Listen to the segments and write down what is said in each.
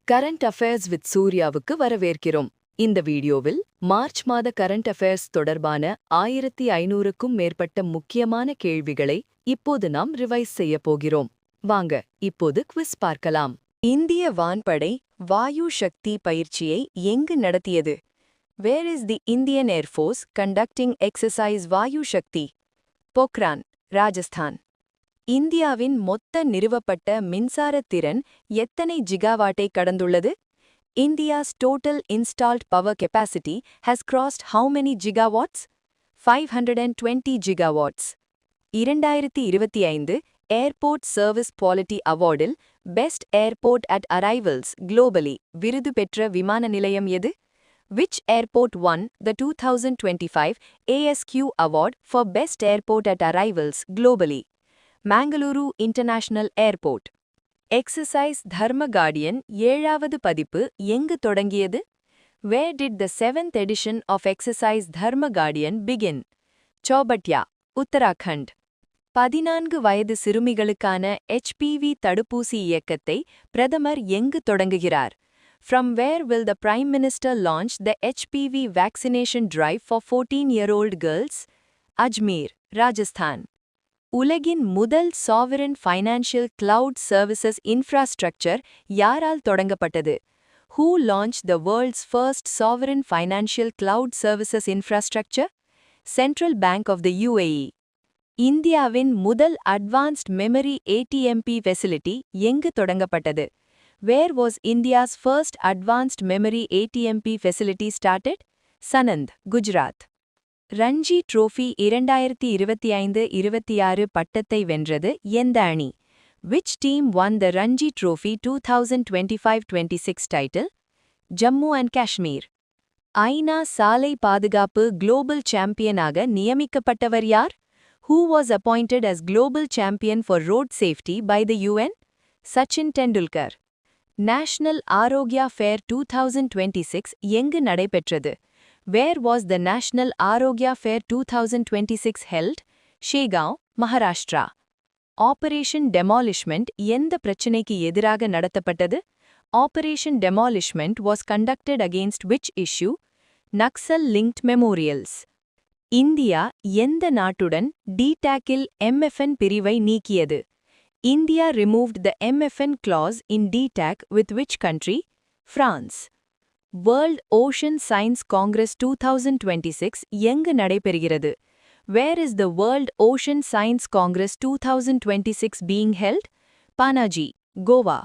Current affairs with சூர்யாவுக்கு வரவேற்கிறோம். இந்த வீடியோவில் மார்ச் மாத கரண்ட் அஃபேர்ஸ் தொடர்பான 1500க்கும் மேற்பட்ட முக்கியமான கேள்விகளை இப்போது நாம் ரிவைஸ் செய்ய போகிறோம். வாங்க இப்போது குவிஸ் பார்க்கலாம். இந்திய வான்படை வாயு சக்தி பயிற்சியை எங்கு நடத்தியது? Where is the Indian Air Force conducting exercise வாயு சக்தி? பொக்ரான், ராஜஸ்தான். இந்தியாவின் மொத்த நிறுவப்பட்ட மின்சார திறன் எத்தனை ஜிகாவாட்டை கடந்துள்ளது? India's total installed power capacity has crossed how many gigawatts? 520 gigawatts. 2025 Airport Service Quality Awardil Best Airport at Arrivals globally விருது பெற்ற விமான நிலையம் எது? Which airport won the 2025 ASQ Award for Best Airport at Arrivals globally? Mangaluru International Airport. Exercise Dharma Guardian 7வது பதிப்பு எங்கு தொடங்கியது? Where did the 7th edition of Exercise Dharma Guardian begin? Chaubatia, Uttarakhand. 14 வயது சிறுமிகளுக்கான HPV தடுப்பூசி இயக்கத்தை பிரதமர் எங்கு தொடங்குகிறார்? From where will the Prime Minister launch the HPV vaccination drive for 14-year-old girls? Ajmer, Rajasthan. உலகின் முதல் sovereign financial cloud services infrastructure யாரால் தொடங்கப்பட்டது? Who launched the world's first sovereign financial cloud services infrastructure? Central Bank of the UAE. இந்தியாவின் முதல் advanced memory ATMP facility எங்கு தொடங்கப்பட்டது? Where was India's first advanced memory ATMP facility started? Sanand, Gujarat. Ranji trophy 2025-26 பட்டத்தை வென்றது எந்த அணி? Which team won the Ranji Trophy 2025-26 title? Jammu and Kashmir. ஐநா சாலை பாதுகாப்பு குளோபல் சாம்பியனாக நியமிக்கப்பட்டவர் யார்? Who was appointed as global champion for road safety by the UN? Sachin Tendulkar. National Arogya fair 2026 எங்கு நடைபெற்றது? Where was the National Arogya Fair 2026 held? Shegaon, Maharashtra. Operation Demolishment எந்த பிரச்சினைக்கு எதிராக நடத்தப்பட்டது? Operation Demolishment was conducted against which issue? Naxal-linked memorials. India எந்த நாட்டுடன் DTAC-இல் MFN பிரிவை நீக்கியது? India removed the MFN clause in DTAC with which country? France. World Ocean Science Congress 2026 எங்கு நடைபெறுகிறது? Where is the World Ocean Science Congress 2026 being held? Panaji, Goa.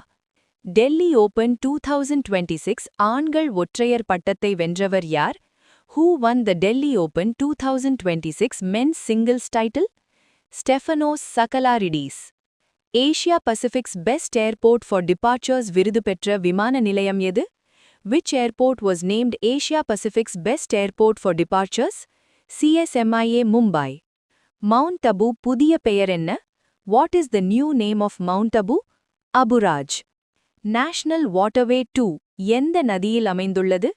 Delhi Open 2026 ஆண்கள் ஒற்றையர் பட்டத்தை வென்றவர் யார்? Who won the Delhi Open 2026 men's singles title? Stefanos Sakalarides. Asia Pacific's Best Airport for Departures விருது பெற்ற விமான நிலையம் எது? Which airport was named Asia Pacific's Best Airport for Departures? CSMIA Mumbai. Mount Abu புதிய பெயர் என்ன? What is the new name of Mount Abu? Abu Raj. National Waterway 2 எந்த நதியில் அமைந்துள்ளது?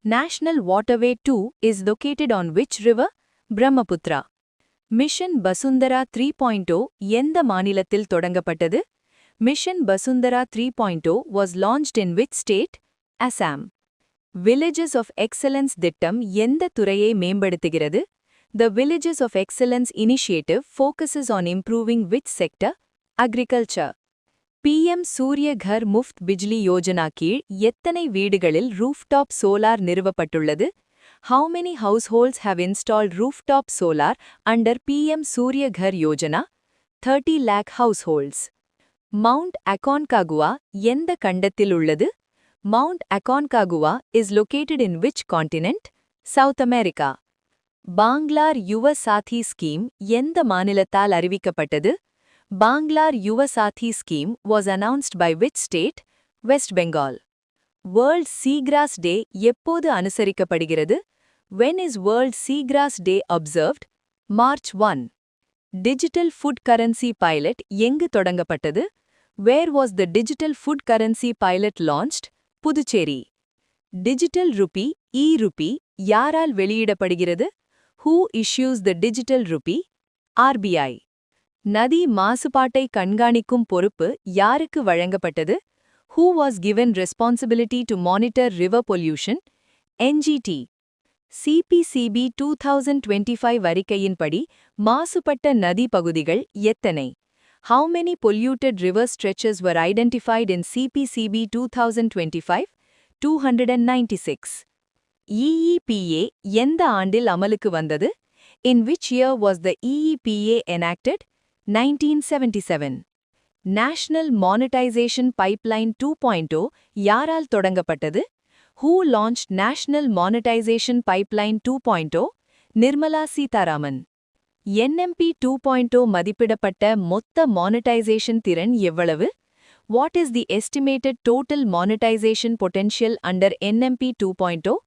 National Waterway 2 is located on which river? Brahmaputra. Mission Basundhara 3.0 எந்த மாநிலத்தில் தொடங்கப்பட்டது? Mission Basundhara 3.0 was launched in which state? Assam. Villages of Excellence திட்டம் எந்த துறையை மேம்படுத்துகிறது? The Villages of Excellence initiative focuses on improving which sector? Agriculture. PM சூரிய கர் முஃப்த் பிஜ்லி யோஜனா கீழ் எத்தனை வீடுகளில் rooftop solar நிறுவப்பட்டுள்ளது? How many households have installed rooftop solar under PM Surya Ghar Yojana? 30 lakh households. Mount Aconcagua எந்த கண்டத்தில் உள்ளது? Mount Aconcagua is located in which continent? South America. Banglar Yuva Sathi Scheme எந்த மாநிலத்தால் அறிவிக்கப்பட்டது? Banglar Yuva Sathi Scheme was announced by which state? West Bengal. World Seagrass Day எப்போது அனுசரிக்கப்படுகிறது? When is World Seagrass Day observed? March 1. Digital Food Currency Pilot எங்கு தொடங்கப்பட்டது? Where was the Digital Food Currency Pilot launched? Puducherry. Digital Rupee e-Rupee யாரால் வெளியிடப்படுகிறது? Who issues the Digital Rupee? RBI. நதி மாசுபாட்டை கண்காணிக்கும் பொறுப்பு யாருக்கு வழங்கப்பட்டது? Who was given responsibility to monitor river pollution? NGT. CPCB 2025 அறிக்கையின்படி மாசுபட்ட நதி பகுதிகள் எத்தனை? How many polluted river stretches were identified in CPCB 2025? 296. EEPA எந்த ஆண்டில் அமலுக்கு வந்தது? In which year was the EEPA enacted? 1977. National Monetization Pipeline 2.0 யாரால் தொடங்கப்பட்டது? Who launched National Monetization Pipeline 2.0? Nirmala Sitharaman. NMP 2.0 மதிப்பிடப்பட்ட மொத்த monetization திறன் எவ்வளவு? What is the estimated total monetization potential under NMP 2.0?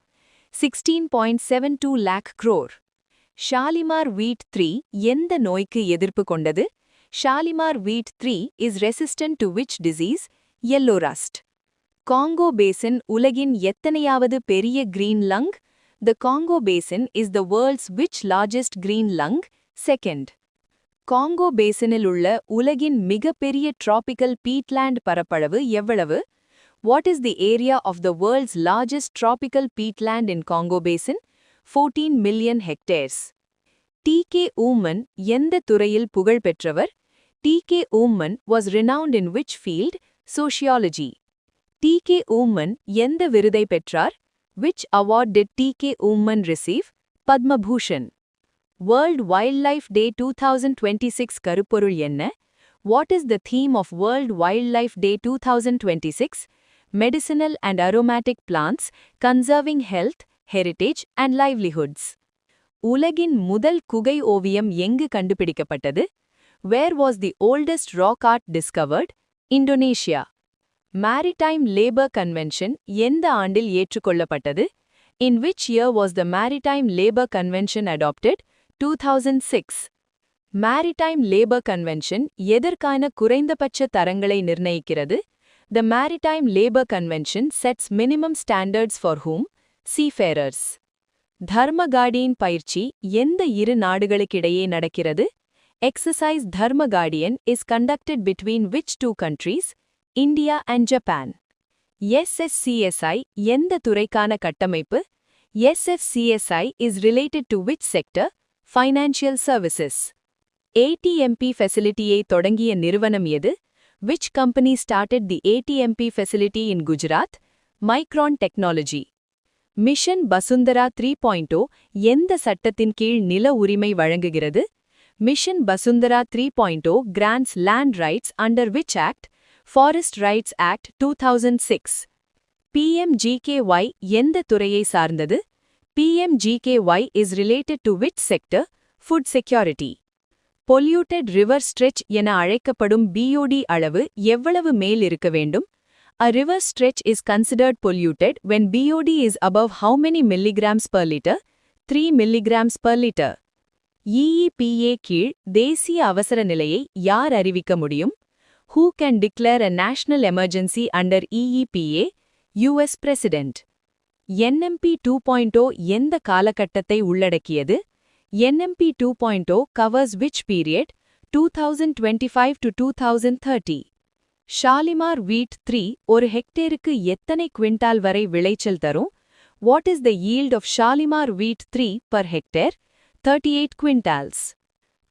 16.72 lakh crore. Shalimar வீட் 3 எந்த நோய்க்கு எதிர்ப்பு கொண்டது? ஷாலிமார் வீட் 3 is resistant to which disease? Yellow rust. Congo basin உலகின் எத்தனையாவது பெரிய green lung? The Congo Basin is the world's which largest green lung? Second. Congo பேசினில் உள்ள உலகின் மிகப்பெரிய tropical peatland பரப்பளவு எவ்வளவு? What is the area of the world's largest tropical peatland in Congo Basin? 14 million hectares. T.K. Uman எந்த துறையில் புகழ் பெற்றவர்? T.K. Uman was renowned in which field? Sociology. T.K. Uman எந்த விருதை பெற்றார்? Which award did T.K. Uman receive? Padma Bhushan. World Wildlife Day 2026 கருப்பொருள் என்ன? What is the theme of World Wildlife Day 2026? Medicinal and aromatic plants, conserving health, heritage and livelihoods. உலகின் முதல் குகை ஓவியம் எங்கு கண்டுபிடிக்கப்பட்டது? Where was the oldest rock art discovered? Indonesia. Maritime Labour Convention எந்த ஆண்டில் ஏற்றுக்கொள்ளப்பட்டது? In which year was the Maritime Labour Convention adopted? 2006. Maritime Labour Convention எதற்கான குறைந்தபட்ச தரங்களை நிர்ணயிக்கிறது? The Maritime Labour Convention sets minimum standards for whom? Seafarers. தர்மகாடியின் பயிற்சி எந்த இரு நாடுகளுக்கிடையே நடக்கிறது? Exercise Dharma Guardian is conducted between which two countries? India and Japan. SSCSI எந்த துறைக்கான கட்டமைப்பு? SFCSI is related to which sector? Financial Services. ATMP facility-ஐ தொடங்கிய நிறுவனம் எது? Which company started the ATMP facility in Gujarat? Micron Technology. Mission Basundhara 3.0 எந்த சட்டத்தின் கீழ் நில உரிமை வழங்குகிறது? Mission Basundhara 3.0 grants land rights under which act? Forest Rights Act 2006. PMGKY எந்த துறையை சார்ந்தது? PMGKY is related to which sector? Food security. Polluted river stretch என அழைக்கப்படும் BOD அளவு எவ்வளவு மேல் இருக்க வேண்டும்? A river stretch is considered polluted when BOD is above how many milligrams per liter? 3 milligrams per liter. EEPA கீழ் தேசிய அவசர நிலையை யார் அறிவிக்க முடியும்? Who can declare a national emergency under EEPA? US President. NMP 2.0 எந்த காலகட்டத்தை உள்ளடக்கியது? NMP 2.0 covers which period? 2025 to 2030. Shalimar வீட் 3 ஒரு ஹெக்டேருக்கு எத்தனை குவிண்டால் வரை விளைச்சல் தரும்? What is the yield of Shalimar வீட் 3 per hectare? 38 quintals.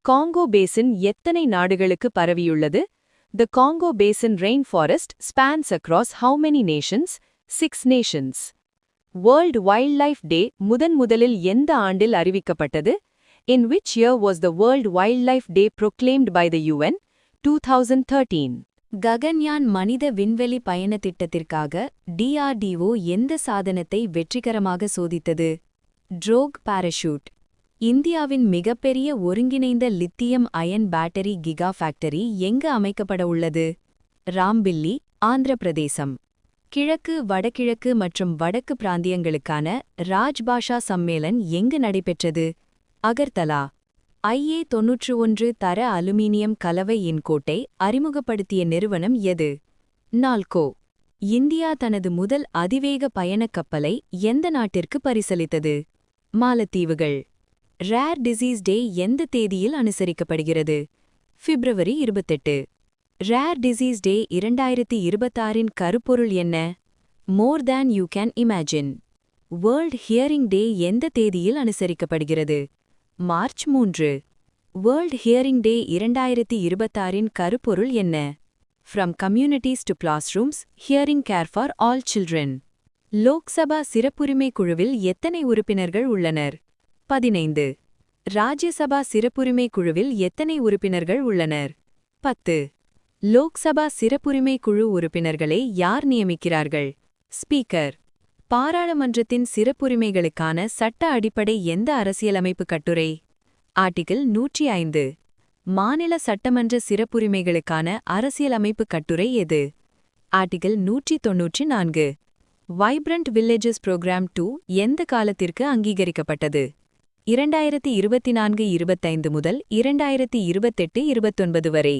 Congo basin எத்தனை நாடுகளுக்கு பரவியுள்ளது? The Congo Basin rainforest spans across how many nations? 6 nations. World Wildlife Day முதலில் எந்த ஆண்டில் அறிவிக்கப்பட்டது? In which year was the World Wildlife Day proclaimed by the UN? 2013. Gaganyaan மனித விண்வெளி பயண திட்டத்திற்காக DRDO எந்த சாதனத்தை வெற்றிகரமாக சோதித்தது? ட்ரோக் பாராசூட். இந்தியாவின் மிகப்பெரிய ஒருங்கிணைந்த lithium ion battery giga factory எங்கு அமைக்கப்பட உள்ளது? ராம்பில்லி, ஆந்திர பிரதேசம். கிழக்கு, வடகிழக்கு மற்றும் வடக்கு பிராந்தியங்களுக்கான ராஜ்பாஷா சம்மேளன் எங்கு நடைபெற்றது? அகர்தலா. IA 91 தர அலுமினியம் கலவை இன்கோட்டை அறிமுகப்படுத்திய நிறுவனம் எது? நால்கோ. இந்தியா தனது முதல் அதிவேக பயணக் கப்பலை எந்த நாட்டிற்கு பரிசளித்தது? மாலத்தீவுகள். ரேர் டிசீஸ் டே எந்த தேதியில் அனுசரிக்கப்படுகிறது? பிப்ரவரி 28. ரேர் டிசீஸ் டே 2026இன் கருப்பொருள் என்ன? More than you can imagine. World Hearing Day எந்த தேதியில் அனுசரிக்கப்படுகிறது? மார்ச் 3. வேர்ல்ட் ஹியரிங் டே 2026இன் கருப்பொருள் என்ன? From communities to classrooms, hearing care for all children. Lok Sabha சிறப்புரிமை குழுவில் எத்தனை உறுப்பினர்கள் உள்ளனர்? 15. ராஜ்யசபா சிறப்புரிமை குழுவில் எத்தனை உறுப்பினர்கள் உள்ளனர்? 10. லோக்சபா சிறப்புரிமை குழு உறுப்பினர்களை யார் நியமிக்கிறார்கள்? ஸ்பீக்கர். பாராளுமன்றத்தின் சிறப்புரிமைகளுக்கான சட்ட அடிப்படை எந்த அரசியலமைப்பு கட்டுரை? ஆர்டிகிள் 105. மாநில சட்டமன்ற சிறப்புரிமைகளுக்கான அரசியலமைப்பு கட்டுரை எது? ஆர்டிகிள் 194. வைப்ரண்ட் வில்லேஜஸ் புரோகிராம் 2 எந்த காலத்திற்கு அங்கீகரிக்கப்பட்டது? 2024-25 முதல் 2028-29 வரை.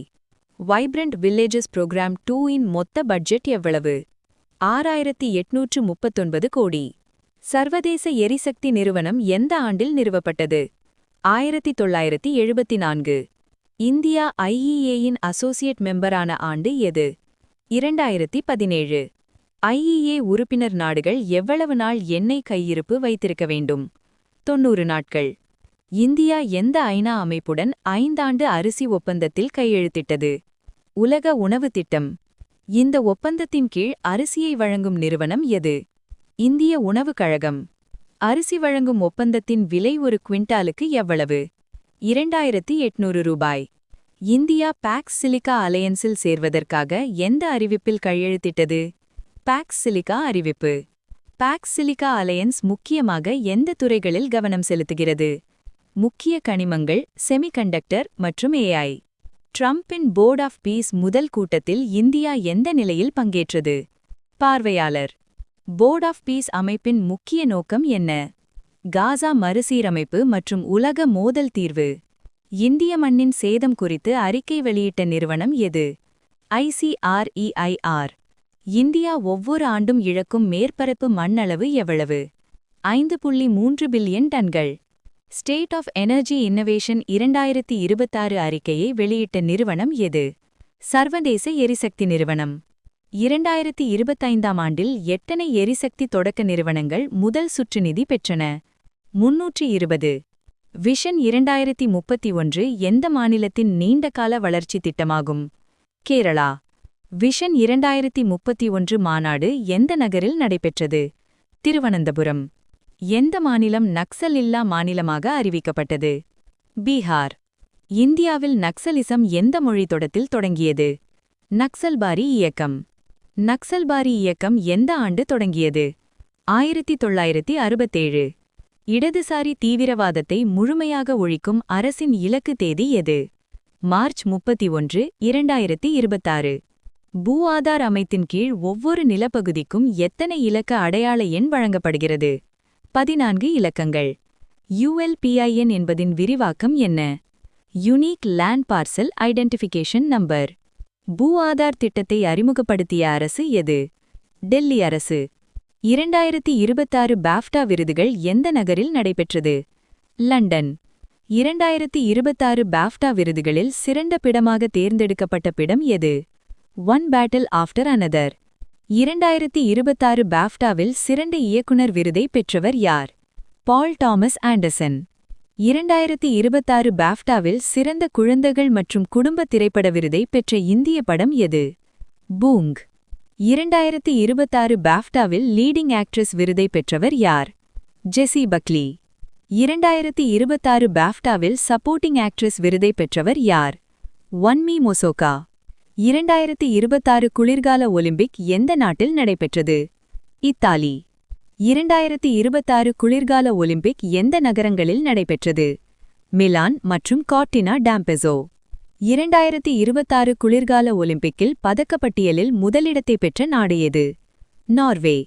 வைப்ரண்ட் வில்லேஜஸ் புரோகிராம் 2 இன் மொத்த பட்ஜெட் எவ்வளவு? 6839 கோடி. சர்வதேச எரிசக்தி நிறுவனம் எந்த ஆண்டில் நிறுவப்பட்டது? 1974. இந்தியா IEAயின் அசோசியேட் மெம்பரான ஆண்டு எது? 2017. IEA உறுப்பினர் நாடுகள் எவ்வளவு நாள் எண்ணெய் கையிருப்பு வைத்திருக்க வேண்டும்? 90 நாட்கள். இந்தியா எந்த ஐநா அமைப்புடன் 5 ஆண்டு அரிசி ஒப்பந்தத்தில் கையெழுத்திட்டது? உலக உணவு திட்டம். இந்த ஒப்பந்தத்தின் கீழ் அரிசியை வழங்கும் நிறுவனம் எது? இந்திய உணவுக் கழகம். அரிசி வழங்கும் ஒப்பந்தத்தின் விலை ஒரு குவிண்டாலுக்கு எவ்வளவு? 2800 ரூபாய். இந்தியா பாக்ஸ் சிலிக்கா அலையன்ஸில் சேர்வதற்காக எந்த அறிவிப்பில் கையெழுத்திட்டது? பாக்ஸ் சிலிக்கா அறிவிப்பு. பாக்ஸ் சிலிக்கா அலையன்ஸ் முக்கியமாக எந்த துறைகளில் கவனம் செலுத்துகிறது? முக்கிய கனிமங்கள், செமிகண்டக்டர் மற்றும் AI. ட்ரம்பின் போர்ட் ஆஃப் பீஸ் முதல் கூட்டத்தில் இந்தியா எந்த நிலையில் பங்கேற்றது? பார்வையாளர். போர்ட் ஆஃப் பீஸ் அமைப்பின் முக்கிய நோக்கம் என்ன? காசா மறுசீரமைப்பு மற்றும் உலக மோதல் தீர்வு. இந்திய மண்ணின் சேதம் குறித்து அறிக்கை வெளியிட்ட நிறுவனம் எது? ICREIR. இந்தியா ஒவ்வொரு ஆண்டும் இழக்கும் மேற்பரப்பு மண் அளவு எவ்வளவு? 5.3 பில்லியன் டன்கள். ஸ்டேட் ஆஃப் எனர்ஜி இன்னோவேஷன் 2026 அறிக்கையை வெளியிட்ட நிறுவனம் எது? சர்வதேச எரிசக்தி நிறுவனம். 2025ஆம் ஆண்டில் எத்தனை எரிசக்தி தொடக்க நிறுவனங்கள் முதல் சுற்று நிதி பெற்றன? 320. விஷன் 2031 எந்த மாநிலத்தின் நீண்டகால வளர்ச்சி திட்டமாகும்? கேரளா. விஷன் 2031 மாநாடு எந்த நகரில் நடைபெற்றது? திருவனந்தபுரம். எந்த மாநிலம் நக்சல் இல்லா மாநிலமாக அறிவிக்கப்பட்டது? பீகார். இந்தியாவில் நக்சலிசம் எந்த மொழித்தொடத்தில் தொடங்கியது? நக்சல்பாரி இயக்கம். நக்சல்பாரி இயக்கம் எந்த ஆண்டு தொடங்கியது? 1967. இடதுசாரி தீவிரவாதத்தை முழுமையாக ஒழிக்கும் அரசின் இலக்கு தேதி எது? மார்ச் 31, 2026. பூ ஆதார் அமைத்தின் கீழ் ஒவ்வொரு நிலப்பகுதிக்கும் எத்தனை இலக்க அடையாள எண் வழங்கப்படுகிறது? 14 இலக்கங்கள். ULPIN என்பதின் விரிவாக்கம் என்ன? Unique land parcel identification number. பூ ஆதார் திட்டத்தை அறிமுகப்படுத்திய அரசு எது? டெல்லி அரசு. 2026 பாஃப்டா விருதுகள் எந்த நகரில் நடைபெற்றது? லண்டன். 2026 பாஃப்டா விருதுகளில் சிறந்த பிடமாக தேர்ந்தெடுக்கப்பட்ட பிடம் எது? One battle after another. 2026 பாஃப்டாவில் சிறந்த இயக்குனர் விருதை பெற்றவர் யார்? Paul Thomas Anderson. 2026 பாஃப்டாவில் சிறந்த குழந்தைகள் மற்றும் குடும்ப திரைப்பட விருதை பெற்ற இந்திய படம் எது? பூங். 2026 பாஃப்டாவில் லீடிங் ஆக்ட்ரஸ் விருதை பெற்றவர் யார்? ஜெசி பக்லி. 2026 பாஃப்டாவில் சப்போர்ட்டிங் ஆக்ட்ரஸ் விருதை பெற்றவர் யார்? ஒன்மி மொசோகா. 2026 குளிர்கால ஒலிம்பிக் எந்த நாட்டில் நடைபெற்றது? இத்தாலி. 2026 குளிர்கால ஒலிம்பிக் எந்த நகரங்களில் நடைபெற்றது? மிலான் மற்றும் கார்டினா டாம்பெசோ. 2026 குளிர்கால ஒலிம்பிக்கில் பதக்கப்பட்டியலில் முதலிடத்தை பெற்ற நாடு எது? நார்வே.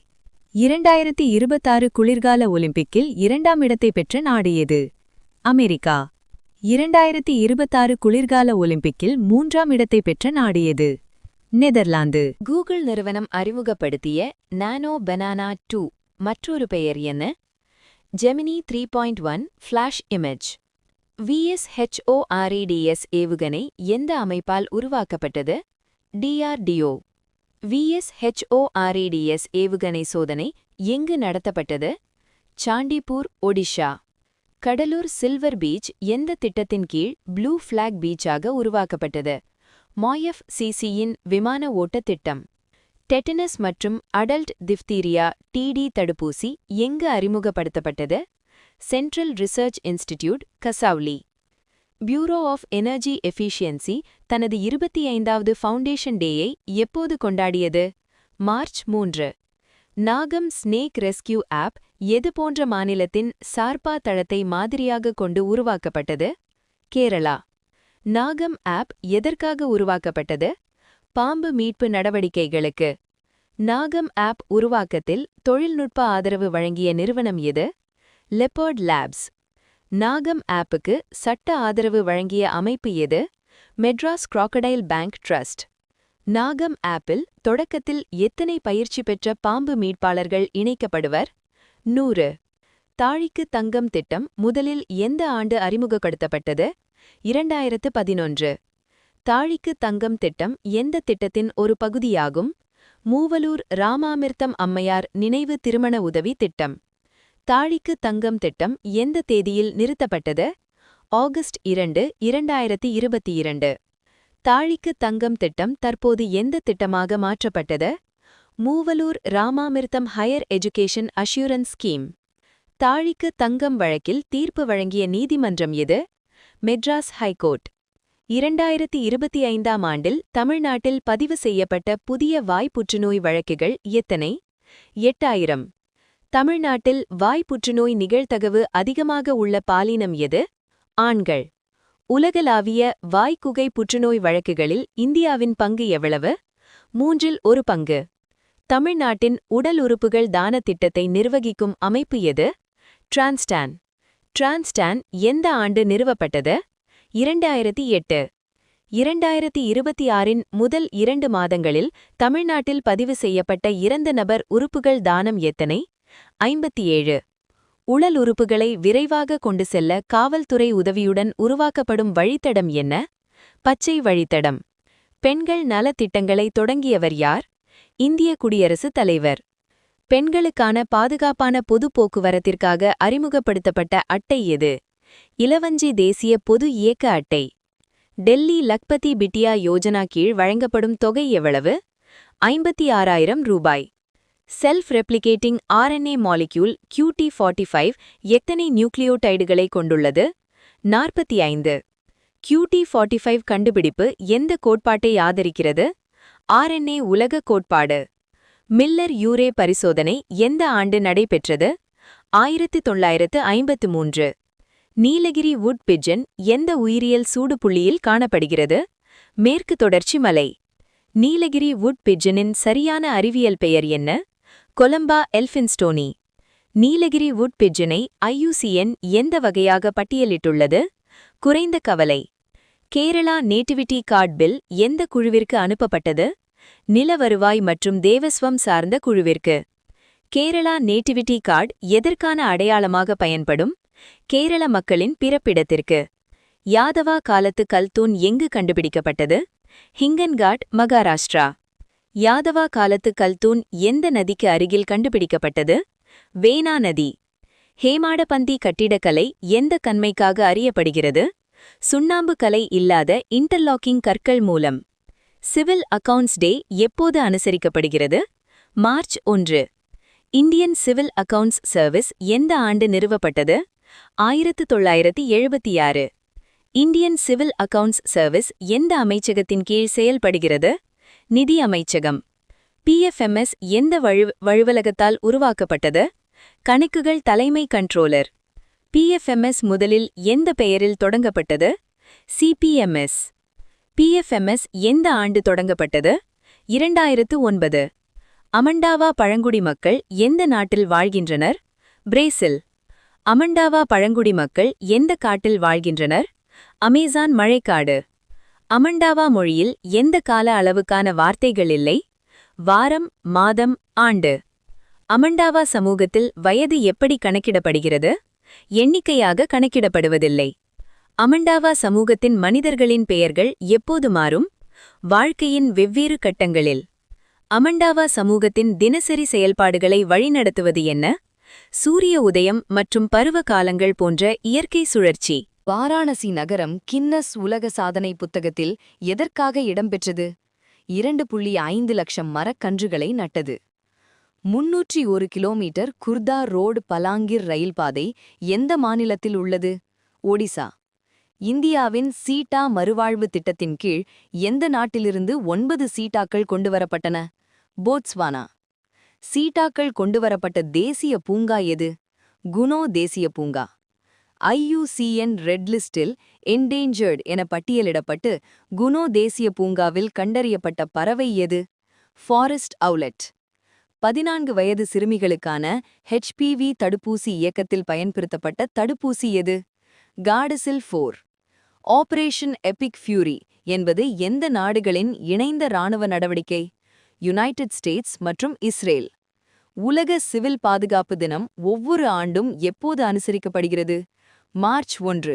2026 குளிர்கால ஒலிம்பிக்கில் 2ஆம் இடத்தை பெற்ற நாடு எது? அமெரிக்கா. 2026 குளிர்கால ஒலிம்பிக்கில் 3ஆம் இடத்தை பெற்ற நாடு எது? நெதர்லாந்து. கூகுள் நிறுவனம் அறிமுகப்படுத்திய நானோ பனானா 2 மற்றொரு பெயர் என்ன? Gemini 3.1 flash image. VSHOREDS ஏவுகணை எந்த அமைப்பால் உருவாக்கப்பட்டது? DRDO VSHORADS ஏவுகணை சோதனை எங்கு நடத்தப்பட்டது? சாண்டிப்பூர், ஒடிஷா. கடலூர் சில்வர் பீச் எந்த திட்டத்தின் கீழ் ப்ளூ ஃபிளாக் பீச்சாக உருவாக்கப்பட்டது? MOYF-CCயின் விமான ஓட்ட திட்டம். டெட்டனஸ் மற்றும் அடல்ட் டிப்தீரியா TD தடுப்பூசி எங்கு அறிமுகப்படுத்தப்பட்டது? Central Research Institute, Kasauli. Bureau of Energy Efficiency தனது 25வது ஃபவுண்டேஷன் டேயை எப்போது கொண்டாடியது? மார்ச் 3. நாகம் ஸ்னேக் ரெஸ்கியூ ஆப் எது போன்ற மாநிலத்தின் சார்பா தளத்தை மாதிரியாக கொண்டு உருவாக்கப்பட்டது? கேரளா. நாகம் ஆப் எதற்காக உருவாக்கப்பட்டது? பாம்பு மீட்பு நடவடிக்கைகளுக்கு. நாகம் ஆப் உருவாக்கத்தில் தொழில்நுட்ப ஆதரவு வழங்கிய நிறுவனம் எது? Leopard labs. நாகம் ஆப்புக்கு சட்ட ஆதரவு வழங்கிய அமைப்பு எது? Madras crocodile bank trust. நாகம் ஆப்பில் தொடக்கத்தில் எத்தனை பயிற்சி பெற்ற பாம்பு மீட்பாளர்கள் இணைக்கப்படுவர்? 100. தாழிக்கு தங்கம் திட்டம் முதலில் எந்த ஆண்டு அறிமுகப்படுத்தப்பட்டது? 2011. தாழிக்கு தங்கம் திட்டம் எந்த திட்டத்தின் ஒரு பகுதியாகும்? மூவலூர் ராமாமிர்தம் அம்மையார் நினைவு திருமண உதவி திட்டம். தாழிக்கு தங்கம் திட்டம் எந்த தேதியில் நிறுத்தப்பட்டது? ஆகஸ்ட் 2, 2022. தாழிக்கு தங்கம் திட்டம் தற்போது எந்த திட்டமாக மாற்றப்பட்டது? Moovalur Ramamirtham Higher Education Assurance Scheme. தாழிக்கு தங்கம் வழக்கில் தீர்ப்பு வழங்கிய நீதிமன்றம் எது? மெட்ராஸ் ஹைகோர்ட். 2025ஆம் ஆண்டில் தமிழ்நாட்டில் பதிவு செய்யப்பட்ட புதிய வாய் புற்றுநோய் வழக்குகள் எத்தனை? 8000. தமிழ்நாட்டில் வாய் புற்றுநோய் நிகழ்தகவு அதிகமாக உள்ள பாலினம் எது? ஆண்கள். உலகளாவிய வாய்க்குகை புற்றுநோய் வழக்குகளில் இந்தியாவின் பங்கு எவ்வளவு? 1/3 பங்கு. தமிழ்நாட்டின் உடல் உறுப்புகள் தான திட்டத்தை நிர்வகிக்கும் அமைப்பு எது? டிரான்ஸ்டான். டிரான்ஸ்டான் எந்த ஆண்டு நிறுவப்பட்டது? 2008. 2026இன் முதல் 2 மாதங்களில் தமிழ்நாட்டில் பதிவு செய்யப்பட்ட இறந்த நபர் உறுப்புகள் தானம் எத்தனை? 57. உடல் உறுப்புகளை விரைவாக கொண்டு செல்ல காவல்துறை உதவியுடன் உருவாக்கப்படும் வழித்தடம் என்ன? பச்சை வழித்தடம். பெண்கள் நலத் திட்டங்களை தொடங்கியவர் யார்? இந்திய குடியரசுத் தலைவர். பெண்களுக்கான பாதுகாப்பான பொது போக்குவரத்திற்காக அறிமுகப்படுத்தப்பட்ட அட்டை எது? இலவஞ்சி தேசிய பொது இயக்க அட்டை. டெல்லி லக்பதி பிட்டியா யோஜனா கீழ் வழங்கப்படும் தொகை எவ்வளவு? 56,000 ரூபாய். Self replicating RNA molecule QT45 எத்தனை நியூக்ளியோடைடுகளை கொண்டுள்ளது? 45. QT45 கண்டுபிடிப்பு எந்த கோட்பாட்டை ஆதரிக்கிறது? RNA உலக கோட்பாடு. மில்லர் யூரே பரிசோதனை எந்த ஆண்டு நடைபெற்றது? 1953. நீலகிரி வுட் பிஜன் எந்த உயிரியல் சூடுபுள்ளியில் காணப்படுகிறது? மேற்கு தொடர்ச்சி மலை. நீலகிரி வுட் பிஜனின் சரியான அறிவியல் பெயர் என்ன? கொலம்பா எல்ஃபின்ஸ்டோனி. நீலகிரி வுட் பிஜனை IUCN எந்த வகையாக பட்டியலிட்டுள்ளது? குறைந்த கவலை. கேரளா நேட்டிவிட்டி கார்டு பில் எந்த குழுவிற்கு அனுப்பப்பட்டது? நில வருவாய் மற்றும் தேவஸ்வம் சார்ந்த குழுவிற்கு. கேரளா நேட்டிவிட்டி கார்டு எதற்கான அடையாளமாக பயன்படும்? கேரள மக்களின் பிறப்பிடத்திற்கு. யாதவா காலத்து கல்தூன் எங்கு கண்டுபிடிக்கப்பட்டது? ஹிங்கன்காட், மகாராஷ்டிரா. யாதவா காலத்து கல்தூன் எந்த நதிக்கு அருகில் கண்டுபிடிக்கப்பட்டது? வேனா நதி. ஹேமாடபந்தி கட்டிடக்கலை எந்த கண்மைக்காக அறியப்படுகிறது? சுண்ணாம்பு கலை இல்லாத இன்டர்லாக்கிங் கற்கள் மூலம். சிவில் அக்கவுண்ட்ஸ் டே எப்போது அனுசரிக்கப்படுகிறது? March 1. Indian civil accounts service எந்த ஆண்டு நிறுவப்பட்டது? 1976. இந்தியன் சிவில் அக்கவுண்ட்ஸ் சர்வீஸ் எந்த அமைச்சகத்தின் கீழ் செயல்படுகிறது? நிதி அமைச்சகம். PFMS எந்த வழுவலகத்தால் உருவாக்கப்பட்டது? கணக்குகள் தலைமை கண்ட்ரோலர். PFMS முதலில் எந்த பெயரில் தொடங்கப்பட்டது? CPMS. PFMS எந்த ஆண்டு தொடங்கப்பட்டது? 2009. அமண்டாவா பழங்குடி மக்கள் எந்த நாட்டில் வாழ்கின்றனர்? பிரேசில். அமண்டாவா பழங்குடி மக்கள் எந்த காட்டில் வாழ்கின்றனர்? அமேசான் மழைக்காடு. அமண்டாவா மொழியில் எந்த கால அளவுக்கான வார்த்தைகள் இல்லை? வாரம், மாதம், ஆண்டு. அமண்டாவா சமூகத்தில் வயது எப்படி கணக்கிடப்படுகிறது? எண்ணிக்கையாக கணக்கிடப்படுவதில்லை. அமண்டாவா சமூகத்தின் மனிதர்களின் பெயர்கள் எப்போது மாறும்? வாழ்க்கையின் வெவ்வேறு கட்டங்களில் அமண்டாவா சமூகத்தின் தினசரி செயல்பாடுகளை வழிநடத்துவது என்ன? சூரிய உதயம் மற்றும் பருவ காலங்கள் போன்ற இயற்கை சுழற்சி. வாராணசி நகரம் கின்னஸ் உலக சாதனை புத்தகத்தில் எதற்காக இடம்பெற்றது? 2.5 லட்சம் மரக்கன்றுகளை நட்டது. 301 கிலோமீட்டர் குர்தா ரோடு பலாங்கிர் ரயில் பாதை எந்த மாநிலத்தில் உள்ளது? ஒடிசா. இந்தியாவின் சீட்டா மறுவாழ்வு திட்டத்தின் கீழ் எந்த நாட்டிலிருந்து 9 சீட்டாக்கள் கொண்டுவரப்பட்டன? போட்ஸ்வானா. சீட்டாக்கள் கொண்டுவரப்பட்ட தேசிய பூங்கா எது? குனோ தேசிய பூங்கா. IUCN ரெட் லிஸ்டில் என்டேஞ்சர்ட் என பட்டியலிடப்பட்டு குனோ தேசிய பூங்காவில் கண்டறியப்பட்ட பறவை எது? Forest outlet. 14 வயது சிறுமிகளுக்கான HPV தடுப்பூசி இயக்கத்தில் பயன்படுத்தப்பட்ட தடுப்பூசி எது? கார்டசில் 4. ஆபரேஷன் எபிக் ஃபியூரி என்பது எந்த நாடுகளின் இணைந்த இராணுவ நடவடிக்கை? யுனைடெட் ஸ்டேட்ஸ் மற்றும் இஸ்ரேல். உலக சிவில் பாதுகாப்பு தினம் ஒவ்வொரு ஆண்டும் எப்போது அனுசரிக்கப்படுகிறது? மார்ச் 1.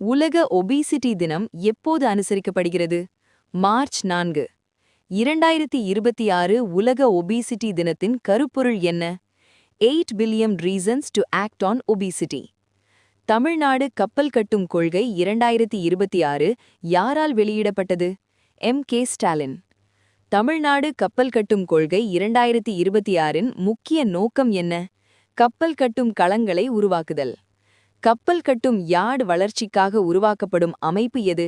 உலக ஒபிசிட்டி தினம் எப்போது அனுசரிக்கப்படுகிறது? மார்ச் 4. 2026 உலக ஒபிசிட்டி தினத்தின் கருப்பொருள் என்ன? 8 billion reasons to act on obesity. Tamil Nadu கப்பல் கட்டும் கொள்கை 2026 யாரால் வெளியிடப்பட்டது? M.K. ஸ்டாலின். தமிழ்நாடு கப்பல் கட்டும் கொள்கை 2026இன் முக்கிய நோக்கம் என்ன? கப்பல் கட்டும் களங்களை உருவாக்குதல். கப்பல் கட்டும் யார்டு வளர்ச்சிக்காக உருவாக்கப்படும் அமைப்பு எது?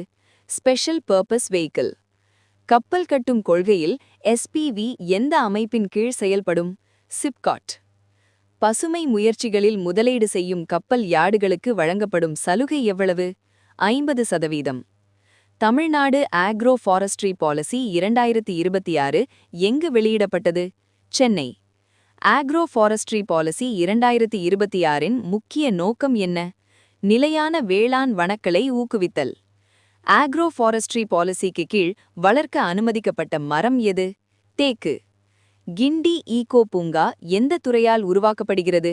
Special purpose vehicle. கப்பல் கட்டும் கொள்கையில் SPV எந்த அமைப்பின் கீழ் செயல்படும்? சிப்காட். பசுமை முயற்சிகளில் முதலீடு செய்யும் கப்பல் யார்டுகளுக்கு வழங்கப்படும் சலுகை எவ்வளவு? 50%. தமிழ்நாடு ஆக்ரோ ஃபாரஸ்ட்ரி பாலிசி 2026 எங்கு வெளியிடப்பட்டது? சென்னை. ஆக்ரோ ஃபாரஸ்ட்ரி பாலிசி 2026இன் முக்கிய நோக்கம் என்ன? நிலையான வேளாண் வனக்களை ஊக்குவித்தல். ஆக்ரோ ஃபாரஸ்ட்ரி பாலிசிக்கு கீழ் வளர்க்க அனுமதிக்கப்பட்ட மரம் எது? தேக்கு. கிண்டி ஈகோ பூங்கா எந்த துறையால் உருவாக்கப்படுகிறது?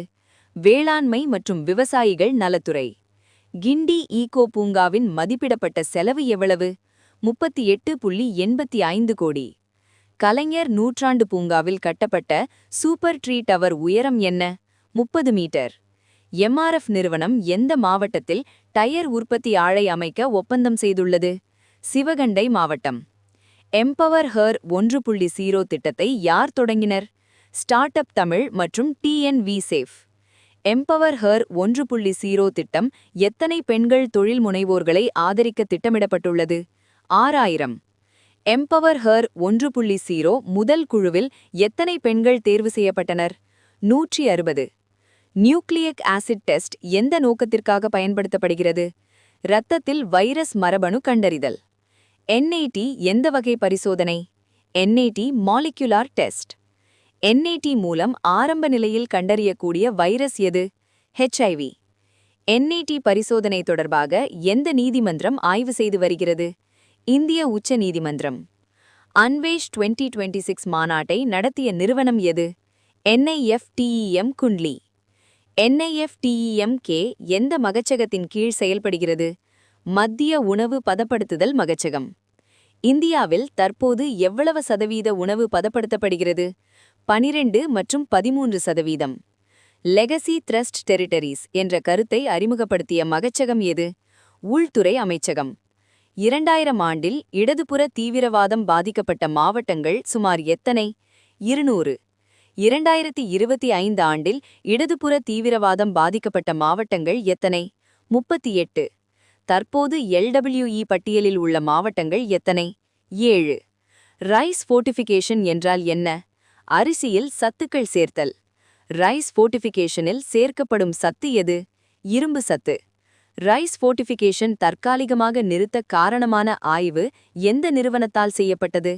வேளாண்மை மற்றும் விவசாயிகள் நலத்துறை. கிண்டி ஈகோ பூங்காவின் மதிப்பிடப்பட்ட செலவு எவ்வளவு? 38.85 கோடி. கலைஞர் நூற்றாண்டு பூங்காவில் கட்டப்பட்ட சூப்பர் ட்ரீ டவர் உயரம் என்ன? 30 மீட்டர். MRF நிறுவனம் எந்த மாவட்டத்தில் டயர் உற்பத்தி ஆலை அமைக்க ஒப்பந்தம் செய்துள்ளது? சிவகங்கை மாவட்டம். எம்பவர் ஹர் 1.0 திட்டத்தை யார் தொடங்கினர்? ஸ்டார்ட் அப் தமிழ் மற்றும் TNVSAFE. எம்பவர் ஹர் 1.0 திட்டம் எத்தனை பெண்கள் தொழில் முனைவோர்களை ஆதரிக்க திட்டமிடப்பட்டுள்ளது? 6000. எம்பவர் ஹர் 1.0 முதல் குழுவில் எத்தனை பெண்கள் தேர்வு செய்யப்பட்டனர்? 160. நியூக்ளியிக் ஆசிட் டெஸ்ட் எந்த நோக்கத்திற்காக பயன்படுத்தப்படுகிறது? இரத்தத்தில் வைரஸ் மரபணு கண்டறிதல். NAT எந்த வகை பரிசோதனை? NAT molecular test. NAT மூலம் ஆரம்ப நிலையில் கண்டறியக்கூடிய வைரஸ் எது? HIV. NAT பரிசோதனை தொடர்பாக எந்த நீதிமன்றம் ஆய்வு செய்து வருகிறது? இந்திய உச்ச நீதிமன்றம். அன்வேஷ் 2026 மாநாட்டை நடத்திய நிறுவனம் எது? NIFTEM குண்ட்லி. NIFTEMK எந்த மகச்சகத்தின் கீழ் செயல்படுகிறது? மத்திய உணவு பதப்படுத்துதல் மகச்சகம். இந்தியாவில் தற்போது எவ்வளவு சதவீத உணவு பதப்படுத்தப்படுகிறது? 12 மற்றும் 13%. லெகசி த்ரஸ்ட் டெரிட்டரிஸ் என்ற கருத்தை அறிமுகப்படுத்திய மகச்சகம் எது? உள்துறை அமைச்சகம். 2000 ஆண்டில் இடதுபுற தீவிரவாதம் பாதிக்கப்பட்ட மாவட்டங்கள் சுமார் எத்தனை? 200. 2025 ஆண்டில் இடதுபுற தீவிரவாதம் பாதிக்கப்பட்ட மாவட்டங்கள் எத்தனை? 38. தற்போது LWE பட்டியலில் உள்ள மாவட்டங்கள் எத்தனை? 7. ரைஸ் ஃபோர்ட்டிஃபிகேஷன் என்றால் என்ன? அரிசியில் சத்துக்கள் சேர்த்தல். ரைஸ் ஃபோர்ட்டிஃபிகேஷனில் சேர்க்கப்படும் சத்து எது? இரும்பு சத்து. ரைஸ் ஃபோர்ட்டிஃபிகேஷன் தற்காலிகமாக நிறுத்த காரணமான ஆய்வு எந்த நிறுவனத்தால் செய்யப்பட்டது?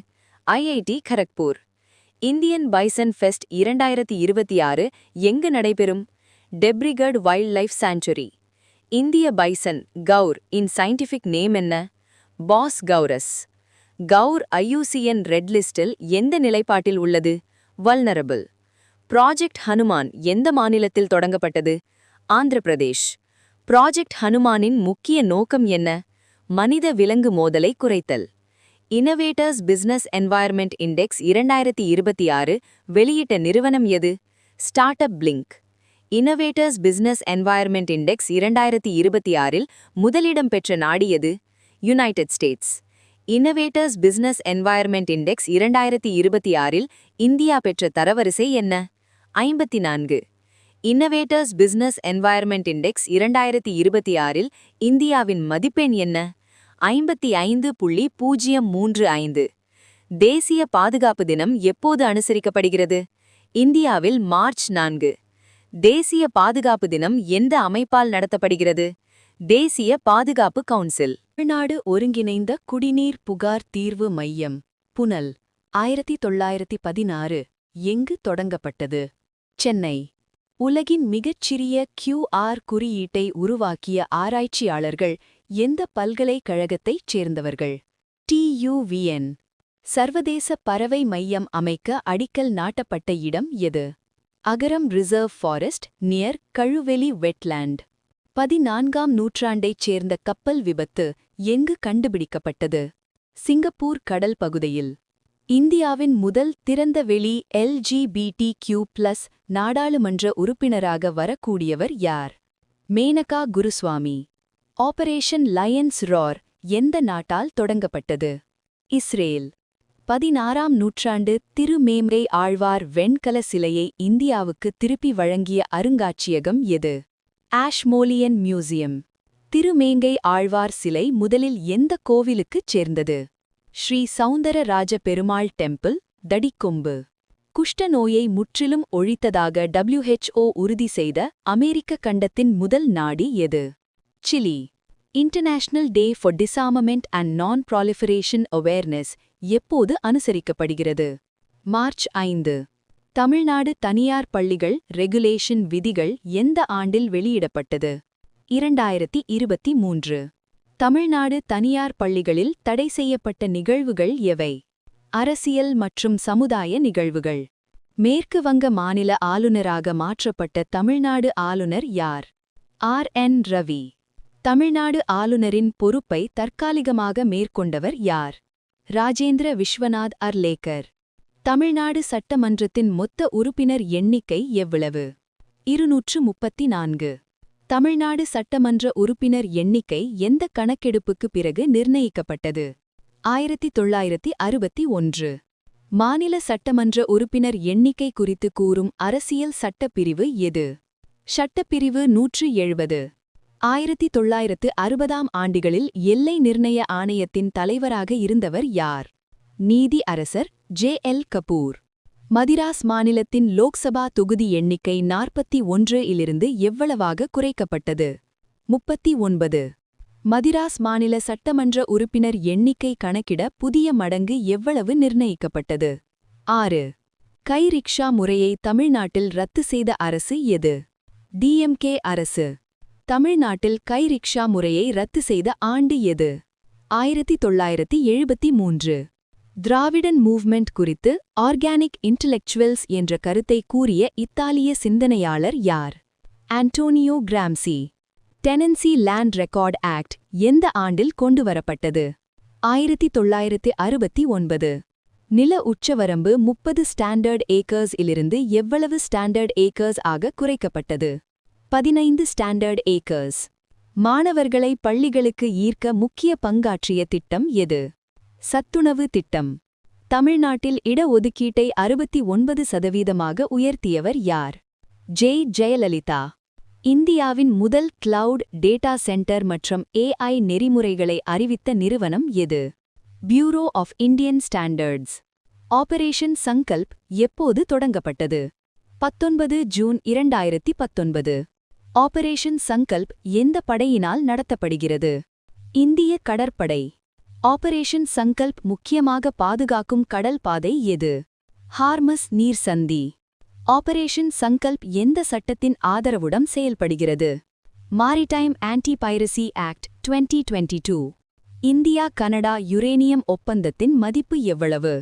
IIT Kharagpur. Indian bison fest 2026 எங்கு நடைபெறும்? Debrigarh wildlife sanctuary. இந்திய பைசன் கௌர் இன் சயின்டிஃபிக் நேம் என்ன? Bos gaurus. Gaur IUCN red லிஸ்டில் எந்த நிலைப்பாட்டில் உள்ளது? வல்னரபிள். ப்ராஜெக்ட் ஹனுமான் எந்த மாநிலத்தில் தொடங்கப்பட்டது? ஆந்திர பிரதேஷ். ப்ராஜெக்ட் ஹனுமானின் முக்கிய நோக்கம் என்ன? மனித விலங்கு மோதலை குறைத்தல். இன்னோவேட்டர்ஸ் பிசினஸ் என்வாயர்மெண்ட் இண்டெக்ஸ் 2026 வெளியிட்ட நிறுவனம் எது? Start up blink. Innovators business environment index 2026 முதலிடம் பெற்ற நாடு எது? United states. Innovators business environment index 2026 India பெற்ற தரவரிசை என்ன? 54. இன்னோவேட்டர்ஸ் பிசினஸ் என்வாயர்மெண்ட் இண்டெக்ஸ் 2026 இந்தியாவின் மதிப்பெண் என்ன? 55.035. தேசிய பாதுகாப்பு தினம் எப்போது அனுசரிக்கப்படுகிறது? இந்தியாவில் மார்ச் 4. தேசிய பாதுகாப்பு தினம் எந்த அமைப்பால் நடத்தப்படுகிறது? தேசிய பாதுகாப்பு கவுன்சில். தமிழ்நாடு ஒருங்கிணைந்த குடிநீர் புகார் தீர்வு மையம் புனல் 1916 எங்கு தொடங்கப்பட்டது? சென்னை. உலகின் மிகச்சிறிய QR குறியீட்டை உருவாக்கிய ஆராய்ச்சியாளர்கள் எந்த பல்கலைக்கழகத்தைச் சேர்ந்தவர்கள்? TUVN. சர்வதேச பறவை மையம் அமைக்க அடிக்கல் நாட்டப்பட்ட இடம் எது? அகரம் reserve forest near Kazhuveli wetland. 14ஆம் நூற்றாண்டைச் சேர்ந்த கப்பல் விபத்து எங்கு கண்டுபிடிக்கப்பட்டது? சிங்கப்பூர் கடல் பகுதியில். இந்தியாவின் முதல் திறந்தவெளி LGBTQ+ நாடாளுமன்ற உறுப்பினராக வரக்கூடியவர் யார்? மேனகா குருசுவாமி. ஆபரேஷன் லயன்ஸ் ரார் எந்த நாட்டால் தொடங்கப்பட்டது? இஸ்ரேல். 16ஆம் நூற்றாண்டு திருமேம்ரை ஆழ்வார் வெண்கல சிலையை இந்தியாவுக்கு திருப்பி வழங்கிய அருங்காட்சியகம் எது? ஆஷ்மோலியன் மியூசியம். திருமேங்கை ஆழ்வார் சிலை முதலில் எந்த கோவிலுக்குச் சேர்ந்தது? ஸ்ரீ சௌந்தரராஜ பெருமாள் டெம்பிள், தடிக்கொம்பு. குஷ்ட நோயை முற்றிலும் ஒழித்ததாக WHO உறுதி செய்த அமெரிக்க கண்டத்தின் முதல் நாடு எது? Chile. International Day for Disarmament and non proliferation awareness எப்போது அனுசரிக்கப்படுகிறது? மார்ச் 5. தமிழ்நாடு தனியார் பள்ளிகள் ரெகுலேஷன் விதிகள் எந்த ஆண்டில் வெளியிடப்பட்டது? 2023. தமிழ்நாடு தனியார் பள்ளிகளில் தடை செய்யப்பட்ட நிகழ்வுகள் எவை? அரசியல் மற்றும் சமுதாய நிகழ்வுகள். மேற்கு வங்க மாநில ஆளுநராக மாற்றப்பட்ட தமிழ்நாடு ஆளுநர் யார்? RN ரவி. தமிழ்நாடு ஆளுநரின் பொறுப்பை தற்காலிகமாக மேற்கொண்டவர் யார்? ராஜேந்திர விஸ்வநாத் அர்லேக்கர். தமிழ்நாடு சட்டமன்றத்தின் மொத்த உறுப்பினர் எண்ணிக்கை எவ்வளவு? 234. தமிழ்நாடு சட்டமன்ற உறுப்பினர் எண்ணிக்கை எந்த கணக்கெடுப்புக்கு பிறகு நிர்ணயிக்கப்பட்டது? 1961. மாநில சட்டமன்ற உறுப்பினர் எண்ணிக்கை குறித்து கூறும் அரசியல் சட்டப்பிரிவு எது? சட்டப்பிரிவு 170. 1960ஆம் ஆண்டுகளில் எல்லை நிர்ணய ஆணையத்தின் தலைவராக இருந்தவர் யார்? நீதி அரசர் JL கபூர். மதிராஸ் மாநிலத்தின் லோக்சபா தொகுதி எண்ணிக்கை 41 இலிருந்து எவ்வளவாக குறைக்கப்பட்டது? 39. மதிராஸ் மாநில சட்டமன்ற உறுப்பினர் எண்ணிக்கை கணக்கிட புதிய மடங்கு எவ்வளவு நிர்ணயிக்கப்பட்டது? 6. கை ரிக்ஷா முறையை தமிழ்நாட்டில் ரத்து செய்த அரசு எது? DMK அரசு. தமிழ்நாட்டில் கை ரிக்ஷா முறையை ரத்து செய்த ஆண்டு எது? 1973. திராவிடன் மூவ்மெண்ட் குறித்து ஆர்கானிக் இன்டலெக்சுவல்ஸ் என்ற கருத்தை கூறிய இத்தாலிய சிந்தனையாளர் யார்? Antonio Gramsci. Tenancy land record act எந்த ஆண்டில் கொண்டுவரப்பட்டது? 1969. நில உச்சவரம்பு 30 ஸ்டாண்டர்ட் ஏக்கர்ஸ் இலிருந்து எவ்வளவு ஸ்டாண்டர்ட் ஏக்கர்ஸ் ஆக குறைக்கப்பட்டது? 15 ஸ்டாண்டர்ட் ஏக்கர்ஸ். மாணவர்களை பள்ளிகளுக்கு ஈர்க்க முக்கிய பங்காற்றிய திட்டம் எது? சத்துணவு திட்டம். தமிழ்நாட்டில் இடஒதுக்கீட்டை 69% உயர்த்தியவர் யார்? ஜெயலலிதா. இந்தியாவின் முதல் கிளவுட் டேட்டா சென்டர் மற்றும் AI நெறிமுறைகளை அறிவித்த நிறுவனம் எது? Bureau of Indian standards. Operation Sankalp எப்போது தொடங்கப்பட்டது? 19 ஜூன் 2019. ஆபரேஷன் சங்கல்ப் எந்த படையினால் நடத்தப்படுகிறது? இந்திய கடற்படை. ஆபரேஷன் சங்கல்ப் முக்கியமாக பாதுகாக்கும் கடல் பாதை எது? ஹார்மஸ் நீர் சந்தி. ஆபரேஷன் சங்கல்ப் எந்த சட்டத்தின் ஆதரவுடன் செயல்படுகிறது? Maritime anti piracy act 2022. India Canada uranium ஒப்பந்தத்தின் மதிப்பு எவ்வளவு?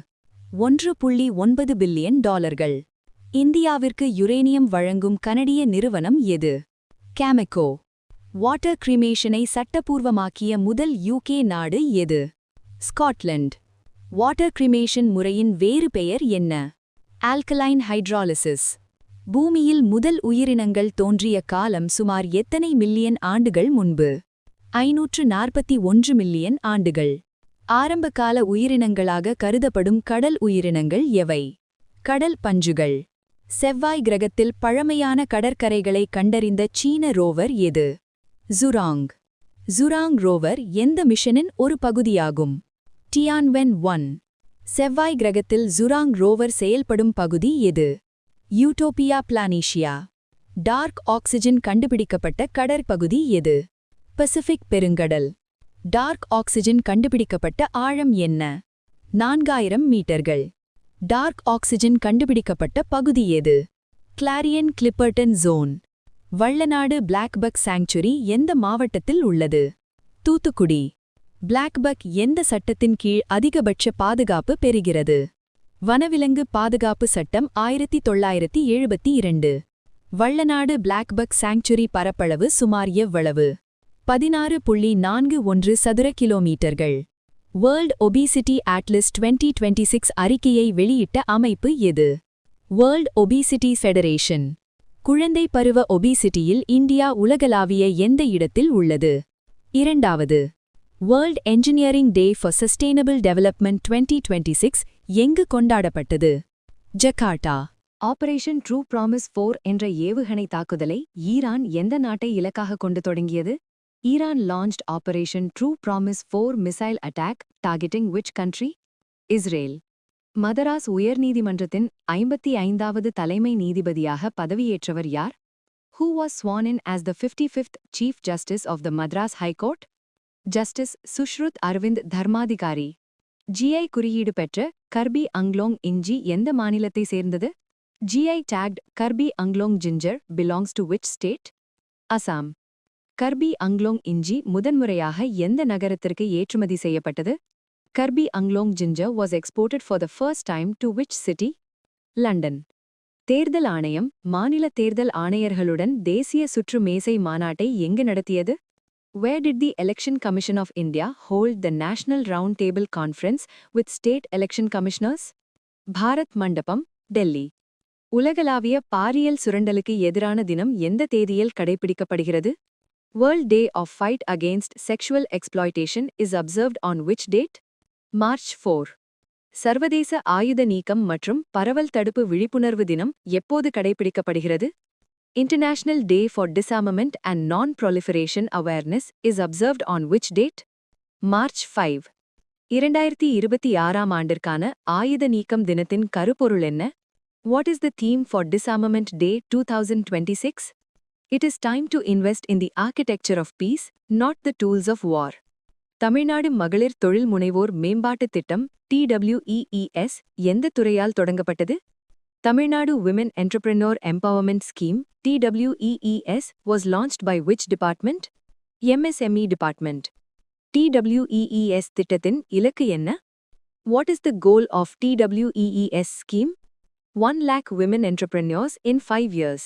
$1.9 பில்லியன். இந்தியாவிற்கு யுரேனியம் வழங்கும் கனடிய நிறுவனம் எது? கேமெக்கோ. வாட்டர் கிரிமேஷனை சட்டப்பூர்வமாக்கிய முதல் UK நாடு எது? ஸ்காட்லண்ட். வாட்டர் கிரிமேஷன் முறையின் வேறு பெயர் என்ன? Alkaline hydrolysis. பூமியில் முதல் உயிரினங்கள் தோன்றிய காலம் சுமார் எத்தனை மில்லியன் ஆண்டுகள் முன்பு? 541 மில்லியன் ஆண்டுகள். ஆரம்பகால உயிரினங்களாக கருதப்படும் கடல் உயிரினங்கள் எவை? கடல் பஞ்சுகள். செவ்வாய் கிரகத்தில் பழமையான கடற்கரைகளை கண்டறிந்த சீன ரோவர் எது? ஜுராங். ஜுராங் ரோவர் எந்த மிஷனின் ஒரு பகுதியாகும்? டியான்வென்-1. செவ்வாய் கிரகத்தில் ஜுராங் ரோவர் செயல்படும் பகுதி எது? Utopia Planitia. டார்க் ஆக்சிஜன் கண்டுபிடிக்கப்பட்ட கடற்பகுதி எது? பசிபிக் பெருங்கடல். டார்க் ஆக்சிஜன் கண்டுபிடிக்கப்பட்ட ஆழம் என்ன? 4000 மீட்டர்கள். டார்க் ஆக்சிஜன் கண்டுபிடிக்கப்பட்ட பகுதி எது? Clarion Clipperton Zone. Vallanadu blackbuck sanctuary எந்த மாவட்டத்தில் உள்ளது? தூத்துக்குடி. பிளாக்பக் எந்த சட்டத்தின் கீழ் அதிகபட்ச பாதுகாப்பு பெறுகிறது? வனவிலங்கு பாதுகாப்பு சட்டம் 1972. வள்ளநாடு பிளாக்பக் சாங்சுரி பரப்பளவு சுமார் எவ்வளவு? 16.41 சதுர கிலோமீட்டர்கள். வேர்ல்ட் ஒபிசிட்டி அட்லஸ் 2026 அறிக்கையை வெளியிட்ட அமைப்பு எது? World obesity federation. குழந்தை பருவ ஒபிசிட்டியில் இந்தியா உலகளாவிய எந்த இடத்தில் உள்ளது? 2வது. World engineering day for sustainable development 2026 எங்கு கொண்டாடப்பட்டது? ஜகார்ட்டா. ஆபரேஷன் ட்ரூ ப்ராமிஸ் 4 என்ற ஏவுகணை தாக்குதலை ஈரான் எந்த நாட்டை இலக்காக கொண்டு தொடங்கியது? Iran launched Operation True Promise 4 missile attack, targeting which country? Israel. Madras உயர்நீதிமன்றத்தின் 55வது தலைமை நீதிபதியாக பதவியேற்றவர் யார்? Who was sworn in as the 55th Chief Justice of the Madras High Court? Justice Sushruth Arvind Dharmadhikari. GI குறியீடு பெற்ற கர்பி அங்லோங் இஞ்சி எந்த மாநிலத்தை சேர்ந்தது? GI tagged Karbi Anglong ginger belongs to which state? Assam. Karbi அங்லோங் இஞ்சி முதன்முறையாக எந்த நகரத்திற்கு ஏற்றுமதி செய்யப்பட்டது? Karbi Anglong ginger was exported for the first time to which city? London. தேர்தல் ஆணையம் மாநில தேர்தல் ஆணையர்களுடன் தேசிய சுற்று மேசை மாநாட்டை எங்கு நடத்தியது? Where did the Election Commission of India hold the National Round Table Conference with state election commissioners? Bharat மண்டபம், டெல்லி. உலகளாவிய பாரியல் சுரண்டலுக்கு எதிரான தினம் எந்த தேதியில் கடைபிடிக்கப்படுகிறது? World Day of Fight Against Sexual Exploitation is observed on which date? March 4. சர்வதேச ஆயுத நீக்கம் மற்றும் பரவல் தடுப்பு விழிப்புணர்வு தினம் எப்போது கடைபிடிக்கப்படுகிறது? International Day for Disarmament and Non-Proliferation Awareness is observed on which date? March 5. 2026 ஆண்டிற்கான ஆயுத நீக்கம் தினத்தின் கருப்பொருள் என்ன? What is the theme for Disarmament Day 2026? It is time to invest in the architecture of peace, not the tools of war. Tamil Nadu மகளிர் தொழில் முனைவோர் மேம்பாட்டுத் திட்டம் TWEES எந்த துறையால் தொடங்கப்பட்டது? Tamil Nadu Women Entrepreneur Empowerment Scheme TWEES was launched by which department? MSME department. TWEES திட்டத்தின் இலக்கு என்ன? What is the goal of TWEES scheme? 1 lakh women entrepreneurs in 5 years.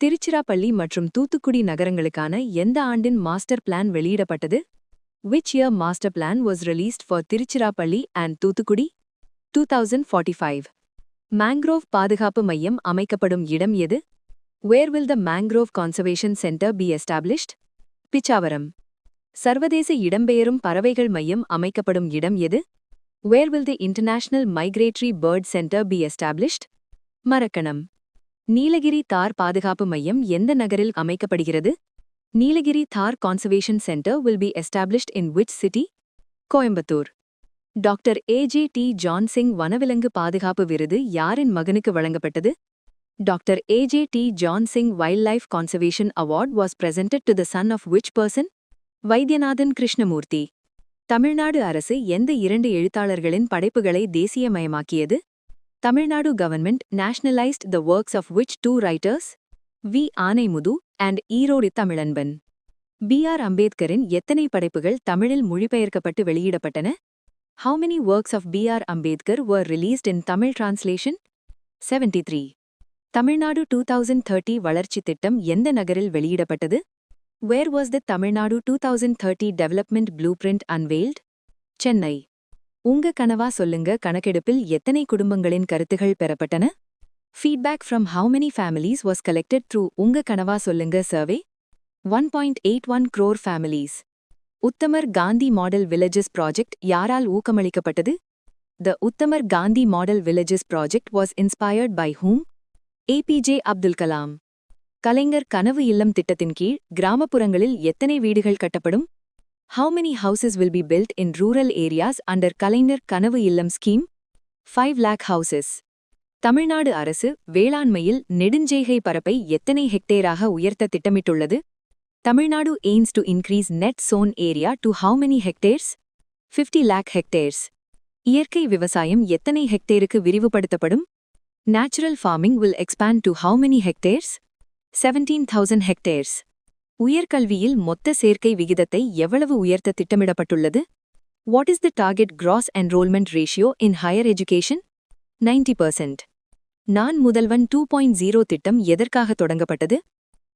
Tiruchirappalli மற்றும் தூத்துக்குடி நகரங்களுக்கான எந்த ஆண்டின் மாஸ்டர் பிளான் வெளியிடப்பட்டது? Which year master plan was released for Tiruchirappalli and Thoothukudi? 2045. Mangrove பாதுகாப்பு மையம் அமைக்கப்படும் இடம் எது? Where will the Mangrove Conservation Center be established? Pichavaram. சர்வதேச இடம்பெயரும் பறவைகள் மையம் அமைக்கப்படும் இடம் எது? Where will the International Migratory Bird Center be established? மரக்கணம். Nilgiri தார் பாதுகாப்பு மையம் எந்த நகரில் அமைக்கப்படுகிறது? நீலகிரி தார் Conservation Center will be established in which city? Coimbatore. Doctor AJT John Singh வனவிலங்கு பாதுகாப்பு விருது யாரின் மகனுக்கு வழங்கப்பட்டது? Doctor AJT John Singh Wildlife Conservation Award was presented to the son of which person? Vaidyanathan Krishnamurthy. Tamil Nadu அரசு எந்த 2 எழுத்தாளர்களின் படைப்புகளை தேசியமயமாக்கியது? Tamil Nadu government nationalized the works of which 2 writers? V. Anaimuthu and Erode Tamilanban. B.R. அம்பேத்கரின் எத்தனை படைப்புகள் தமிழில் மொழிபெயர்க்கப்பட்டு வெளியிடப்பட்டன? How many works of B.R. Ambedkar were released in Tamil translation? 73. Tamil Nadu 2030 வளர்ச்சி திட்டம் எந்த நகரில் வெளியிடப்பட்டது? Where was the Tamil Nadu 2030 development blueprint unveiled? Chennai. உங்க கனவா சொல்லுங்க கணக்கெடுப்பில் எத்தனை குடும்பங்களின் கருத்துகள் பெறப்பட்டன? Feedback from how many families was collected through உங்க கனவா சொல்லுங்க survey? 1.81 crore families. உத்தமர் காந்தி மாடல் வில்லேஜஸ் ப்ராஜெக்ட் யாரால் ஊக்கமளிக்கப்பட்டது? The Uthamar Gandhi model villages project was inspired by whom? APJ Abdul Kalam. Kalaignar Kanavu Illam திட்டத்தின் கீழ் கிராமப்புறங்களில் எத்தனை வீடுகள் கட்டப்படும்? How many houses will be built in rural areas under கலைஞர் கனவு இல்லம் ஸ்கீம்? 5 lakh houses. தமிழ்நாடு அரசு வேளாண்மையில் நெடுஞ்செய்கை பரப்பை எத்தனை ஹெக்டேராக உயர்த்த திட்டமிட்டுள்ளது? Tamil Nadu aims to increase net sown area to how many hectares? 50 lakh hectares. இயற்கை விவசாயம் எத்தனை ஹெக்டேருக்கு விரிவுபடுத்தப்படும்? Natural farming will expand to how many hectares? 17,000 hectares. உயர்கல்வியில் மொத்த சேர்க்கை விகிதத்தை எவ்வளவு உயர்த்த திட்டமிடப்பட்டுள்ளது? What is the target gross enrollment ratio in higher education? 90%. நான் முதல்வன் 2.0 திட்டம் எதற்காக தொடங்கப்பட்டது?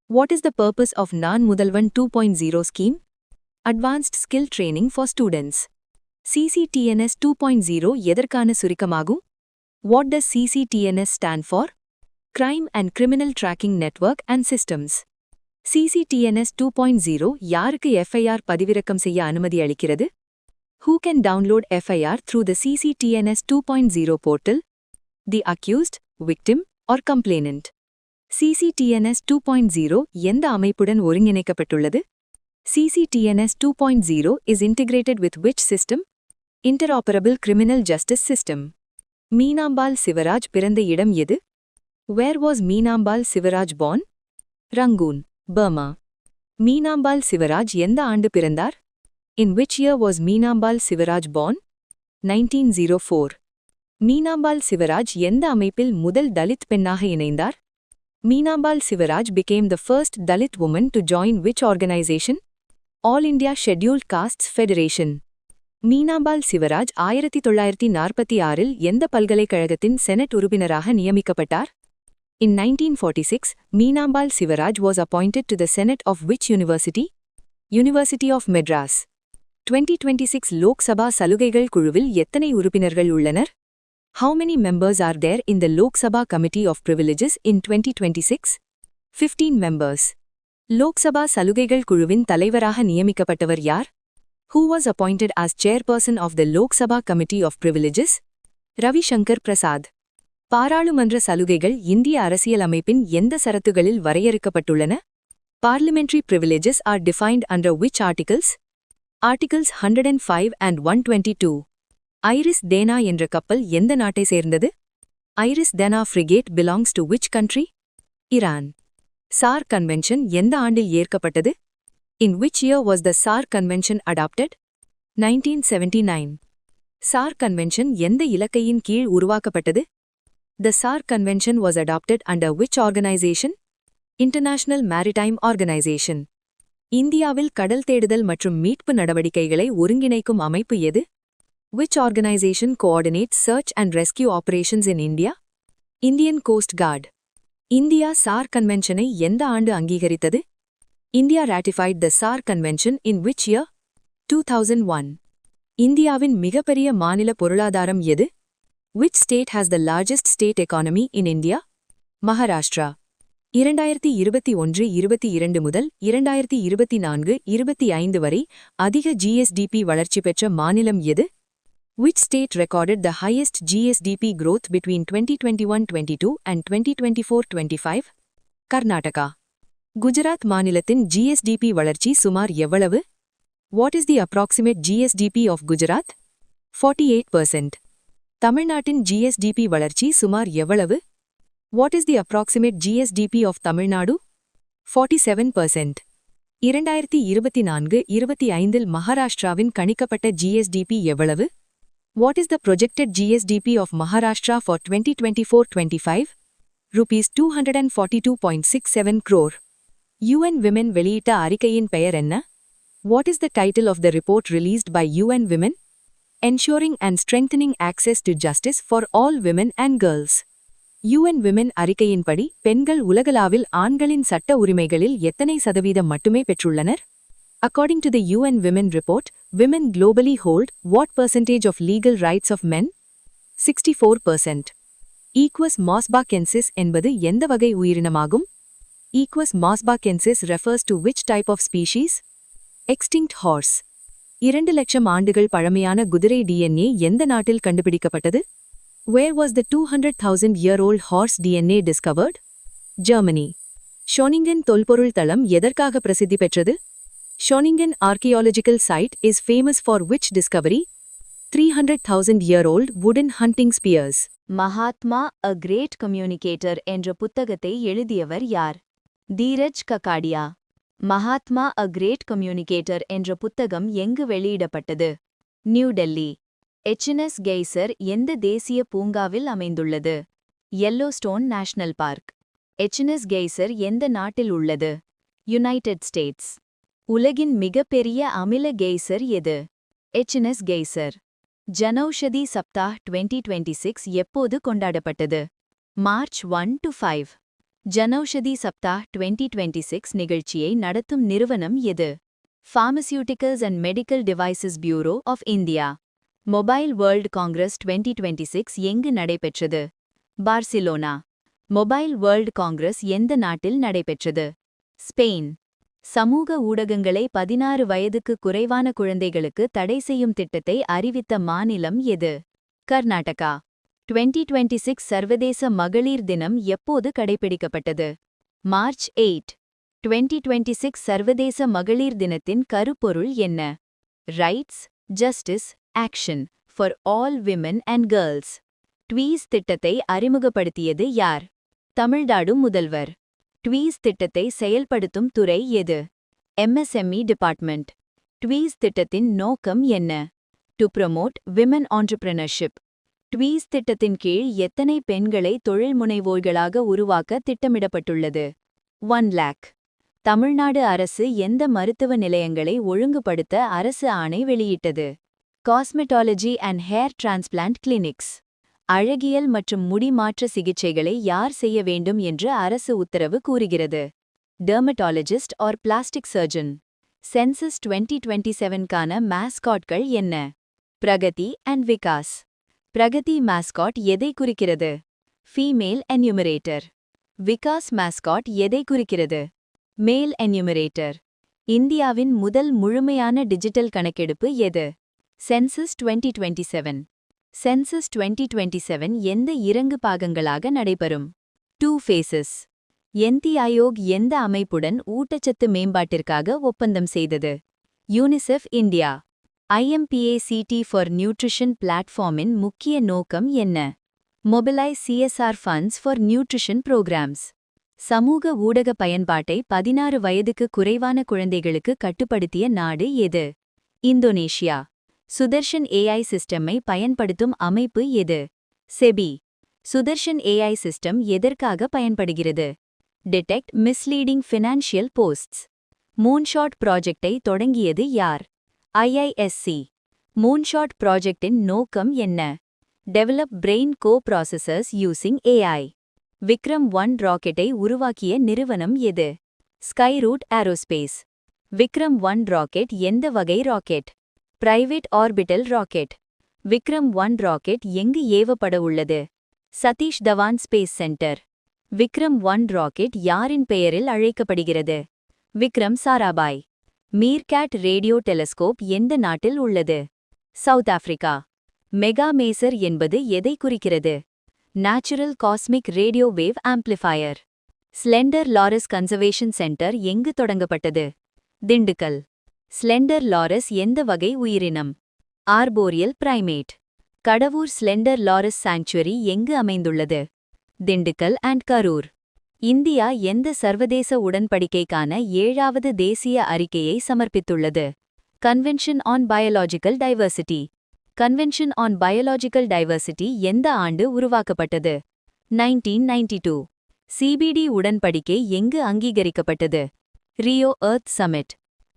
What is the purpose of நான் முதல்வன் 2.0 scheme? Advanced skill training for students. CCTNS 2.0 எதற்கான சுருக்கமாகும்? What does CCTNS stand for? Crime and Criminal Tracking Network and Systems. CCTNS 2.0 யாருக்கு FIR பதிவிறக்கம் செய்ய அனுமதி அளிக்கிறது? Who can download FIR through the CCTNS 2.0 portal? The accused, victim, or complainant. CCTNS 2.0 எந்த அமைப்புடன் ஒருங்கிணைக்கப்பட்டுள்ளது? CCTNS 2.0 is integrated with which system? Interoperable Criminal Justice System. Meenambal Shivraj பிறந்த இடம் எது? Where was Meenambal Shivraj born? Rangoon, Burma. Meenambal Shivraj எந்த ஆண்டு பிறந்தார்? In which year was Meenambal Shivraj born? 1904. Meenambal Shivraj எந்த அமைப்பில் முதல் தலித் பெண்ணாக இணைந்தார்? Meenambal Shivraj became the first Dalit woman to join which organization? All India Scheduled Castes Federation. Meenambal Shivraj 1946இல் எந்த பல்கலைக்கழகத்தின் செனட் உறுப்பினராக நியமிக்கப்பட்டார்? In 1946, Meenambal Shivraj was appointed to the Senate of which university? University of Madras. 2026 Lok Sabha சலுகைகள் குழுவில் எத்தனை உறுப்பினர்கள் உள்ளனர்? How many members are there in the Lok Sabha Committee of Privileges in 2026? 15 members. Lok Sabha சலுகைகள் குழுவின் தலைவராக நியமிக்கப்பட்டவர் யார்? Who was appointed as chairperson of the Lok Sabha Committee of Privileges? Ravi Shankar Prasad. பாராளுமன்ற சலுகைகள் இந்திய அரசியல் அமைப்பின் எந்த சரத்துகளில் வரையறுக்கப்பட்டுள்ளன? Parliamentary privileges are defined under which articles? Articles 105 and 122. IRIS Dena என்ற கப்பல் எந்த நாட்டை சேர்ந்தது? IRIS Dena frigate belongs to which country? Iran. SAR Convention எந்த ஆண்டில் ஏற்கப்பட்டது? In which year was the SAR Convention adopted? 1979. SAR Convention எந்த இலக்கையின் கீழ் உருவாக்கப்பட்டது? The SAR Convention was adopted under which organization? International Maritime Organization. இந்தியாவில் கடல் தேடுதல் மற்றும் மீட்பு நடவடிக்கைகளை ஒருங்கிணைக்கும் அமைப்பு எது? Which organization coordinates search and rescue operations in India? Indian Coast Guard. India SAR Convention-ஐ எந்த ஆண்டு அங்கீகரித்தது? India ratified the SAR Convention in which year? 2001. இந்தியாவின் மிகப்பெரிய மாநில பொருளாதாரம் எது? Which state has the largest state economy in India? Maharashtra. 2021-22 முதல் 2024-25 வரை அதிக GSDP வளர்ச்சி பெற்ற மாநிலம் எது? Which state recorded the highest GSDP growth between 2021-22 and 2024-25? Karnataka. Gujarat மாநிலத்தின் GSDP வளர்ச்சி சுமார் எவ்வளவு? What is the approximate GSDP of Gujarat? 48%. தமிழ்நாட்டின் GSDP வளர்ச்சி சுமார் எவ்வளவு? What is the approximate GSDP of Tamil Nadu? 47%. 2024-25 மகாராஷ்டிராவின் கணிக்கப்பட்ட GSDP எவ்வளவு? What is the projected GSDP of Maharashtra for 2024-25? Rupees 242.67 crore. UN Women வெளியிட்ட அறிக்கையின் பெயர் என்ன? What is the title of the report released by UN Women? Ensuring and Strengthening Access to Justice for All Women and Girls. UN Women அறிக்கையின்படி பெண்கள் உலகளவில் ஆண்களின் சட்ட உரிமைகளில் எத்தனை சதவீதம் மட்டுமே பெற்றுள்ளனர்? According to the UN Women Report, women globally hold what percentage of legal rights of men? 64%. Equus mossbachensis என்பது எந்த வகை உயிரினமாகும்? Equus mossbachensis refers to which type of species? Extinct horse. 2 லட்சம் ஆண்டுகள் பழமையான குதிரை DNA எந்த நாட்டில் கண்டுபிடிக்கப்பட்டது? Where was the 200,000-year-old horse DNA discovered? Germany. ஷோனிங்கன் தொல்பொருள் தளம் எதற்காக பிரசித்தி பெற்றது? Shoningen archaeological site is famous for which discovery? 300,000-year-old wooden hunting spears. Mahatma a great communicator என்ற புத்தகத்தை எழுதியவர் யார்? Dheeraj ககாடியா. Mahatma a great communicator என்ற புத்தகம் எங்கு வெளியிடப்பட்டது? நியூ டெல்லி. எச்என்எஸ் கெய்சர் எந்த தேசிய பூங்காவில் அமைந்துள்ளது? Yellowstone National Park. HNS geyser எந்த நாட்டில் உள்ளது? United States. உலகின் மிகப்பெரிய அமில கெய்சர் எது? எச்என்எஸ் கெய்சர். ஜனௌஷதி சப்தாஹ் 2026 எப்போது கொண்டாடப்பட்டது? மார்ச் 1-5. ஜனௌஷதி சப்தாஹ் 2026 நிகழ்ச்சியை நடத்தும் நிறுவனம் எது? Pharmaceuticals and Medical Devices Bureau of India. Mobile world Congress 2026 எங்கு நடைபெற்றது? பார்சிலோனா. மொபைல் வேர்ல்ட் காங்கிரஸ் எந்த நாட்டில் நடைபெற்றது? ஸ்பெயின். சமூக ஊடகங்களை 16 வயதுக்கு குறைவான குழந்தைகளுக்கு தடை செய்யும் திட்டத்தை அறிவித்த மாநிலம் எது? கர்நாடகா. 2026 சர்வதேச மகளிர் தினம் எப்போது கடைபிடிக்கப்பட்டது? மார்ச் 8. 2026 சர்வதேச மகளிர் தினத்தின் கருப்பொருள் என்ன? Rights, justice, action for all women and girls. TWEES திட்டத்தை அறிமுகப்படுத்தியது யார்? தமிழ்நாடு முதல்வர். ட்வீஸ் திட்டத்தை செயல்படுத்தும் துறை எது? MSME department. ட்வீஸ் திட்டத்தின் நோக்கம் என்ன? To promote women entrepreneurship. TWEES திட்டத்தின் கீழ் எத்தனை பெண்களை தொழில்முனைவோர்களாக உருவாக்க திட்டமிடப்பட்டுள்ளது? 1 lakh. தமிழ்நாடு அரசு எந்த மருத்துவ நிலையங்களை ஒழுங்குபடுத்த அரசு ஆணை வெளியிட்டது? Cosmetology and hair transplant clinics. அழகியல் மற்றும் முடி மாற்ற சிகிச்சைகளை யார் செய்ய வேண்டும் என்று அரசு உத்தரவு கூறுகிறது? Dermatologist or plastic surgeon. Census 2027க்கான மாஸ்காட்கள் என்ன? பிரகதி அண்ட் விகாஸ். பிரகதி மாஸ்காட் எதை குறிக்கிறது? ஃபீமேல் என்யூமரேட்டர். விகாஸ் மாஸ்காட் எதை குறிக்கிறது? மேல் என்யூமரேட்டர். இந்தியாவின் முதல் முழுமையான டிஜிட்டல் கணக்கெடுப்பு எது? சென்சஸ் 2027. சென்சஸ் 2027 எந்த 2 பாகங்களாக நடைபெறும்? 2 phases. எந்தி ஆயோக் எந்த அமைப்புடன் ஊட்டச்சத்து மேம்பாட்டிற்காக ஒப்பந்தம் செய்தது? UNICEF India. IMPACT for nutrition பிளாட்ஃபார்மின் முக்கிய நோக்கம் என்ன? Mobilise CSR funds for nutrition programmes. சமூக ஊடக பயன்பாட்டை 16 வயதுக்கு குறைவான குழந்தைகளுக்கு கட்டுப்படுத்திய நாடு எது? இந்தோனேஷியா. சுதர்ஷன் AI சிஸ்டமை பயன்படுத்தும் அமைப்பு எது? செபி. சுதர்ஷன் AI சிஸ்டம் எதற்காக பயன்படுகிறது? Detect misleading financial posts. Moonshot ப்ராஜெக்டை தொடங்கியது யார்? IISc. மூன்ஷாட் ப்ராஜெக்டின் நோக்கம் என்ன? Develop brain coprocessors using AI. Vikram 1 ராக்கெட்டை உருவாக்கிய நிறுவனம் எது? ஸ்கைரூட் ஏரோஸ்பேஸ். விக்ரம் 1 ராக்கெட் எந்த வகை rocket? Private orbital rocket. Vikram 1 rocket எங்கு ஏவப்பட உள்ளது? Satish Dhawan space centre. Vikram 1 rocket யாரின் பெயரில் அழைக்கப்படுகிறது? Vikram Sarabhai. MeerKAT radio telescope எந்த நாட்டில் உள்ளது? South Africa. மெகா மேசர் என்பது எதை குறிக்கிறது? Natural cosmic radio wave amplifier. Slender loris conservation centre எங்கு தொடங்கப்பட்டது? திண்டுக்கல். ஸ்லெண்டர் லாரஸ் எந்த வகை உயிரினம்? Arboreal primate. Kadavur slender loris sanctuary எங்கு அமைந்துள்ளது? திண்டுக்கல் அண்ட் கரூர். இந்தியா எந்த சர்வதேச உடன்படிக்கைக்கான 7வது தேசிய அறிக்கையை சமர்ப்பித்துள்ளது? Convention on Biological Diversity. Convention on Biological Diversity எந்த ஆண்டு உருவாக்கப்பட்டது? 1992. CBD உடன்படிக்கை எங்கு அங்கீகரிக்கப்பட்டது? Rio Earth Summit.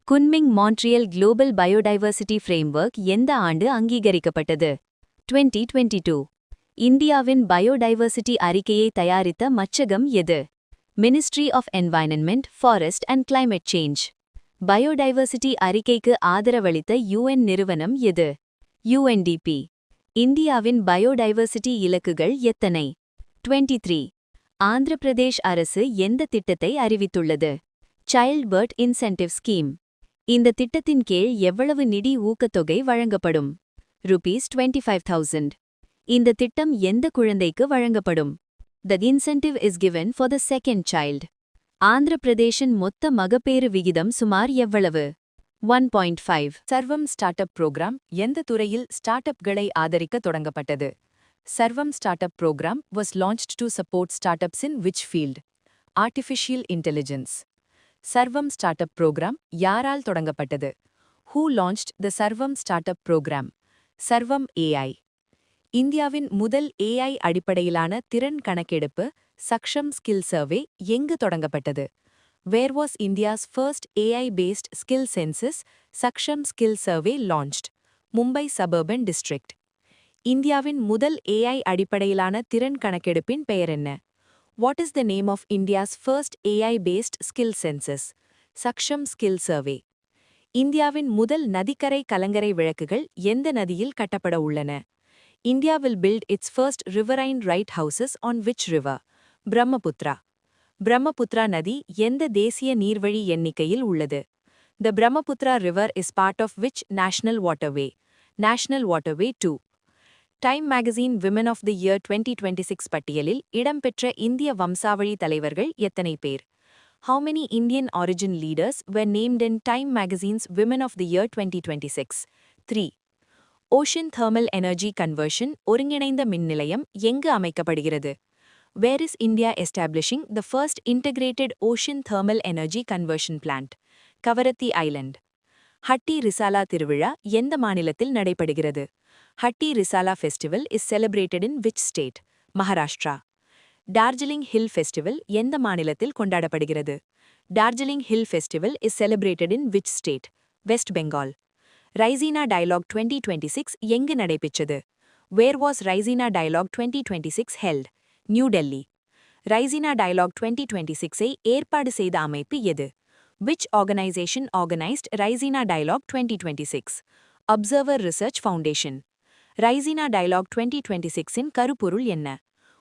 Kunming Montreal Global Biodiversity Framework எந்த ஆண்டு அங்கீகரிக்கப்பட்டது? 2022. இந்தியாவின் பயோடைவர்சிட்டி அறிக்கையை தயாரித்த மச்சகம் எது? Ministry of environment, forest and climate change. Biodiversity அறிக்கைக்கு ஆதரவளித்த யுஎன் நிறுவனம் எது? UNDP. இந்தியாவின் பயோடைவர்சிட்டி இலக்குகள் எத்தனை? 23. ஆந்திர பிரதேஷ் அரசு எந்த திட்டத்தை அறிவித்துள்ளது? Child birth incentive scheme. இந்த திட்டத்தின் கீழ் எவ்வளவு நிதி ஊக்கத்தொகை வழங்கப்படும்? ₹25,000. இந்த திட்டம் எந்த குழந்தைக்கு வழங்கப்படும்? The incentive is given for the second child. Andhra பிரதேஷின் மொத்த மகப்பேறு விகிதம் சுமார் எவ்வளவு? 1.5. சர்வம் ஸ்டார்ட் அப் புரோகிராம் எந்த துறையில் ஸ்டார்ட் அப்களை ஆதரிக்க தொடங்கப்பட்டது? சர்வம் start up program was launched to support startups in which field? Artificial intelligence. சர்வம் ஸ்டார்ட் அப் புரோகிராம் யாரால் தொடங்கப்பட்டது? Who launched the சர்வம் ஸ்டார்ட் அப் புரோகிராம்? சர்வம் AI. இந்தியாவின் முதல் AI அடிப்படையிலான திறன் கணக்கெடுப்பு சக்ஷம் ஸ்கில் சர்வே எங்கு தொடங்கப்பட்டது? Where was India's first AI-based skill census, Saksham Skill Survey launched? Mumbai Suburban District. இந்தியாவின் முதல் AI அடிப்படையிலான திறன் கணக்கெடுப்பின் பெயர் என்ன? What is the name of India's first AI-based skill census? Saksham Skill Survey. இந்தியாவின் முதல் நதிக்கரை கலங்கரை விளக்குகள் எந்த நதியில் கட்டப்பட உள்ளன? India will build its first riverine light houses on which river? Brahmaputra. Brahmaputra நதி எந்த தேசிய நீர்வழி எண்ணிக்கையில் உள்ளது? The Brahmaputra River is part of which national waterway? National Waterway 2. Time magazine women of the year 2026 பட்டியலில் இடம்பெற்ற இந்திய வம்சாவழி தலைவர்கள் எத்தனை பேர்? How many Indian origin leaders were named in Time magazine's Women of the Year 2026? 3. Ocean Thermal Energy Conversion ஒருங்கிணைந்த மின் நிலையம் எங்கு அமைக்கப்படுகிறது? Where is India establishing the first integrated ocean thermal energy conversion plant? Kavaratti Island. Hatti Risala திருவிழா எந்த மாநிலத்தில் நடைபெறுகிறது? Hatti Risala festival is celebrated in which state? Maharashtra. Darjeeling Hill Festival எந்த மாநிலத்தில் கொண்டாடப்படுகிறது? Darjeeling Hill Festival is celebrated in which state? West Bengal. Raisina Dialogue 2026 எங்கு நடைபெற்றது? Where was Raisina Dialogue 2026 held? New Delhi. Raisina dialogue 2026ஐ ஏற்பாடு செய்த அமைப்பு எது? Which organization organized Raisina Dialogue 2026? Observer Research Foundation. Raisina Dialogue 2026இன் கருப்பொருள் என்ன?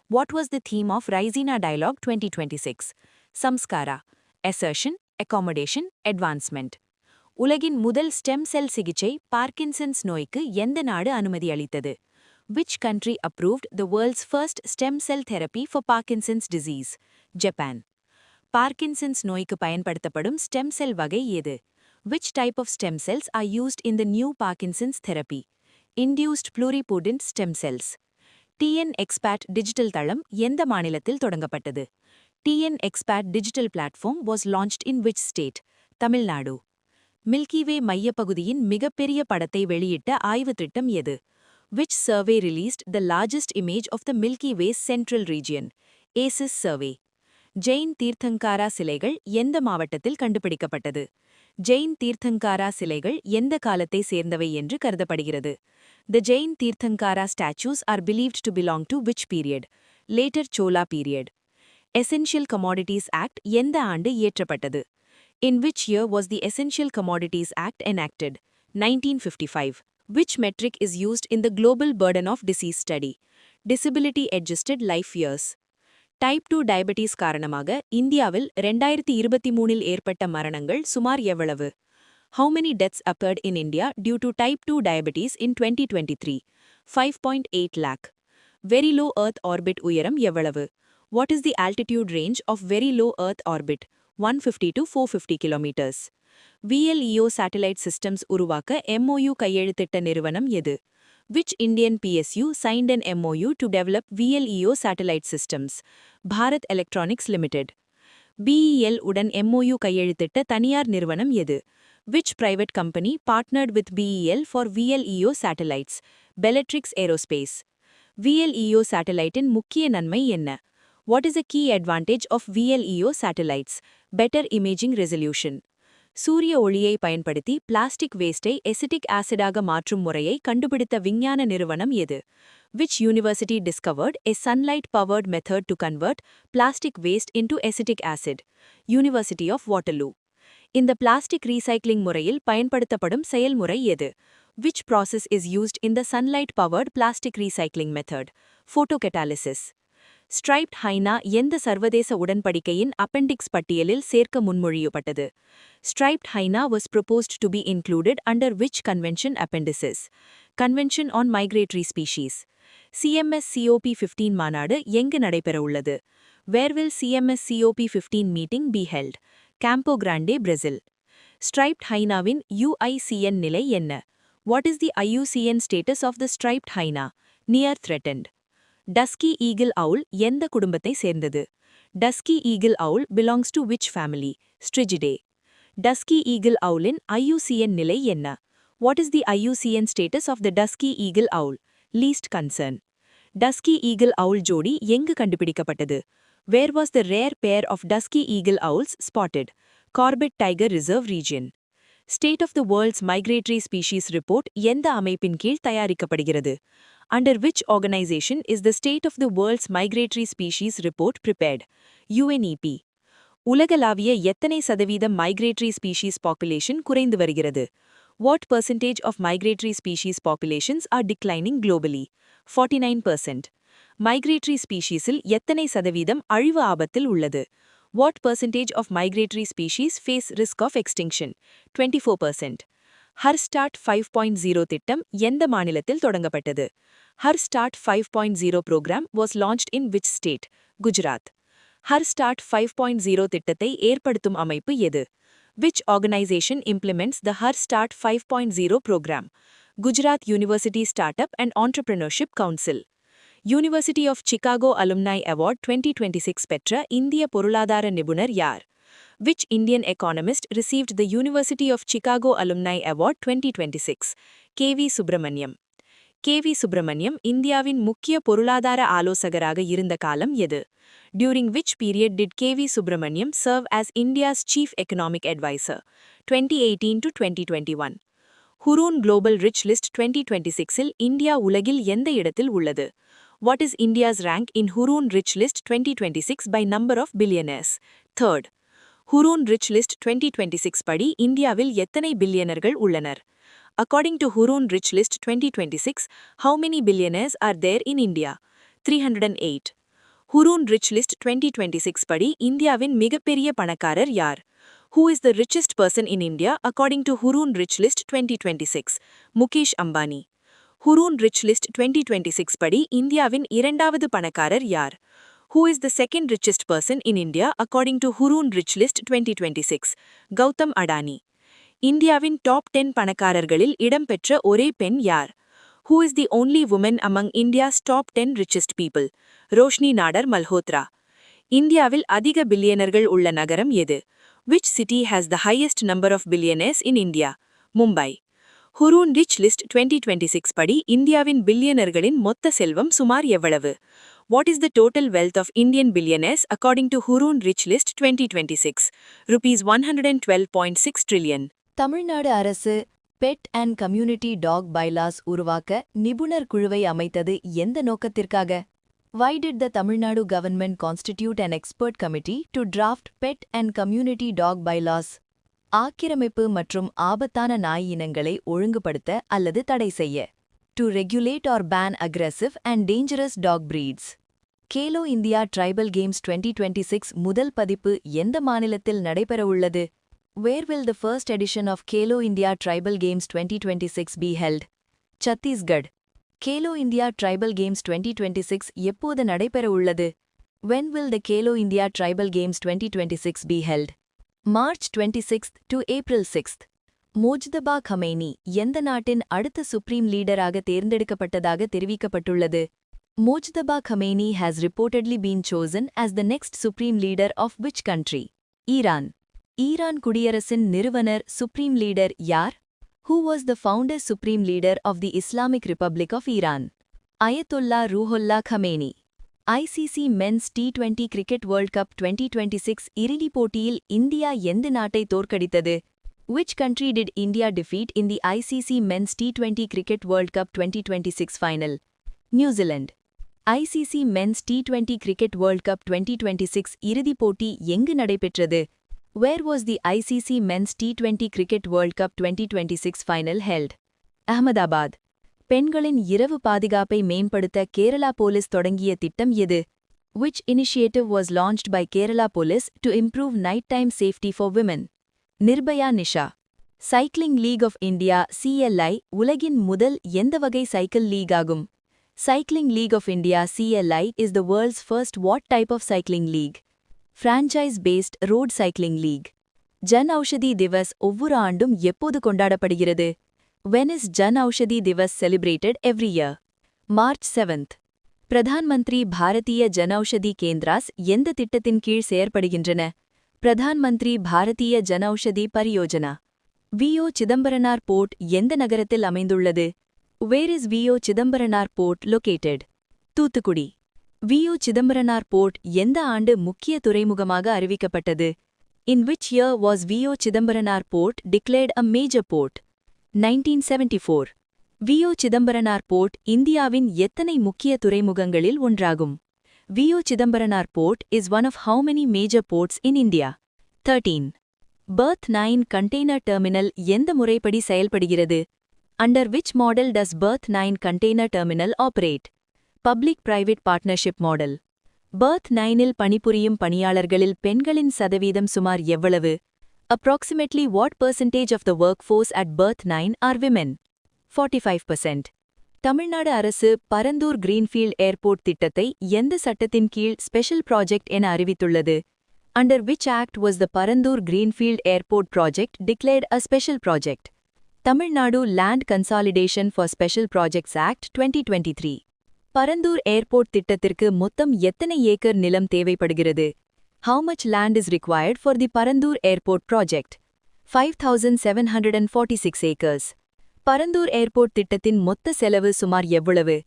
What was the theme of Raisina Dialogue 2026? Samskara. Assertion, accommodation, advancement. உலகின் முதல் ஸ்டெம் செல் சிகிச்சை பார்க்கின்சன்ஸ் நோய்க்கு எந்த நாடு அனுமதி அளித்தது? Which country approved the world's first stem cell therapy for Parkinson's disease? Japan. Parkinson's நோய்க்கு பயன்படுத்தப்படும் stem cell வகை எது? Which type of stem cells are used in the new Parkinson's therapy? Induced pluripotent stem cells. TN-expat digital தளம் எந்த மாநிலத்தில் தொடங்கப்பட்டது? TN-expat digital platform was launched in which state? Tamil Nadu. Milky Way மையப்பகுதியின் மிகப்பெரிய படத்தை வெளியிட்ட ஆய்வு திட்டம் எது? Which survey released the largest image of the Milky Way's central region? ACIS survey. Jain தீர்த்தங்காரா சிலைகள் எந்த மாவட்டத்தில் கண்டுபிடிக்கப்பட்டது? ஜெயின் தீர்த்தங்காரா சிலைகள் எந்த காலத்தை சேர்ந்தவை என்று கருதப்படுகிறது? The Jain Tirthankara statues are believed to belong to which period? Later Chola period. Essential Commodities Act எந்த ஆண்டு இயற்றப்பட்டது? In which year was the Essential Commodities Act enacted? 1955. Which metric is used in the Global Burden of Disease study? Disability Adjusted Life Years. Type 2 diabetes காரணமாக இந்தியாவில் 2023இல் ஏற்பட்ட மரணங்கள் சுமார் எவ்வளவு? How many deaths occurred in India due to type 2 diabetes in 2023? 5.8 lakh. Very low Earth orbit உயரம் எவ்வளவு? What is the altitude range of very low Earth orbit? 150 to 450 kilometers. VLEO satellite systems உருவாக்க MOU கையெழுத்திட்ட நிறுவனம் எது? Which Indian PSU signed an MOU to develop VLEO satellite systems? Bharat Electronics Limited. BEL உடன் MOU கையெழுத்திட்ட தனியார் நிறுவனம் எது? Which private company partnered with BEL for VLEO satellites? Bellatrix Aerospace. VLEO satellite-இன் முக்கிய நன்மை என்ன? What is a key advantage of VLEO satellites? Better imaging resolution. சூரிய ஒளியை பயன்படுத்தி பிளாஸ்டிக் வேஸ்டை எசிட்டிக் ஆசிடாக மாற்றும் முறையை கண்டுபிடித்த விஞ்ஞான நிறுவனம் எது? Which university discovered a sunlight-powered method to convert plastic waste into acetic acid? University of Waterloo. இந்த பிளாஸ்டிக் ரீசைக்ளிங் முறையில் பயன்படுத்தப்படும் செயல்முறை எது? Which process is used in the sunlight-powered plastic recycling method? Photocatalysis. Striped hyena எந்த சர்வதேச உடன்படிக்கையின் appendix பட்டியலில் சேர்க்க முன்மொழியப்பட்டது? Striped hyena was proposed to be included under which convention appendices? Convention on Migratory Species. CMS COP15 மாநாடு எங்கு நடைபெற உள்ளது? Where will CMS COP15 meeting be held? Campo Grande, Brazil. Striped ஹைனாவின் UICN நிலை என்ன? What is the IUCN status of the striped hyena? Near threatened. Dusky eagle owl எந்த குடும்பத்தை சேர்ந்தது? Dusky eagle owl belongs to which family? Strigidae. Dusky eagle owlin IUCN நிலை என்ன? What is the IUCN status of the dusky eagle owl? Least concern. Dusky eagle owl ஜோடி எங்கு கண்டுபிடிக்கப்பட்டது? Where was the rare pair of dusky eagle owls spotted? Corbett Tiger Reserve region. State of the World's Migratory Species Report எந்த அமைப்பின் கீழ் தயாரிக்கப்படுகிறது? Under which organization is the State of the World's Migratory Species Report prepared? UNEP. உலகளாவிய எத்தனை சதவீதம் migratory species population குறைந்து வருகிறது? What percentage of migratory species populations are declining globally? 49%. Migratory speciesல் எத்தனை சதவீதம் அழிவு ஆபத்தில் உள்ளது? What percentage of migratory species face risk of extinction? 24%. Har Start 5.0 திட்டம் எந்த மாநிலத்தில் தொடங்கப்பட்டது? Har Start 5.0 program was launched in which state? Gujarat. Har Start 5.0 திட்டத்தை ஏற்படுத்தும் அமைப்பு எது? Which organization implements the Har Start 5.0 program? Gujarat University Startup and Entrepreneurship Council. University of Chicago Alumni Award 2026 பெற்ற இந்திய பொருளாதார நிபுணர் யார்? Which Indian economist received the University of Chicago Alumni Award 2026? KV Subramaniam. KV Subramaniam இந்தியாவின் முக்கிய பொருளாதார ஆலோசகராக இருந்த காலம் எது? During which period did KV Subramaniam serve as India's chief economic advisor? 2018 to 2021. Hurun Global Rich List 2026இல் India உலகில் எந்த இடத்தில் உள்ளது? What is India's rank in Hurun Rich List 2026 by number of billionaires? Third. Hurun Rich List 2026 படி இந்தியாவில் எத்தனை பில்லியனர்கள் உள்ளனர்? According to Hurun Rich List 2026, how many billionaires are there in India? 308. Hurun Rich List 2026 படி இந்தியாவின் மிகப்பெரிய பணக்காரர் யார்? Who is the richest person in India according to Hurun Rich List 2026? Mukesh Ambani. Hurun Rich List 2026 படி இந்தியாவின் இரண்டாவது பணக்காரர் யார்? Who is the second richest person in India according to Hurun Rich List 2026? Gautam Adani. இந்தியாவின் top 10 பணக்காரர்களில் இடம்பெற்ற ஒரே பெண் யார்? Who is the only woman among India's top 10 richest people? Roshni Nadar Malhotra. இந்தியாவில் அதிக பில்லியனர்கள் உள்ள நகரம் எது? Which city has the highest number of billionaires in India? Mumbai. Hurun Rich List 2026 படி இந்தியாவின் பில்லியனர்களின் மொத்த செல்வம் சுமார் எவ்வளவு? What is the total wealth of Indian billionaires according to Hurun Rich List 2026? Rupees 112.6 trillion. Tamil Nadu அரசு pet and community dog bylaws உருவாக்க நிபுணர் குழுவை அமைத்தது எந்த நோக்கத்திற்காக? Why did the Tamil Nadu government constitute an expert committee to draft pet and community dog bylaws? ஆக்கிரமிப்பு மற்றும் ஆபத்தான நாய் இனங்களை ஒழுங்குபடுத்த அல்லது தடை செய்ய. To regulate or ban aggressive and dangerous dog breeds. Khelo India tribal games 2026 முதல் பதிப்பு எந்த மாநிலத்தில் நடைபெறவுள்ளது? Where will the first edition of Kelo India Tribal Games 2026 be held? Chhattisgarh. Kelo India Tribal Games 2026 எப்போது நடைபெற உள்ளது? When will the Kelo India Tribal Games 2026 be held? March 26th to April 6th. Mojtaba Khamenei எந்த நாட்டின் அடுத்த supreme லீடராக தேர்ந்தெடுக்கப்பட்டதாக தெரிவிக்கப்பட்டுள்ளது? Mojtaba Khamenei has reportedly been chosen as the next supreme leader of which country? Iran. Iran குடியரசின் நிறுவனர் supreme leader யார்? Who was the founder supreme leader of the Islamic Republic of Iran? Ayatollah Ruhollah Khamenei. ICC Men's T20 Cricket World Cup 2026 இறுதிப் போட்டியில் India எந்த நாட்டை தோற்கடித்தது? Which country did India defeat in the ICC Men's T20 Cricket World Cup 2026 final? New Zealand. ICC Men's T20 Cricket World Cup 2026 இறுதிப் போட்டி எங்கு நடைபெற்றது? Where was the ICC Men's T20 Cricket World Cup 2026 final held? Ahmedabad. பெண்களின் இரவு பாதுகாப்பை மேம்படுத்த Kerala police தொடங்கிய திட்டம் எது? Which initiative was launched by Kerala Police to improve nighttime safety for women? Nirbhaya Nisha. Cycling league of India CLI உலகின் முதல் எந்த வகை சைக்கிள் லீக் ஆகும்? Cycling League of India CLI is the world's first what type of cycling league? Franchise-based road cycling league. Jan Aushadhi Diwas ஒவ்வொரு ஆண்டும் எப்போது கொண்டாடப்படுகிறது? When is Jan Aushadhi Diwas celebrated every year? March 7th. Pradhan Mantri Bharatiya Janaushadhi கேந்திராஸ் எந்த திட்டத்தின் கீழ் செயற்படுகின்றன? பிரதான் மந்திரி பாரதிய ஜனௌஷதி பரியோஜனா. VO சிதம்பரனார் போர்ட் எந்த நகரத்தில் அமைந்துள்ளது? Where is VO Chidambaranar port located? Thoothukudi. VO Chidambaranar port எந்த ஆண்டு முக்கிய துறைமுகமாக அறிவிக்கப்பட்டது? In which year was VO Chidambaranar port declared a major port? 1974. VO Chidambaranar port இந்தியாவின் எத்தனை முக்கிய துறைமுகங்களில் ஒன்றாகும்? VO Chidambaranar port is one of how many major ports in India? 13. Berth 9 container terminal எந்த முறைப்படி செயல்படுகிறது? Under which model does Berth 9 container terminal operate? Public-private partnership model. Berth 9இல் பணிபுரியும் பணியாளர்களில் பெண்களின் சதவீதம் சுமார் எவ்வளவு? Approximately what percentage of the workforce at Berth 9 are women? 45%. Tamil Nadu அரசு Parandur Greenfield airport திட்டத்தை எந்த சட்டத்தின் கீழ் ஸ்பெஷல் ப்ராஜெக்ட் என அறிவித்துள்ளது? Under which act was the Parandur Greenfield Airport project declared a special project? Tamil Nadu Land Consolidation for Special Projects Act 2023. Parandur airport திட்டத்திற்கு மொத்தம் எத்தனை ஏக்கர் நிலம் தேவைப்படுகிறது? How much land is required for the Parandur Airport project? 5,746 acres. Parandur airport திட்டத்தின் மொத்த செலவு சுமார் எவ்வளவு?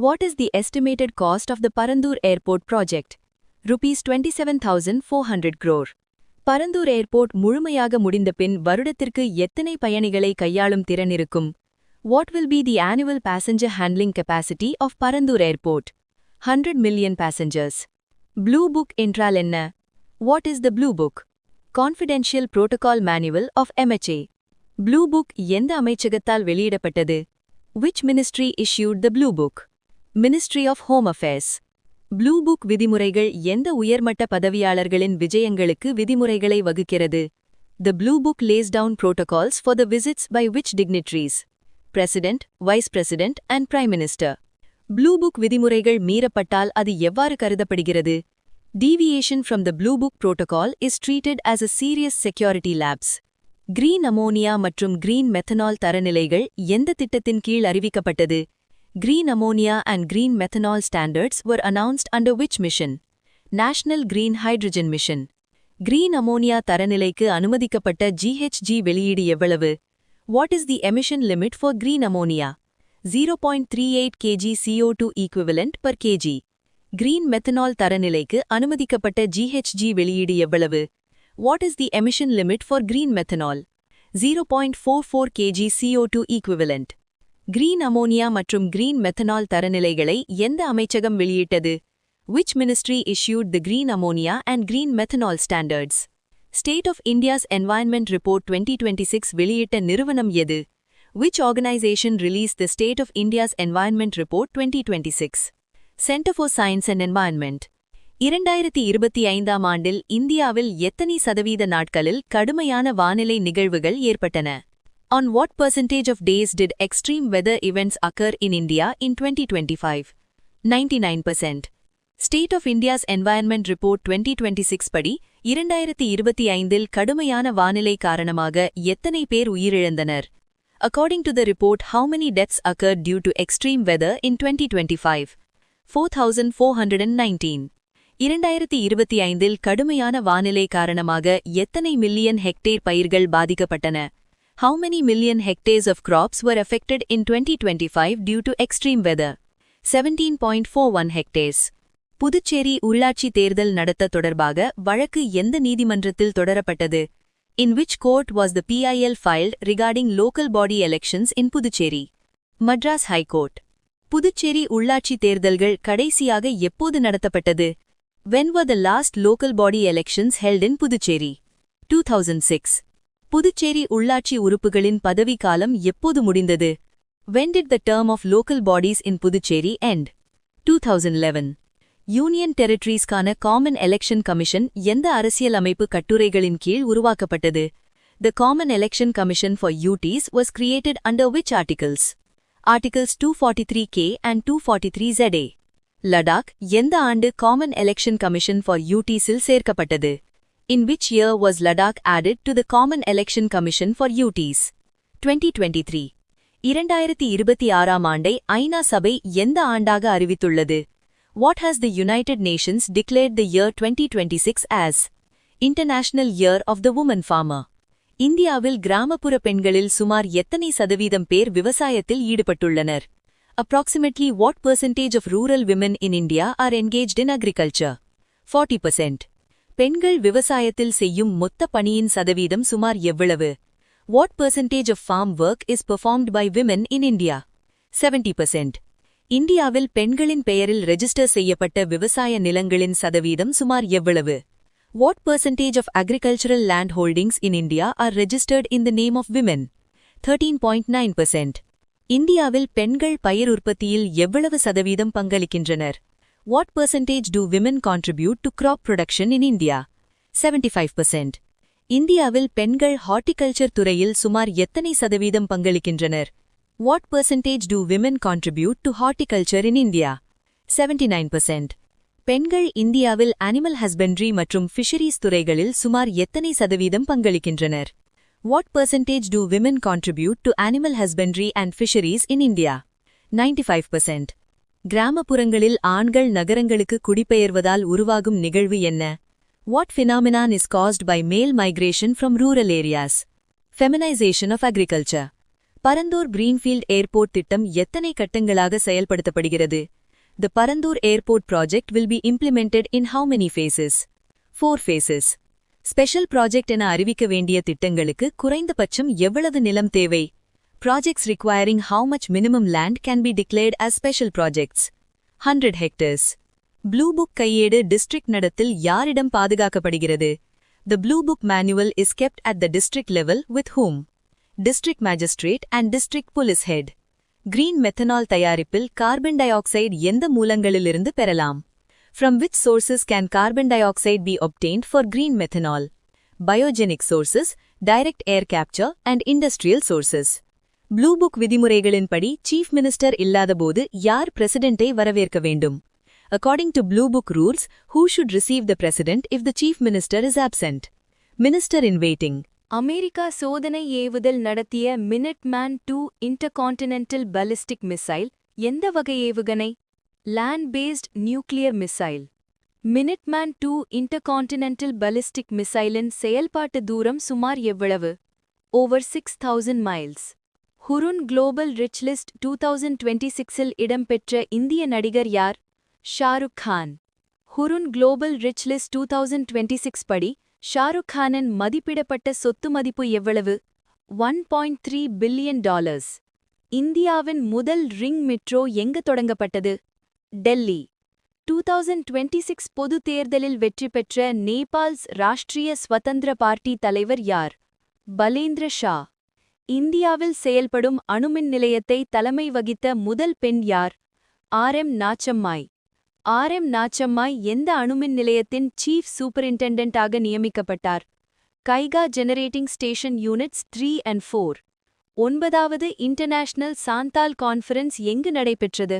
What is the estimated cost of the Parandur Airport project? Rupees 27,400 crore. Parandur airport முழுமையாக முடிந்தபின் வருடத்திற்கு எத்தனை பயணிகளை கையாளும் திறன் இருக்கும்? What will be the annual passenger handling capacity of Parandur Airport? 100 million passengers. Blue Book என்றால் என்ன? What is the Blue Book? Confidential Protocol Manual of MHA. Blue Book எந்த அமைச்சகத்தால் வெளியிடப்பட்டது? Which ministry issued the Blue Book? Ministry of Home Affairs. Blue Book விதிமுறைகள் எந்த உயர்மட்ட பதவியாளர்களின் விஜயங்களுக்கு விதிமுறைகளை வகுக்கிறது? The Blue Book lays down protocols for the visits by which dignitaries? President, Vice President and Prime Minister. Blue Book விதிமுறைகள் மீறப்பட்டால் அது எவ்வாறு கருதப்படுகிறது? Deviation from the Blue Book protocol is treated as a serious security lapse. Green ammonia மற்றும் green methanol தரநிலைகள் எந்த திட்டத்தின் கீழ் அறிவிக்கப்பட்டது? Green ammonia and green methanol standards were announced under which mission? National Green Hydrogen Mission. Green ammonia தரநிலைக்கு அனுமதிக்கப்பட்ட GHG வெளியீடு எவ்வளவு? What is the emission limit for green ammonia? 0.38 kg CO2 equivalent per kg. Green methanol தரநிலைக்கு அனுமதிக்கப்பட்ட GHG வெளியீடு எவ்வளவு? What is the emission limit for green methanol? 0.44 kg CO2 equivalent. Green ammonia மற்றும் green methanol தரநிலைகளை எந்த அமைச்சகம் வெளியிட்டது? Which ministry issued the green ammonia and green methanol standards? State of India's Environment Report 2026 வெளியிட்ட நிறுவனம் எது? Which organization released the State of India's Environment Report 2026? Center for Science and Environment. 2025 ஆண்டில் இந்தியாவில் எத்தனை சதவீத நாட்களில் கடுமையான வானிலை நிகழ்வுகள் ஏற்பட்டன? On what percentage of days did extreme weather events occur in India in 2025? 99%. State of India's Environment Report 2026 படி 2025இல் கடுமையான வானிலை காரணமாக எத்தனை பேர் உயிரிழந்தனர்? According to the report, how many deaths occurred due to extreme weather in 2025? 4,419. 2025இல் கடுமையான வானிலை காரணமாக எத்தனை மில்லியன் ஹெக்டேர் பயிர்கள் பாதிக்கப்பட்டன? How many million hectares of crops were affected in 2025 due to extreme weather? 17.41 hectares. Puducherry உள்ளாட்சி தேர்தல் நடத்த தொடர்பாக வழக்கு எந்த நீதிமன்றத்தில் தொடரப்பட்டது? In which court was the PIL filed regarding local body elections in Puducherry? Madras High Court. Puducherry உள்ளாட்சி தேர்தல்கள் கடைசியாக எப்போது நடத்தப்பட்டது? When were the last local body elections held in Puducherry? 2006 Puducherry உள்ளாட்சி உறுப்புகளின் பதவிக்காலம் எப்போது முடிந்தது? When did the term of local bodies in Puducherry end? 2011 union டெரிட்டரிஸ்க்கான காமன் எலெக்ஷன் கமிஷன் எந்த அரசியல் அமைப்பு கட்டுரைகளின் கீழ் உருவாக்கப்பட்டது? The Common Election Commission for UTs was created under which articles? Articles 243K and 243ZA. Ladakh எந்த ஆண்டு Common Election Commission for UTs-இல் சேர்க்கப்பட்டது? In which year was Ladakh added to the Common Election Commission for UTs? 2023 2026 ஆண்டை ஐநா சபை எந்த ஆண்டாக அறிவித்துள்ளது? What has the United Nations declared the year 2026 as? International Year of the Woman Farmer. இந்தியாவில் கிராமப்புற பெண்களில் சுமார் எத்தனை சதவீதம் பேர் விவசாயத்தில் ஈடுபட்டுள்ளனர்? Approximately what percentage of rural women in India are engaged in agriculture? 40%. பெண்கள் விவசாயத்தில் செய்யும் மொத்த பணியின் சதவீதம் சுமார் எவ்வளவு? What percentage of farm work is performed by women in India? 70%. இந்தியாவில் பெண்களின் பெயரில் ரெஜிஸ்டர் செய்யப்பட்ட விவசாய நிலங்களின் சதவீதம் சுமார் எவ்வளவு? What percentage of agricultural land holdings in India are registered in the name of women? 13.9%. இந்தியாவில் பெண்கள் பயிர் உற்பத்தியில் எவ்வளவு சதவீதம் பங்களிக்கின்றனர்? What percentage do women contribute to crop production in India? 75%. இந்தியாவில் பெண்கள் ஹார்டிகல்ச்சர் துறையில் சுமார் எத்தனை சதவீதம் பங்களிக்கின்றனர்? What percentage do women contribute to horticulture in India? 79%. பெண்கள் இந்தியாவில் அனிமல் ஹஸ்பண்ட்ரி மற்றும் ஃபிஷரிஸ் துறைகளில் சுமார் எத்தனை சதவீதம் பங்களிக்கின்றனர்? What percentage do women contribute to animal husbandry and fisheries in India? 95%. கிராமப்புறங்களில் ஆண்கள் நகரங்களுக்கு குடிபெயர்வதால் உருவாகும் நிகழ்வு என்ன? What phenomenon is caused by male migration from rural areas? Feminization of agriculture. Parandur Greenfield airport திட்டம் எத்தனை கட்டங்களாக செயல்படுத்தப்படுகிறது? The Parandur airport project will be implemented in how many phases? 4 phases. Special project என அறிவிக்க வேண்டிய திட்டங்களுக்கு குறைந்தபட்சம் எவ்வளவு நிலம் தேவை? Projects requiring how much minimum land can be declared as special projects? 100 hectares. Blue book கையேடு டிஸ்ட்ரிக்ட் நடத்தில் யாரிடம் பாதுகாக்கப்படுகிறது? The Blue Book Manual is kept at the district level with whom? District Magistrate and District Police Head. Green methanol தயாரிப்பில் carbon di oxide எந்த மூலங்களிலிருந்து பெறலாம்? From which sources can carbon dioxide be obtained for green methanol? Biogenic sources, direct air capture and industrial sources. Blue book விதிமுறைகளின்படி chief minister இல்லாதபோது யார் பிரசிடென்ட்டை வரவேற்க வேண்டும்? According to Blue Book rules, who should receive the president if the chief minister is absent? Minister in waiting. America சோதனை ஏவுதல் நடத்திய Minuteman 2 intercontinental ballistic missile எந்த வகை ஏவுகணை? Land based nuclear missile. Minuteman 2 intercontinental ballistic மிசைலின் செயல்பாட்டு தூரம் சுமார் எவ்வளவு? Over 6000 miles. Hurun global rich list 2026இல் இடம்பெற்ற இந்திய நடிகர் யார்? Shahrukh Khan. Hurun global rich list 2026 படி ஷாருக் கானின் மதிப்பிடப்பட்ட சொத்து மதிப்பு எவ்வளவு? $1.3 பில்லியன். இந்தியாவின் முதல் ரிங் மெட்ரோ எங்கு தொடங்கப்பட்டது? டெல்லி. 2026 பொது தேர்தலில் வெற்றி பெற்ற நேபாள்ஸ் ராஷ்டிரிய ஸ்வதந்திர பார்ட்டி தலைவர் யார்? பலேந்திர ஷா. இந்தியாவில் செயல்படும் அணுமின் நிலையத்தை தலைமை வகித்த முதல் பெண் யார்? ஆர்.எம். நாச்சம்மாய். ஆர்.எம். நாச்சம்மாய் எந்த அணுமின் நிலையத்தின் சீஃப் சூப்பரிண்டெண்டென்ட்டாக நியமிக்கப்பட்டார்? Kaiga generating station units 3 and 4. 9வது இன்டர்நேஷனல் சாந்தால் கான்ஃபரன்ஸ் எங்கு நடைபெற்றது?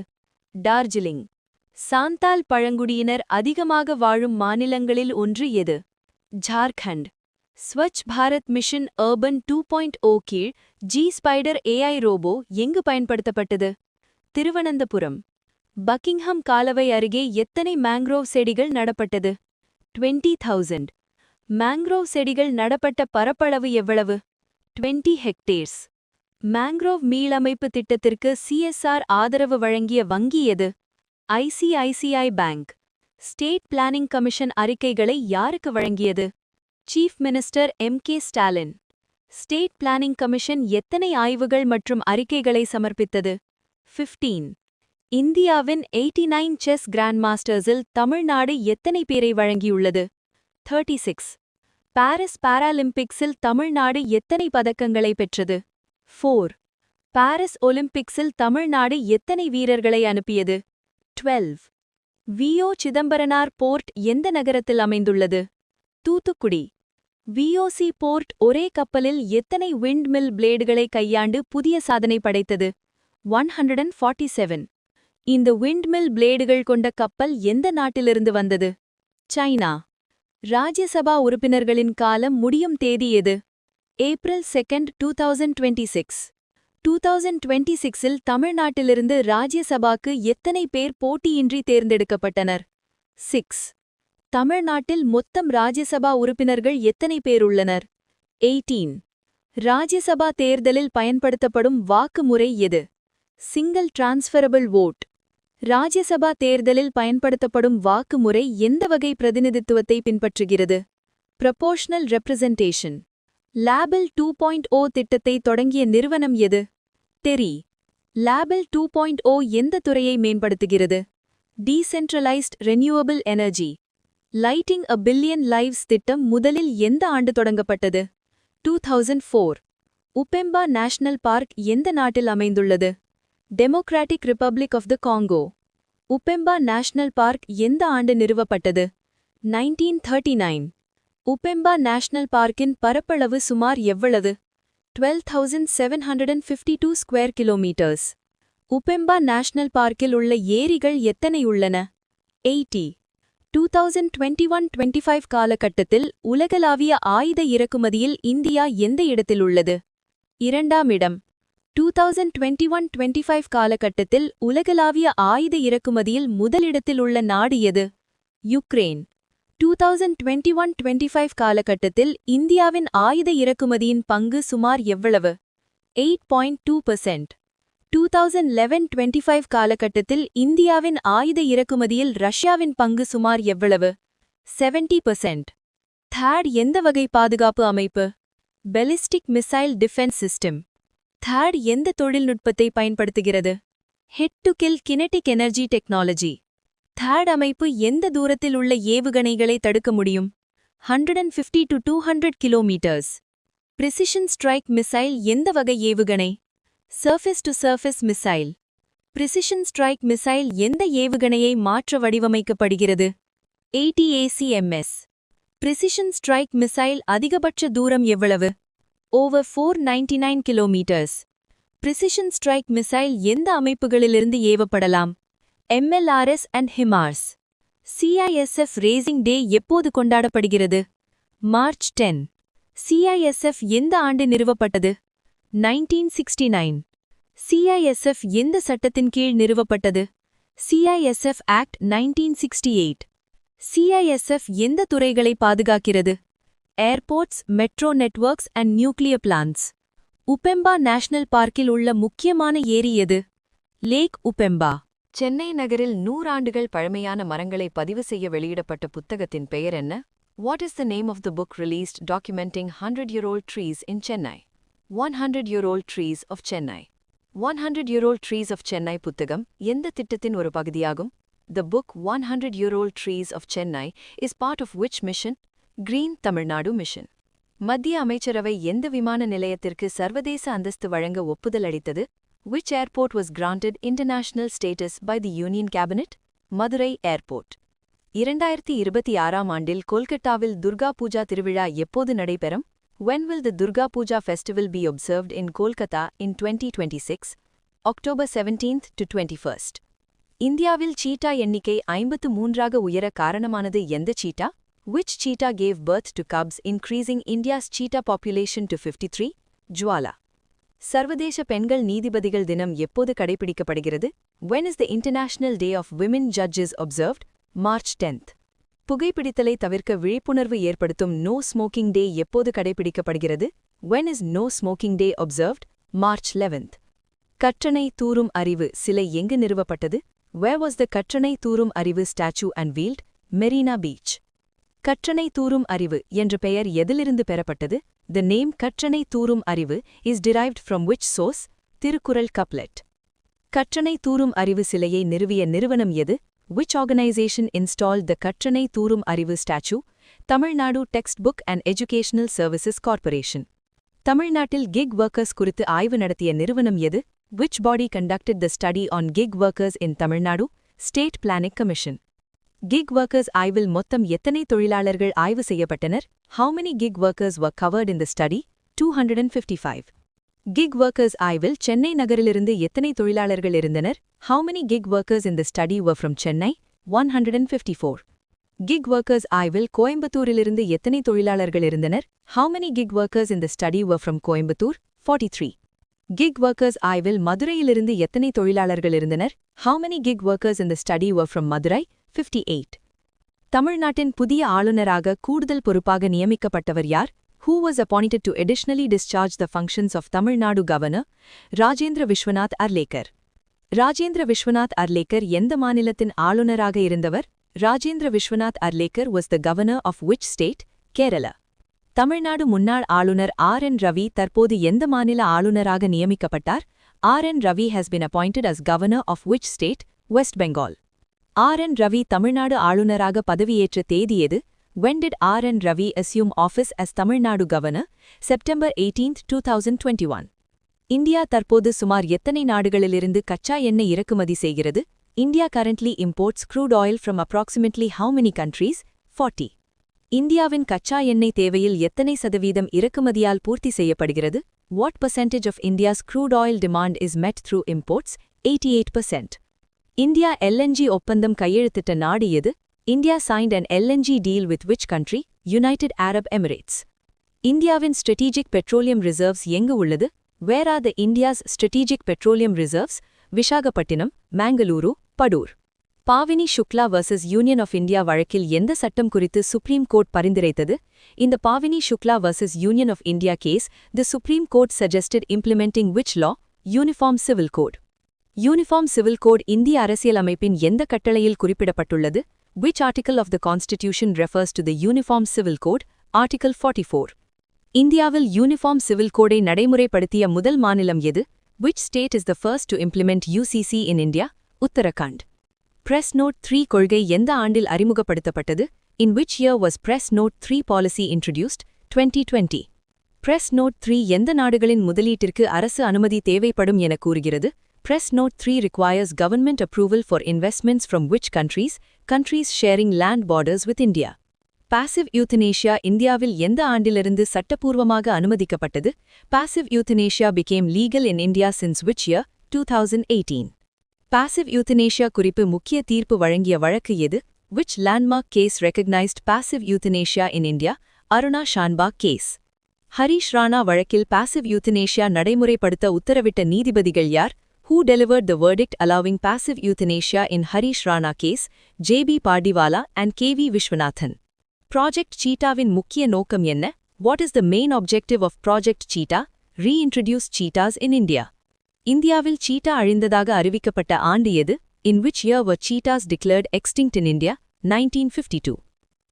டார்ஜிலிங். சாந்தால் பழங்குடியினர் அதிகமாக வாழும் மாநிலங்களில் ஒன்று எது? ஜார்க்கண்ட். ஸ்வச் பாரத் மிஷன் அர்பன் 2.0 கீழ் ஸ்பைடர் ஏஐ ரோபோ எங்கு பயன்படுத்தப்பட்டது? திருவனந்தபுரம். பக்கிங்ஹாம் காலவை அருகே எத்தனை மேங்க்ரோவ் செடிகள் நடப்பட்டது? 20,000. மேங்க்ரோவ் செடிகள் நடப்பட்ட பரப்பளவு எவ்வளவு? 20 ஹெக்டேர்ஸ். மேங்க்ரோவ் மீளமைப்பு திட்டத்திற்கு சிஎஸ்ஆர் ஆதரவு வழங்கிய வங்கி எது? ICICI bank. State planning commission அறிக்கைகளை யாருக்கு வழங்கியது? Chief minister K Stalin. State planning commission எத்தனை ஆய்வுகள் மற்றும் அறிக்கைகளை சமர்ப்பித்தது? 15. இந்தியாவின் 89 செஸ் கிராண்ட் மாஸ்டர்ஸில் தமிழ்நாடு எத்தனை பேரை வழங்கியுள்ளது? 36. பாரிஸ் பாராலிம்பிக்ஸில் தமிழ்நாடு எத்தனை பதக்கங்களை பெற்றது? 4. பாரிஸ் ஒலிம்பிக்ஸில் தமிழ்நாடு எத்தனை வீரர்களை அனுப்பியது? 12. விஓ சிதம்பரனார் போர்ட் எந்த நகரத்தில் அமைந்துள்ளது? தூத்துக்குடி. விஓசி போர்ட் ஒரே கப்பலில் எத்தனை விண்ட்மில் பிளேடுகளை கையாண்டு புதிய சாதனை படைத்தது? 147. இந்த விண்ட்மில் பிளேடுகள் கொண்ட கப்பல் எந்த நாட்டிலிருந்து வந்தது? சைனா. ராஜ்யசபா உறுப்பினர்களின் காலம் முடியும் தேதி எது? ஏப்ரல் 2, 2026. 2026இல் தமிழ்நாட்டிலிருந்து ராஜ்யசபாக்கு எத்தனை பேர் போட்டியின்றி தேர்ந்தெடுக்கப்பட்டனர்? 6. தமிழ்நாட்டில் மொத்தம் ராஜ்யசபா உறுப்பினர்கள் எத்தனை பேர் உள்ளனர்? 18. ராஜ்யசபா தேர்தலில் பயன்படுத்தப்படும் வாக்கு முறை எது? Single transferable vote. ராஜ்யசபா தேர்தலில் பயன்படுத்தப்படும் வாக்கு முறை எந்த வகை பிரதிநிதித்துவத்தை பின்பற்றுகிறது? Proportional representation. லேபிள் 2.0 திட்டத்தை தொடங்கிய நிறுவனம் எது? டெரி. லேபிள் 2.0 எந்த துறையை மேம்படுத்துகிறது? Decentralised renewable energy. லைட்டிங் அ பில்லியன் லைவ்ஸ் திட்டம் முதலில் எந்த ஆண்டு தொடங்கப்பட்டது? 2004. உபெம்பா நேஷனல் பார்க் எந்த நாட்டில் அமைந்துள்ளது? Democratic Republic of the Congo. Upemba National Park எந்த ஆண்டு நிறுவப்பட்டது? 1939. உபெம்பா நேஷனல் பார்க்கின் பரப்பளவு சுமார் எவ்வளவு? 12,752 ஸ்கொயர் கிலோமீட்டர்ஸ். உபெம்பா நேஷனல் பார்க்கில் உள்ள ஏரிகள் எத்தனை உள்ளன? 80. 2021-25 காலகட்டத்தில் உலகளாவிய ஆயுத இறக்குமதியில் இந்தியா எந்த இடத்தில் உள்ளது? 2ஆம் இடம். 2021-25 காலகட்டத்தில் உலகளாவிய ஆயுத இறக்குமதியில் முதலிடத்தில் உள்ள நாடு எது? யுக்ரேன். 2021-25 காலகட்டத்தில் இந்தியாவின் ஆயுத இறக்குமதியின் பங்கு சுமார் எவ்வளவு? 8.2%. 2011-25 காலகட்டத்தில் இந்தியாவின் ஆயுத இறக்குமதியில் ரஷ்யாவின் பங்கு சுமார் எவ்வளவு? 70%. THAAD எந்த வகை பாதுகாப்பு அமைப்பு? Ballistic missile defence system. THAAD எந்த தொழில்நுட்பத்தை பயன்படுத்துகிறது? Hit to kill kinetic energy technology. THAAD அமைப்பு எந்த தூரத்தில் உள்ள ஏவுகணைகளை தடுக்க முடியும்? 150 to 200 kilometres. Precision strike missile எந்த வகை ஏவுகணை? Surface to surface missile. Precision strike missile எந்த ஏவுகணையை மாற்ற வடிவமைக்கப்படுகிறது? ATACMS. பிரிசிஷன் ஸ்ட்ரைக் மிசைல் அதிகபட்ச தூரம் எவ்வளவு? ஓவர் 499 கிலோமீட்டர்ஸ். பிரிசிஷன் ஸ்ட்ரைக் மிசைல் எந்த அமைப்புகளிலிருந்து ஏவப்படலாம்? MLRS and HIMARS. CISF raising day எப்போது கொண்டாடப்படுகிறது? மார்ச் 10. CISF எந்த ஆண்டு நிறுவப்பட்டது? 1969. CISF எந்த சட்டத்தின் கீழ் நிறுவப்பட்டது? CISF act 1968. CISF எந்த துறைகளை பாதுகாக்கிறது? Airports, metro networks and nuclear plants. Upemba national பார்க்கில் உள்ள முக்கியமான ஏரி எது? லேக் உபெம்பா. சென்னை நகரில் 100 ஆண்டுகள் பழமையான மரங்களை பதிவு செய்ய வெளியிடப்பட்ட புத்தகத்தின் பெயர் என்ன? What is the name of the book released documenting 100-year-old trees in Chennai? 100-year-old trees of Chennai. 100-year-old trees of Chennai புத்தகம் எந்த திட்டத்தின் ஒரு பகுதியாகும்? The book 100-year-old trees of Chennai is part of which mission? Green Tamil Nadu mission. மத்திய அமைச்சரவை எந்த விமான நிலையத்திற்கு சர்வதேச அந்தஸ்து வழங்க ஒப்புதல் அளித்தது? Which airport was granted international status by the Union Cabinet? Madurai Airport. 2026ஆம் ஆண்டில் கொல்கத்தாவில் துர்கா பூஜா திருவிழா எப்போது நடைபெறும்? When will the Durga Puja festival be observed in Kolkata in 2026? October 17th to 21st. இந்தியாவில் சீட்டா எண்ணிக்கை 53ஆக உயர காரணமானது எந்த சீட்டா? Which cheetah gave birth to cubs, increasing India's cheetah population to 53? Jwala. சர்வதேச பெண்கள் நீதிபதிகள் தினம் எப்போது கடைபிடிக்கப்படுகிறது? When is the International Day of Women Judges observed? March 10th. புகைப்பிடித்தலை தவிர்க்க விழிப்புணர்வு ஏற்படுத்தும் No Smoking Day எப்போது கடைபிடிக்கப்படுகிறது? When is No Smoking Day observed? March 11th. கற்றணை தூரும் அறிவு சிலை எங்கு நிறுவப்பட்டது? Where was the கற்றணை தூரும் அறிவு statue unveiled? Marina Beach. கற்றணை தூரும் அறிவு என்ற பெயர் எதிலிருந்து பெறப்பட்டது? The name கற்றணை தூரும் அறிவு is derived from which source? Thirukkural couplet. கற்றணை தூரும் அறிவு சிலையை நிறுவிய நிறுவனம் எது? Which organization installed the கற்றணை தூரும் அறிவு statue? Tamil Nadu text book and educational services corporation. தமிழ்நாட்டில் கிக் ஒர்க்கர்ஸ் குறித்து ஆய்வு நடத்திய நிறுவனம் எது? Which body conducted the study on gig workers in Tamil Nadu? State Planning Commission. Gig workers ஆய்வில் மொத்தம் எத்தனை தொழிலாளர்கள் ஆய்வு செய்யப்பட்டனர்? How many gig workers were covered in the study? 255. Gig workers ஆய்வில் சென்னை நகரிலிருந்து எத்தனை தொழிலாளர்கள் இருந்தனர்? How many gig workers in the study were from Chennai? 154. Gig workers ஆய்வில் கோயம்புத்தூரிலிருந்து எத்தனை தொழிலாளர்கள் இருந்தனர்? How many gig workers in the study were from Coimbatore? 43. Gig workers ஆய்வில் மதுரையிலிருந்து எத்தனை தொழிலாளர்கள் இருந்தனர்? How many gig workers in the study were from Madurai? 58. தமிழ்நாட்டின் புதிய ஆளுநராக கூடுதல் பொறுப்பாக நியமிக்கப்பட்டவர் யார்? Who was appointed to additionally discharge the functions of Tamil Nadu Governor? Rajendra Vishwanath Arlekar. Rajendra Vishwanath Arlekar எந்த மாநிலத்தின் ஆளுநராக இருந்தவர்? Rajendra Vishwanath Arlekar was the governor of which state? Kerala. Tamil Nadu முன்னாள் ஆளுநர் R.N. Ravi தற்போது எந்த மாநில ஆளுநராக நியமிக்கப்பட்டார்? R.N. Ravi has been appointed as governor of which state? West Bengal. R.N. Ravi Tamil Nadu ஆளுநராக பதவியேற்ற தேதி எது? When did R.N. Ravi assume office as Tamil Nadu governor? September 18, 2021. India தற்போது சுமார் எத்தனை நாடுகளிலிருந்து கச்சா எண்ணெய் இறக்குமதி செய்கிறது? India currently imports crude oil from approximately how many countries? 40. இந்தியாவின் கச்சா எண்ணெய் தேவையில் எத்தனை சதவீதம் இறக்குமதியால் பூர்த்தி செய்யப்படுகிறது? What percentage of India's crude oil demand is met through imports? 88%. India LNG ஒப்பந்தம் கையெழுத்திட்ட நாடு எது? India signed an LNG deal with which country? United Arab Emirates. இந்தியாவின் strategic petroleum reserves எங்கு உள்ளது? Where are the India's strategic petroleum reserves? Visakhapatnam, Mangaluru, Padur. Bhavini Shukla vs union of India வழக்கில் எந்த சட்டம் குறித்து சுப்ரீம் கோர்ட் பரிந்துரைத்தது? In the Bhavini Shukla vs union of India case, the Supreme Court suggested implementing which law? Uniform Civil Code. Uniform Civil Code இந்திய அரசியலமைப்பின் எந்த கட்டளையில் குறிப்பிடப்பட்டுள்ளது? Which article of the Constitution refers to the Uniform Civil Code? Article 44. இந்தியாவில் Uniform Civil Code-ஐ நடைமுறைப்படுத்திய முதல் மாநிலம் எது? Which state is the first to implement UCC in India? Uttarakhand. Press Note 3 கொள்கை எந்த ஆண்டில் அறிமுகப்படுத்தப்பட்டது? In which year was Press Note 3 policy introduced? 2020. Press Note 3 எந்த நாடுகளின் முதலீட்டிற்கு அரசு அனுமதி தேவைப்படும் என கூறுகிறது? Press Note 3 requires government approval for investments from which countries? Countries sharing land borders with India. Passive euthanasia இந்தியாவில் எந்த ஆண்டிலிருந்து சட்டப்பூர்வமாக அனுமதிக்கப்பட்டது? Passive euthanasia became legal in India since which year? 2018. Passive euthanasia குறிப்பு முக்கிய தீர்ப்பு வழங்கிய வழக்கு எது? Which landmark case recognized passive euthanasia in India? Aruna Shanbag case. Harish Rana வழக்கில் passive euthanasia நடைமுறைப்படுத்த உத்தரவிட்ட நீதிபதிகள் யார்? Who delivered the verdict allowing passive euthanasia in Harish Rana case? J.B. Pardiwala and K.V. Vishwanathan. Project Cheetah-வின் முக்கிய நோக்கம் என்ன? What is the main objective of Project Cheetah? Reintroduce cheetahs in India. இந்தியாவில் cheetah அழிந்ததாக அறிவிக்கப்பட்ட ஆண்டு எது? In which year were cheetahs declared extinct in India? 1952.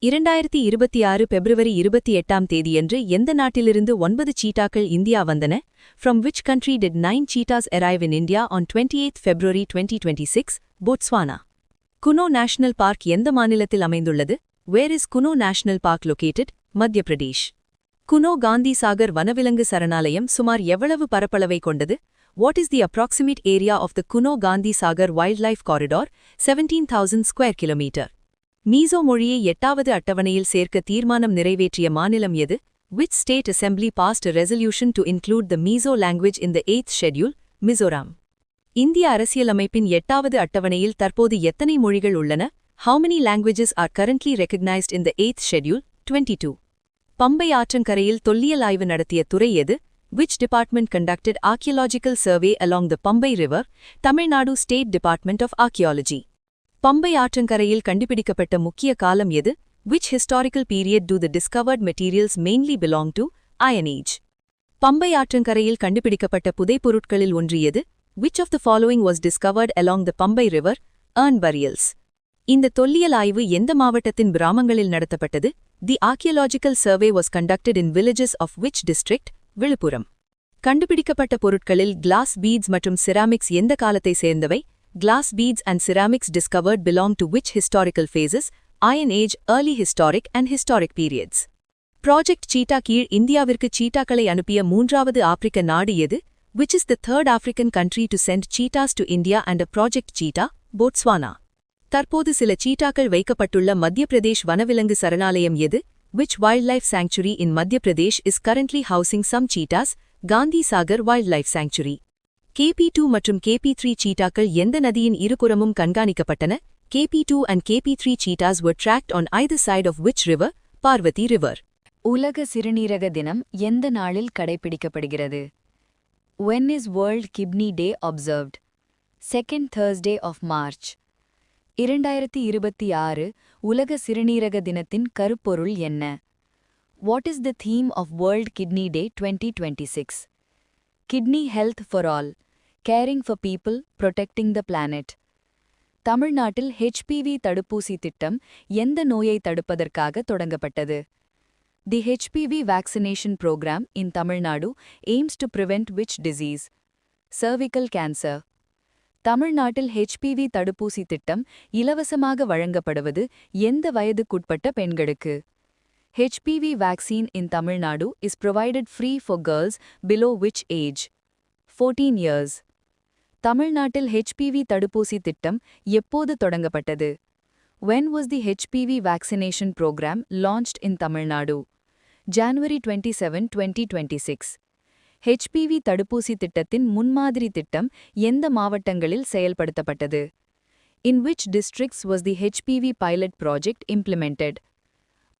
2026 பிப்ரவரி 28ஆம் தேதியன்று எந்த நாட்டிலிருந்து 9 சீட்டாக்கள் இந்தியா வந்தன? From which country did 9 cheetahs arrive in India on 28 February 2026? Botswana. Kuno National Park எந்த மாநிலத்தில் அமைந்துள்ளது? Where is Kuno National Park located? Madhya Pradesh. Kuno Gandhi Sagar வனவிலங்கு சரணாலயம் சுமார் எவ்வளவு பரப்பளவை கொண்டது? What is the approximate area of the Kuno Gandhi Sagar Wildlife Corridor? 17,000 square kilometer. Meso மொழியை 8வது அட்டவணையில் சேர்க்க தீர்மானம் நிறைவேற்றிய மாநிலம் எது? Which state assembly passed a resolution to include the Mizo language in the 8th schedule? Mizoram. இந்திய அரசியலமைப்பின் 8வது அட்டவணையில் தற்போது எத்தனை மொழிகள் உள்ளன? How many languages are currently recognized in the 8th schedule? 22. பம்பை ஆற்றங்கரையில் தொல்லியல் ஆய்வு நடத்திய துறை எது? Which department conducted archaeological survey along the Pambai River? Tamil Nadu State Department of Archaeology. பம்பை ஆற்றங்கரையில் கண்டுபிடிக்கப்பட்ட முக்கிய காலம் எது? Which historical period do the discovered materials mainly belong to? Iron Age. பம்பை ஆற்றங்கரையில் கண்டுபிடிக்கப்பட்ட புதைபொருட்களில் ஒன்று எது? Which of the following was discovered along the Pambai River? Urn burials. இந்த தொல்லியல் ஆய்வு எந்த மாவட்டத்தின் கிராமங்களில் நடத்தப்பட்டது? The archaeological survey was conducted in villages of which district? Villupuram. கண்டுபிடிக்கப்பட்ட பொருட்களில் glass beads மற்றும் ceramics எந்த காலத்தை சேர்ந்தவை? Glass beads and ceramics discovered belong to which historical phases? Iron Age, Early Historic and Historic Periods. Project Cheetah கீழ் இந்தியாவிற்கு சீட்டாக்களை அனுப்பிய மூன்றாவது ஆப்பிரிக்க நாடு எது? Which is the third African country to send cheetahs to India under Project Cheetah? Botswana. தற்போது சில சீட்டாக்கள் வைக்கப்பட்டுள்ள மத்திய பிரதேஷ் வனவிலங்கு சரணாலயம் எது? Which wildlife sanctuary in Madhya Pradesh is currently housing some cheetahs? Gandhi Sagar Wildlife Sanctuary. KP2 மற்றும் KP3 சீட்டாக்கள் எந்த நதியின் இருபுறமும் கண்காணிக்கப்பட்டன? KP2 and KP3 cheetahs were tracked on either side of which river? Parvati River. உலக சிறுநீரக தினம் எந்த நாளில் கடைபிடிக்கப்படுகிறது? When is World Kidney Day observed? Second Thursday of March. 2026 உலக சிறுநீரக தினத்தின் கருப்பொருள் என்ன? What is the theme of World Kidney Day 2026? Kidney health for all. Caring for people, protecting the planet. தமிழ்நாட்டில் HPV தடுப்பூசி திட்டம் எந்த நோயை தடுப்பதற்காக தொடங்கப்பட்டது? The HPV vaccination program in Tamil Nadu aims to prevent which disease? Cervical cancer. தமிழ்நாட்டில் HPV தடுப்பூசி திட்டம் இலவசமாக வழங்கப்படுவது எந்த வயதுக்குட்பட்ட பெண்களுக்கு? HPV vaccine in Tamil Nadu is provided free for girls below which age? 14 years. தமிழ்நாட்டில் HPV தடுப்பூசி திட்டம் எப்போது தொடங்கப்பட்டது? When was the HPV vaccination program launched in Tamil Nadu? January 27, 2026. HPV தடுப்பூசி திட்டத்தின் முன்மாதிரி திட்டம் எந்த மாவட்டங்களில் செயல்படுத்தப்பட்டது? In which districts was the HPV pilot project implemented?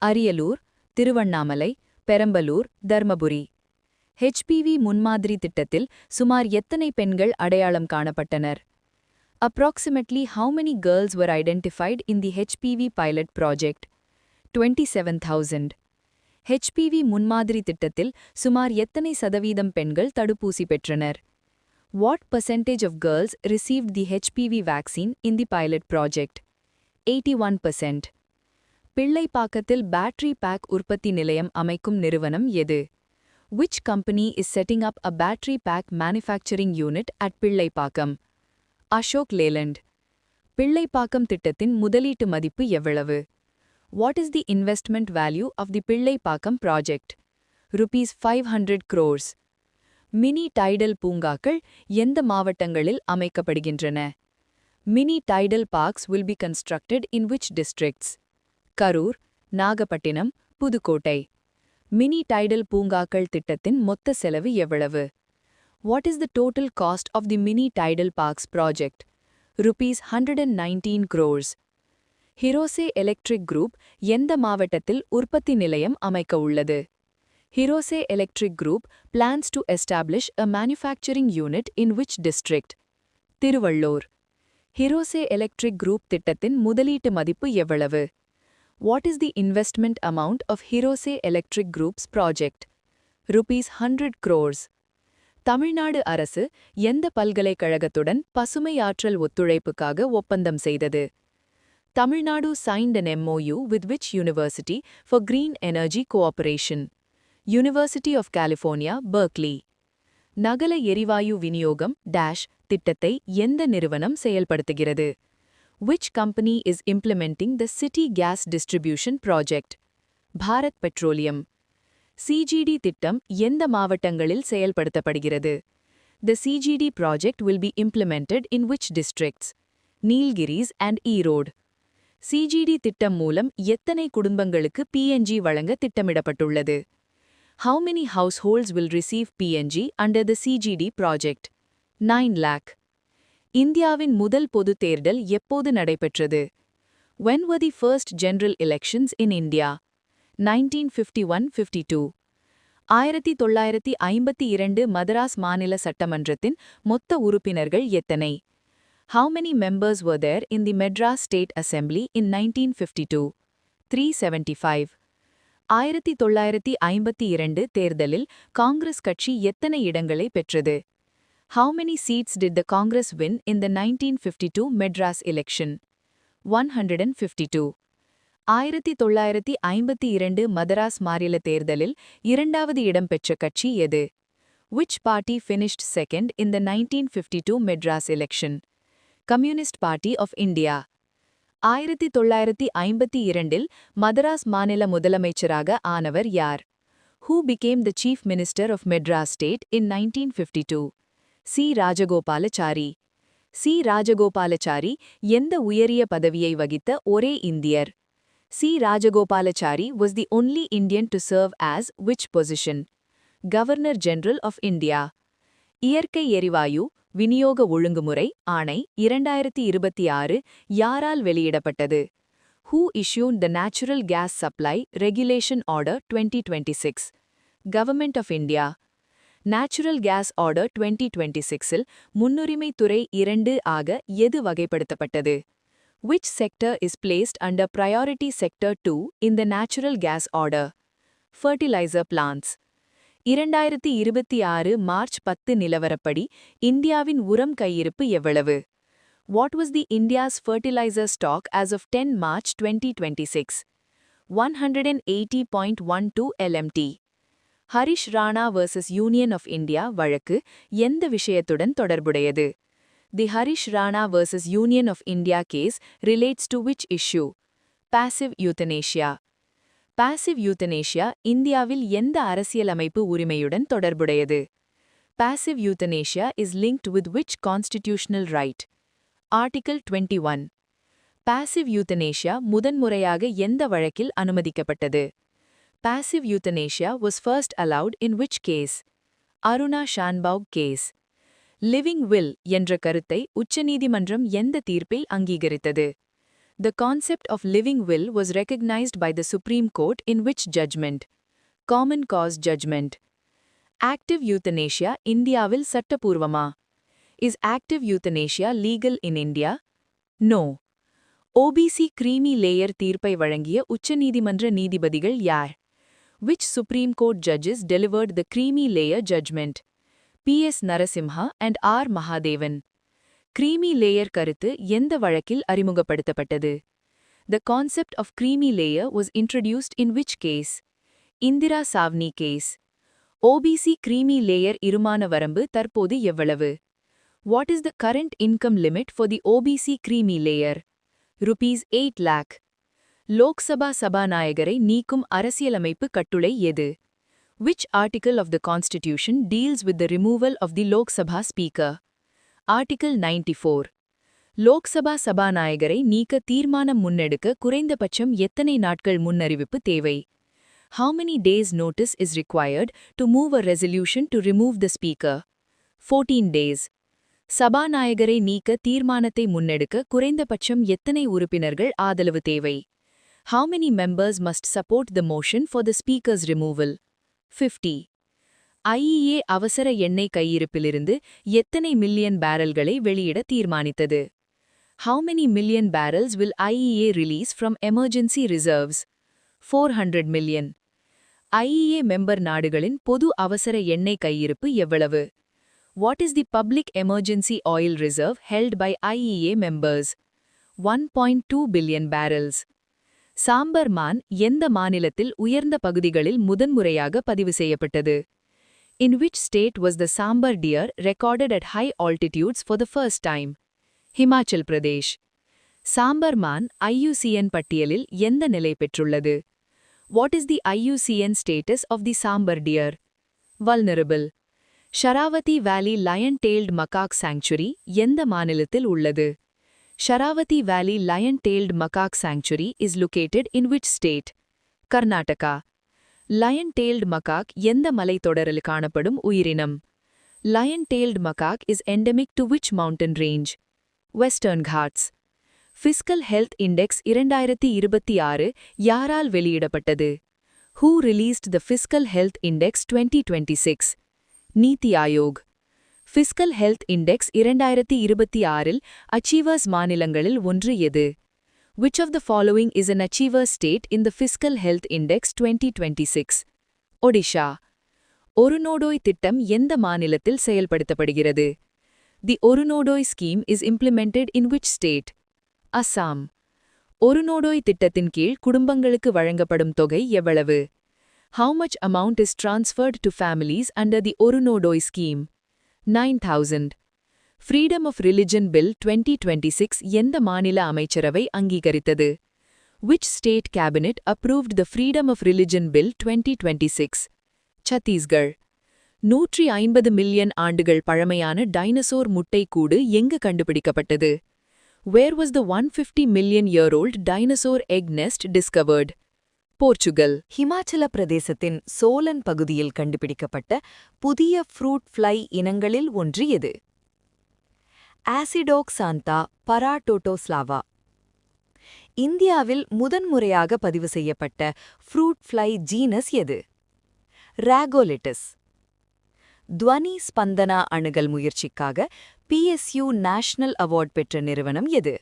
Ariyalur, Tiruvannamalai, Perambalur, Dharmapuri. HPV முன்மாதிரி திட்டத்தில் சுமார் எத்தனை பெண்கள் அடையாளம் காணப்பட்டனர்? Approximately how many girls were identified in the HPV pilot project? 27,000. HPV முன்மாதிரி திட்டத்தில் சுமார் எத்தனை சதவீதம் பெண்கள் தடுப்பூசி பெற்றனர்? What percentage of girls received the HPV vaccine in the pilot project? 81%. பிள்ளைப்பாக்கத்தில் பேட்டரி பேக் உற்பத்தி நிலையம் அமைக்கும் நிறுவனம் எது? Which company is setting up a battery pack manufacturing unit at Pillaipakkam? Ashok Leyland. Pillaipakkam திட்டத்தின் முதலீட்டு மதிப்பு எவ்வளவு? What is the investment value of the Pillaipakkam project? Rupees 500 crores. Mini Tidel பூங்காக்கள் எந்த மாவட்டங்களில் அமைக்கப்படுகின்றன? Mini tidal parks will be constructed in which districts? Karur, Nagapattinam, Pudukkottai. Mini Tidel பூங்காக்கள் திட்டத்தின் மொத்த செலவு எவ்வளவு? What is the total cost of the mini tidal parks project? Rupees 119 crores. Hirose electric group எந்த மாவட்டத்தில் உற்பத்தி நிலையம் அமைக்க உள்ளது? Hirose electric group plans to establish a manufacturing unit in which district? Tiruvallur. Hirose electric group திட்டத்தின் முதலீட்டு மதிப்பு எவ்வளவு? What is the investment amount of Hirose Electric Group's project? Rupees 100 crores. Tamil Nadu அரசு எந்த பல்கலைக்கழகத்துடன் பசுமை ஆற்றல் ஒத்துழைப்புக்காக ஒப்பந்தம் செய்தது? Tamil Nadu signed an MOU with which university for green energy cooperation? University of California, Berkeley. நகல எரிவாயு விநியோகம் திட்டத்தை எந்த நிறுவனம் செயல்படுத்துகிறது? Which company is implementing the city gas distribution project? Bharat Petroleum. CGD திட்டம் எந்த மாவட்டங்களில் செயல்படுத்தப்படுகிறது? The CGD project will be implemented in which districts? Nilgiris and Erode. CGD திட்டம் மூலம் எத்தனை குடும்பங்களுக்கு PNG வழங்க திட்டமிடப்பட்டுள்ளது? How many households will receive PNG under the CGD project? 9 lakh. இந்தியாவின் முதல் பொதுத் தேர்தல் எப்போது நடைபெற்றது? When were the first general elections in India? 1951-52. 1952 Madras மாநில சட்டமன்றத்தின் மொத்த உறுப்பினர்கள் எத்தனை? How many members were there in the Madras State Assembly in 1952? 375. 1952 தேர்தலில் காங்கிரஸ் கட்சி எத்தனை இடங்களை பெற்றது? How many seats did the Congress win in the 1952 Madras election? 152. 1952 Madras மாநில தேர்தலில் இரண்டாவது இடம் பெற்ற கட்சி எது? Which party finished second in the 1952 Madras election? Communist Party of India. 1952இல் Madras மாநில முதலமைச்சராக ஆனவர் யார்? Who became the Chief Minister of Madras State in 1952? C. Rajagopalachari. C. Rajagopalachari எந்த உயரிய பதவியை வகித்த ஒரே இந்தியர்? C. Rajagopalachari was the only Indian to serve as which position? Governor General of India. இயற்கை எரிவாயு விநியோக ஒழுங்குமுறை ஆணை 2026 யாரால் வெளியிடப்பட்டது? Who issued the Natural Gas Supply Regulation Order 2026? Government of India. Natural Gas Order 2026இல் முன்னுரிமை துறை 2 ஆக எது வகைப்படுத்தப்பட்டது? Which sector is placed under Priority Sector 2 in the Natural Gas Order? Fertilizer plants. 2026 March 10 நிலவரப்படி இந்தியாவின் உரம் கையிருப்பு எவ்வளவு? What was the India's fertilizer stock as of 10 March 2026? 180.12 LMT. Harish Rana vs Union of India வழக்கு எந்த விஷயத்துடன் தொடர்புடையது? The Harish Rana vs Union of India case relates to which issue? Passive euthanasia. Passive euthanasia இந்தியாவில் எந்த அரசியலமைப்பு உரிமையுடன் தொடர்புடையது? Passive euthanasia is linked with which constitutional right? Article 21. Passive euthanasia முதன்முறையாக எந்த வழக்கில் அனுமதிக்கப்பட்டது? Passive euthanasia was first allowed in which case? Aruna Shanbaug case. Living will என்ற கருத்தை உச்சநீதிமன்றம் எந்த தீர்ப்பில் அங்கீகரித்தது? The concept of living will was recognized by the Supreme Court in which judgment? Common cause judgment. Active euthanasia இந்தியாவில் சட்டபூர்வமா? Is active euthanasia legal in India? No. OBC creamy layer தீர்ப்பை வழங்கிய உச்சநீதிமன்ற நீதிபதிகள் யார்? Which Supreme Court judges delivered the creamy layer judgment? P.S. Narasimha and R. Mahadevan. Creamy layer கருத்து எந்த வழக்கில் அறிமுகப்படுத்தப்பட்டது? The concept of creamy layer was introduced in which case? Indira Savni case. OBC creamy layer இருமான வரம்பு தற்போது எவ்வளவு? What is the current income limit for the OBC creamy layer? ₹8 lakh. Lok Sabha சபாநாயகரை நீக்கும் அரசியலமைப்பு கட்டுளை எது? Which article of the Constitution deals with the removal of the Lok Sabha Speaker? Article 94. Lok Sabha சபாநாயகரை நீக்க தீர்மானம் முன்னெடுக்க குறைந்தபட்சம் எத்தனை நாட்கள் முன்னறிவிப்பு தேவை? How many days notice is required to move a resolution to remove the speaker? 14 days. சபாநாயகரை நீக்க தீர்மானத்தை முன்னெடுக்க குறைந்தபட்சம் எத்தனை உறுப்பினர்கள் ஆதரவு தேவை? How many members must support the motion for the speaker's removal? 50. IEA அவசர எண்ணெய் கையிருப்பிலிருந்து எத்தனை மில்லியன் பேரல்களை வெளியிட தீர்மானித்தது? How many million barrels will IEA release from emergency reserves? 400 million. IEA member நாடுகளின் பொது அவசர எண்ணெய் கையிருப்பு எவ்வளவு? What is the public emergency oil reserve held by IEA members? 1.2 billion barrels. Sambar மான் எந்த மாநிலத்தில் உயர்ந்த பகுதிகளில் முதன்முறையாக பதிவு செய்யப்பட்டது? In which state was the sambar deer recorded at high altitudes for the first time? Himachal Pradesh. Sambar மான் IUCN பட்டியலில் எந்த நிலை பெற்றுள்ளது? What is the IUCN status of the sambar deer? Vulnerable. Sharavathi வேலி lion-tailed macaque sanctuary எந்த மாநிலத்தில் உள்ளது? ஷராவதி வேலி lion-tailed macaque sanctuary is located in which state? Karnataka. Lion-tailed macaque எந்த மலைத்தொடரில் காணப்படும் உயிரினம்? Lion-tailed macaque is endemic to which mountain range? Western Ghats. Fiscal Health Index 2026 யாரால் வெளியிடப்பட்டது? Who released the Fiscal Health Index 2026? NITI Aayog. Fiscal Health Index 2026 Achievers மாநிலங்களில் ஒன்று எது? Which of the following is an achiever state in the Fiscal Health Index 2026? Odisha. ஒருநோடோய் திட்டம் எந்த மாநிலத்தில் செயல்படுத்தப்படுகிறது? The Orunodoi scheme is implemented in which state? Assam. ஒருநோடோய் திட்டத்தின் கீழ் குடும்பங்களுக்கு வழங்கப்படும் தொகை எவ்வளவு? How much amount is transferred to families under the Orunodoi scheme? 9,000. Freedom of religion bill 2026 எந்த மாநில அமைச்சரவை அங்கீகரித்தது? Which state cabinet approved the Freedom of Religion Bill 2026? Chhattisgarh. 150 million ஆண்டுகள் பழமையான டைனோசோர் முட்டைக்கூடு எங்கு கண்டுபிடிக்கப்பட்டது? Where was the 150 million-year-old dinosaur egg nest discovered? Portugal. Himachal பிரதேசத்தின் சோலன் பகுதியில் கண்டுபிடிக்கப்பட்ட புதிய ஃப்ரூட் ஃப்ளை இனங்களில் ஒன்று எது? ஆசிடோக்சாந்தா பராடோட்டோஸ்லாவா. இந்தியாவில் முதன்முறையாக பதிவு செய்யப்பட்ட ஃப்ரூட் ஃப்ளை ஜீனஸ் எது? ராகோலிட்டஸ். துவனி ஸ்பந்தனா அணுகல் முயற்சிக்காக PSU நேஷனல் அவார்ட் பெற்ற நிறுவனம் எது?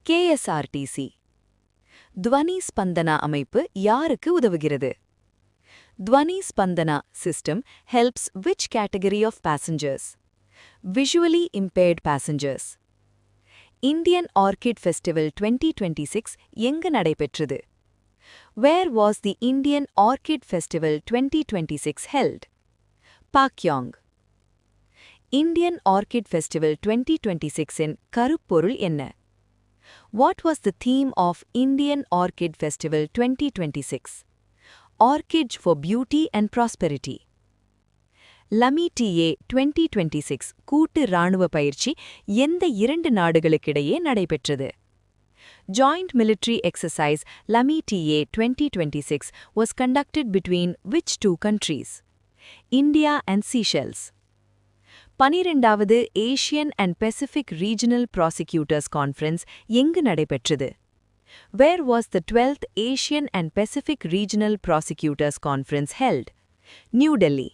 KSRTC. துவனி ஸ்பந்தனா அமைப்பு யாருக்கு உதவுகிறது? துவனி Spandana system helps which category of passengers? Visually impaired passengers. Indian Orchid Festival 2026 எங்கு நடைபெற்றது? Where was the Indian Orchid Festival 2026 held? Pakyong. Indian Orchid Festival 2026 இன் கருப்பொருள் என்ன? What was the theme of Indian Orchid Festival 2026? Orchid for Beauty and Prosperity. LMITA 2026 கூட்டு இராணுவ பயிற்சி எந்த இரண்டு நாடுகளுக்கிடையே நடைபெற்றது? Joint military exercise LMITA 2026 was conducted between which two countries? India and Seychelles. 12வது Asian and Pacific Regional Prosecutors Conference எங்கு நடைபெற்றது? Where was the 12th Asian and Pacific Regional Prosecutors Conference held? New Delhi.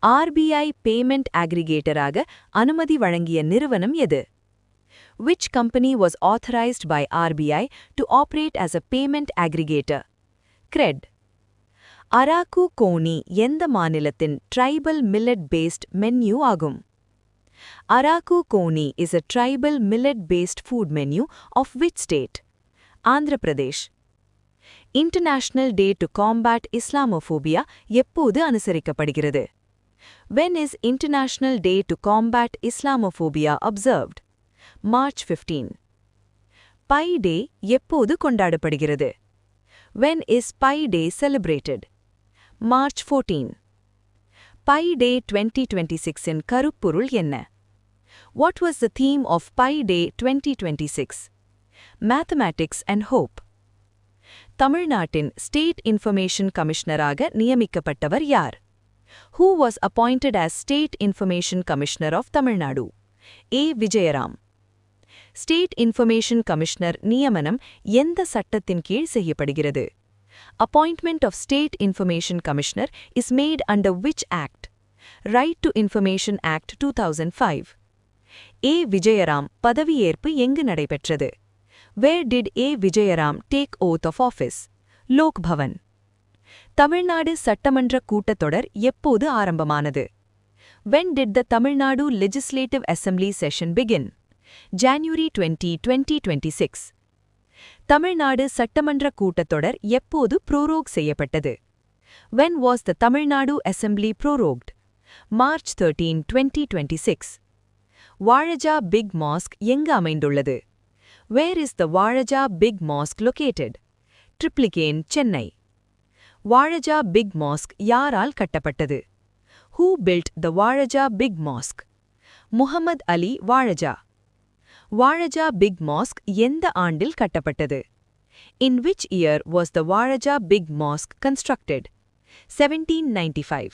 RBI payment aggregator-ஆக அனுமதி வழங்கிய நிறுவனம் எது? Which company was authorized by RBI to operate as a payment aggregator? CRED. Araku Koni எந்த மாநிலத்தின் tribal millet-based menu ஆகும்? Araku Koni is a tribal millet-based food menu of which state? Andhra Pradesh. International Day to Combat Islamophobia எப்போது அனுசரிக்கப்படுகிறது? When is International Day to Combat Islamophobia observed? March 15. Pi Day எப்போது கொண்டாடப்படுகிறது? When is Pi Day celebrated? March 14. Pi Day 2026 இன் கருப்பொருள் என்ன? What was the theme of Pi Day 2026? Mathematics and Hope. தமிழ்நாட்டின் state information கமிஷனராக நியமிக்கப்பட்டவர் யார்? Who was appointed as State Information Commissioner of Tamil Nadu? A. Vijayaram. State Information Commissioner நியமனம் எந்த சட்டத்தின் கீழ் செய்யப்படுகிறது? Appointment of State Information Commissioner is made under which Act? Right to Information Act 2005. A. Vijayaram பதவியேற்பு எங்கு நடைபெற்றது? Where did A. Vijayaram take oath of office? Lok Bhavan. Tamil Nadu சட்டமன்ற கூட்டத்தொடர் எப்போது ஆரம்பமானது? When did the Tamil Nadu Legislative Assembly session begin? January 20, 2026. Tamil Nadu சட்டமன்ற கூட்டத்தொடர் எப்போது prorogue செய்யப்பட்டது? When was the Tamil Nadu Assembly prorogued? March 13, 2026. வாழஜா Big Mosque எங்கு அமைந்துள்ளது? Where is the வாழஜா Big Mosque located? Triplicane, Chennai. வாழஜா Big Mosque யாரால் கட்டப்பட்டது? Who built the வாழஜா Big Mosque? Muhammad Ali வாழஜா. வாழஜா Big Mosque எந்த ஆண்டில் கட்டப்பட்டது? In which year was the வாழஜா Big Mosque constructed? 1795.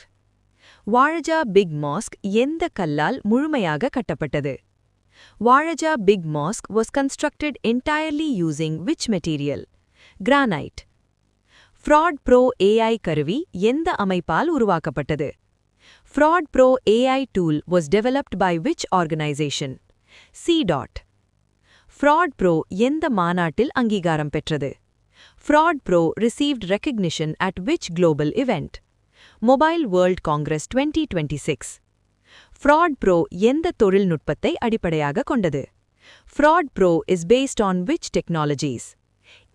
வாழஜா Big Mosque எந்த கல்லால் முழுமையாக கட்டப்பட்டது? வாழஜா Big Mosque was constructed entirely using which material? Granite. Fraud Pro AI கருவி எந்த அமைப்பால் உருவாக்கப்பட்டது? Fraud Pro AI tool was developed by which organization? C. Fraud Pro எந்த மாநாட்டில் அங்கீகாரம் பெற்றது? Fraud Pro received recognition at which global event? Mobile World Congress 2026. Fraud Pro எந்த தொழில்நுட்பத்தை அடிப்படையாக கொண்டது? Fraud Pro is based on which technologies?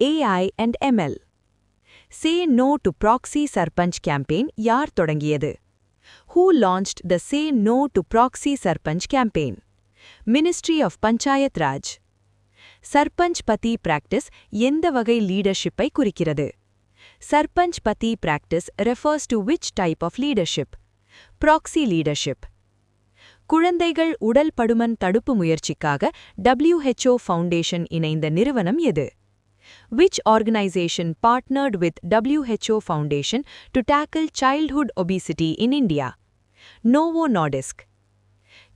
AI and ML. Say No to Proxy Sarpanch campaign யார் தொடங்கியது? Who launched the Say No to Proxy Sarpanch campaign? Ministry of Panchayat Raj. Sarpanch பத்தி practice எந்த வகை லீடர்ஷிப்பை குறிக்கிறது? சர்பஞ்ச் பத்தி practice refers to which type of leadership? Proxy leadership. குழந்தைகள் உடல் பருமன் தடுப்பு முயற்சிக்காக WHO ஃபவுண்டேஷன் இணைந்த நிறுவனம் எது? Which organization partnered with WHO Foundation to tackle childhood obesity in India? Novo Nordisk.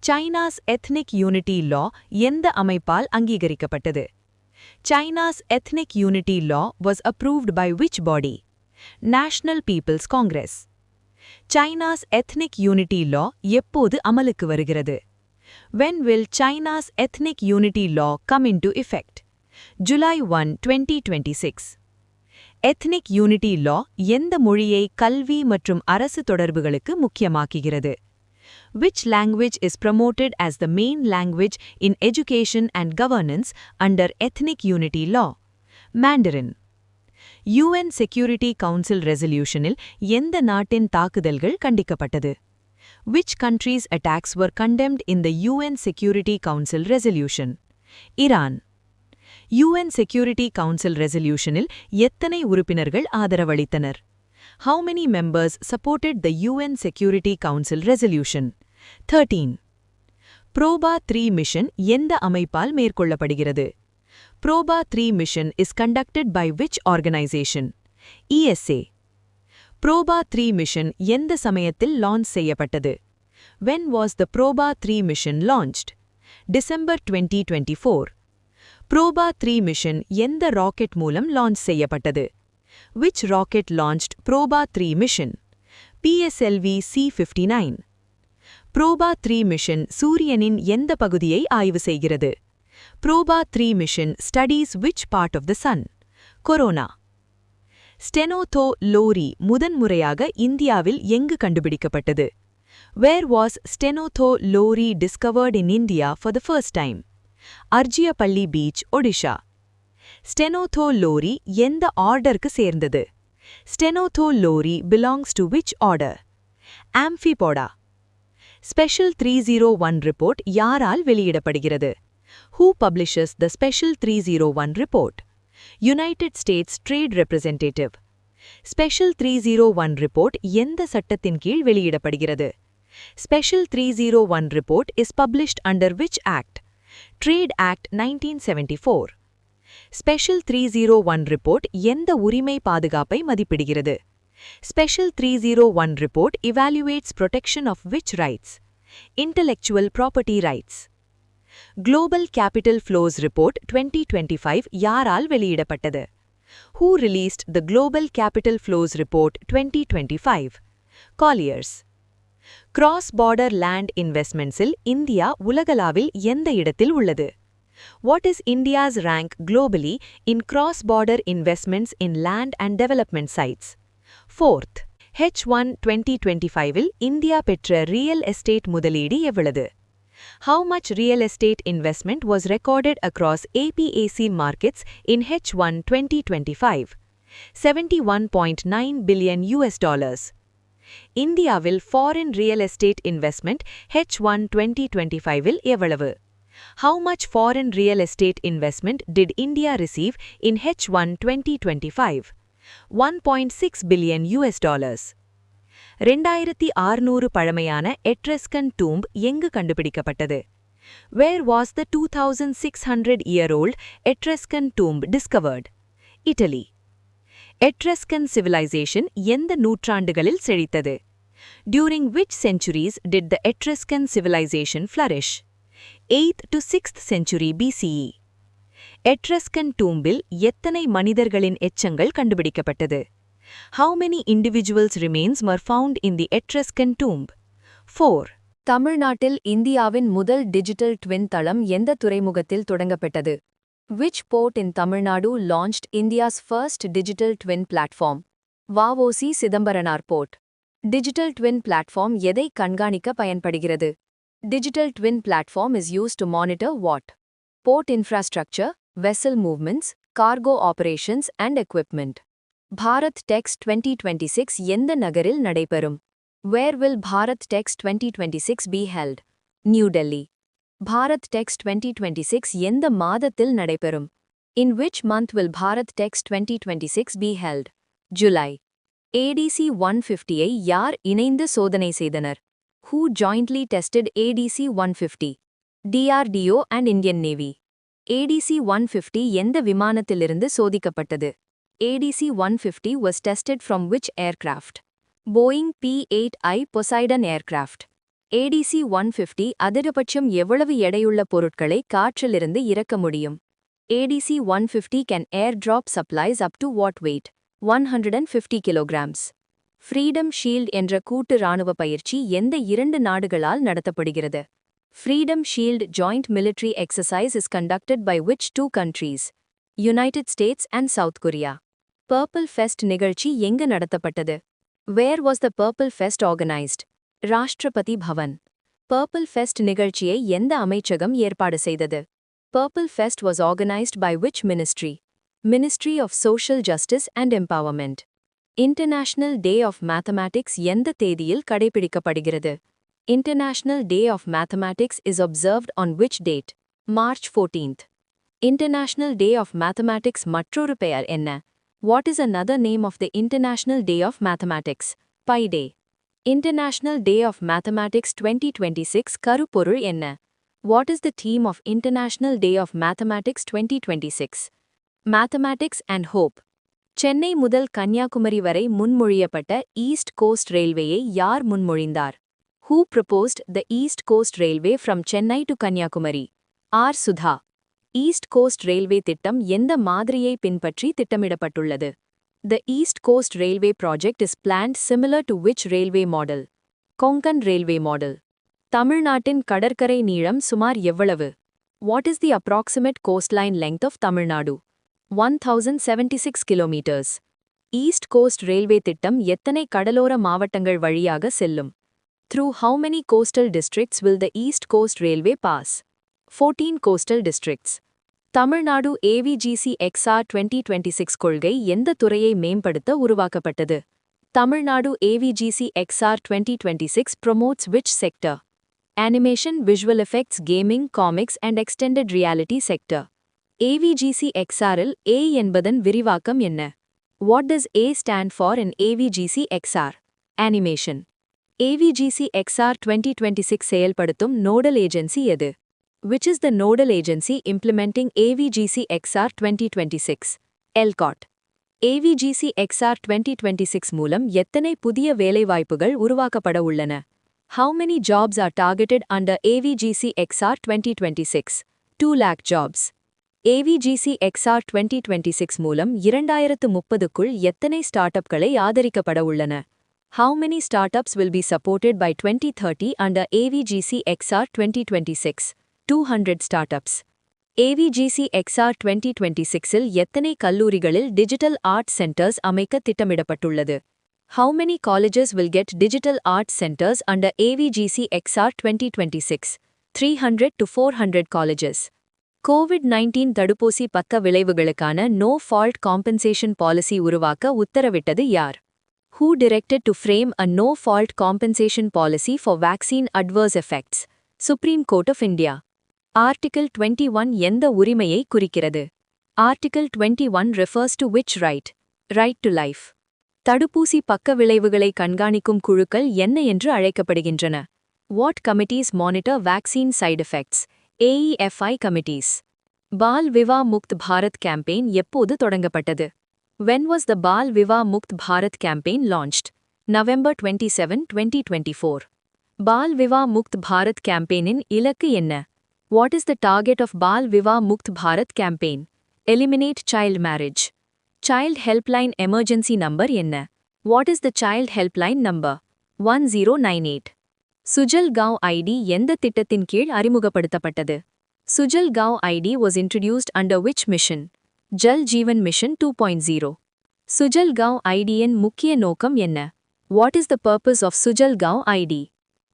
China's Ethnic Unity Law எந்த அமைப்பால் அங்கீகரிக்கப்பட்டது? China's Ethnic Unity Law was approved by which body? National People's Congress. China's Ethnic Unity Law எப்போது அமலுக்கு வருகிறது? When will China's Ethnic Unity Law come into effect? July 1, 2026. Ethnic Unity Law எந்த மொழியை கல்வி மற்றும் அரசு தொடர்புகளுக்கு முக்கியமாக்குகிறது? Which language is promoted as the main language in education and governance under Ethnic Unity Law? Mandarin. UN Security Council resolutionil எந்த நாட்டின் தாக்குதல்கள் கண்டிக்கப்பட்டது? Which countries' attacks were condemned in the UN Security Council resolution? Iran. UN Security Council resolutionil எத்தனை உறுப்பினர்கள் ஆதரவளித்தனர்? How many members supported the UN Security Council resolution? 13. Proba 3 mission எந்த அமைப்பால் மேற்கொள்ளப்படுகிறது? Proba 3 mission is conducted by which organization? ESA. Proba 3 mission எந்த சமயத்தில் launch செய்யப்பட்டது? When was the Proba 3 mission launched? December 2024. Proba 3 mission எந்த rocket மூலம் launch செய்யப்பட்டது? Which rocket launched Proba 3 mission? PSLV C-59. Proba 3 mission சூரியனின் எந்த பகுதியை ஆய்வு செய்கிறது? Proba 3 mission studies which part of the sun? Corona. Stenotho-Lori முதன்முறையாக இந்தியாவில் எங்கு கண்டுபிடிக்கப்பட்டது? Where was Stenotho-Lori discovered in India for the first time? Arjiyapalli Beach, Odisha. Stenotho-Lori எந்த ஆர்டருக்கு சேர்ந்தது? Stenotho-Lori belongs to which order? Amphipoda. Special 301 report யாரால் வெளியிடப்படுகிறது? Who publishes the Special 301 report? United States Trade Representative. Special 301 report எந்த சட்டத்தின் கீழ் வெளியிடப்படுகிறது? Special 301 report is published under which act? Trade Act 1974. Special 301 report எந்த உரிமை பாதுகாப்பை மதிப்பிடுகிறது? Special 301 report evaluates protection of which rights? Intellectual property rights. Global Capital Flows Report 2025 யாரால் வெளியிடப்பட்டது? Who released the Global Capital Flows Report 2025? Colliers. Cross-border land investmentsல் India உலகளவில் எந்த இடத்தில் உள்ளது? What is India's rank globally in cross-border investments in land and development sites? Fourth, H1 2025இல் India பெற்ற real estate முதலீடு எவ்வளவு? How much real estate investment was recorded across APAC markets in H1 2025? $71.9 billion. இந்தியாவில் foreign real estate investment H1 2025இல் எவ்வளவு? How much foreign real estate investment did India receive in H1 2025? $1.6 billion. 2600 பழமையான எட்ரஸ்கன் டூம்ப் எங்கு கண்டுபிடிக்கப்பட்டது? Where was the 2600-year-old Etruscan tomb discovered? Italy. Etruscan civilization எந்த நூற்றாண்டுகளில் செழித்தது? During which centuries did the Etruscan civilization flourish? 8th to 6th century BCE. Etruscan tomb-இல் எத்தனை மனிதர்களின் எச்சங்கள் கண்டுபிடிக்கப்பட்டது? How many individuals' remains were found in the Etruscan tomb? 4. தமிழ்நாட்டில் இந்தியாவின் முதல் digital twin தளம் எந்த துறைமுகத்தில் தொடங்கப்பட்டது? Which port in Tamil Nadu launched India's first digital twin platform? V.O.C.. Chidambaranar Port. Digital twin platform எதை கண்காணிக்க பயன்படுகிறது? Digital twin platform is used to monitor what? Port infrastructure, vessel movements, cargo operations and equipment. Bharat Tex 2026 எந்த நகரில் நடைபெறும்? Where will Bharat Text 2026 be held? New Delhi. Bharat Text 2026 எந்த மாதத்தில் நடைபெறும்? In which month will Bharat Text 2026 be held? July. ADC 150-ஐ யார் இணைந்து சோதனை செய்தனர்? Who jointly tested ADC 150? DRDO and Indian Navy. ADC 150 எந்த விமானத்திலிருந்து சோதிக்கப்பட்டது? ADC 150 was tested from which aircraft? Boeing P-8I Poseidon aircraft. ADC 150 அதிகபட்சம் எவ்வளவு எடையுள்ள பொருட்களை காற்றிலிருந்து இறக்க முடியும்? ADC 150 can airdrop supplies up to what weight? 150 kilograms. Freedom Shield என்ற கூட்டு இராணுவ பயிற்சி எந்த இரண்டு நாடுகளால் நடத்தப்படுகிறது? Freedom Shield joint military exercise is conducted by which two countries? United States and South Korea. Purple Fest நிகழ்ச்சி எங்கு நடத்தப்பட்டது? Where was the Purple Fest organized? Rashtrapati Pawan. Purple Fest நிகழ்ச்சியை எந்த அமைச்சகம் ஏற்பாடு செய்தது? Purple Fest was organized by which ministry? Ministry of Social Justice and Empowerment. International Day of Mathematics எந்த தேதியில் கடைபிடிக்கப்படுகிறது? International Day of Mathematics is observed on which date? March 14th. International Day of Mathematics மற்றொரு பெயர் என்ன? What is another name of the International Day of Mathematics? Pi Day. International Day of Mathematics 2026 கருப்பொருள் என்ன? What is the theme of International Day of Mathematics 2026? Mathematics and Hope. Chennai முதல் கன்னியாகுமரி வரை முன்மொழியப்பட்ட east cost ரயில்வேயை யார் முன்மொழிந்தார்? Who proposed the East Coast Railway from Chennai to Kanyakumari? R. Sudha. East Coast Railway திட்டம் எந்த மாதிரியை பின்பற்றி திட்டமிடப்பட்டுள்ளது? The East Coast Railway project is planned similar to which railway model? Konkan Railway model. தமிழ்நாட்டின் கடற்கரை நீளம் சுமார் எவ்வளவு? What is the approximate coastline length of Tamil Nadu? 1076 kilometers. East Coast Railway திட்டம் எத்தனை கடலோர மாவட்டங்கள் வழியாக செல்லும்? Through how many coastal districts will the East Coast Railway pass? 14 coastal districts. Tamil Nadu AVGC XR 2026 கொள்கை எந்த துறையை மேம்படுத்த உருவாக்கப்பட்டது? Tamil Nadu AVGC XR 2026 promotes which sector? Animation, visual effects, gaming, comics and extended reality sector. AVGC XR will A என்பதன் விரிவாக்கம் என்ன? What does A stand for in AVGC XR? Animation. AVGC XR 2026 செயல்படுத்தும் nodal agency எது? Which is the nodal agency implementing AVGC XR 2026? ELCOT. AVGC XR 2026 மூலம் எத்தனை புதிய வேலைவாய்ப்புகள் உருவாக்கப்பட உள்ளன? How many jobs are targeted under AVGC XR 2026? 2 lakh jobs. AVGC XR 2026 மூலம் 2030க்குள் எத்தனை ஸ்டார்ட்-அப்களை ஆதரிக்கப்பட உள்ளன? How many startups will be supported by 2030 under AVGC XR 2026? 200 startups. AVGC XR 2026 இல் எத்தனை கல்லூரிகளில் Digital Art Centers அமைக்க திட்டமிடப்பட்டுள்ளது? How many colleges will get Digital Art Centers under AVGC XR 2026? 300 to 400 colleges. COVID-19 தடுப்பூசி பக்க விளைவுகளுக்கான No Fault Compensation Policy உருவாக்க உத்தரவிட்டது யார்? Who directed to frame a no-fault compensation policy for vaccine adverse effects? Supreme Court of India. Article 21 எந்த உரிமையை குறிக்கிறது? Article 21 refers to which right? Right to life. தடுப்பூசி பக்க விளைவுகளை கண்காணிக்கும் குழுக்கள் என்ன என்று அழைக்கப்படுகின்றன? What committees monitor vaccine side effects? AEFI committees. Ball Vivah Mukt Bharat campaign எப்போது தொடங்கப்பட்டது? When was the Bal Viva Mukt Bharat campaign launched? November 27, 2024. Bal Viva Mukt Bharat campaign in இலக்கு என்ன? What is the target of Bal Viva Mukt Bharat campaign? Eliminate child marriage. Child helpline emergency number என்ன? What is the child helpline number? 1098. Sujal Gaon ID எந்த திட்டத்தின் கீழ் அறிமுகப்படுத்தப்பட்டது? Sujal Gaon ID was introduced under which mission? Jal Jeevan Mission 2.0. Sujal Gaon IDயின் முக்கிய நோக்கம் என்ன? What is the purpose of Sujal Gaon ID?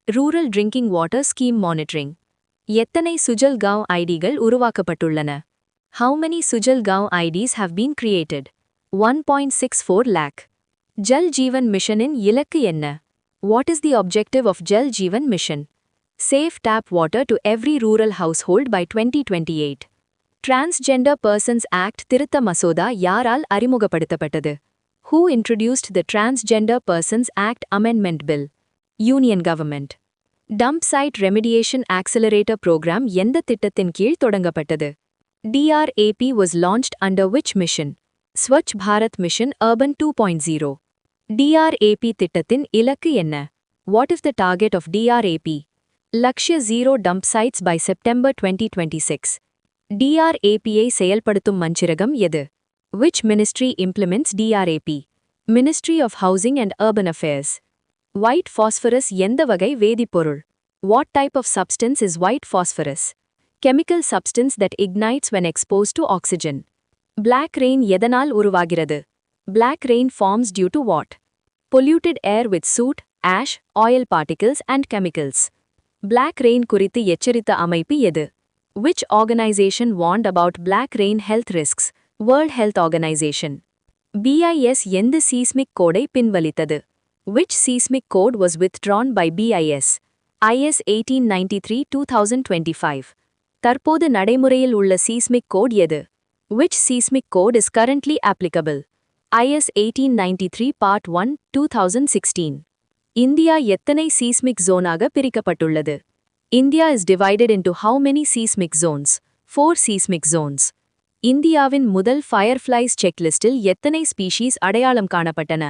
Rural Drinking Water Scheme Monitoring. எத்தனை Sujal Gaon IDகள் உருவாக்கப்பட்டுள்ளன? How many Sujal Gaon IDs have been created? 1.64 lakh. Jal Jeevan Missionin இலக்கு என்ன? What is the objective of Jal Jeevan Mission? Safe tap water to every rural household by 2028. Transgender Persons Act திருத்த மசோதா யாரால் அறிமுகப்படுத்தப்பட்டது? Who introduced the Transgender Persons Act Amendment Bill? Union Government. Dump Site Remediation Accelerator Program எந்த திட்டத்தின் கீழ் தொடங்கப்பட்டது? DRAP was launched under which mission? Swachh Bharat Mission Urban 2.0. DRAP திட்டத்தின் இலக்கு என்ன? What is the target of DRAP? Lakshya Zero Dump Sites by September 2026. DRAP-ஐ செயல்படுத்தும் மஞ்சிரகம் எது? Which ministry implements DRAP? Ministry of Housing and Urban Affairs. White phosphorus எந்த வகை வேதிப்பொருள்? What type of substance is white phosphorus? Chemical substance that ignites when exposed to oxygen. Black rain எதனால் உருவாகிறது? Black rain forms due to what? Polluted air with soot, ash, oil particles and chemicals. Black rain குறித்து எச்சரித்த அமைப்பு எது? Which organization warned about black rain health risks? World Health Organization. BIS எந்த seismic code-ஐ பின்வலித்தது? Which seismic code was withdrawn by BIS? IS 1893-2025. தற்போது நடைமுறையில் உள்ள seismic code எது? Which seismic code is currently applicable? IS 1893 Part 1, 2016. India எத்தனை seismic zone-ஆக பிரிக்கப்பட்டுள்ளது? India is divided into how many seismic zones? 4 seismic zones. இந்தியாவின் முதல் fireflies checklist-இல் எத்தனை species அடையாளம் காணப்பட்டன?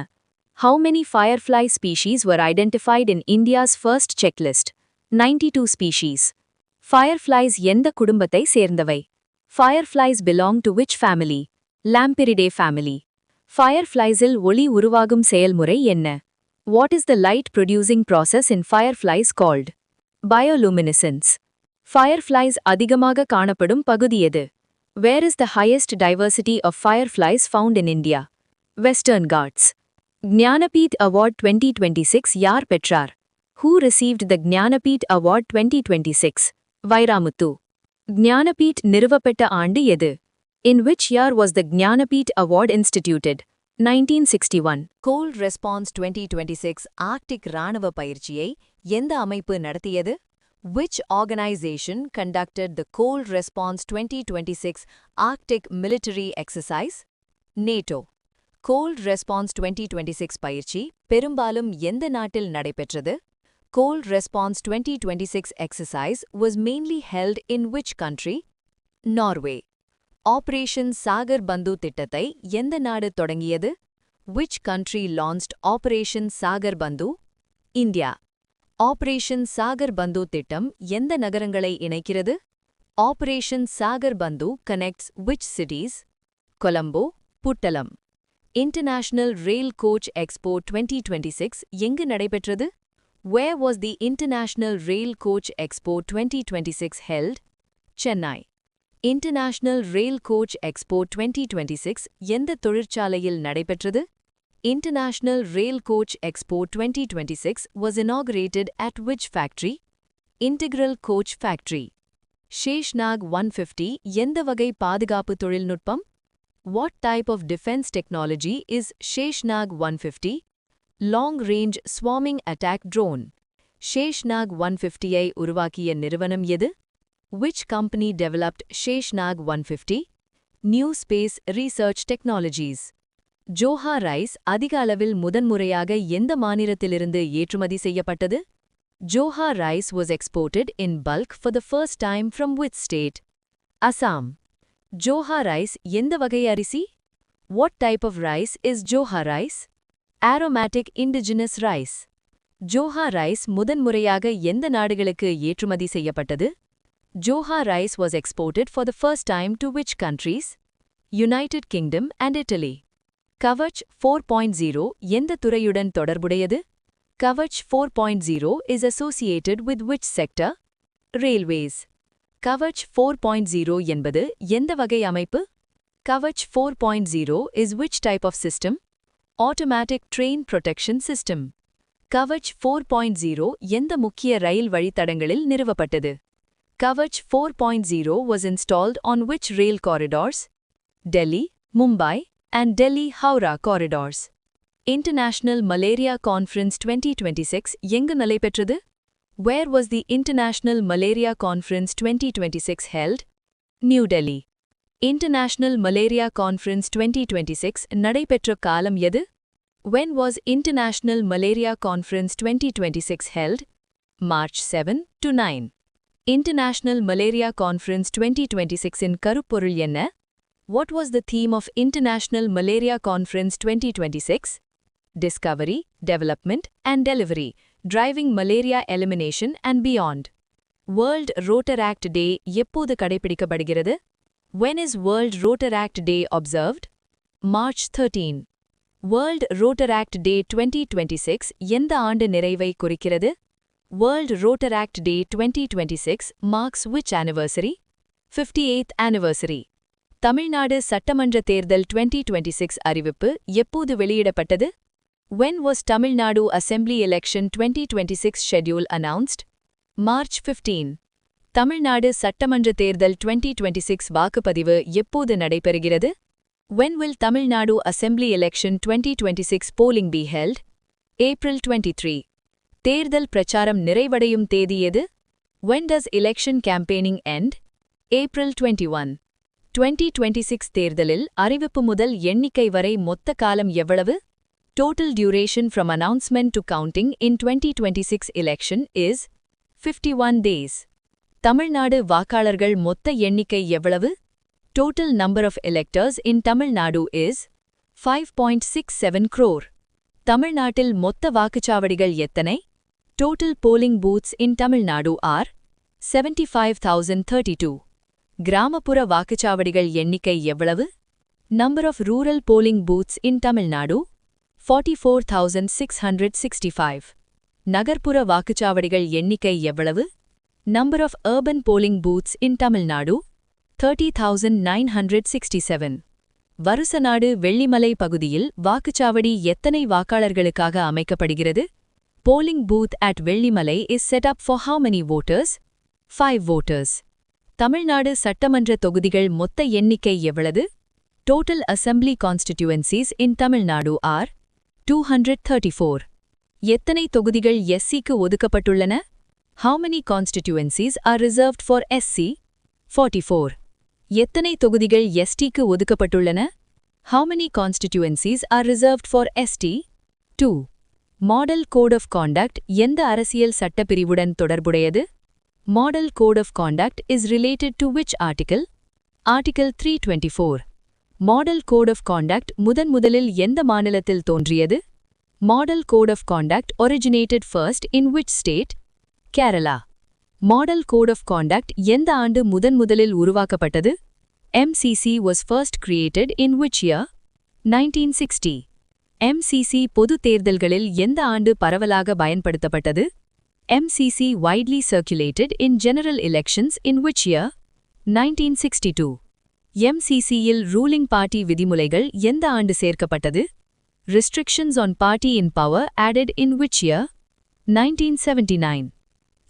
How many firefly species were identified in India's first checklist? 92 species. Fireflies எந்த குடும்பத்தை சேர்ந்தவை? Fireflies belong to which family? Lampyridae family. Fireflies-இல் ஒளி உருவாகும் செயல்முறை என்ன? What is the light-producing process in fireflies called? Bioluminescence. Fireflies அதிகமாக காணப்படும் பகுதி எது? Where is the highest diversity of fireflies found in India? Western Ghats. Jnanapeeth Award 2026 யார் பெற்றார்? Who received the Jnanapeeth Award 2026? வைராமுத்து. Jnanapeeth நிறுவப்பட்ட ஆண்டு எது? In which year was the Jnanapeeth Award instituted? 1961. Cold Response 2026 Arctic ராணுவ பயிற்சியை எந்த அமைப்பு நடத்தியது? Which organization conducted the Cold Response 2026 Arctic military exercise? NATO. Cold Response 2026 பயிற்சி பெரும்பாலும் எந்த நாட்டில் நடைபெற்றது? Cold Response 2026 exercise was mainly held in which country? Norway. Operation Sagar Bandhu திட்டத்தை எந்த நாடு தொடங்கியது? Which country launched Operation Sagar Bandhu? India. Operation Sagar Bandhu திட்டம் எந்த நகரங்களை இணைக்கிறது? Operation Sagar Bandhu connects which cities? Colombo, Puttalam. International Rail Coach Expo 2026 எங்கு நடைபெற்றது? Where was the International Rail Coach Expo 2026 held? Chennai. International Rail Coach Expo 2026 எந்த தொழிற்சாலையில் நடைபெற்றது? International Rail Coach Expo 2026 was inaugurated at which factory? Integral Coach Factory. Sheshnag 150 எந்த வகை பாதுகாப்பு தொழில்நுட்பம்? What type of defense technology is Sheshnag 150? Long Range Swarming Attack Drone. Sheshnag 150-ஐ உருவாக்கிய நிறுவனம் எது? Which company developed Sheshnag 150? New Space Research Technologies. Johar rice அதிக அளவில் முதன்முறையாக எந்த மாநிலத்திலிருந்து ஏற்றுமதி செய்யப்பட்டது? Johar rice was exported in bulk for the first time from which state? Assam. Johar rice எந்த வகை அரிசி? What type of rice is Johar rice? Aromatic indigenous rice. Johar rice முதன்முறையாக எந்த நாடுகளுக்கு ஏற்றுமதி செய்யப்பட்டது? Johar rice was exported for the first time to which countries? United Kingdom and Italy. Kavach 4.0 எந்த துறையுடன் தொடர்புடையது? Kavach 4.0 is associated with which sector? Railways. Kavach 4.0 என்பது எந்த வகை அமைப்பு? Kavach 4.0 is which type of system? Automatic Train Protection System. Kavach 4.0 எந்த முக்கிய ரயில் வழித்தடங்களில் நிறுவப்பட்டது? Kavach 4.0 was installed on which rail corridors? Delhi, Mumbai, and Delhi-Howrah corridors. International Malaria Conference 2026 எங்கு நடைபெற்றது? Where was the International Malaria Conference 2026 held? New Delhi. International Malaria Conference 2026 நடைபெற்ற காலம் எது? When was International Malaria Conference 2026 held? March 7 to 9. International Malaria Conference 2026 இன் கருப்பொருள் என்ன? What was the theme of International Malaria Conference 2026? Discovery, Development and Delivery, Driving Malaria Elimination and Beyond. World Rotaract Day எப்போது கடைபிடிக்கப்படுகிறது? When is World Rotaract Day observed? March 13. World Rotaract Day 2026 எந்த ஆண்டு நிறைவை குறிக்கிறது? World Rotaract Day 2026 marks which anniversary? 58th anniversary. Tamil Nadu சட்டமன்ற தேர்தல் 2026 அறிவிப்பு எப்போது வெளியிடப்பட்டது? When was Tamil Nadu Assembly Election 2026 schedule announced? March 15. Tamil Nadu சட்டமன்ற தேர்தல் 2026 வாக்குப்பதிவு எப்போது நடைபெறுகிறது? When will Tamil Nadu Assembly Election 2026 polling be held? April 23. தேர்தல் பிரச்சாரம் நிறைவடையும் தேதி எது? When does election campaigning end? April 21. 2026 தேர்தலில் அறிவிப்பு முதல் எண்ணிக்கை வரை மொத்த காலம் எவ்வளவு? Total duration from announcement to counting in 2026 election is 51 days. Tamil Nadu வாக்காளர்கள் மொத்த எண்ணிக்கை எவ்வளவு? Total number of electors in Tamil Nadu is 5.67 crore. தமிழ்நாட்டில் மொத்த வாக்குச்சாவடிகள் எத்தனை? Total polling booths in Tamil Nadu are 75,032. கிராமப்புற வாக்குச்சாவடிகள் எண்ணிக்கை எவ்வளவு? Number of rural polling booths in Tamil Nadu 44,665. நகர்ப்புற வாக்குச்சாவடிகள் எண்ணிக்கை எவ்வளவு? Number of urban polling booths in Tamil Nadu 30,967. Varusanadu Vellimalai பகுதியில் வாக்குச்சாவடி எத்தனை வாக்காளர்களுக்காக அமைக்கப்படுகிறது? Polling booth at Vellimalai is set up for how many voters? 5 voters. Tamil Nadu சட்டமன்ற தொகுதிகள் மொத்த எண்ணிக்கை எவ்வளவு? Total assembly constituencies in Tamil Nadu are 234. எத்தனை தொகுதிகள் SCக்கு ஒதுக்கப்பட்டுள்ளன? How many constituencies are reserved for SC? 44. எத்தனை தொகுதிகள் STக்கு ஒதுக்கப்பட்டுள்ளன? How many constituencies are reserved for ST? 2. Model Code of Conduct எந்த அரசியல் சட்டப்பிரிவுடன் தொடர்புடையது? Model Code of Conduct is related to which article? Article 324. Model Code of Conduct முதலில் எந்த மாநிலத்தில் தோன்றியது? Model Code of Conduct originated first in which state? Kerala. Model Code of Conduct எந்த ஆண்டு முதலில் உருவாக்கப்பட்டது? MCC was first created in which year? 1960. MCC பொது தேர்தல்களில் எந்த ஆண்டு பரவலாக பயன்படுத்தப்பட்டது? MCC widely circulated in general elections in which year? 1962. MCCயில் ruling party விதிமுறைகள் எந்த ஆண்டு சேர்க்கப்பட்டது? Restrictions on party in power added in which year? 1979.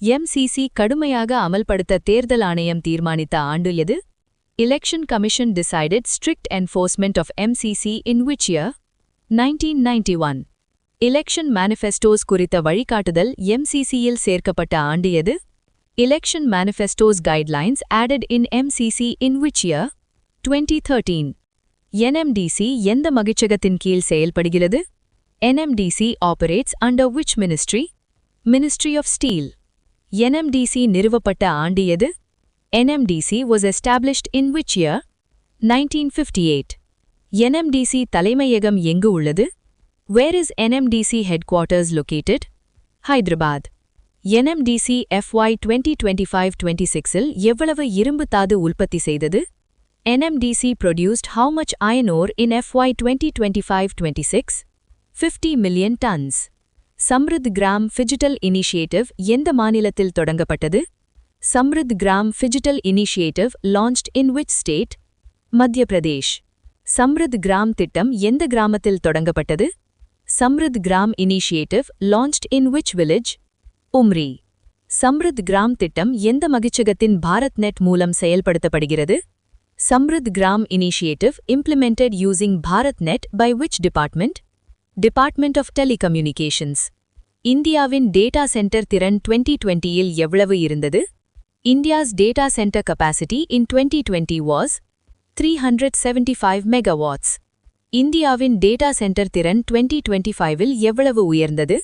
MCC கடுமையாக அமல்படுத்த தேர்தல் ஆணையம் தீர்மானித்த ஆண்டு எது? Election Commission decided strict enforcement of MCC in which year? 1991. Election manifestos குறித்த வழிகாட்டுதல் MCCயில் சேர்க்கப்பட்ட ஆண்டு எது? Election manifestos guidelines added in MCC in which year? 2013. NMDC எந்த மகிச்சகத்தின் கீழ் செயல்படுகிறது? NMDC operates under which ministry? Ministry of Steel. NMDC நிறுவப்பட்ட ஆண்டு எது? NMDC was established in which year? 1958. NMDC தலைமையகம் எங்கு உள்ளது? Where is NMDC headquarters located? Hyderabad. NMDC FY 2025-26 இல் எவ்வளவு இரும்பு தாது உற்பத்தி செய்தது? NMDC produced how much iron ore in FY 2025-26? 50 million tons. Samruddh Gram Phygital Initiative எந்த மாநிலத்தில் தொடங்கப்பட்டது? Samruddh Gram Phygital Initiative launched in which state? Madhya Pradesh. Samruddh Gram திட்டம் எந்த கிராமத்தில் தொடங்கப்பட்டது? Samruddh Gram Initiative launched in which village? Umri. Samruddh Gram திட்டம் எந்த மகிச்சகத்தின் பாரத்நெட் மூலம் செயல்படுத்தப்படுகிறது? Samruddh Gram Initiative implemented using BharatNet by which department? Department of telecommunications. இந்தியாவின் data centre திறன் 2020இல் எவ்வளவு இருந்தது? India's data center capacity in 2020 was 375 megawatts. இந்தியாவின் டேட்டா சென்டர் திறன் 2025இல் எவ்வளவு உயர்ந்தது?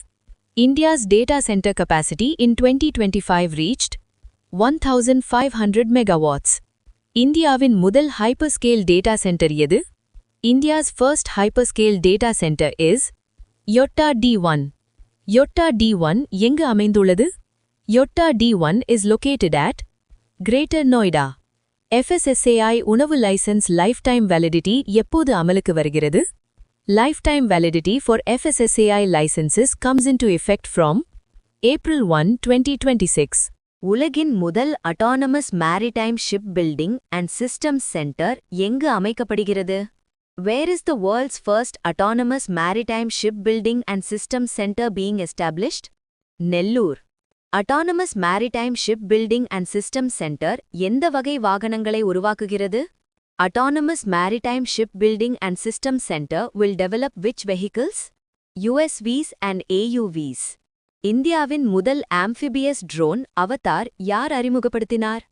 India's data center capacity in 2025 reached 1500 megawatts. இந்தியாவின் முதல் hyperscale data center எது? India's first hyperscale data center is Yotta D1. Yotta D1 எங்கு அமைந்துள்ளது? Yotta D1 is located at Greater Noida. FSSAI உணவு லைசன்ஸ் lifetime validity எப்போது அமலுக்கு வருகிறது? Lifetime validity for FSSAI licenses comes into effect from April 1, 2026. உலகின் முதல் autonomous maritime ship building and systems centre எங்கு அமைக்கப்படுகிறது? Where is the world's first autonomous maritime shipbuilding and systems center being established? Nellore. Autonomous Maritime Shipbuilding and Systems Center எந்த வகை வாகனங்களை உருவாக்குகிறது? Autonomous Maritime Shipbuilding and Systems Center will develop which vehicles? USVs and AUVs. இந்தியாவின் முதல் amphibious drone Avatar யார் அறிமுகப்படுத்தினார்?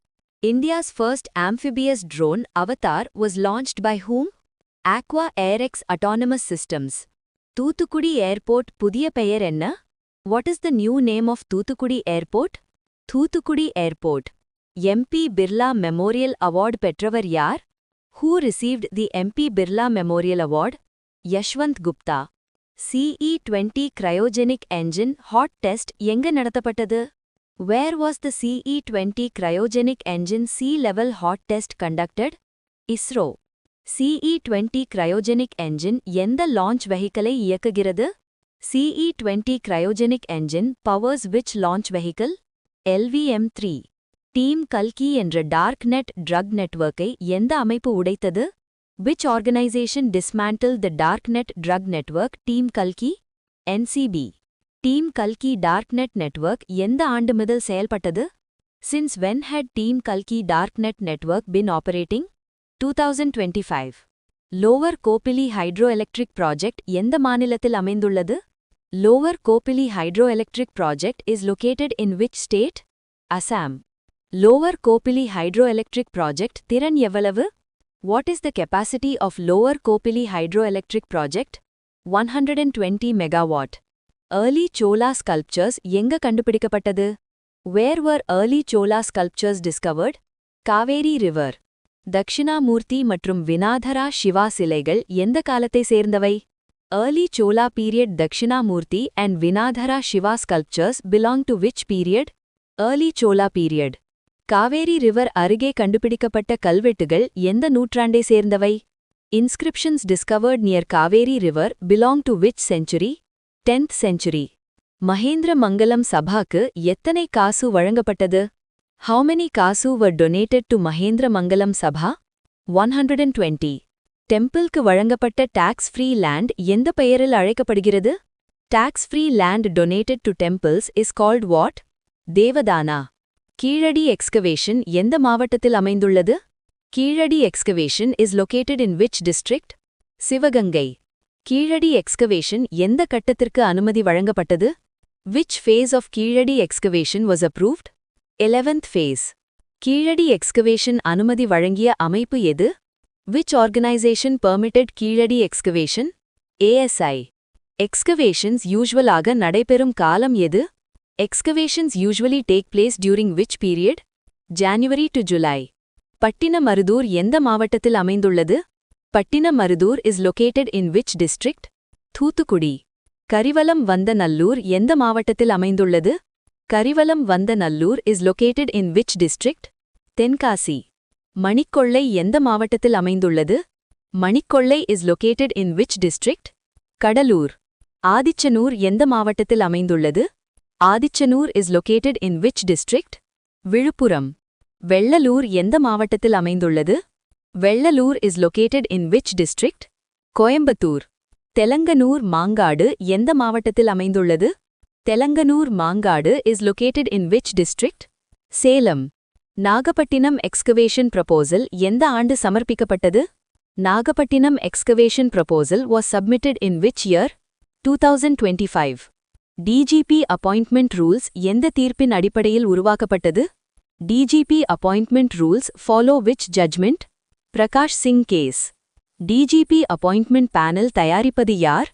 India's first amphibious drone Avatar was launched by whom? Aqua AirX Autonomous Systems. Thoothukudi airport புதிய பெயர் என்ன? What is the new name of Thoothukudi Airport? Thoothukudi Airport. MP Birla Memorial Award பெற்றவர் யார்? Who received the MP Birla Memorial Award? Yashwant Gupta. CE-20 cryogenic engine hot test எங்க நடத்தப்பட்டது? Where was the CE-20 cryogenic engine sea level hot test conducted? ISRO. CE-20 cryogenic engine எந்த launch vehicle இயக்குகிறது? CE-20 cryogenic engine powers which launch vehicle? LVM-3. Team Kalki என்ற darknet drug network-ஐ எந்த அமைப்பு உடைத்தது? Which organization dismantled the darknet drug network Team Kalki? NCB. Team Kalki darknet network எந்த ஆண்டு முதல் செயல்பட்டது? Since when had Team Kalki darknet network been operating? 2025. Lower Kopili hydroelectric project எந்த மாநிலத்தில் அமைந்துள்ளது? Lower Kopili hydroelectric project is located in which state? Assam. Lower Kopili hydroelectric project திறன் எவ்வளவு? What is the capacity of Lower Kopili hydroelectric project? 120 megawatt. Early Chola sculptures எங்க கண்டுபிடிக்கப்பட்டது? Where were early Chola sculptures discovered? Kaveri River. Dakshinamurthy மற்றும் வினாதரா சிவா சிலைகள் எந்த காலத்தை சேர்ந்தவை? Early Chola period Dakshinamurti and Vinadhara Shiva sculptures belong to which period? Early Chola period. Kaveri River அருகே கண்டுபிடிக்கப்பட்ட கல்வெட்டுகள் எந்த நூற்றாண்டை சேர்ந்தவை? Inscriptions discovered near Kaveri River belong to which century? 10th century. Mahendra மங்கலம் சபாக்கு எத்தனை காசு வழங்கப்பட்டது? How many kasu were donated to Mahendra Mangalam Sabha? 120. டெம்பிள்க்கு வழங்கப்பட்ட டாக்ஸ் ஃப்ரீ லேண்ட் எந்த பெயரில் அழைக்கப்படுகிறது? Tax free land donated to temples is called what? Devadana. Keezhadi excavation எந்த மாவட்டத்தில் அமைந்துள்ளது? Keezhadi excavation is located in which district? Sivaganga. Keezhadi excavation எந்த கட்டத்திற்கு அனுமதி வழங்கப்பட்டது? Which phase of Keezhadi excavation was approved? 11th phase. Keezhadi excavation அனுமதி வழங்கிய அமைப்பு எது? Which organization permitted Keezhadi excavation? ASI. Excavations usually நடைபெறும் காலம் எது? Excavations usually take place during which period? January to July. Pattinamarudur எந்த மாவட்டத்தில் அமைந்துள்ளது? Pattinamarudur is located in which district? Thoothukudi. Karivalam வந்த நல்லூர் எந்த மாவட்டத்தில் அமைந்துள்ளது? கரிவலம் வந்த Nallur is located in which district? Tenkasi. Manikollai எந்த மாவட்டத்தில் அமைந்துள்ளது? Manikollai is located in which district? Cuddalore. Adichanur எந்த மாவட்டத்தில் அமைந்துள்ளது? Adichanur is located in which district? Villupuram. Vellalur எந்த மாவட்டத்தில் அமைந்துள்ளது? Vellalur is located in which district? Coimbatore. தெலங்கனூர் Mangadu எந்த மாவட்டத்தில் அமைந்துள்ளது? Telanganur Mangadu is located in which district? Salem. Nagapattinam excavation proposal எந்த ஆண்டு சமர்ப்பிக்கப்பட்டது? Nagapattinam excavation proposal was submitted in which year? 2025 DGP appointment rules எந்த தீர்ப்பின் அடிப்படையில் உருவாக்கப்பட்டது? DGP appointment rules follow which judgment? Prakash Singh case. DGP appointment panel தயாரிப்பது யார்?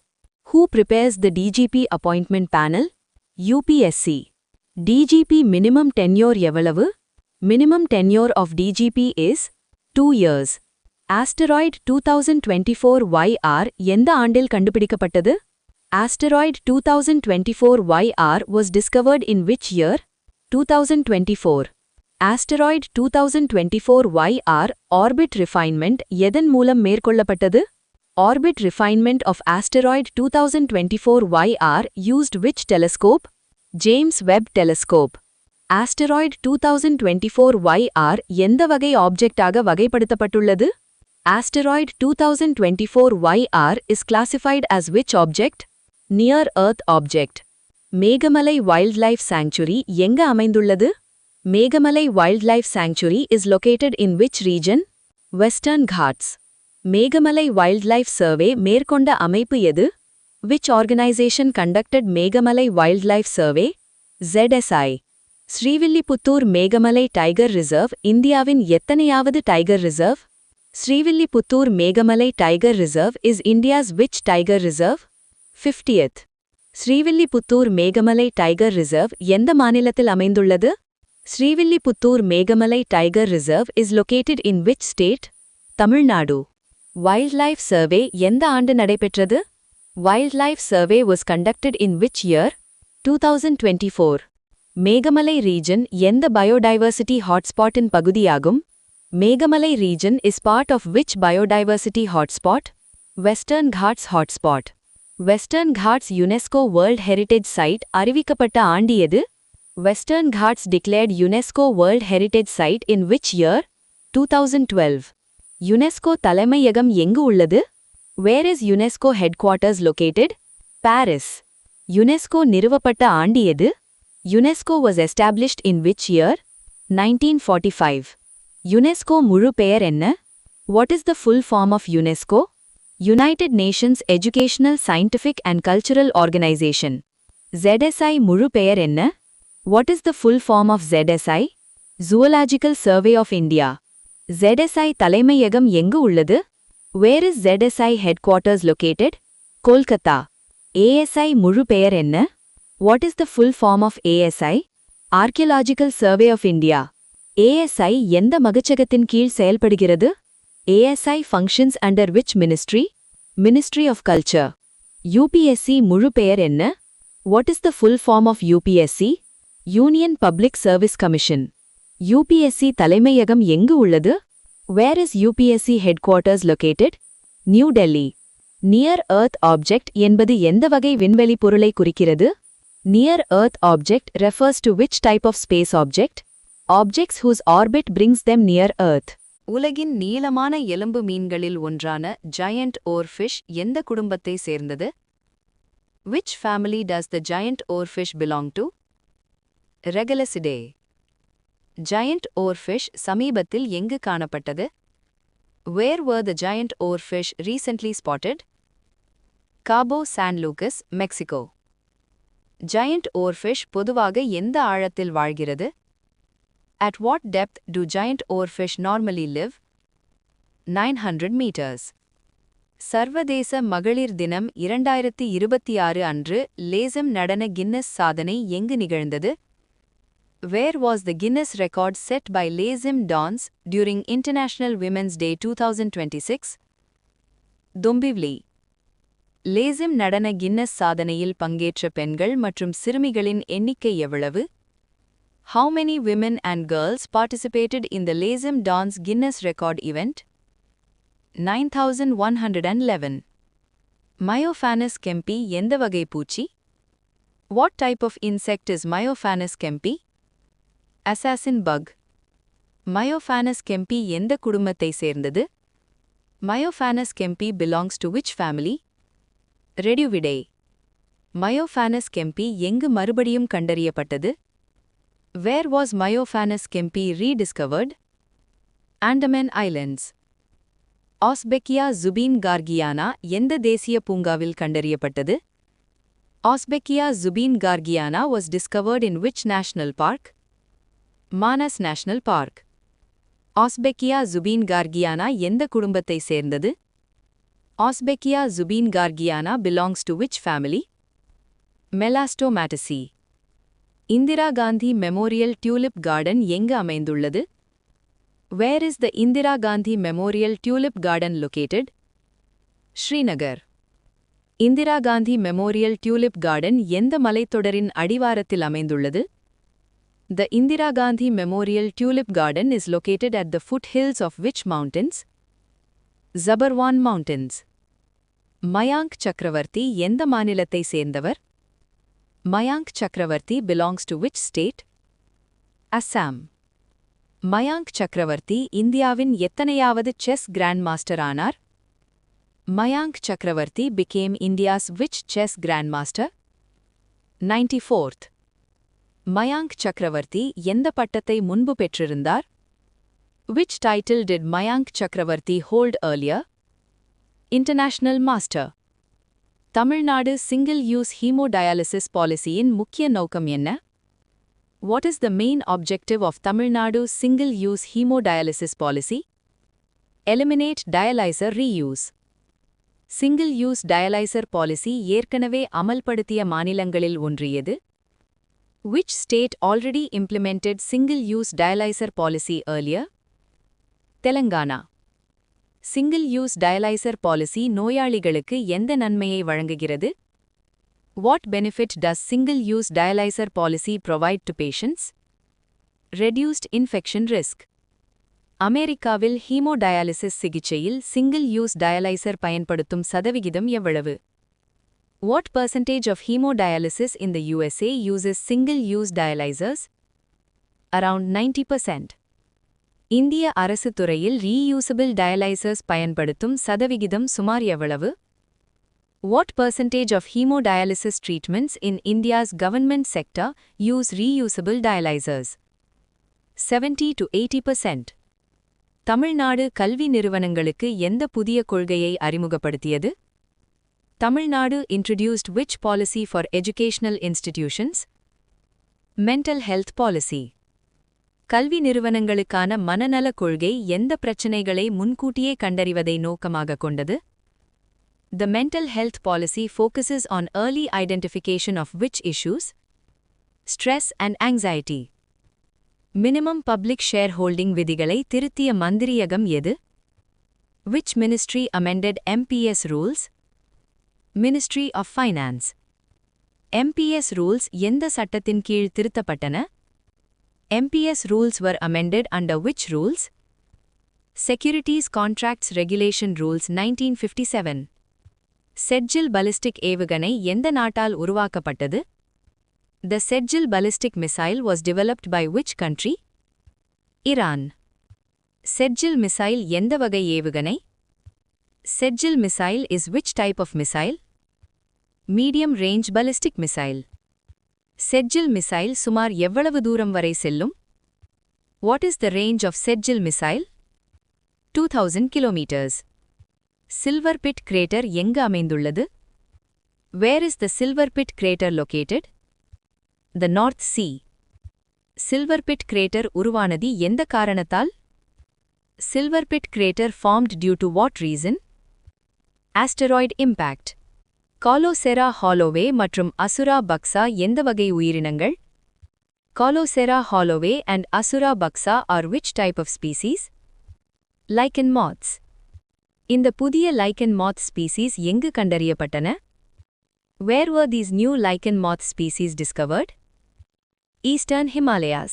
Who prepares the DGP appointment panel? UPSC. DGP minimum tenure எவ்வளவு? Minimum tenure of DGP is 2 years. Asteroid 2024 YR எந்த ஆண்டில் கண்டுபிடிக்கப்பட்டது? Asteroid 2024 YR was discovered in which year? 2024. Asteroid 2024 YR orbit refinement எதன் மூலம் மேற்கொள்ளப்பட்டது? Orbit refinement of asteroid 2024 YR used which telescope? James Webb Telescope. Asteroid 2024 YR எந்த வகை ஆப்ஜெக்டாக வகைப்படுத்தப்பட்டுள்ளது? Asteroid 2024 YR is classified as which object? Near Earth object. Meghamalai Wildlife Sanctuary எங்க அமைந்துள்ளது? Meghamalai Wildlife Sanctuary is located in which region? Western Ghats. Meghamalai Wildlife Survey மேற்கொண்ட அமைப்பு எது? Which organization conducted Megamalai Wildlife Survey? ZSI. Srivilliputhur Megamalai tiger reserve இந்தியாவின் எத்தனையாவது tiger reserve? Srivilliputhur Megamalai tiger reserve is India's which tiger reserve? 50th. Srivilliputhur Megamalai tiger reserve எந்த மாநிலத்தில் அமைந்துள்ளது? Srivilliputhur Megamalai tiger reserve is located in which state? Tamil Nadu. Wildlife Survey எந்த ஆண்டு நடைபெற்றது? Wildlife Survey was conducted in which year? 2024. Meghamalai region எந்த biodiversity hotspot இன் பகுதியாகும்? Meghamalai region is part of which biodiversity hotspot? Western Ghats hotspot. Western Ghats UNESCO World Heritage Site அறிவிக்கப்பட்ட ஆண்டு எது? Western Ghats declared UNESCO World Heritage Site in which year? 2012. UNESCO தலைமையகம் எங்கு உள்ளது? Where is UNESCO headquarters located? Paris. UNESCO நிறுவப்பட்ட ஆண்டு எது? UNESCO was established in which year? 1945. UNESCO முழு பெயர் என்ன? What is the full form of UNESCO? United Nations Educational, Scientific and Cultural Organization. ZSI முழு பெயர் என்ன? What is the full form of ZSI? Zoological Survey of India. ZSI தலைமையகம் எங்கு உள்ளது? Where is ZSI headquarters located? Kolkata. ASI முழு பெயர் என்ன? What is the full form of ASI? Archaeological Survey of India. ASI எந்த மகச்சகத்தின் கீழ் செயல்படுகிறது? ASI functions under which ministry? Ministry of Culture. UPSC முழு பெயர் என்ன? What is the full form of UPSC? Union Public Service Commission. UPSC தலைமையகம் எங்கு உள்ளது? Where is UPSC headquarters located? New Delhi. Near Earth object என்பது எந்த வகை விண்வெளி பொருளை குறிக்கிறது? Near Earth object refers to which type of space object? Objects whose orbit brings them near Earth. உலகின் நீளமான எலும்பு மீன்களில் ஒன்றான giant oarfish எந்த குடும்பத்தை சேர்ந்தது? Which family does the giant oarfish belong to? Regulacidae. Giant oarfish சமீபத்தில் எங்கு காணப்பட்டது? Where were the giant oarfish recently spotted? Cabo San Lucas, Mexico. Giant oarfish பொதுவாக எந்த ஆழத்தில் வாழ்கிறது? At what depth do giant oarfish normally live? 900 meters. சர்வதேச மகளிர் தினம் 2026 அன்று லேசம் நடன கின்னஸ் சாதனை எங்கு நிகழ்ந்தது? Where was the Guinness record set by Lazim dance during International Women's Day 2026? Dombivli. லேசம் நடன கின்னஸ் சாதனையில் பங்கேற்ற பெண்கள் மற்றும் சிறுமிகளின் எண்ணிக்கை எவ்வளவு? How many women and girls participated in the Lazim dance Guinness record event? 9111. Myophanus kempi எந்த வகை பூச்சி? What type of insect is Myophanus kempi? Assassin bug. Myophanus kempi எந்த குடும்பத்தை சேர்ந்தது? Myophanus kempi belongs to which family? Reduvidae. Myophanus kempi எங்கு மறுபடியும் கண்டறியப்பட்டது? Where was Myophanus kempi rediscovered? Andaman Islands. Osbeckia zubingargiana எந்த தேசிய பூங்காவில் கண்டறியப்பட்டது? Osbekia zubeingargiana was discovered in which national park? Manas National Park. Osbekia zubeingargiana எந்த குடும்பத்தை சேர்ந்தது? Osbekia zubeingargiana belongs to which family? Melastomataceae. Indira Gandhi Memorial Tulip Garden எங்கு அமைந்துள்ளது? Where is the Indira Gandhi Memorial Tulip Garden located? Srinagar. Indira Gandhi Memorial Tulip Garden எந்த மலைத்தொடரின் அடிவாரத்தில் அமைந்துள்ளது? The Indira Gandhi Memorial Tulip Garden is located at the foothills of which mountains? Zabarwan Mountains. Mayank Chakravarti எந்த மாநிலத்தை சேர்ந்தவர்? Mayank Chakravarti belongs to which state? Assam. Mayank Chakravarti இந்தியாவின் எத்தனையாவது chess grandmaster ஆனார்? Mayank Chakravarti became India's which chess grandmaster? 94th. Mayank Chakravarti எந்த பட்டத்தை முன்பு பெற்றிருந்தார்? Which title did Mayank Chakravarti hold earlier? International Master. Tamil Nadu Single-Use Hemodialysis Policy-யின் முக்கிய நோக்கம் என்ன? What is the main objective of Tamil Nadu Single-Use Hemodialysis Policy? Eliminate dialyzer reuse. Single-Use Dialyzer Policy ஏற்கனவே அமல்படுத்திய மாநிலங்களில் ஒன்று எது? Which state already implemented Single-Use Dialyzer Policy earlier? Telangana. Single-Use Dialyzer Policy நோயாளிகளுக்கு எந்த நன்மையை வழங்குகிறது? What benefit does Single-Use Dialyzer Policy provide to patients? Reduced infection risk. அமெரிக்காவில் haemodialysis சிகிச்சையில் சிங்கிள்-யூஸ் டயாலைசர் பயன்படுத்தும் சதவிகிதம் எவ்வளவு? What percentage of hemodialysis in the USA uses single-use dialyzers? Around 90%. இந்திய அரசு துறையில் reusable dialyzers பயன்படுத்தும் சதவிகிதம் சுமார் எவ்வளவு? What percentage of hemodialysis treatments in India's government sector use reusable dialyzers? 70 to 80%. Tamil Nadu கல்வி நிறுவனங்களுக்கு எந்த புதிய கொள்கையை அறிமுகப்படுத்தியது? Tamil Nadu introduced which policy for educational institutions? Mental health policy. கல்வி நிறுவனங்களுக்கான மனநல கொள்கை எந்த பிரச்சினைகளை முன்கூட்டியே கண்டறிவதை நோக்கமாக கொண்டது? The mental health policy focuses on early identification of which issues? Stress and anxiety. Minimum public shareholding விதிகளை திருத்திய மந்திரியகம் எது? Which ministry amended MPS rules? Ministry of Finance. MPS rules எந்த சட்டத்தின் கீழ் திருத்தப்பட்டன? MPS rules were amended under which rules? Securities Contracts Regulation Rules 1957. செட்ஜில் ballistic ஏவுகணை எந்த நாட்டால் உருவாக்கப்பட்டது? The Sedgel ballistic missile was developed by which country? Iran. Sedgel missile எந்த வகை ஏவுகணை? Sedgel missile is which type of missile? Medium range ballistic missile. Sedgel missile சுமார் எவ்வளவு தூரம் வரை செல்லும்? What is the range of Sedgel missile? 2000 kilometers. Silver Pit crater எங்கு அமைந்துள்ளது? Where is the Silver Pit crater located? The North Sea. Silver Pit crater உருவானது எந்த காரணத்தால்? Silver Pit crater formed due to what reason? Asteroid impact. Colosera holloway மற்றும் Asura buxa எந்த வகை உயிரினங்கள்? Colosera holloway and Asura buxa are which type of species? Lichen moths. இந்த புதிய lichen moth species எங்கு கண்டறியப்பட்டன? Where were these new lichen moth species discovered? Eastern Himalayas.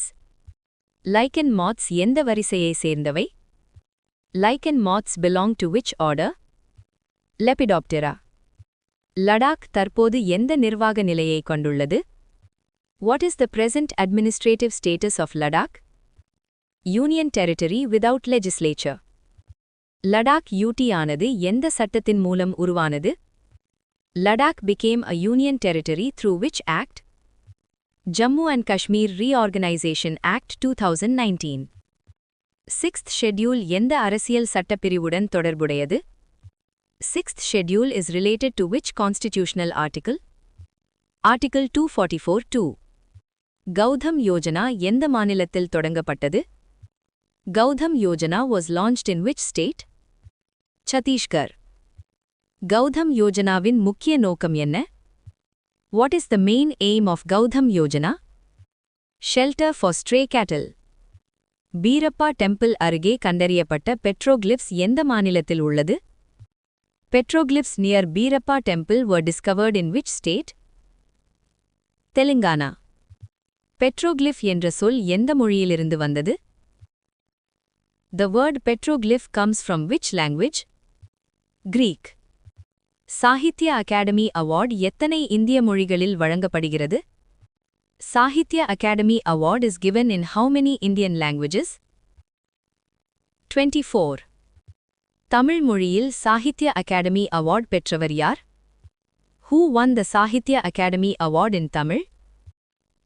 Lichen moths எந்த வரிசையை சேர்ந்தவை? Lichen moths belong to which order? Lepidoptera. Ladakh தற்போது எந்த நிர்வாக நிலையை கொண்டுள்ளது? What is the present administrative status of Ladakh? Union territory without legislature. Ladakh UT ஆனது எந்த சட்டத்தின் மூலம் உருவானது? Ladakh became a union territory through which act? Jammu and Kashmir Reorganization Act 2019. Sixth schedule எந்த அரசியல் சட்டப்பிரிவுடன் தொடர்புடையது? Sixth schedule is related to which constitutional article? Article 244(2) Gautham Yojana எந்த மாநிலத்தில் தொடங்கப்பட்டது? Gautham Yojana was launched in which state? Chhattisgarh. Gautham யோஜனாவின் முக்கிய நோக்கம் என்ன? What is the main aim of Gaudham Yojana? Shelter for stray cattle. Beerappa temple அருகே கண்டறியப்பட்ட பெட்ரோகிளிப்ஸ் எந்த மாநிலத்தில் உள்ளது? Petroglyphs near Birappa temple were discovered in which state? Telangana. பெட்ரோகிளிஃப் என்ற சொல் எந்த மொழியிலிருந்து வந்தது? The word petroglyph comes from which language? Greek. Sahitya Akademi award எத்தனை இந்திய மொழிகளில் வழங்கப்படுகிறது? Sahitya Akademi award is given in how many Indian languages? 24. Tamil மொழியில் சாகித்ய அகாடமி அவார்ட் பெற்றவர் யார்? Who won the Sahitya Akademi award in Tamil?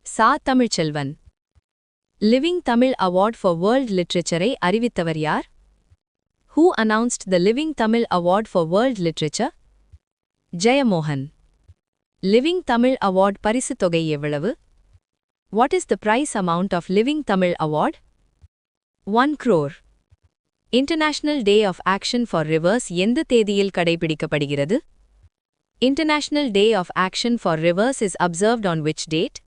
Sa. Tamilselvan. Living Tamil award for world லிட்ரேச்சரை அறிவித்தவர் யார்? Who announced the living Tamil award for world literature? Jeyamohan. Living Tamil award பரிசுத் தொகை எவ்வளவு? What is the price amount of living Tamil award? 1 crore. International day of action for rivers எந்த தேதியில் கடைபிடிக்கப்படுகிறது? International day of action for rivers is observed on which date?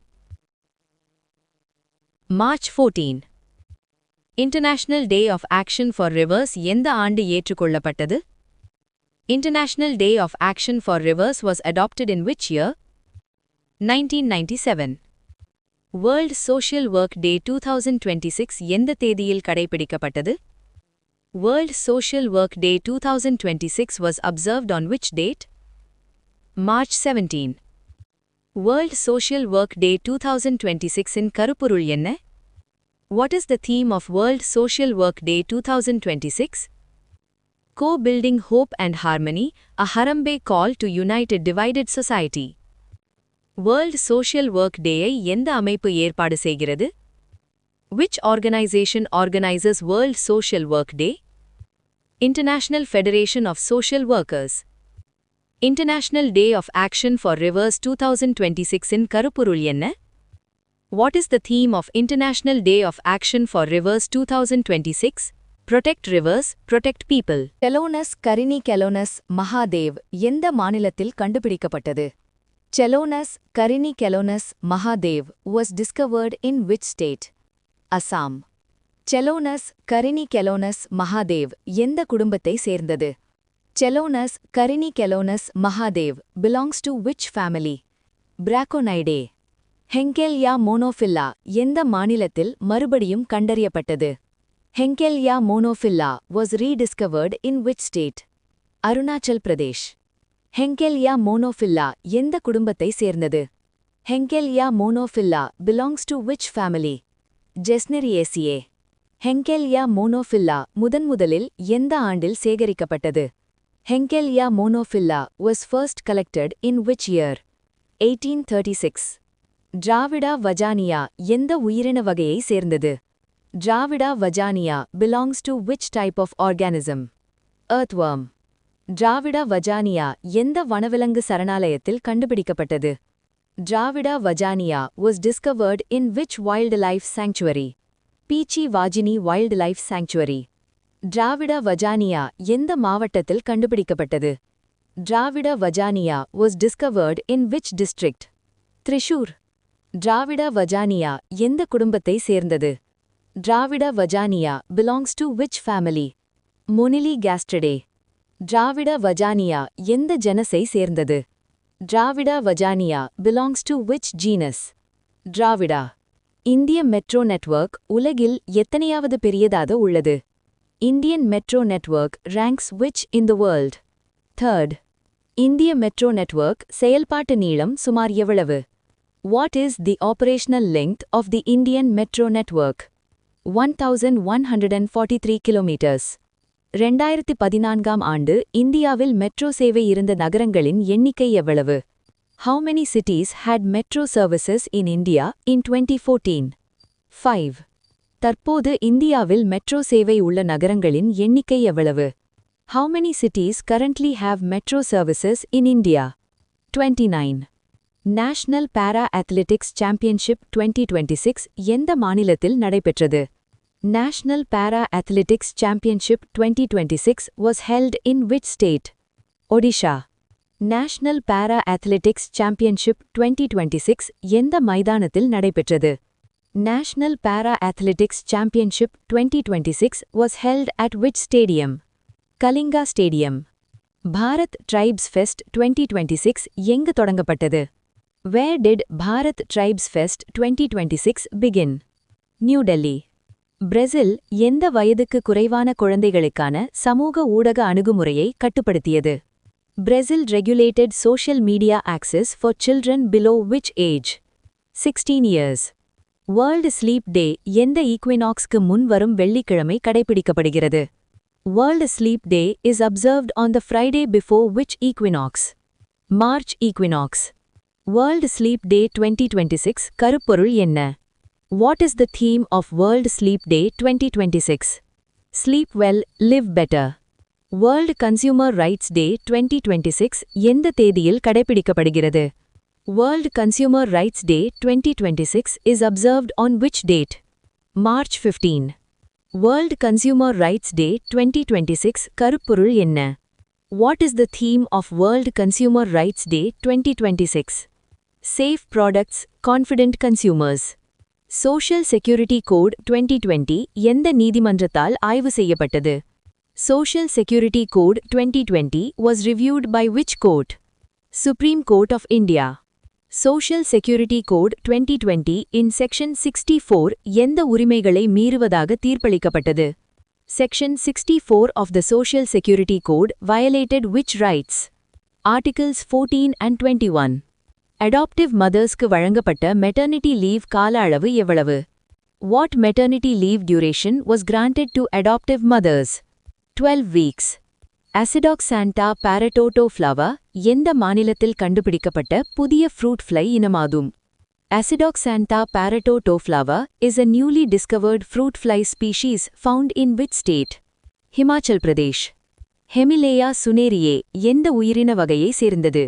March 14. International day of action for rivers எந்த ஆண்டு ஏற்றுக்கொள்ளப்பட்டது? International day of action for rivers was adopted in which year? 1997. World social work day 2026 எந்த தேதியில் கடைபிடிக்கப்பட்டது? World social work day 2026 was observed on which date? March 17. World social work day 2026 இன் கருப்பொருள் என்ன? What is the theme of World Social Work Day 2026? Co-building hope and harmony, a Harambee call to unite a divided society. World social Work டேயை எந்த அமைப்பு ஏற்பாடு செய்கிறது? Which organization organizes World Social Work Day? International Federation of Social Workers. International Day of Action for Rivers 2026 இன் கருப்பொருள் என்ன? What is the theme of International Day of Action for Rivers 2026? Protect rivers, protect people. செலோனஸ் கரினிகெலோனஸ் Mahadev எந்த மாநிலத்தில் கண்டுபிடிக்கப்பட்டது? செலோனஸ் கரினிகெலோனஸ் Mahadev was discovered in which state? Assam. செலோனஸ் கரினிகெலோனஸ் Mahadev எந்த குடும்பத்தை சேர்ந்தது? செலோனஸ் கரினிகெலோனஸ் Mahadev belongs to which family? Braconidae. ஹெங்கெல்யா மோனோஃபில்லா எந்த மாநிலத்தில் மறுபடியும் கண்டறியப்பட்டது? ஹெங்கெல்யா மோனோஃபில்லா was rediscovered in which state? Arunachal Pradesh. ஹெங்கெல்யா மோனோஃபில்லா எந்த குடும்பத்தை சேர்ந்தது? ஹெங்கெல்யா மோனோஃபில்லா belongs to which family? ஜெஸ்னெரியாceae. ஹெங்கெல்யா மோனோஃபில்லா முதன்முதலில் எந்த ஆண்டில் சேகரிக்கப்பட்டது? ஹெங்கெல்யா மோனோஃபில்லா was first collected in which year? 1836. டிராவிடா வஜானியா எந்த உயிரின வகையை சேர்ந்தது? டிராவிடா வஜானியா belongs to which type of organism? Earthworm. டிராவிடா வஜானியா எந்த வனவிலங்கு சரணாலயத்தில் கண்டுபிடிக்கப்பட்டது? டிராவிடா வஜானியா was discovered in which wildlife sanctuary? Beach வாஜினி wildlife sanctuary. டிராவிடா வஜானியா எந்த மாவட்டத்தில் கண்டுபிடிக்கப்பட்டது? டிராவிடா வஜானியா was discovered in which district? Thrissur. டிராவிடா வஜானியா எந்த குடும்பத்தை சேர்ந்தது? டிராவிடா வஜானியா belongs to which family? Moniligastridae. டிராவிடா வஜானியா எந்த ஜெனஸை சேர்ந்தது? டிராவிடா வஜானியா belongs to which genus? டிராவிடா. இந்திய மெட்ரோ நெட்வொர்க் உலகில் எத்தனையாவது பெரியதாக உள்ளது? Indian metro network ranks which in the world? Third. இந்திய மெட்ரோ நெட்வொர்க் செயல்பாட்டு நீளம் சுமார் எவ்வளவு? What is the operational length of the Indian metro network? 1143 kilometers. 2014ஆம் ஆண்டு இந்தியாவில் மெட்ரோ சேவை இருந்த நகரங்களின் எண்ணிக்கை எவ்வளவு? How many cities had metro services in India in 2014? 5. தற்போது இந்தியாவில் மெட்ரோ சேவை உள்ள நகரங்களின் எண்ணிக்கை எவ்வளவு? How many cities currently have metro services in India? 29. National para athletics championship 2026 எந்த மாநிலத்தில் நடைபெற்றது? National para athletics championship 2026 was held in which state? Odisha. National para athletics championship 2026 எந்த மைதானத்தில் நடைபெற்றது? National para athletics championship 2026 was held at which stadium? Kalinga stadium. Bharat tribes fest 2026 எங்கு தொடங்கப்பட்டது? Where did Bharat Tribes Fest 2026 begin? New Delhi. Brazil எந்த வயதுக்கு குறைவான குழந்தைகளுக்கான சமூக ஊடக அணுகுமுறையை கட்டுப்படுத்தியது? Brazil regulated social media access for children below which age? 16 years. World Sleep Day எந்த ஈக்வினாக்ஸ்க்கு முன் வரும் வெள்ளிக்கிழமை கடைபிடிக்கப்படுகிறது? World Sleep Day is observed on the Friday before which equinox? March equinox. World Sleep Day 2026 கருப்பொருள் என்ன? What is the theme of World Sleep Day 2026? Sleep well, live better. World Consumer Rights Day 2026 எந்த தேதியில் கடைபிடிக்கப்படுகிறது? World Consumer Rights Day 2026 is observed on which date? March 15. World Consumer Rights Day 2026 கருப்பொருள் என்ன? What is the theme of World Consumer Rights Day 2026? Safe products, confident consumers. Social Security Code 2020 எந்த நீதிமன்றத்தால் ஆய்வு செய்யப்பட்டது? Social Security Code 2020 was reviewed by which court? Supreme Court of India. Social Security Code 2020 in Section 64 எந்த உரிமைகளை மீறுவதாக தீர்ப்பளிக்கப்பட்டது? Section 64 of the Social Security Code violated which rights? Articles 14 and 21. Adoptive mothersக்கு வழங்கப்பட்ட maternity leave கால அளவு எவ்வளவு? What maternity leave duration was granted to adoptive mothers? 12 weeks. Acidoxantha parototoflava எந்த மாநிலத்தில் கண்டுபிடிக்கப்பட்ட புதிய fruit fly இனமாகும்? Acidoxantha parototoflava is a newly discovered fruit fly species found in which state? Himachal Pradesh. Hemileia suneriae எந்த உயிரின வகையை சேர்ந்தது?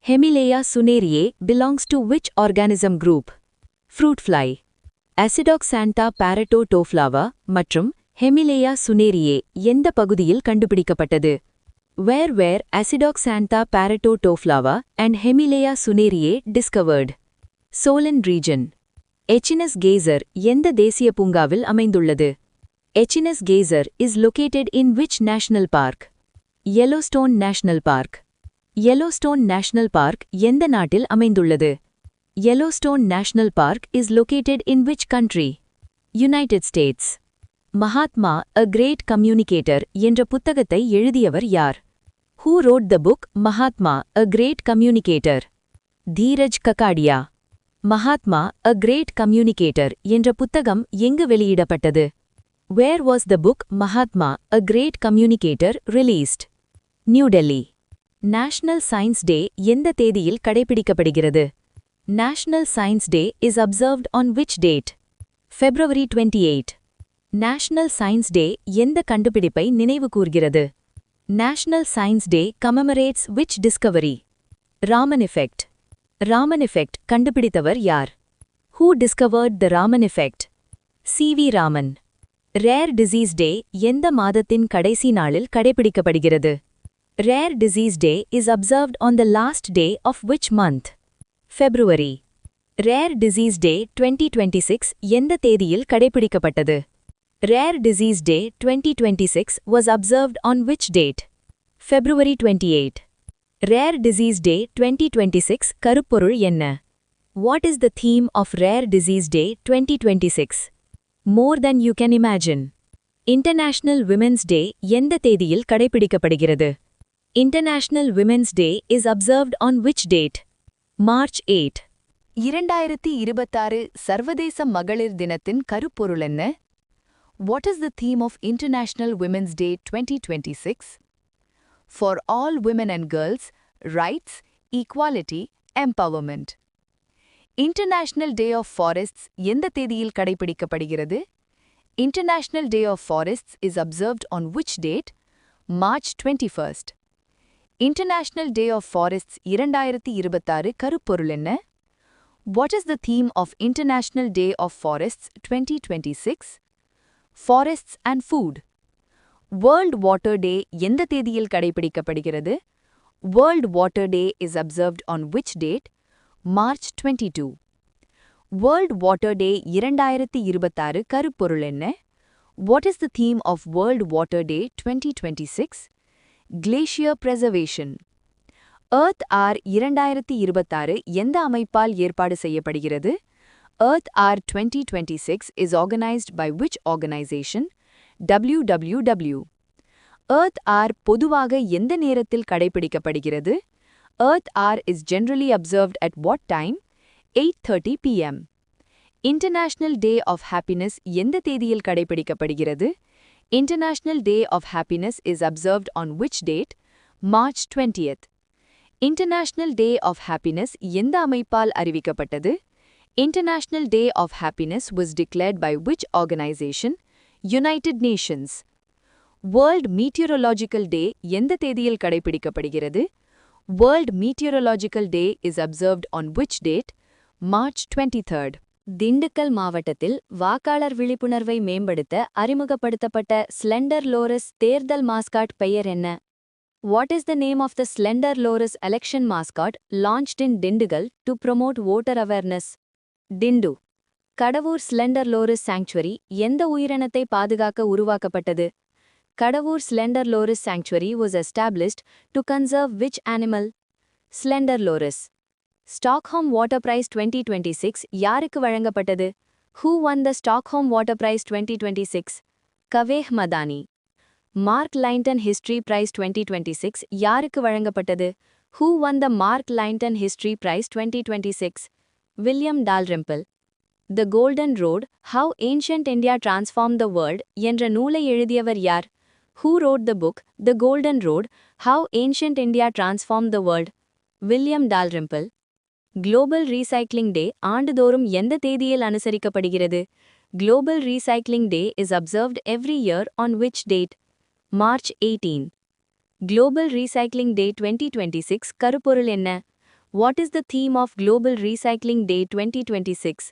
Hemileia suneriae belongs to which organism group? Fruit fly. Acidoxantha parototoflava மற்றும் Hemileia suneriae எந்த பகுதியில் கண்டுபிடிக்கப்பட்டது? Where were Acidoxantha parototoflava and Hemileia suneriae discovered? Solan region. Echinus Geyser எந்த தேசிய பூங்காவில் அமைந்துள்ளது? Echinus Geyser is located in which national park? Yellowstone National Park. Yellowstone National Park எந்த நாட்டில் அமைந்துள்ளது? Yellowstone National Park is located in which country? United States. Mahatma, a Great Communicator என்ற புத்தகத்தை எழுதியவர் யார்? Who wrote the book Mahatma, a Great Communicator? Dheeraj Kakadia. Mahatma, a Great Communicator என்ற புத்தகம் எங்கு வெளியிடப்பட்டது? Where was the book Mahatma, a Great Communicator released? New Delhi. National Science Day எந்த தேதியில் கடைபிடிக்கப்படுகிறது? National Science Day is observed on which date? February 28. National Science Day எந்த கண்டுபிடிப்பை நினைவு கூர்கிறது? National Science Day commemorates which discovery? Raman effect. Raman effect கண்டுபிடித்தவர் யார்? Who discovered the Raman effect? C.V. Raman. Rare Disease Day எந்த மாதத்தின் கடைசி நாளில் கடைபிடிக்கப்படுகிறது? Rare Disease Day is observed on the last day of which month? February. Rare Disease Day 2026 எந்த தேதியில் கடைபிடிக்கப்பட்டது? Rare Disease Day 2026 was observed on which date? February 28. Rare Disease Day 2026 கருப்பொருள் என்ன? What is the theme of Rare Disease Day 2026? More than you can imagine. International Women's Day எந்த தேதியில் கடைபிடிக்கப்படுகிறது? International Women's Day is observed on which date? March 8. 2026 சர்வதேச மகளிர் தினத்தின் கருப்பொருள் என்ன? What is the theme of International Women's Day 2026? For all women and girls, rights, equality, empowerment. International Day of Forests எந்த தேதியில் கடைபிடிக்கப்படுகிறது? International Day of Forests is observed on which date? March 21st. International Day of Forests 2026 கருப்பொருள் என்ன? What is the theme of International Day of Forests 2026? Forests and Food. World Water Day எந்த தேதியில் கடைபிடிக்கப்படுகிறது? World Water Day is observed on which date? March 22. World Water Day 2026 கருப்பொருள் என்ன? What is the theme of World Water Day 2026? Glacier Preservation. Earth Hour 2026 எந்த அமைப்பால் ஏற்பாடு செய்யப்படுகிறது? Earth Hour 2026 is organized by which organization? WWW. Earth Hour பொதுவாக எந்த நேரத்தில் கடைபிடிக்கப்படுகிறது? Earth Hour is generally observed at what time? 8:30 p.m. International Day of Happiness எந்த தேதியில் கடைபிடிக்கப்படுகிறது? International Day of Happiness is observed on which date? March 20th. International Day of Happiness எந்த அமைப்பால் அறிவிக்கப்பட்டது? International Day of Happiness was declared by which organization? United Nations. World Meteorological Day எந்த தேதியில் கடைபிடிக்கப்படுகிறது? World Meteorological Day is observed on which date? March 23rd. Dindigul மாவட்டத்தில் வாக்காளர் விழிப்புணர்வை மேம்படுத்த அறிமுகப்படுத்தப்பட்ட ஸ்லெண்டர் லோரஸ் தேர்தல் மாஸ்காட் பெயர் என்ன? What is the name of the Slender Loris election mascot launched in Dindigul to promote voter awareness? Dindu. Kadavur slender loris sanctuary எந்த உயிரினத்தை பாதுகாக்க உருவாக்கப்பட்டது? Kadavur slender loris sanctuary was established to conserve which animal? Slender Loris. Stockholm Water Prize 2026 யாருக்கு வழங்கப்பட்டது? Who won the Stockholm Water Prize 2026? Kaveh Madani. Mark Langton History Prize 2026 யாருக்கு வழங்கப்பட்டது? Who won the Mark Langton History Prize 2026? William Dalrymple. The Golden Road, How Ancient India Transformed the World என்ற நூலை எழுதியவர் யார்? Who wrote the book, The Golden Road, How Ancient India Transformed the World? William Dalrymple. Global Recycling Day ஆண்டுதோறும் எந்த தேதியில் அனுசரிக்கப்படுகிறது? Global Recycling Day is observed every year on which date? March 18. Global Recycling Day 2026 கருப்பொருள் என்ன? What is the theme of Global Recycling Day 2026?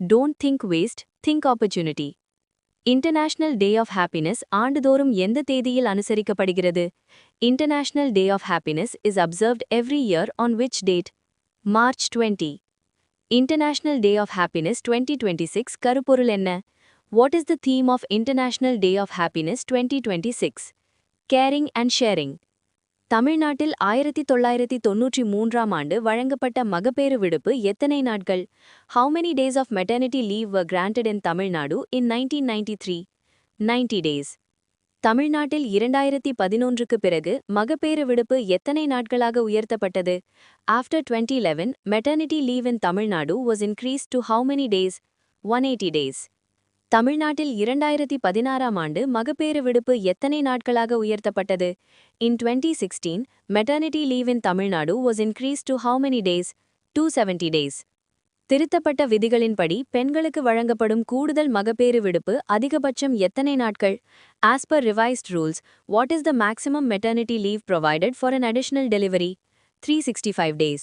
Don't think waste, think opportunity. International Day of Happiness ஆண்டுதோறும் எந்த தேதியில் அனுசரிக்கப்படுகிறது? International Day of Happiness is observed every year on which date? March 20. International Day of Happiness 2026 கருப்பொருள் என்ன? What is the theme of International Day of Happiness 2026? Caring and Sharing. தமிழ்நாட்டில் 1993ஆம் ஆண்டு வழங்கப்பட்ட மகப்பேறு விடுப்பு எத்தனை நாட்கள்? How many days of maternity leave were granted in Tamil Nadu in 1993? 90 days. தமிழ்நாட்டில் 2011க்கு பிறகு மகப்பேறு விடுப்பு எத்தனை நாட்களாக உயர்த்தப்பட்டது? After 2011, maternity leave in Tamil Nadu was increased to how many days? 180 days. தமிழ்நாட்டில் 2016ஆம் ஆண்டு மகப்பேறு விடுப்பு எத்தனை நாட்களாக உயர்த்தப்பட்டது? In 2016, maternity leave in Tamil Nadu was increased to how many days? 270 days. திருத்தப்பட்ட விதிகளின்படி பெண்களுக்கு வழங்கப்படும் கூடுதல் மகப்பேறு விடுப்பு அதிகபட்சம் எத்தனை நாட்கள்? As per revised rules, what is the maximum maternity leave provided for an additional delivery? 365 days.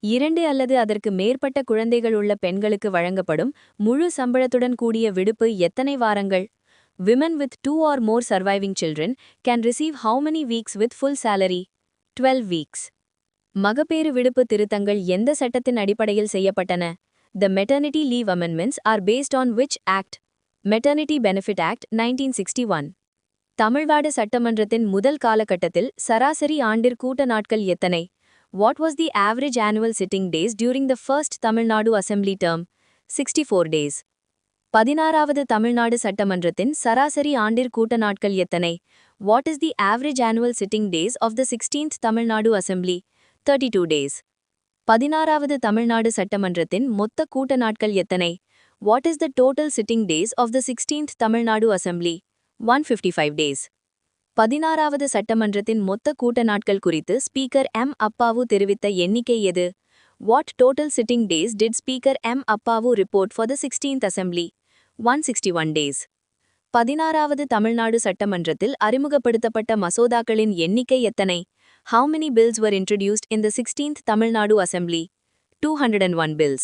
2 அல்லது அதற்கு மேற்பட்ட குழந்தைகள் உள்ள பெண்களுக்கு வழங்கப்படும் முழு சம்பளத்துடன் கூடிய விடுப்பு எத்தனை வாரங்கள்? Women with 2 or more surviving children can receive how many weeks with full salary? 12 weeks. மகப்பேறு விடுப்பு திருத்தங்கள் எந்த சட்டத்தின் அடிப்படையில் செய்யப்பட்டன? The maternity leave amendments are based on which act? Maternity Benefit Act 1961. Tamil Nadu சட்டமன்றத்தின் முதல் காலகட்டத்தில் சராசரி ஆண்டிற்கூட்ட நாட்கள் எத்தனை? What was the average annual sitting days during the first Tamil Nadu Assembly term? 64 days. 16வது Tamil Nadu சட்டமன்றத்தின் சராசரி ஆண்டிற்கூட்ட நாட்கள் எத்தனை? What is the average annual sitting days of the 16th Tamil Nadu Assembly? 32 days. 16வது Tamil Nadu சட்டமன்றத்தின் மொத்த கூட்ட நாட்கள் எத்தனை? What is the total sitting days of the 16th Tamil Nadu Assembly? 155 days. 16வது சட்டமன்றத்தின் மொத்த கூட்ட நாட்கள் குறித்து ஸ்பீக்கர் எம் அப்பாவு தெரிவித்த எண்ணிக்கை எது? What total sitting days did Speaker M. Appavu report for the 16th Assembly? 161 days. 16வது Tamil Nadu சட்டமன்றத்தில் அறிமுகப்படுத்தப்பட்ட மசோதாக்களின் எண்ணிக்கை எத்தனை? How many bills were introduced in the 16th Tamil Nadu Assembly? 201 bills.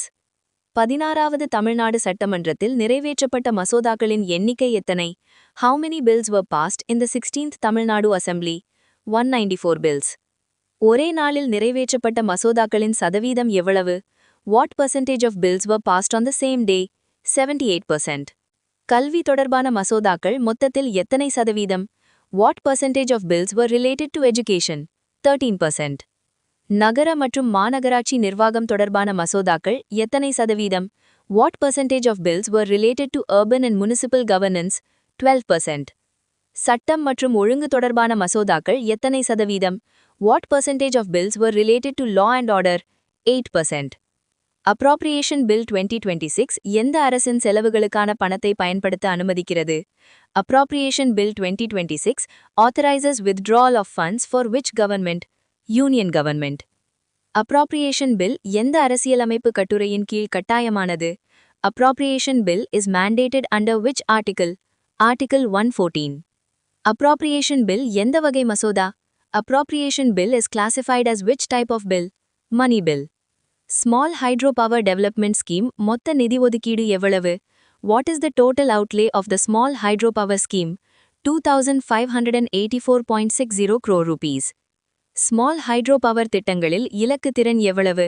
16வது Tamil Nadu சட்டமன்றத்தில் நிறைவேற்றப்பட்ட மசோதாக்களின் எண்ணிக்கை எத்தனை? How many bills were passed in the 16th Tamil Nadu Assembly? 194 bills. ஒரே நாளில் நிறைவேற்றப்பட்ட மசோதாக்களின் சதவீதம் எவ்வளவு? What percentage of bills were passed on the same day? 78%. கல்வி தொடர்பான மசோதாக்கள் மொத்தத்தில் எத்தனை சதவீதம்? What percentage of bills were related to education? 13%. நகர மற்றும் மாநகராட்சி நிர்வாகம் தொடர்பான மசோதாக்கள் எத்தனை சதவீதம்? What percentage of bills were related to urban and municipal governance? 12%. சட்டம் மற்றும் ஒழுங்கு தொடர்பான மசோதாக்கள் எத்தனை சதவீதம்? What percentage of bills were related to law and order? 8%. Appropriation Bill 2026 எந்த அரசின் செலவுகளுக்கான பணத்தை பயன்படுத்த அனுமதிக்கிறது? Appropriation Bill 2026 authorizes withdrawal of funds for which government? Union Government. Appropriation Bill எந்த அரசியலமைப்பு கட்டுரையின் கீழ் கட்டாயமானது? Appropriation Bill is mandated under which article? Article 114. Appropriation Bill எந்த வகை மசோதா? Appropriation Bill is classified as which type of bill? Money Bill. Small Hydropower Development Scheme மொத்த நிதி ஒதுக்கீடு எவ்வளவு? What is the total outlay of the Small Hydropower Scheme? 2,584.60 crore rupees. Small hydropower திட்டங்களில் இலக்கு திறன் எவ்வளவு?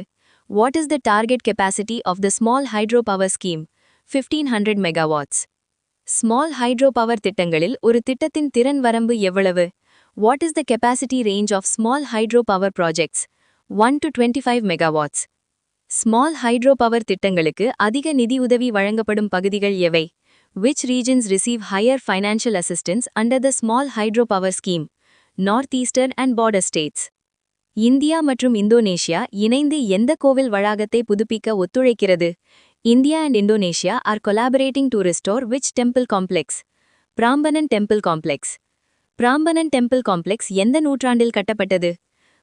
What is the target capacity of the Small Hydropower Scheme? 1500 megawatts. Small hydropower திட்டங்களில் ஒரு திட்டத்தின் திறன் வரம்பு எவ்வளவு? What is the capacity range of small hydropower projects? 1 to 25 megawatts. Small hydropower திட்டங்களுக்கு அதிக நிதியுதவி வழங்கப்படும் பகுதிகள் எவை? Which regions receive higher financial assistance under the Small Hydropower Scheme? Northeastern and border states. India மற்றும் இந்தோனேஷியா இணைந்து எந்த கோவில் வளாகத்தை புதுப்பிக்க ஒத்துழைக்கிறது? India and Indonesia are collaborating to restore which temple complex? Prambanan Temple Complex. Prambanan Temple Complex எந்த நூற்றாண்டில் கட்டப்பட்டது?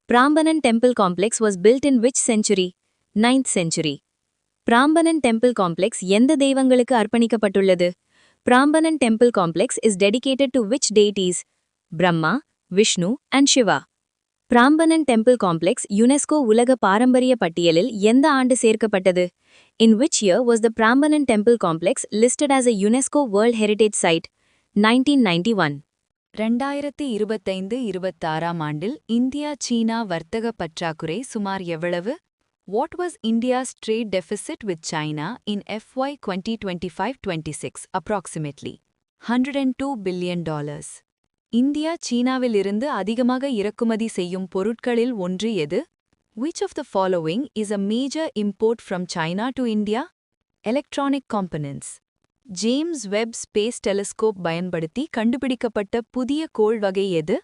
Prambanan Temple Complex was built in which century? 9th century. Prambanan Temple Complex எந்த தெய்வங்களுக்கு அர்ப்பணிக்கப்பட்டுள்ளது? Prambanan Temple Complex is dedicated to which deities? Brahma, Vishnu and Shiva. Prambanan Temple Complex UNESCO உலக பாரம்பரிய பட்டியலில் எந்த ஆண்டு சேர்க்கப்பட்டது? In which year was the Prambanan Temple Complex listed as a UNESCO World Heritage Site? 1991. 2025-26 ஆண்டில் India சீனா வர்த்தக பற்றாக்குறை சுமார் எவ்வளவு? What was India's trade deficit with China in FY 2025-26 approximately? $102 billion. India சீனாவிலிருந்து அதிகமாக இறக்குமதி செய்யும் பொருட்களில் ஒன்று எது? Which of the following is a major import from China to India? Electronic components. James Webb Space Telescope பயன்படுத்தி கண்டுபிடிக்கப்பட்ட புதிய கோள் வகை எது?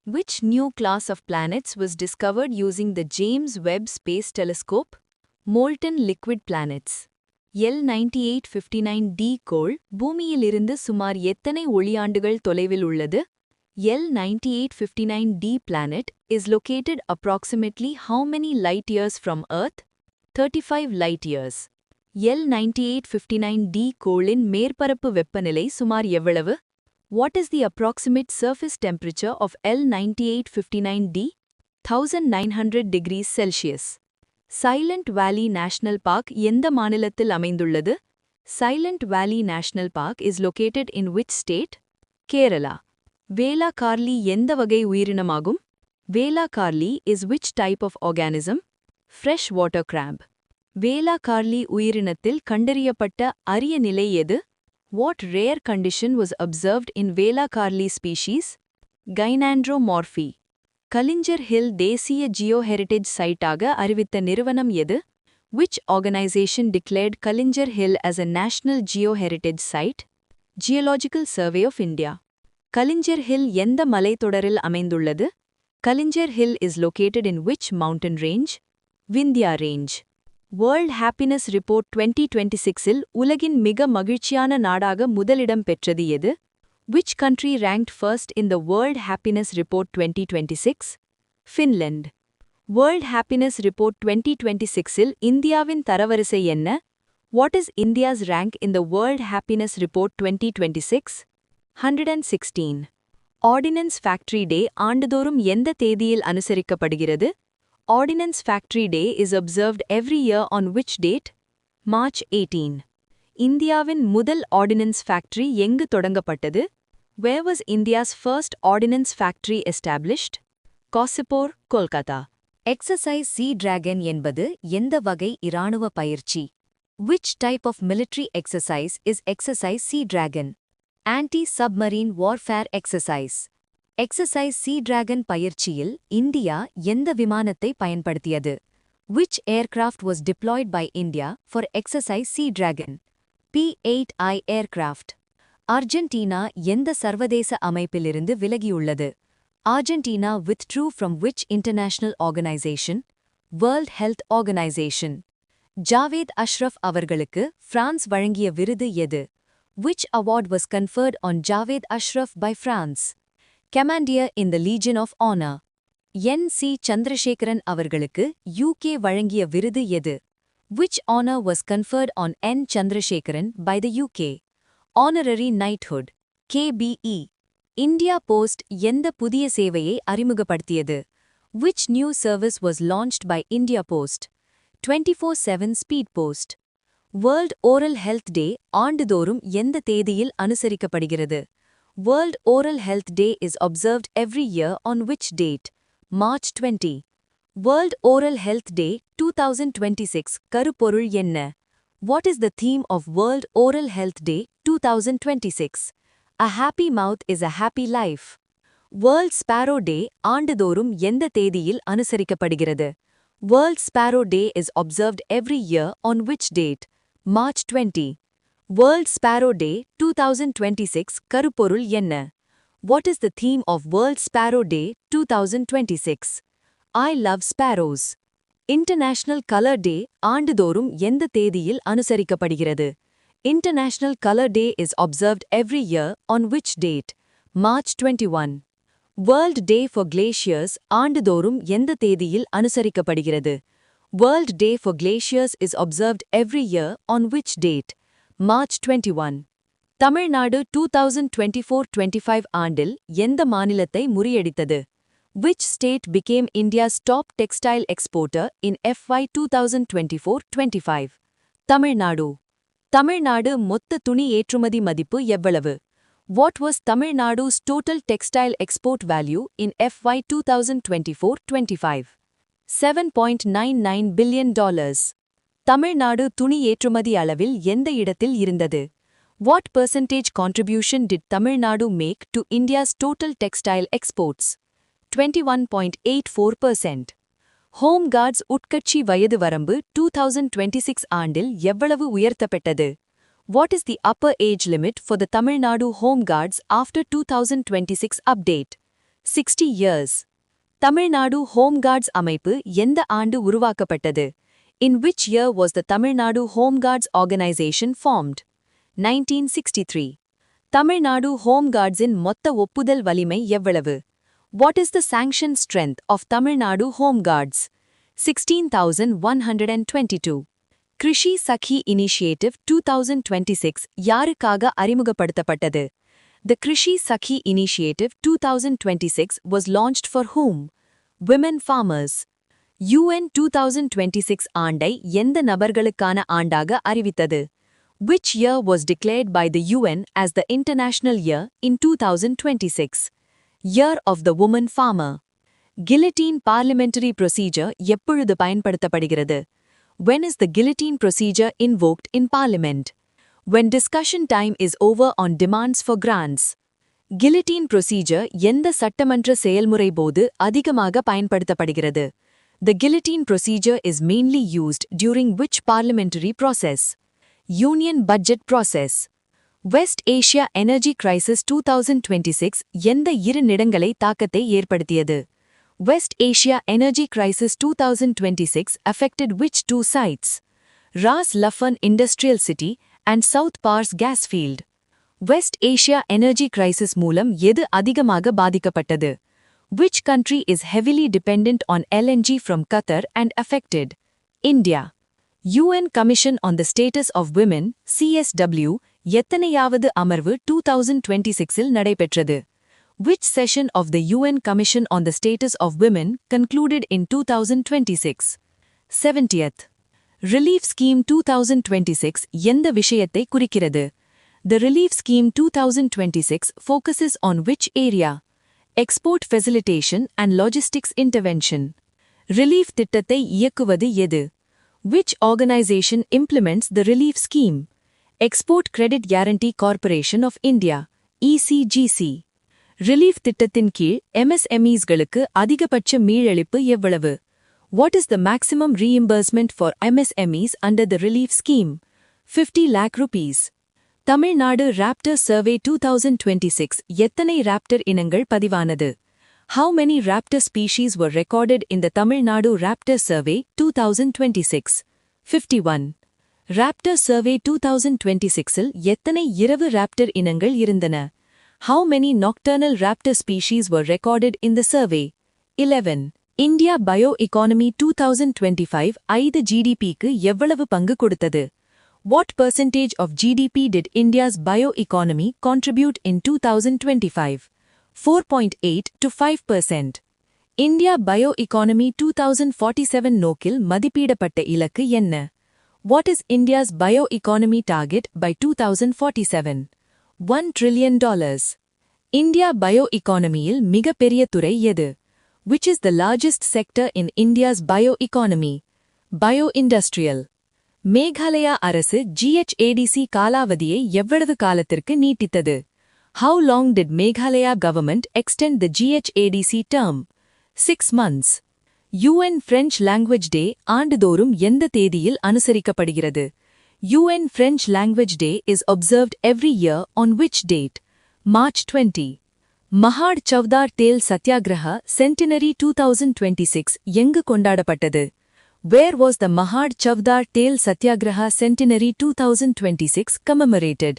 Which new class of planets was discovered using the James Webb Space Telescope? Molten liquid planets. L9859D கோள் பூமியிலிருந்து சுமார் எத்தனை ஒளியாண்டுகள் தொலைவில் உள்ளது? L9859D planet is located approximately how many light years from Earth? 35 light years. L9859D கோளின் மேற்பரப்பு வெப்பநிலை சுமார் எவ்வளவு? What is the approximate surface temperature of L9859D? 1900 degrees Celsius. Silent Valley National Park எந்த மாநிலத்தில் அமைந்துள்ளது? Silent Valley National Park is located in which state? Kerala. வேலாக்கார்லி எந்த வகை உயிரினமாகும்? வேலாக்கார்லி is which type of organism? Fresh water crab. வேலாக்கார்லி உயிரினத்தில் கண்டறியப்பட்ட அரிய நிலை எது? What rare condition was observed in வேலாக்கார்லி species? Gynandromorphy. கலிஞ்சர் ஹில் தேசிய ஜியோ ஹெரிடேஜ் சைட்டாக அறிவித்த நிறுவனம் எது? Which organization declared Kalinjar Hill as a national geo-heritage site? Geological Survey of India. Kalinjar Hill எந்த மலைத்தொடரில் அமைந்துள்ளது? Kalinjar Hill is located in which mountain range? Vindhya Range. World Happiness Report 2026 இல் உலகின் மிக மகிழ்ச்சியான நாடாக முதலிடம் பெற்றது எது? Which country ranked first in the World Happiness Report 2026? Finland. World Happiness Report 2026 இல் இந்தியாவின் தரவரிசை என்ன? What is India's rank in the World Happiness Report 2026? 116. Ordinance factory டே ஆண்டுதோறும் எந்த தேதியில் அனுசரிக்கப்படுகிறது? Ordinance factory day is observed every year on which date? March 18. இந்தியாவின் முதல் ordinance factory எங்கு தொடங்கப்பட்டது? Where was India's first ordnance factory established? Kosipur, Kolkata. Exercise sea dragon என்பது எந்த வகை இராணுவ பயிற்சி? Which type of military exercise is exercise Sea Dragon? Anti-submarine warfare exercise. Exercise sea dragon பயிற்சியில் இந்தியா எந்த விமானத்தை பயன்படுத்தியது? Which aircraft was deployed by India for exercise Sea Dragon? P-8I aircraft. Argentina எந்த சர்வதேச அமைப்பிலிருந்து விலகியுள்ளது? Argentina withdrew from which international organization? World Health Organization. Javed Ashraf அவர்களுக்கு France வழங்கிய விருது எது? Which award was conferred on Javed Ashraf by France? Commander in the Legion of Honor. N.C. Chandrasekharan அவர்களுக்கு UK வழங்கிய விருது எது? Which honor was conferred on N. Chandrasekharan by the UK? Honorary Knighthood. KBE. India Post எந்த புதிய சேவையை அறிமுகப்படுத்தியது? Which new service was launched by India Post? 24/7 Speed Post. World Oral Health Day ஆண்டுதோறும் எந்த தேதியில் அனுசரிக்கப்படுகிறது? World Oral Health Day is observed every year on which date? March 20. World Oral Health Day 2026 கருப்பொருள் என்ன? What is the theme of World Oral Health Day 2026? A happy mouth is a happy life. World Sparrow Day ஆண்டுதோறும் எந்த தேதியில் அனுசரிக்கப்படுகிறது? World Sparrow Day is observed every year on which date? March 20. World Sparrow Day 2026 கருப்பொருள் என்ன? What is the theme of World Sparrow Day 2026? I love sparrows. International Color Day ஆண்டுதோறும் எந்த தேதியில் அனுசரிக்கப்படுகிறது? International Color Day is observed every year on which date? March 21. World Day for Glaciers ஆண்டுதோறும் எந்த தேதியில் அனுசரிக்கப்படுகிறது? World Day for Glaciers is observed every year on which date? March 21. Tamil Nadu 2024-25 ஆண்டில் எந்த மாநிலத்தை முறியடித்தது? Which state became India's top textile exporter in FY 2024-25? Tamil Nadu. Tamil Nadu மொத்த துணி ஏற்றுமதி மதிப்பு எவ்வளவு? What was Tamil Nadu's total textile export value in FY 2024-25? $7.99 billion. Tamil Nadu துணி ஏற்றுமதி அளவில் எந்த இடத்தில் இருந்தது? What percentage contribution did Tamil Nadu make to India's total textile exports? 21.84%. Home Guards உட்கட்சி வயது வரம்பு 2026 ஆண்டில் எவ்வளவு உயர்த்தப்பட்டது? What is the upper age limit for the Tamil Nadu Home Guards after 2026 update? 60 years. Tamil Nadu Home Guards அமைப்பு எந்த ஆண்டு உருவாக்கப்பட்டது? In which year was the Tamil Nadu Home Guards organization formed? 1963. Tamil Nadu Home Guards இன் மொத்த ஒப்புதல் வலிமை எவ்வளவு? What is the sanction strength of Tamil Nadu Home Guards? 16,122. Krishi Sakhi Initiative 2026 யாருக்காக அறிமுகப்படுத்தப்பட்டது? The Krishi Sakhi Initiative 2026 was launched for whom? Women farmers. UN 2026 ஆண்டை எந்த நபர்களுக்கான ஆண்டாக அறிவித்தது? Which year was declared by the UN as the International Year in 2026? Year of the Woman Farmer. Guillotine parliamentary procedure எப்பொழுது பயன்படுத்தப்படுகிறது? When is the guillotine procedure invoked in Parliament? When discussion time is over on demands for grants. Guillotine procedure எந்த சட்டமன்ற செயல்முறை போது அதிகமாக பயன்படுத்தப்படுகிறது? The guillotine procedure is mainly used during which parliamentary process? Union budget process. West Asia Energy Crisis 2026 எந்த இரு நிடங்களை தாக்கத்தை ஏற்படுத்தியது? West Asia Energy Crisis 2026 affected which two sites? Ras Laffan Industrial City and South Pars Gas Field. West Asia Energy Crisis மூலம் எது அதிகமாக பாதிக்கப்பட்டது? Which country is heavily dependent on LNG from Qatar and affected? India. UN Commission on the Status of Women, CSW, எத்தனையாவது அமர்வு 2026இல் நடைபெற்றது? Which session of the UN Commission on the Status of Women concluded in 2026? 70th. Relief Scheme 2026 எந்த விஷயத்தை குறிக்கிறது? The Relief Scheme 2026 focuses on which area? Export facilitation and logistics intervention. Relief திட்டத்தை இயக்குவது எது? Which organization implements the relief scheme? Export Credit Guarantee Corporation of India, ECGC. Relief திட்டத்தின் கீழ் MSMEs-களுக்கு அதிகபட்ச மீளளிப்பு எவ்வளவு? What is the maximum reimbursement for MSMEs under the relief scheme? 50 lakh rupees. Tamil Nadu Raptor Survey 2026 எத்தனை raptor இனங்கள் பதிவானது? How many raptor species were recorded in the Tamil Nadu Raptor Survey 2026? 51. Raptor Survey 2026-இல் எத்தனை இரவு raptor இனங்கள் இருந்தன? How many nocturnal raptor species were recorded in the survey? 11. India Bioeconomy 2025 ஐது GDP-க்கு எவ்வளவு பங்கு கொடுத்தது? What percentage of GDP did India's bioeconomy contribute in 2025? 4.8 to 5%. India Bioeconomy 2047 நோக்கில் மதிப்பிடப்பட்ட இலக்கு என்ன? What is India's bioeconomy target by 2047? $1 trillion. India bioeconomy-யில் மிக பெரிய துறை எது? Which is the largest sector in India's bioeconomy? Bioindustrial. Meghalaya அரசு GHADC காலாவதியை எவ்வளவு காலத்திற்கு நீட்டித்தது? How long did Meghalaya government extend the GHADC term? 6 months. UN French Language Day ஆண்டுதோறும் எந்த தேதியில் அனுசரிக்கப்படுகிறது? UN French Language Day is observed every year on which date? March 20. Mahad Chavdar Tel Satyagraha Centenary 2026 எங்கு கொண்டாடப்பட்டது? Where was the Mahad Chavdar Tel Satyagraha Centenary 2026 commemorated?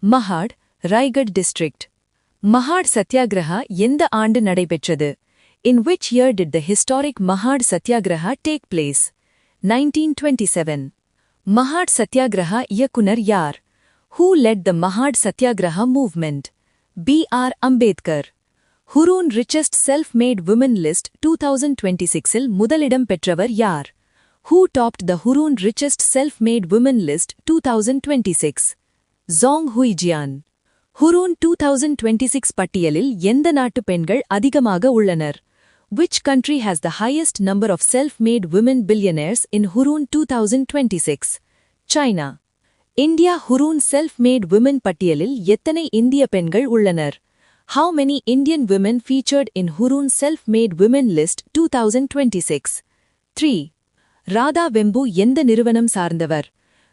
Mahad, Raigad District. Mahad Satyagraha எந்த ஆண்டு நடைபெற்றது? In which year did the historic Mahad Satyagraha take place? 1927. Mahad Satyagraha இயக்குனர் யார்? Who led the Mahad Satyagraha movement? B.R. Ambedkar. Hurun Richest Self-Made Women List 2026-இல் முதலிடம் பெற்றவர் யார்? Who topped the Hurun Richest Self-Made Women List 2026? Zhong Huijian. Hurun 2026 பட்டியலில் எந்த நாட்டு பெண்கள் அதிகமாக உள்ளனர்? Which country has the highest number of self-made women billionaires in Hurun 2026? China. India Hurun Self-Made Women பட்டியலில் எத்தனை இந்திய பெண்கள் உள்ளனர்? How many Indian women featured in Hurun Self-Made Women List 2026? 3. Radha Vembu எந்த நிறுவனம் சார்ந்தவர்?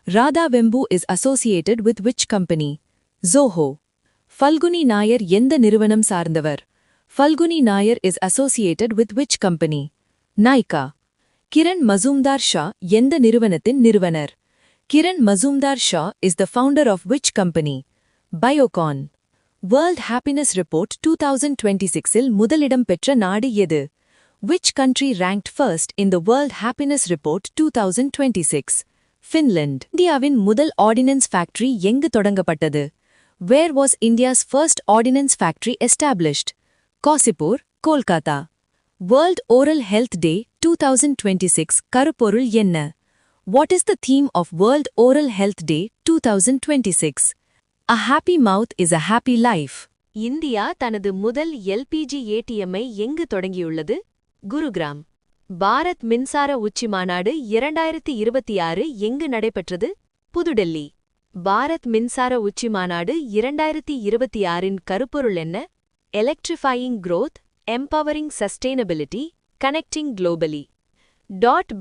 Radha Vembu is associated with which company? Zoho. Falguni Nayar எந்த நிறுவனம் சார்ந்தவர்? Falguni Nayar is associated with which company? Nykaa. Kiran Mazumdar-Shaw எந்த நிறுவனத்தின் நிறுவனர்? Kiran Mazumdar-Shaw is the founder of which company? Biocon. World Happiness Report 2026-இல் முதலிடம் பெற்ற நாடு எது? Which country ranked first in the World Happiness Report 2026? Finland. இந்தியாவின் முதல் ordnance factory எங்கு தொடங்கப்பட்டது? Where was India's first ordnance factory established? Kausipur, Kolkata. World Oral Health Day 2026 கருப்பொருள் என்ன? What is the theme of World Oral Health Day 2026? A happy mouth is a happy life. India தனது முதல் LPG ATM-ஐ எங்கு தொடங்கியுள்ளது? குருகிராம். பாரத் மின்சார உச்சிமாநாடு 2026 எங்கு நடைபெற்றது? புதுடெல்லி. பாரத் மின்சார உச்சிமாநாடு 2026-இன் கருப்பொருள் என்ன? Electrifying growth, empowering sustainability, connecting globally.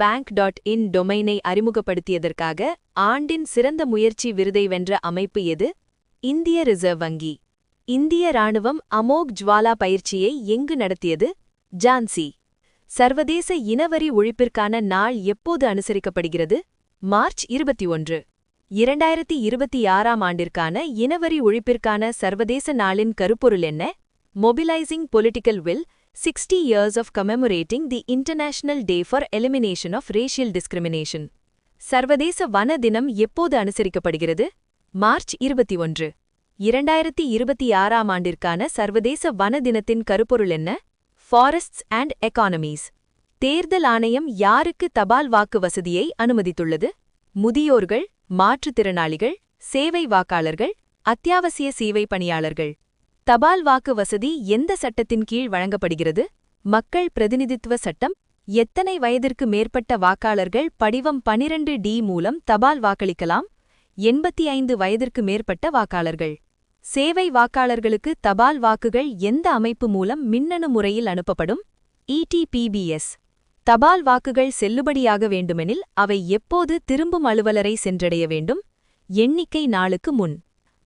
.bank.in டொமைனை அறிமுகப்படுத்தியதற்காக ஆண்டின் சிறந்த முயற்சி விருதை வென்ற அமைப்பு எது? இந்திய ரிசர்வ் வங்கி. இந்திய ராணுவம் அமோக் ஜ்வாலா பயிற்சியை எங்கு நடத்தியது? ஜான்சி. சர்வதேச இனவரி ஒழிப்பிற்கான நாள் எப்போது அனுசரிக்கப்படுகிறது? மார்ச் 21. 2026ஆம் ஆண்டிற்கான இனவரி ஒழிப்பிற்கான சர்வதேச நாளின் கருப்பொருள் என்ன? Mobilizing Political Will, 60 years of commemorating the International Day for Elimination of Racial Discrimination. சர்வதேச வன தினம் எப்போது அனுசரிக்கப்படுகிறது? மார்ச் 21. 2026ஆம் ஆண்டிற்கான சர்வதேச வன தினத்தின் கருப்பொருள் என்ன? Forests and எக்கானமீஸ். தேர்தல் ஆணையம் யாருக்கு தபால் வாக்கு வசதியை அனுமதித்துள்ளது? முதியோர்கள், மாற்றுத்திறனாளிகள், சேவை வாக்காளர்கள், அத்தியாவசிய சேவை பணியாளர்கள். தபால் வாக்கு வசதி எந்த சட்டத்தின் கீழ் வழங்கப்படுகிறது? மக்கள் பிரதிநிதித்துவ சட்டம். எத்தனை வயதிற்கு மேற்பட்ட வாக்காளர்கள் படிவம் 12D மூலம் தபால் வாக்களிக்கலாம்? 85 வயதிற்கு மேற்பட்ட வாக்காளர்கள். சேவை வாக்காளர்களுக்கு தபால் வாக்குகள் எந்த அமைப்பு மூலம் மின்னணு முறையில் அனுப்பப்படும்? ETPBS. தபால் வாக்குகள் செல்லுபடியாக வேண்டுமெனில் அவை எப்போது திரும்பும் அலுவலரை சென்றடைய வேண்டும்? எண்ணிக்கை நாளுக்கு முன்.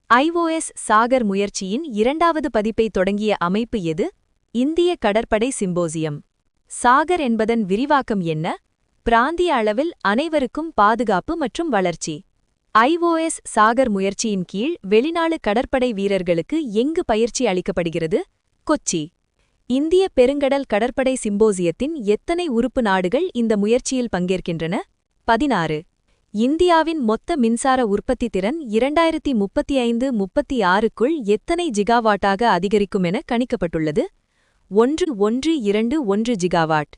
iOS சாகர் முயற்சியின் 2வது பதிப்பை தொடங்கிய அமைப்பு எது? இந்திய கடற்படை சிம்போசியம். சாகர் என்பதன் விரிவாக்கம் என்ன? பிராந்திய அளவில் அனைவருக்கும் பாதுகாப்பு மற்றும் வளர்ச்சி. iOS சாகர் முயற்சியின் கீழ் வெளிநாடு கடற்படை வீரர்களுக்கு எங்கு பயிற்சி அளிக்கப்படுகிறது? கொச்சி. இந்திய பெருங்கடல் கடற்படை சிம்போசியத்தின் எத்தனை உறுப்பு நாடுகள் இந்த முயற்சியில் பங்கேற்கின்றன? 16. இந்தியாவின் மொத்த மின்சார உற்பத்தி திறன் 2035-36க்குள் எத்தனை ஜிகாவாட்டாக அதிகரிக்கும் என கணிக்கப்பட்டுள்ளது? 1121 ஜிகாவாட்.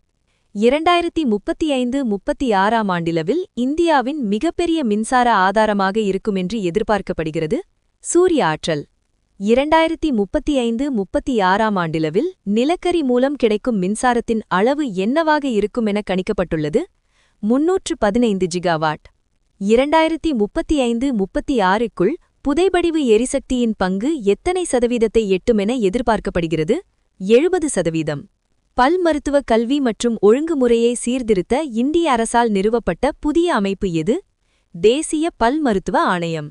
2035-36ஆம் ஆண்டிலவில் இந்தியாவின் மிகப்பெரிய மின்சார ஆதாரமாக இருக்குமென்று எதிர்பார்க்கப்படுகிறது. சூரிய ஆற்றல். 2035-36ஆம் ஆண்டிலவில் நிலக்கரி மூலம் கிடைக்கும் மின்சாரத்தின் அளவு என்னவாக இருக்குமென கணிக்கப்பட்டுள்ளது? 315 ஜிகாவாட். 2035-36க்குள் புதைபடிவு எரிசக்தியின் பங்கு எத்தனை சதவீதத்தை எட்டுமென எதிர்பார்க்கப்படுகிறது? 70%. பல் மருத்துவ கல்வி மற்றும் ஒழுங்குமுறையை சீர்திருத்த இந்திய அரசால் நிறுவப்பட்ட புதிய அமைப்பு எது? தேசிய பல் மருத்துவ ஆணையம்.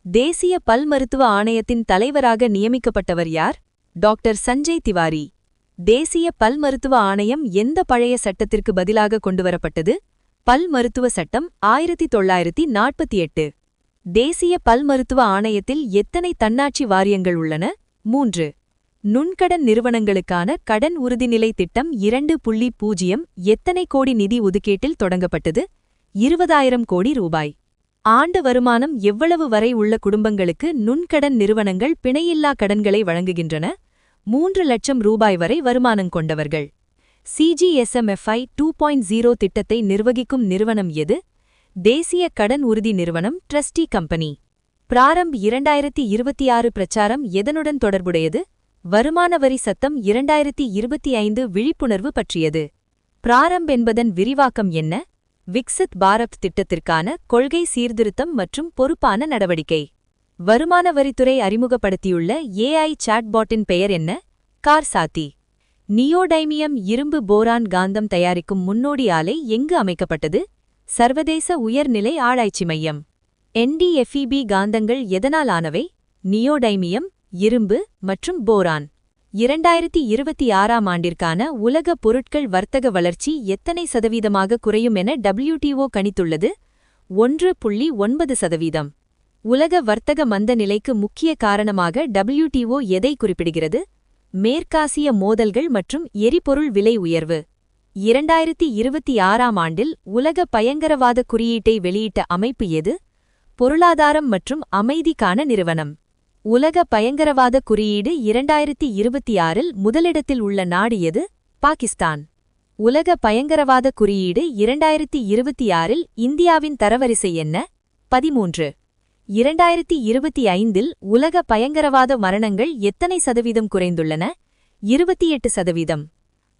தேசிய பல் மருத்துவ ஆணையத்தின் தலைவராக நியமிக்கப்பட்டவர் யார்? டாக்டர் சஞ்சய் திவாரி. தேசிய பல் மருத்துவ ஆணையம் எந்த பழைய சட்டத்திற்கு பதிலாக கொண்டுவரப்பட்டது? பல் மருத்துவ சட்டம் 1948. தேசிய பல் மருத்துவ ஆணையத்தில் எத்தனை தன்னாட்சி வாரியங்கள் உள்ளன? 3. நுண்கடன் நிறுவனங்களுக்கான கடன் உறுதிநிலை திட்டம் 2.0 எத்தனை கோடி நிதி ஒதுக்கீட்டில் தொடங்கப்பட்டது? 20,000 கோடி ரூபாய். ஆண்டு வருமானம் எவ்வளவு வரை உள்ள குடும்பங்களுக்கு நுண்கடன் நிறுவனங்கள் பிணையில்லா கடன்களை வழங்குகின்றன? 3 லட்சம் ரூபாய் வரை வருமானம் கொண்டவர்கள். CGSMFI 2.0 திட்டத்தை நிர்வகிக்கும் நிறுவனம் எது? தேசிய கடன் உறுதி நிறுவனம் ட்ரஸ்டி கம்பெனி. பிராரம்ப் 2026 பிரச்சாரம் எதனுடன் தொடர்புடையது? வருமான வரி சட்டம் 2025 விழிப்புணர்வு பற்றியது. பிராரம்ப் என்பதன் விரிவாக்கம் என்ன? விக்சித் பாரத் திட்டத்திற்கான கொள்கை சீர்திருத்தம் மற்றும் பொறுப்பான நடவடிக்கை. வருமான வரித்துறை அறிமுகப்படுத்தியுள்ள AI சாட்பாட்டின் பெயர் என்ன? கார்சாத்தி. நியோடைமியம் இரும்பு போரான் காந்தம் தயாரிக்கும் முன்னோடி ஆலை எங்கு அமைக்கப்பட்டது? சர்வதேச உயர்நிலை ஆராய்ச்சி மையம். NDFEB காந்தங்கள் எதனால் ஆனவை? நியோடைமியம், இரும்பு மற்றும் போரான். 2026ஆம் ஆண்டிற்கான உலக பொருட்கள் வர்த்தக வளர்ச்சி எத்தனை சதவீதமாக குறையும் என WTO கணித்துள்ளது? 1.9%. உலக வர்த்தக மந்த நிலைக்கு முக்கிய காரணமாக WTO எதை குறிப்பிடுகிறது? மேற்காசிய மோதல்கள் மற்றும் எரிபொருள் விலை உயர்வு. 2026ஆம் ஆண்டில் உலக பயங்கரவாத குறியீட்டை வெளியிட்ட அமைப்பு எது? பொருளாதாரம் மற்றும் அமைதிக்கான நிறுவனம். உலக பயங்கரவாத குறியீடு 2026இல் முதலிடத்தில் உள்ள நாடு எது? பாகிஸ்தான். உலக பயங்கரவாத குறியீடு 2026இல் இந்தியாவின் தரவரிசை என்ன? 13. 2025இல் உலக பயங்கரவாத மரணங்கள் எத்தனை சதவீதம் குறைந்துள்ளன? 28%.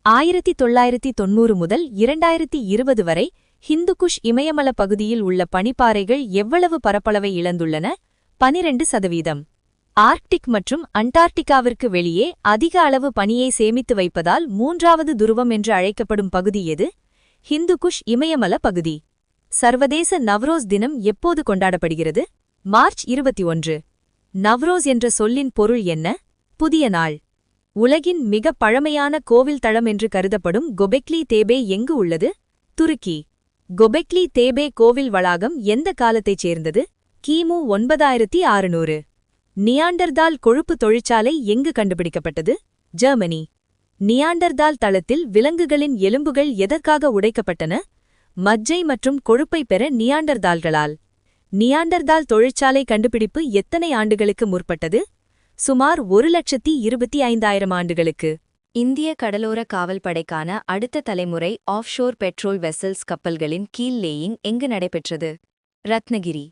1990 முதல் 2020 வரை ஹிந்துகுஷ் இமயமல பகுதியில் உள்ள பனிப்பாறைகள் எவ்வளவு பரப்பளவை இழந்துள்ளன? 12%. ஆர்க்டிக் மற்றும் அண்டார்டிகாவிற்கு வெளியே அதிக அளவு பனியை சேமித்து வைப்பதால் 3வது துருவம் என்று அழைக்கப்படும் பகுதி எது? ஹிந்துகுஷ் இமயமல பகுதி. சர்வதேச நவ்ரோஸ் தினம் எப்போது கொண்டாடப்படுகிறது? மார்ச் 21. நவ்ரோஸ் என்ற சொல்லின் பொருள் என்ன? புதிய நாள். உலகின் மிக பழமையான கோவில் தளம் என்று கருதப்படும் கொபெக்லி தேபே எங்கு உள்ளது? துருக்கி. கொபெக்லி தேபே கோவில் வளாகம் எந்த காலத்தைச் சேர்ந்தது? கிமு 9600. நியாண்டர்தால் கொழுப்பு தொழிற்சாலை எங்கு கண்டுபிடிக்கப்பட்டது? ஜெர்மனி. நியாண்டர்தால் தளத்தில் விலங்குகளின் எலும்புகள் எதற்காக உடைக்கப்பட்டன? மஜ்ஜை மற்றும் கொழுப்பை பெற நியாண்டர்தால்களால். நியாண்டர்தால் தொழிற்சாலை கண்டுபிடிப்பு எத்தனை ஆண்டுகளுக்கு முற்பட்டது? சுமார் 1,25,000 ஆண்டுகளுக்கு. இந்திய கடலோர காவல்படைக்கான அடுத்த தலைமுறை ஆஃப்ஷோர் பெட்ரோல் வெசல்ஸ் கப்பல்களின் கீழ் லேயிங் எங்கு நடைபெற்றது? ரத்னகிரி.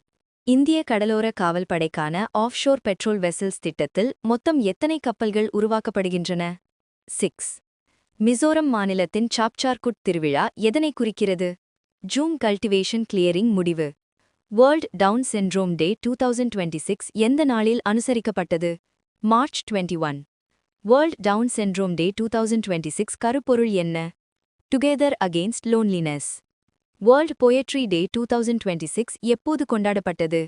இந்திய கடலோர காவல்படைக்கான ஆஃப்ஷோர் பெட்ரோல் வெசல்ஸ் திட்டத்தில் மொத்தம் எத்தனை கப்பல்கள் உருவாக்கப்படுகின்றன? 6. மிசோரம் மாநிலத்தின் சாப்சார்குட் திருவிழா எதனை குறிக்கிறது? ஜூம் கல்டிவேஷன் கிளியரிங் முடிவு. வேர்ல்ட் டவுன் சிண்ட்ரோம் டே 2026 எந்த நாளில் அனுசரிக்கப்பட்டது? March 21. World Down Syndrome Day 2026 கருப்பொருள் என்ன? Together against loneliness. World Poetry Day 2026 எப்போது கொண்டாடப்பட்டது?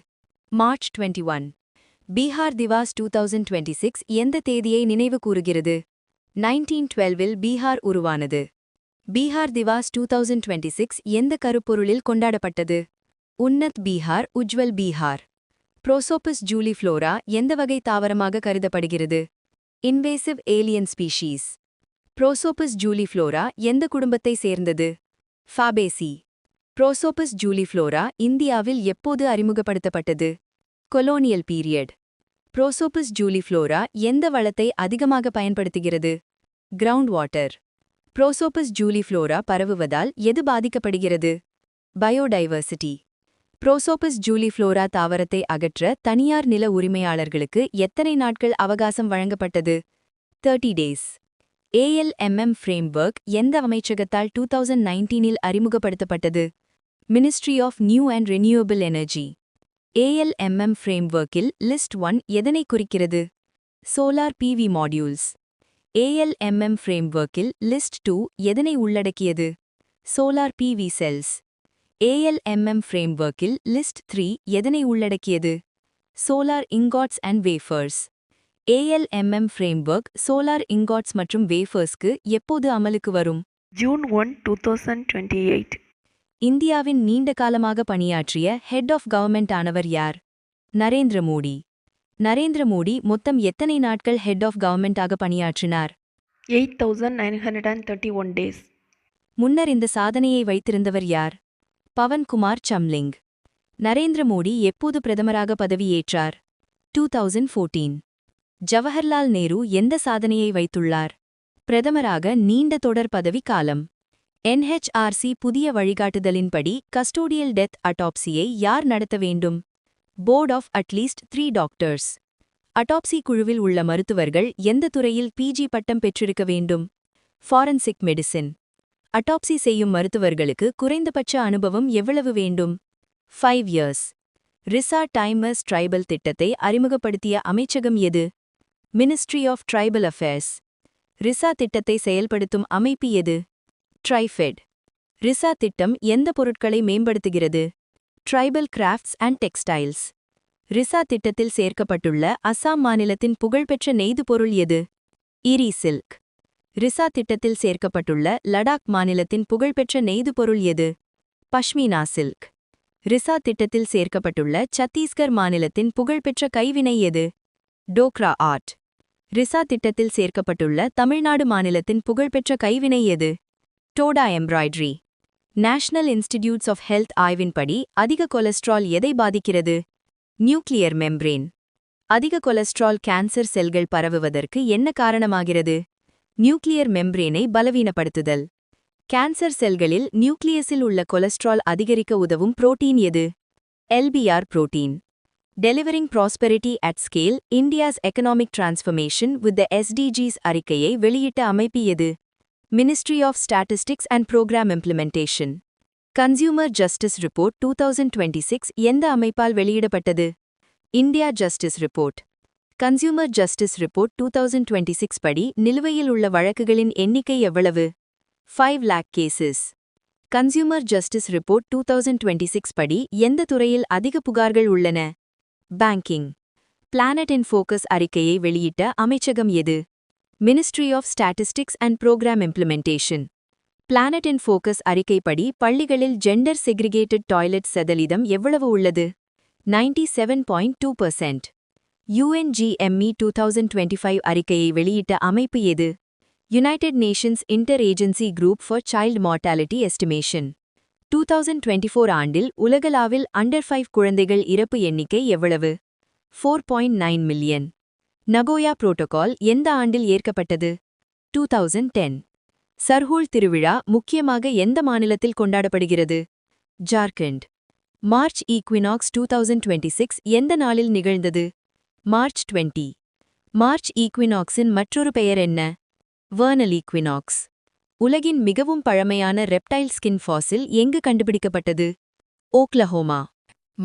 மார்ச் 21. பீகார் திவாஸ் 2026 எந்த தேதியை நினைவு கூறுகிறது? 1912இல் பீகார் உருவானது. பீகார் திவாஸ் 2026 எந்த கருப்பொருளில் கொண்டாடப்பட்டது? உன்னத் பீகார், உஜ்வல் பீகார். புரோசோபஸ் ஜூலிஃப்ளோரா எந்த வகை தாவரமாக கருதப்படுகிறது? Invasive alien species. Prosopis juliflora எந்த குடும்பத்தை சேர்ந்தது? ஃபாபேசி. புரோசோபஸ் ஜூலிஃப்ளோரா இந்தியாவில் எப்போது அறிமுகப்படுத்தப்பட்டது? Colonial period. புரோசோபஸ் ஜூலிஃப்ளோரா எந்த வளத்தை அதிகமாக பயன்படுத்துகிறது? Ground water. புரோசோபஸ் ஜூலிஃப்ளோரா பரவுவதால் எது பாதிக்கப்படுகிறது? பயோடைவர்சிட்டி. புரோசோபஸ் ஜூலிஃப்ளோரா தாவரத்தை அகற்ற தனியார் நில உரிமையாளர்களுக்கு எத்தனை நாட்கள் அவகாசம் வழங்கப்பட்டது? 30 days. ALMM ஃப்ரேம்வொர்க் எந்த அமைச்சகத்தால் 2019இல் அறிமுகப்படுத்தப்பட்டது? Ministry of New and Renewable Energy. ALMM ஃப்ரேம்வொர்க்கில் லிஸ்ட் 1 எதனை குறிக்கிறது? Solar PV modules. ALMM ஃப்ரேம்வொர்க்கில் லிஸ்ட் 2 எதனை உள்ளடக்கியது? Solar PV cells. ALMM ஃப்ரேம்வொர்க்கில் லிஸ்ட் 3 எதனை உள்ளடக்கியது? Solar ingots and wafers. ALMM framework solar ingots மற்றும் வேஃபர்ஸ்க்கு எப்போது அமலுக்கு வரும்? ஜூன் 1, 2028. இந்தியாவின் நீண்ட காலமாக பணியாற்றிய ஹெட் ஆஃப் கவர்மெண்ட் ஆனவர் யார்? நரேந்திர மோடி. நரேந்திர மோடி மொத்தம் எத்தனை நாட்கள் ஹெட் ஆஃப் கவர்மெண்டாக பணியாற்றினார்? 8,931 days. முன்னர் இந்த சாதனையை வைத்திருந்தவர் யார்? பவன்குமார் சம்லிங். நரேந்திர மோடி எப்போது பிரதமராக பதவியேற்றார்? 2014. ஜவஹர்லால் நேரு எந்த சாதனையை வைத்துள்ளார்? பிரதமராக நீண்ட தொடர் பதவி காலம். NHRC புதிய வழிகாட்டுதலின்படி கஸ்டோடியல் டெத் அட்டாப்சியை யார் நடத்த வேண்டும்? Board of at least 3 doctors. Autopsy குழுவில் உள்ள மருத்துவர்கள் எந்த துறையில் PG பட்டம் பெற்றிருக்க வேண்டும்? Forensic medicine. அட்டாப்சி செய்யும் மருத்துவர்களுக்கு குறைந்தபட்ச அனுபவம் எவ்வளவு வேண்டும்? 5 years. ரிசா டைமர்ஸ் ட்ரைபல் திட்டத்தை அறிமுகப்படுத்திய அமைச்சகம் எது? Ministry of tribal affairs. Risa திட்டத்தை செயல்படுத்தும் அமைப்பு எது? ட்ரைஃபெட். ரிசா திட்டம் எந்த பொருட்களை மேம்படுத்துகிறது? Tribal crafts and textiles. Risa திட்டத்தில் சேர்க்கப்பட்டுள்ள அசாம் மாநிலத்தின் புகழ்பெற்ற நெய்து பொருள் எது? இரி சில்க். ரிசா திட்டத்தில் சேர்க்கப்பட்டுள்ள லடாக் மாநிலத்தின் புகழ்பெற்ற நெய்து பொருள் எது? பஷ்மீனா சில்க். ரிசா திட்டத்தில் சேர்க்கப்பட்டுள்ள சத்தீஸ்கர் மாநிலத்தின் புகழ்பெற்ற கைவினை எது? டோக்ரா ஆர்ட். ரிசா திட்டத்தில் சேர்க்கப்பட்டுள்ள தமிழ்நாடு மாநிலத்தின் புகழ்பெற்ற கைவினை எது? Toda embroidery. National Institutes of Health ஆய்வின்படி அதிக கொலஸ்ட்ரால் எதை பாதிக்கிறது? Nuclear membrane. அதிக கொலஸ்ட்ரால் கேன்சர் செல்கள் பரவுவதற்கு என்ன காரணமாகிறது? நியூக்ளியர் மெம்ப்ரேனை பலவீனப்படுத்துதல். கேன்சர் செல்களில் நியூக்ளியஸில் உள்ள கொலஸ்ட்ரால் அதிகரிக்க உதவும் புரோட்டீன் எது? LBR protein. Delivering prosperity at scale India's economic transformation with the SDGs அறிக்கையை வெளியிட்ட அமைப்பு எது? Ministry of statistics and program implementation. Consumer justice report 2026 எந்த அமைப்பால் வெளியிடப்பட்டது? India justice report. Consumer justice report 2026 படி நிலுவையில் உள்ள வழக்குகளின் எண்ணிக்கை எவ்வளவு? 5 lakh cases. Consumer justice report 2026 படி எந்த துறையில் அதிக புகார்கள் உள்ளன? பேங்கிங். பிளானட் இன் ஃபோக்கஸ் அறிக்கையை வெளியிட்ட அமைச்சகம் எது? Ministry of statistics and program Implementation. Planet in Focus அறிக்கைப்படி பள்ளிகளில் ஜெண்டர் செக்ரிகேட்டட் டாய்லெட் சதவீதம் எவ்வளவு உள்ளது? 97.2%. UNGME 2025 அறிக்கையை வெளியிட்ட அமைப்பு எது? United Nations inter agency group for child mortality estimation. 2024 ஆண்டில் உலகளாவில் அண்டர் 5 குழந்தைகள் இறப்பு எண்ணிக்கை எவ்வளவு? 4.9 மில்லியன். நகோயா புரோட்டோகால் எந்த ஆண்டில் ஏற்கப்பட்டது? 2010. சர்ஹூல் திருவிழா முக்கியமாக எந்த மாநிலத்தில் கொண்டாடப்படுகிறது? ஜார்க்கண்ட். மார்ச் ஈக்வினாக்ஸ் 2026 எந்த நாளில் நிகழ்ந்தது? மார்ச் 20. மார்ச் ஈக்வினாக்ஸின் மற்றொரு பெயர் என்ன? Vernal equinox. உலகின் மிகவும் பழமையான ரெப்டைல் ஸ்கின் ஃபாசில் எங்கு கண்டுபிடிக்கப்பட்டது? ஓக்லஹோமா.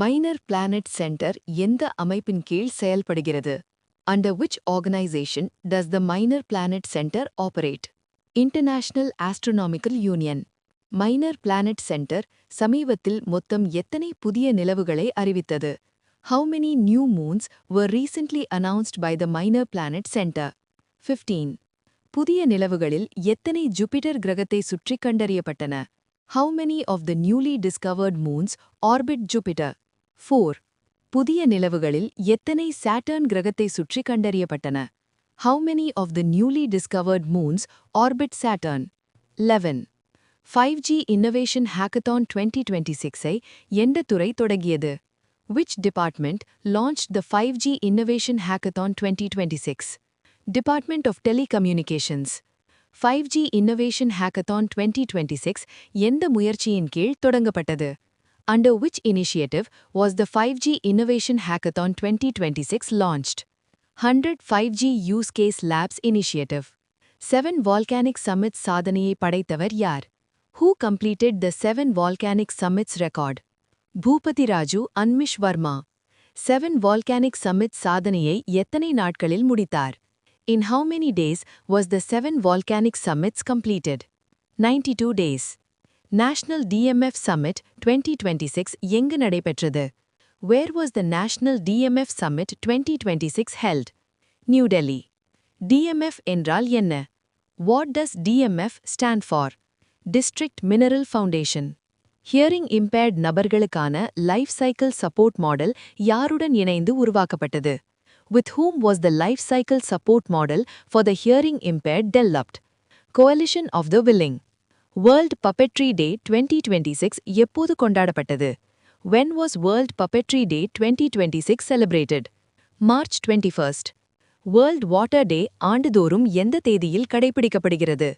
மைனர் பிளானட் சென்டர் எந்த அமைப்பின் கீழ் செயல்படுகிறது? Under which organization does the Minor Planet Center operate? International Astronomical Union. Minor Planet Center சமீபத்தில் மொத்தம் எத்தனை புதிய நிலவுகளை அறிவித்தது? How many new moons were recently announced by the Minor Planet Center? 15. புதிய நிலவுகளில் எத்தனை ஜூபிட்டர் கிரகத்தை சுற்றி கண்டறியப்பட்டன? How many of the newly discovered moons orbit Jupiter? 4. புதிய நிலவுகளில் எத்தனை சாட்டர்ன் கிரகத்தை சுற்றி கண்டறியப்பட்டன? How many of the newly discovered moons orbit Saturn? 11. 5G Innovation Hackathon 2026-ஐ எந்த துறை தொடங்கியது? Which department launched the 5G Innovation Hackathon 2026? Department of Telecommunications. 5G Innovation Hackathon 2026 எந்த முயற்சியின் கீழ் தொடங்கப்பட்டது? Under which initiative was the 5G Innovation Hackathon 2026 launched? 100 5G Use Case Labs Initiative. 7 Volcanic Summits சாதனையை படைத்தவர் யார்? Who completed the 7 Volcanic Summits record? Boopathi Raju அன்மிஷ் Verma. 7 Volcanic Summits சாதனையை எத்தனை நாட்களில் முடித்தார்? In how many days was the 7 Volcanic Summits completed? 92 days. National DMF Summit 2026 எங்கு நடைபெற்றது? Where was the National DMF Summit 2026 held? New Delhi. DMF என்றால் என்ன? What does DMF stand for? District Mineral Foundation. Hearing impaired நபர்களுக்கான Life Cycle Support Model யாருடன் இணைந்து உருவாக்கப்பட்டது? With whom was the Life Cycle Support Model for the Hearing Impaired developed? Coalition of the Willing. World Puppetry Day 2026 எப்போது கொண்டாடப்பட்டது? When was World Puppetry Day 2026 celebrated? March 21st. World Water Day ஆண்டுதோறும் எந்த தேதியில் கடைபிடிக்கப்படுகிறது?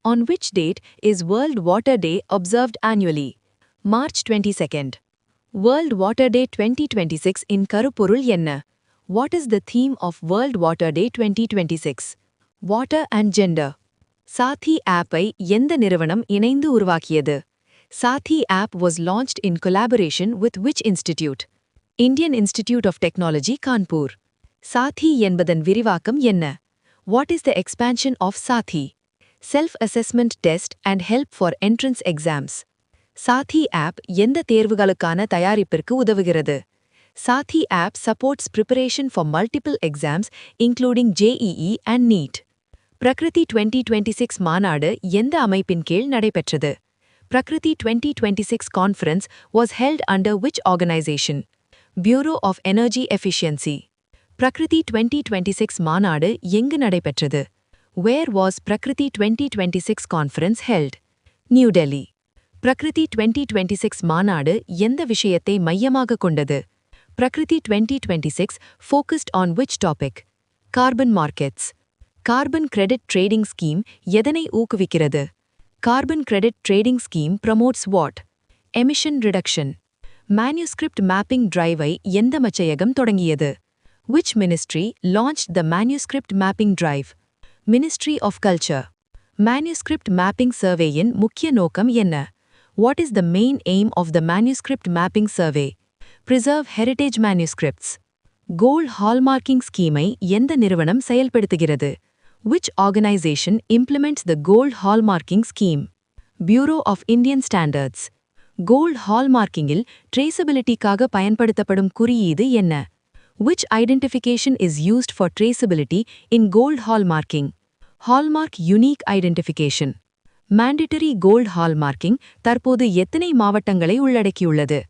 On which date is World Water Day observed annually? March 22nd. World Water Day 2026 இன் கருப்பொருள் என்ன? What is the theme of World Water Day 2026? Water and Gender. சாத்தி ஆப்பை எந்த நிறுவனம் இணைந்து உருவாக்கியது? சாத்தி app was launched in collaboration with which institute? Indian Institute of Technology, Kanpur. சாத்தி என்பதன் விரிவாக்கம் என்ன? What is the expansion of சாத்தி? Self-assessment test and help for entrance exams. சாத்தி ஆப் எந்த தேர்வுகளுக்கான தயாரிப்பிற்கு உதவுகிறது? சாத்தி app supports preparation for multiple exams including JEE and NEET. பிரகிருதி 2026 மாநாடு எந்த அமைப்பின் கீழ் நடைபெற்றது? பிரகிருதி 2026 conference was held under which organization? Bureau of Energy Efficiency. பிரகிருதி 2026 மாநாடு எங்கு நடைபெற்றது? Where was பிரகிருதி 2026 conference held? New Delhi. பிரகிருதி 2026 மாநாடு எந்த விஷயத்தை மையமாக கொண்டது? பிரகிருதி 2026 focused on which topic? Carbon markets. Carbon Credit Trading Scheme எதனை ஊக்குவிக்கிறது? Carbon Credit Trading Scheme promotes what? Emission reduction. Manuscript Mapping Drive-ஐ எந்த மச்சையகம் தொடங்கியது? Which ministry launched the Manuscript Mapping Drive? Ministry of Culture. Manuscript Mapping Survey-இன் முக்கிய நோக்கம் என்ன? What is the main aim of the Manuscript Mapping Survey? Preserve heritage manuscripts. Gold Hallmarking Scheme-ஐ எந்த நிறுவனம் செயல்படுத்துகிறது? Which organization implements the Gold Hallmarking Scheme? Bureau of Indian Standards. Gold Hallmarking-இல் traceability-க்காக பயன்படுத்தப்படும் குறியீடு என்ன? Which identification is used for traceability in Gold Hallmarking? Hallmark Unique Identification. Mandatory Gold Hallmarking தற்போது எத்தனை மாவட்டங்களை உள்ளடக்கியுள்ளது?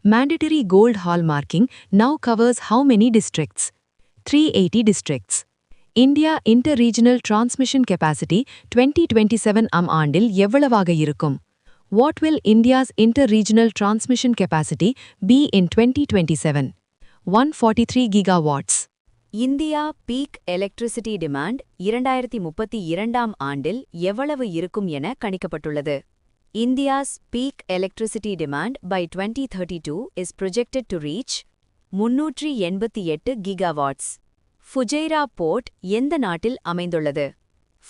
Mandatory Gold Hallmarking now covers how many districts? 380 districts. India Inter-Regional Transmission Capacity 2027 ஆண்டில் எவ்வளவாக இருக்கும்? What will India's inter-regional transmission capacity be in 2027? 143 gigawatts. India peak electricity demand 2032ஆம் ஆண்டில் எவ்வளவு இருக்கும் என கணிக்கப்பட்டுள்ளது. India's peak electricity demand by 2032 is projected to reach 388 gigawatts. Fujairah Port எந்த நாட்டில் அமைந்துள்ளது?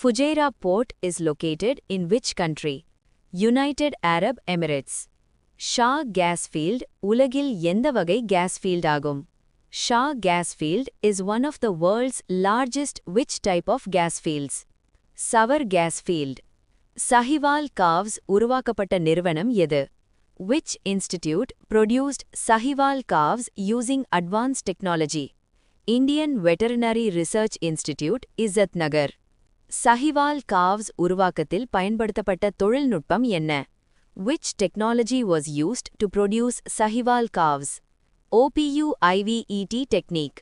Fujairah Port is located in which country? United Arab Emirates. Shah gas field உலகில் எந்த வகை gas field ஆகும்? Shah gas field is one of the world's largest which type of gas fields? Sour gas field. சஹிவால் calves உருவாக்கப்பட்ட நிறுவனம் எது? Which institute produced Sahiwal calves using advanced technology? Indian Veterinary Research Institute, Izzatnagar. Sahiwal calves உருவாக்கத்தில் பயன்படுத்தப்பட்ட தொழில்நுட்பம் என்ன? Which technology was used to produce Sahiwal calves? OPU IVET technique.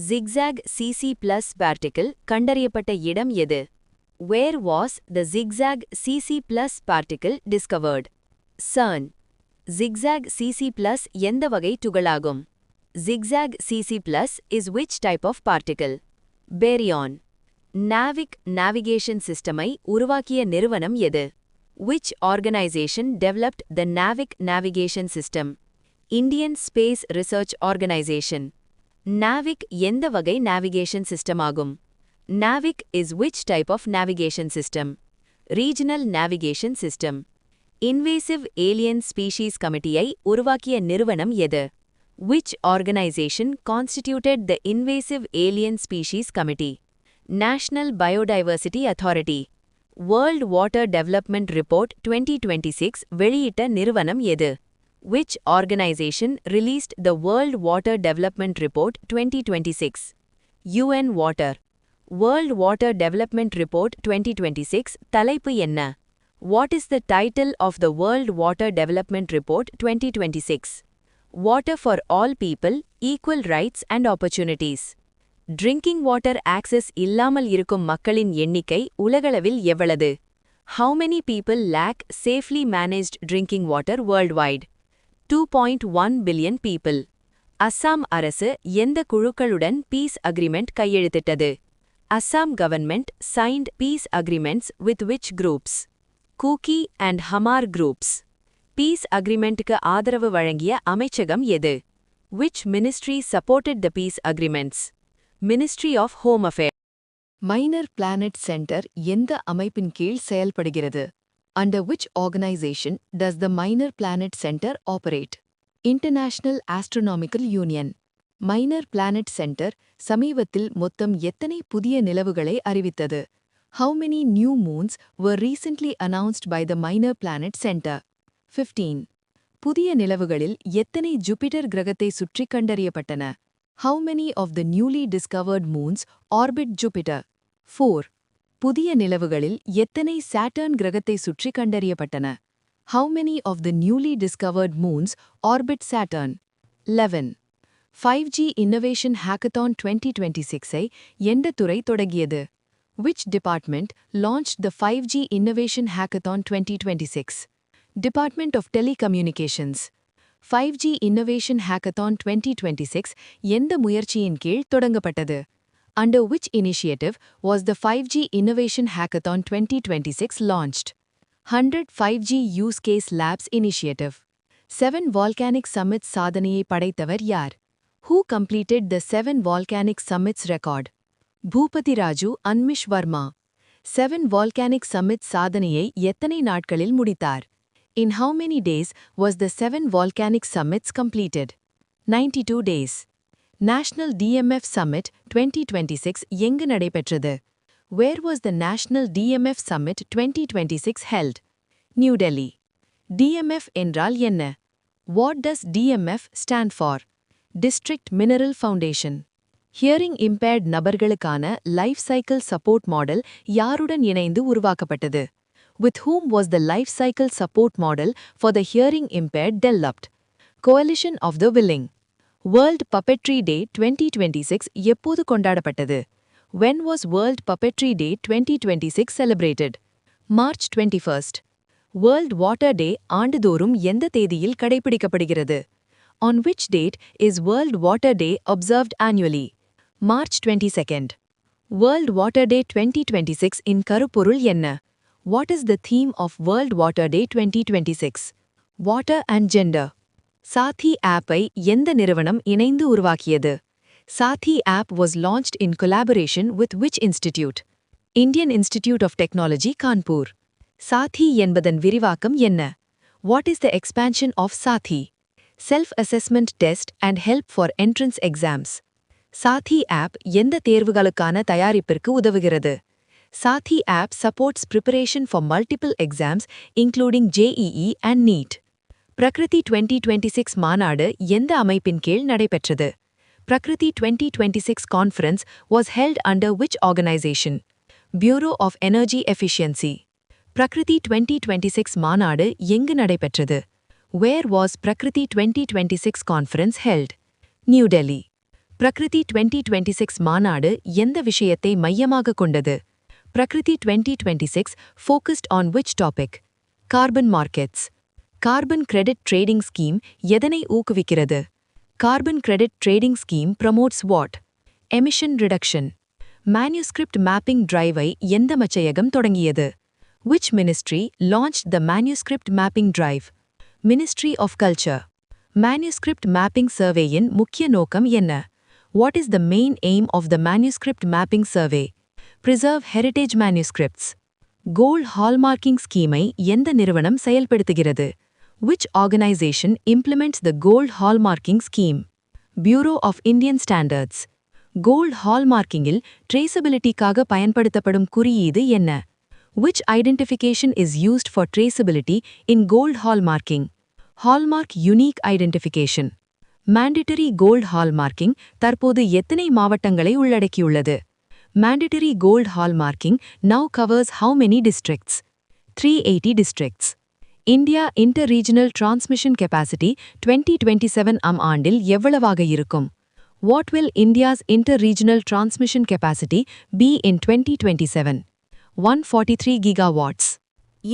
Zigzag CC plus particle கண்டறியப்பட்ட இடம் எது? Where was the zigzag CC plus particle discovered? CERN. Zigzag CC plus எந்த வகை துகளாகும்? Zigzag CC plus is which type of particle? Baryon. NAVIC navigation system-ஐ உருவாக்கிய நிறுவனம் எது? Which organization developed the NAVIC navigation system? Indian Space Research Organization. NAVIC எந்த வகை navigation system ஆகும்? NAVIC is which type of navigation system? Regional Navigation System. Invasive Alien Species Committee-ஐ உருவாக்கிய நிறுவனம் எது? Which organization constituted the Invasive Alien Species Committee? National Biodiversity Authority. World Water Development Report 2026 வெளியிட்ட நிறுவனம் எது? Which organization released the World Water Development Report 2026? UN Water. World Water Development Report 2026 தலைப்பு என்ன? What is the title of the World Water Development Report 2026? Water for all people, equal rights and opportunities. Drinking water access இல்லாமல் இருக்கும் மக்களின் எண்ணிக்கை உலகளவில் எவ்வளவு? How many people lack safely managed drinking water worldwide? 2.1 billion people. Assam அரசு எந்த குழுக்களுடன் peace agreement கையெழுத்திட்டது? Assam government signed peace agreements with which groups? Kuki and Hamar groups. Peace agreement-க்கு ஆதரவு வழங்கிய அமைச்சகம் எது? Which ministry supported the peace agreements? Ministry of Home Affairs. Minor Planet Center எந்த அமைப்பின் கீழ் செயல்படுகிறது? Under which organization does the Minor Planet Center operate? International Astronomical Union. Minor Planet Center சமீபத்தில் மொத்தம் எத்தனை புதிய நிலவுகளை அறிவித்தது? How many new moons were recently announced by the Minor Planet Center? 15. புதிய நிலவுகளில் எத்தனை ஜூபிட்டர் கிரகத்தை சுற்றி கண்டறியப்பட்டன? How many of the newly discovered moons orbit Jupiter? 4. புதிய நிலவுகளில் எத்தனை Saturn கிரகத்தை சுற்றி கண்டறியப்பட்டன? How many of the newly discovered moons orbit Saturn? 11. 5G Innovation Hackathon 2026-ஐ எந்த துறை தொடங்கியது? Which department launched the 5G Innovation Hackathon 2026? Department of Telecommunications. 5G Innovation Hackathon 2026 எந்த முயற்சியின் கீழ் தொடங்கப்பட்டது? Under which initiative was the 5G Innovation Hackathon 2026 launched? 100 5G Use Case Labs Initiative. 7 Volcanic Summits சாதனையை படைத்தவர் யார்? Who completed the 7 Volcanic Summits record? Bhupati Raju Anmish Verma. 7 Volcanic Summits சாதனையை எத்தனை நாட்களில் முடித்தார்? In how many days was the 7 Volcanic Summits completed? 92 days. National DMF Summit 2026 எங்கு நடைபெற்றது? Where was the National DMF Summit 2026 held? New Delhi. DMF என்றால் என்ன? What does DMF stand for? District Mineral Foundation. Hearing impaired நபர்களுக்கான Life Cycle Support Model யாருடன் இணைந்து உருவாக்கப்பட்டது? With whom was the Life Cycle Support Model for the Hearing Impaired developed? Coalition of the Willing. World Puppetry Day 2026 எப்போது கொண்டாடப்பட்டது? When was World Puppetry Day 2026 celebrated? March 21st. World Water Day ஆண்டுதோறும் எந்த தேதியில் கடைபிடிக்கப்படுகிறது? On which date is World Water Day observed annually? March 22nd. World Water Day 2026 இன் கருப்பொருள் என்ன? What is the theme of World Water Day 2026? Water and Gender. சாத்தி ஆப்பை எந்த நிறுவனம் இணைந்து உருவாக்கியது? சாத்தி app was launched in collaboration with which institute? Indian Institute of Technology, Kanpur. சாத்தி என்பதன் விரிவாக்கம் என்ன? What is the expansion of சாத்தி? Self-assessment test and help for entrance exams. சாத்தி app எந்த தேர்வுகளுக்கான தயாரிப்பிற்கு உதவுகிறது? சாத்தி app supports preparation for multiple exams including JEE and NEET. பிரகிருதி 2026 மாநாடு எந்த அமைப்பின் கீழ் நடைபெற்றது? பிரகிருதி 2026 conference was held under which organization? Bureau of Energy Efficiency. பிரகிருதி 2026 மாநாடு எங்கு நடைபெற்றது? Where was பிரகிருதி 2026 conference held? New Delhi. பிரகிருதி 2026 மாநாடு எந்த விஷயத்தை மையமாக கொண்டது? பிரகிருதி 2026 focused on which topic? Carbon markets. Carbon credit trading scheme எதனை ஊக்குவிக்கிறது? Carbon credit trading scheme promotes what? Emission reduction. Manuscript mapping drive-ஐ எந்த மச்சையகம் தொடங்கியது? Which ministry launched the manuscript mapping drive? Ministry of Culture. Manuscript mapping survey-இன் முக்கிய நோக்கம் என்ன? What is the main aim of the manuscript mapping survey? Preserve heritage manuscripts. Gold hallmarking scheme-ஐ எந்த நிறுவனம் செயல்படுத்துகிறது? Which organization implements the gold hallmarking scheme? Bureau of Indian Standards. Gold hallmarking-இல் traceability-க்காக பயன்படுத்தப்படும் குறியீடு என்ன? Which identification is used for traceability in gold hallmarking? Hallmark Unique Identification. Mandatory gold hallmarking தற்போது எத்தனை மாவட்டங்களை உள்ளடக்கியுள்ளது? Mandatory gold hallmarking now covers how many districts? 380 districts. India Inter-Regional Transmission Capacity 2027 ஆண்டில் எவ்வளவாக இருக்கும்? What will India's inter-regional transmission capacity be in 2027? 143 gigawatts.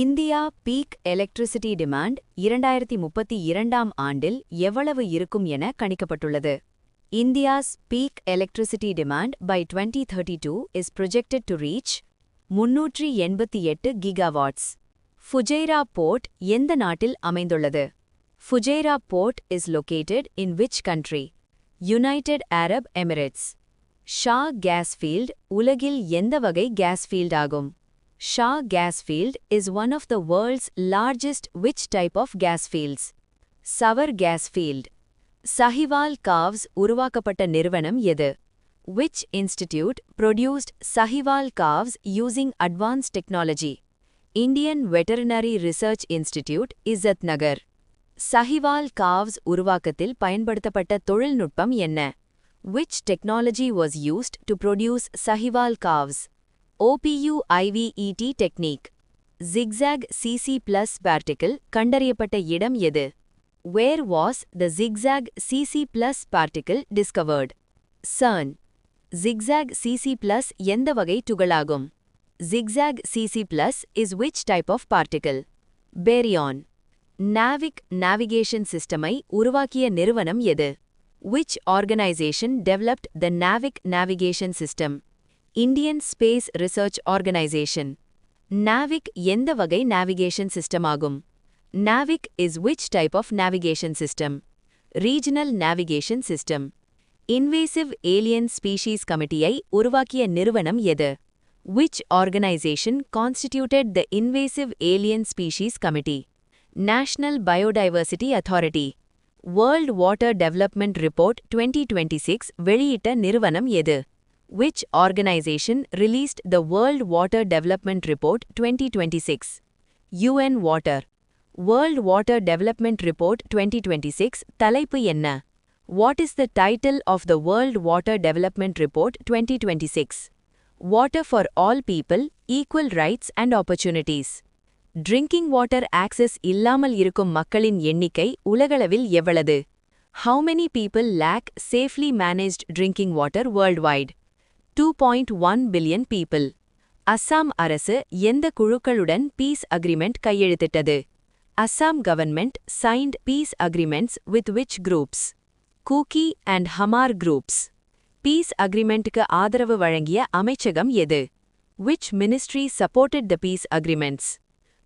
India peak electricity demand 2032 ஆண்டில் எவ்வளவு இருக்கும் என கணிக்கப்பட்டுள்ளது? India's peak electricity demand by 2032 is projected to reach 388 gigawatts. Fujairah Port எந்த நாட்டில் அமைந்துள்ளது? Fujairah Port is located in which country? United Arab Emirates. Shah gas field உலகில் எந்த வகை gas field ஆகும்? Shah gas field is one of the world's largest which type of gas fields? Sour gas field. Sahiwal calves உருவாக்கப்பட்ட நிறுவனம் எது? Which institute produced Sahiwal calves using advanced technology? Indian Veterinary Research Institute, Izzatnagar. Sahiwal calves உருவாக்கத்தில் பயன்படுத்தப்பட்ட தொழில்நுட்பம் என்ன? Which technology was used to produce Sahiwal calves? OPU IVET technique. Zigzag CC plus particle கண்டறியப்பட்ட இடம் எது? Where was the zigzag CC plus particle discovered? CERN. Zigzag CC plus எந்த வகை துகளாகும்? Zigzag CC plus is which type of particle? Baryon. NAVIC navigation system-ஐ உருவாக்கிய நிறுவனம் எது? Which organization developed the NAVIC navigation system? Indian Space Research Organization. NAVIC எந்த வகை navigation system ஆகும்? NAVIC is which type of navigation system? Regional Navigation System. Invasive Alien Species Committee-ஐ உருவாக்கிய நிறுவனம் எது? Which organization constituted the Invasive Alien Species Committee? National Biodiversity Authority. World Water Development Report 2026 வெளியிட்ட நிறுவனம் எது? Which organization released the World Water Development Report 2026? UN Water. World Water Development Report 2026 தலைப்பு என்ன? What is the title of the World Water Development Report 2026? Water for all people, equal rights and opportunities. Drinking water access இல்லாமல் இருக்கும் மக்களின் எண்ணிக்கை உலகளவில் எவ்வளவு? How many people lack safely managed drinking water worldwide? 2.1 billion people. Assam அரசு எந்த குழுக்களுடன் peace agreement கையெழுத்திட்டது? Assam government signed peace agreements with which groups? Kuki and Hmar groups. Peace அக்ரிமெண்ட்டுக்கு ஆதரவு வழங்கிய அமைச்சகம் எது? Which ministry supported the peace agreements?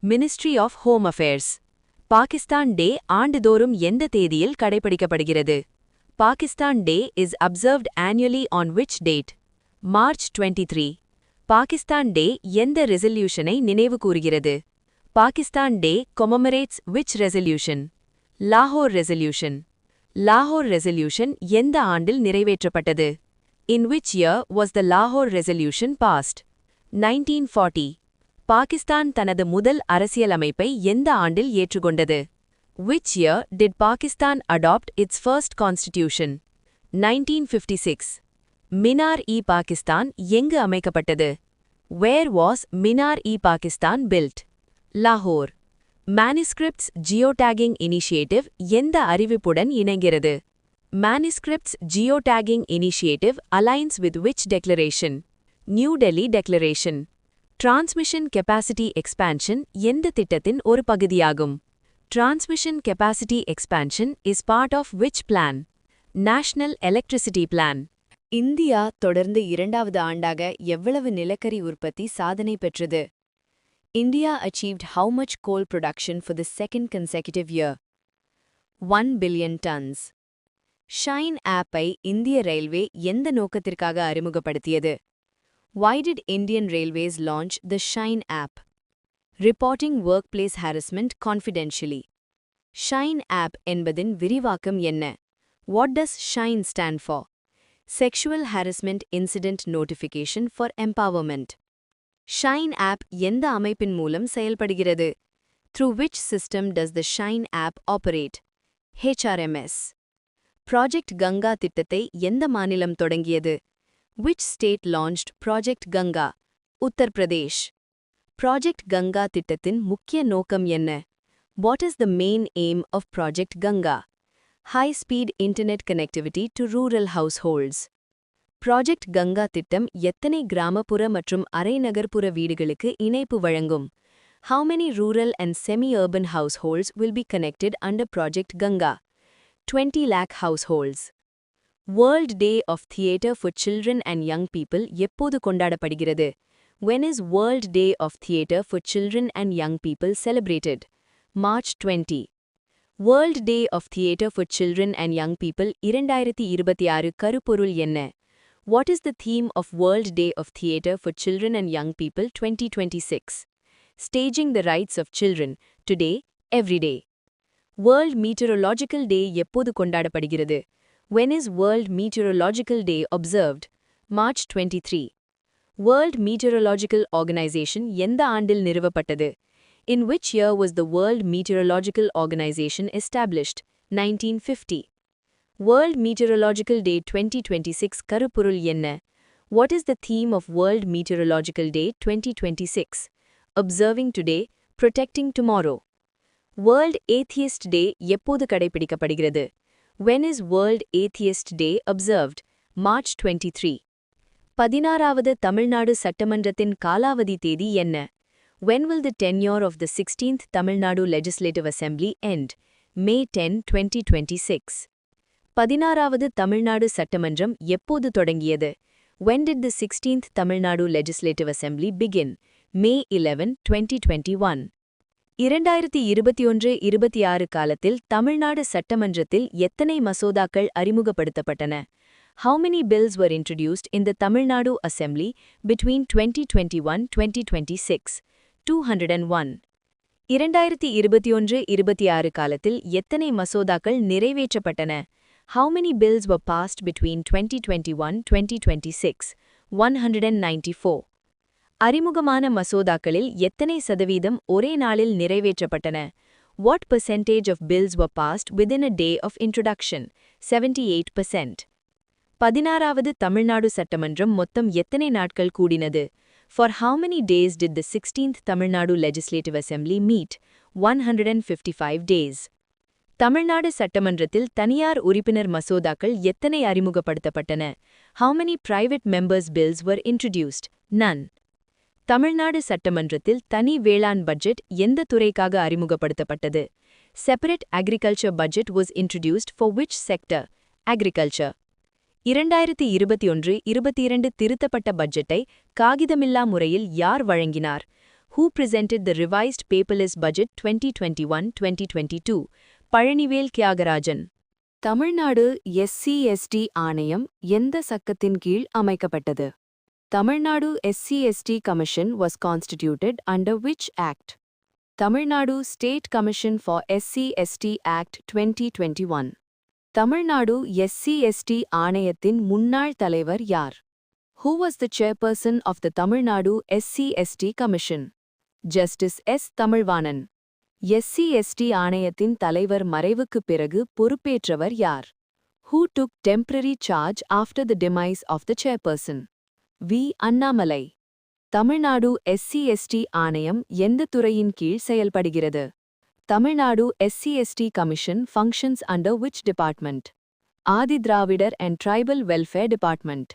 Ministry of Home Affairs. Pakistan டே ஆண்டுதோறும் எந்த தேதியில் கடைபிடிக்கப்படுகிறது? பாகிஸ்தான் டே is observed annually on which date? March 23. Pakistan டே எந்த ரெசல்யூஷனை நினைவு கூறுகிறது? Pakistan Day commemorates which resolution? லாகோர் ரெசல்யூஷன். லாகோர் ரெசல்யூஷன் எந்த ஆண்டில் நிறைவேற்றப்பட்டது? In which year was the Lahore resolution passed? 1940. Pakistan தனது முதல் அரசியலமைப்பை எந்த ஆண்டில் ஏற்றுக்கொண்டது? Which year did Pakistan adopt its first constitution? 1956. மினார்-இ-பாகிஸ்தான் எங்கு அமைக்கப்பட்டது? Where was மினார்-இ-பாகிஸ்தான் built? லாகோர். Manuscripts Geotagging Initiative எந்த அறிவிப்புடன் இணைகிறது? Manuscripts Geotagging Initiative aligns with which declaration? New Delhi Declaration. Transmission Capacity Expansion எந்த திட்டத்தின் ஒரு பகுதியாகும்? Transmission Capacity Expansion is part of which plan? National Electricity Plan. India தொடர்ந்து இரண்டாவது ஆண்டாக எவ்வளவு நிலக்கரி உற்பத்தி சாதனை பெற்றது? India achieved how much coal production for the second consecutive year? 1 billion tons. Shine ஆப்பை இந்திய ரயில்வே எந்த நோக்கத்திற்காக அறிமுகப்படுத்தியது? Why did Indian Railways launch the Shine app? Reporting workplace harassment confidentially. SHINE app என்பதின் விரிவாக்கம் என்ன? What does Shine stand for? Sexual Harassment Incident Notification for Empowerment. SHINE app எந்த அமைப்பின் மூலம் செயல்படுகிறது? Through which system does the Shine app operate? HRMS. Project Ganga திட்டத்தை எந்த மாநிலம் தொடங்கியது? Which state launched Project Ganga? Uttar Pradesh. Project Ganga திட்டத்தின் முக்கிய நோக்கம் என்ன? What is the main aim of Project Ganga? High-speed internet connectivity to rural households. Project Ganga திட்டம் எத்தனை கிராமப்புற மற்றும் அரைநகர்ப்புற வீடுகளுக்கு இணைப்பு வழங்கும்? How many rural and semi-urban households will be connected under Project Ganga? 20 lakh households. World Day of Theatre for Children and Young People எப்போது கொண்டாடப்படுகிறது? When is World Day of Theatre for Children and Young People celebrated? March 20. World Day of Theatre for Children and Young People 2026 கருப்பொருள் என்ன? What is the theme of World Day of Theatre for Children and Young People 2026? Staging the Rights of Children, Today, Every Day. World Meteorological Day எப்போது கொண்டாடப்படுகிறது? When is World Meteorological Day observed? March 23. World Meteorological Organization எந்த ஆண்டில் நிறுவப்பட்டது? In which year was the World Meteorological Organization established? 1950. World Meteorological Day 2026 கருப்பொருள் என்ன? What is the theme of World Meteorological Day 2026? Observing Today, Protecting Tomorrow. World Atheist Day எப்போது கடைபிடிக்கப்படுகிறது? When is World Atheist Day observed? March 23. 16வது Tamil Nadu சட்டமன்றத்தின் காலாவதி தேதி என்ன? When will the tenure of the 16th Tamil Nadu Legislative Assembly end? May 10, 2026. 16வது Tamil Nadu சட்டமன்றம் எப்போது தொடங்கியது? When did the 16th Tamil Nadu Legislative Assembly begin? May 11, 2021. 2021-26 காலத்தில் தமிழ்நாடு சட்டமன்றத்தில் எத்தனை மசோதாக்கள் அறிமுகப்படுத்தப்பட்டன? How many bills were introduced in the Tamil Nadu Assembly between 2021-2026? 201. 2021-26 காலத்தில் எத்தனை மசோதாக்கள் நிறைவேற்றப்பட்டன? How many bills were passed between 2021-2026? 194. அறிமுகமான மசோதாக்களில் எத்தனை சதவீதம் ஒரே நாளில் நிறைவேற்றப்பட்டன? What percentage of bills were passed within a day of introduction? 78%. 16வது Tamil Nadu சட்டமன்றம் மொத்தம் எத்தனை நாட்கள் கூடினது? For how many days did the 16th Tamil Nadu Legislative Assembly meet? 155 days. Tamil Nadu சட்டமன்றத்தில் தனியார் உறுப்பினர் மசோதாக்கள் எத்தனை அறிமுகப்படுத்தப்பட்டன? How many private members' bills were introduced? None. Tamil Nadu சட்டமன்றத்தில் தனி வேளாண் பட்ஜெட் எந்த துறைக்காக அறிமுகப்படுத்தப்பட்டது? Separate agriculture budget was introduced for which sector? Agriculture. 2021-22 திருத்தப்பட்ட பட்ஜெட்டை காகிதமில்லா முறையில் யார் வழங்கினார்? Who presented the revised paperless budget 2021-2022? Palanivel Thiagarajan. Tamil Nadu SC/ST ஆணையம் எந்த சட்டத்தின் கீழ் அமைக்கப்பட்டது? Tamil Nadu SC/ST Commission was constituted under which Act? Tamil Nadu State Commission for SC/ST Act 2021. Tamil Nadu SC/ST ஆணையத்தின் முன்னாள் தலைவர் யார்? Who was the chairperson of the Tamilnadu SC/ST Commission? Justice S. Tamilvanan. SC/ST ஆணையத்தின் தலைவர் மறைவுக்குப் பிறகு பொறுப்பேற்றவர் யார்? Who took temporary charge after the demise of the chairperson? V. Annamalai. Tamil Nadu SC/ST ஆணையம் எந்த துறையின் கீழ் செயல்படுகிறது? Tamil Nadu SC/ST Commission functions under which department? Adi Dravidar and Tribal Welfare Department.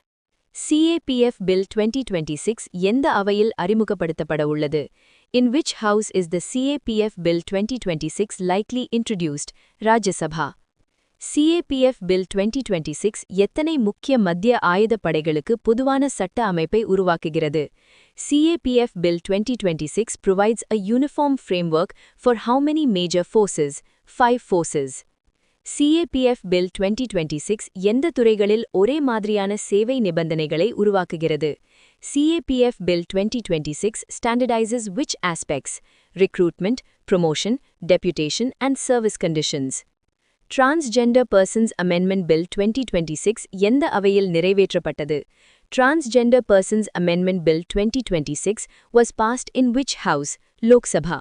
CAPF Bill 2026 எந்த அவையில் அறிமுகப்படுத்தப்பட உள்ளது? In which house is the CAPF Bill 2026 likely introduced? Rajya Sabha. CAPF Bill 2026 எத்தனை முக்கிய மத்திய ஆயுதப் படைகளுக்கு பொதுவான சட்ட அமைப்பை உருவாக்குகிறது? CAPF Bill 2026 provides a uniform framework for how many major forces? 5 forces. CAPF Bill 2026 எந்த துறைகளில் ஒரே மாதிரியான சேவை நிபந்தனைகளை உருவாக்குகிறது? CAPF Bill 2026 standardizes which aspects? Recruitment, promotion, deputation and service conditions. Transgender Persons Amendment Bill 2026 எந்த அவையில் நிறைவேற்றப்பட்டது? Transgender Persons Amendment Bill 2026 was passed in which house? Lok Sabha.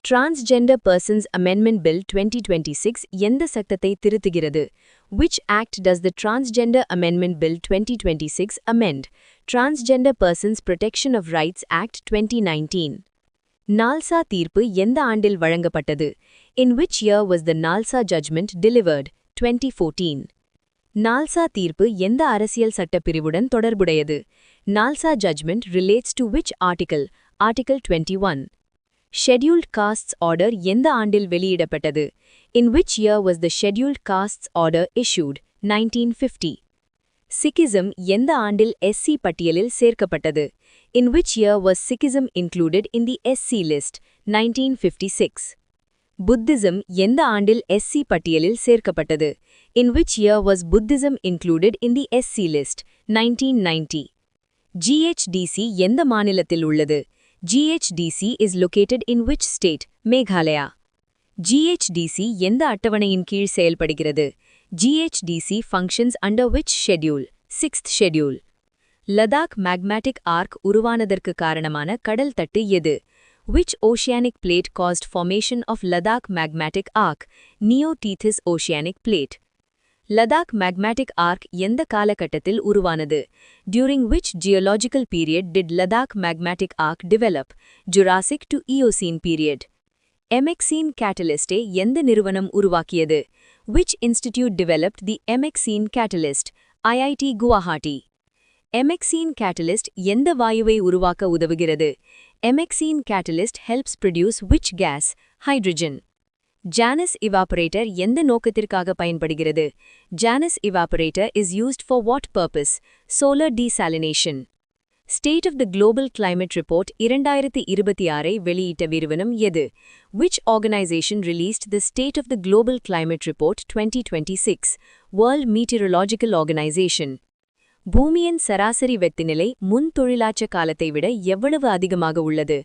Transgender Persons Amendment Bill 2026 எந்த சட்டத்தை திருத்துகிறது? Which act does the Transgender Amendment Bill 2026 amend? Transgender Persons Protection of Rights Act 2019. நால்சா தீர்ப்பு எந்த ஆண்டில் வழங்கப்பட்டது? In which year was the Nalsa judgment delivered? 2014. நால்சா தீர்ப்பு எந்த அரசியல் சட்டப்பிரிவுடன் தொடர்புடையது? நால்சா judgment relates to which article? Article 21. Scheduled Castes Order எந்த ஆண்டில் வெளியிடப்பட்டது? In which year was the Scheduled Castes Order issued? 1950. Sikhism எந்த ஆண்டில் SC பட்டியலில் சேர்க்கப்பட்டது? In which year was Sikhism included in the SC list? 1956. Buddhism எந்த ஆண்டில் SC பட்டியலில் சேர்க்கப்பட்டது? In which year was Buddhism included in the SC list? 1990. GHDC எந்த மாநிலத்தில் உள்ளது? GHDC is located in which state? Meghalaya. GHDC எந்த அட்டவணையின் கீழ் செயல்படுகிறது? GHDC functions under which schedule? 6th schedule. Ladakh magmatic arc உருவானதற்கு காரணமான கடல் தட்டு எது? Which oceanic plate caused formation of Ladakh magmatic arc? Neo-Tethys oceanic plate. Ladakh magmatic arc எந்த காலகட்டத்தில் உருவானது? During which geological period did Ladakh magmatic arc develop? Jurassic to Eocene period. Emexene catalyst எந்த நிறுவனம் உருவாக்கியது? Which institute developed the Emexene catalyst? IIT Guwahati. Emexene catalyst எந்த வாயுவை உருவாக்க உதவுகிறது? Emexene catalyst helps produce which gas? Hydrogen. Janus evaporator எந்த நோக்கத்திற்காக பயன்படுகிறது? Janus evaporator is used for what purpose? Solar desalination. State of the Global Climate Report 2026 வெளியிட்ட நிறுவனம் எது? Which organization released the State of the Global Climate Report 2026? World Meteorological Organization. பூமியின் சராசரி வெப்பநிலை முன் தொழிலாச்ச காலத்தை விட எவ்வளவு அதிகமாக உள்ளது?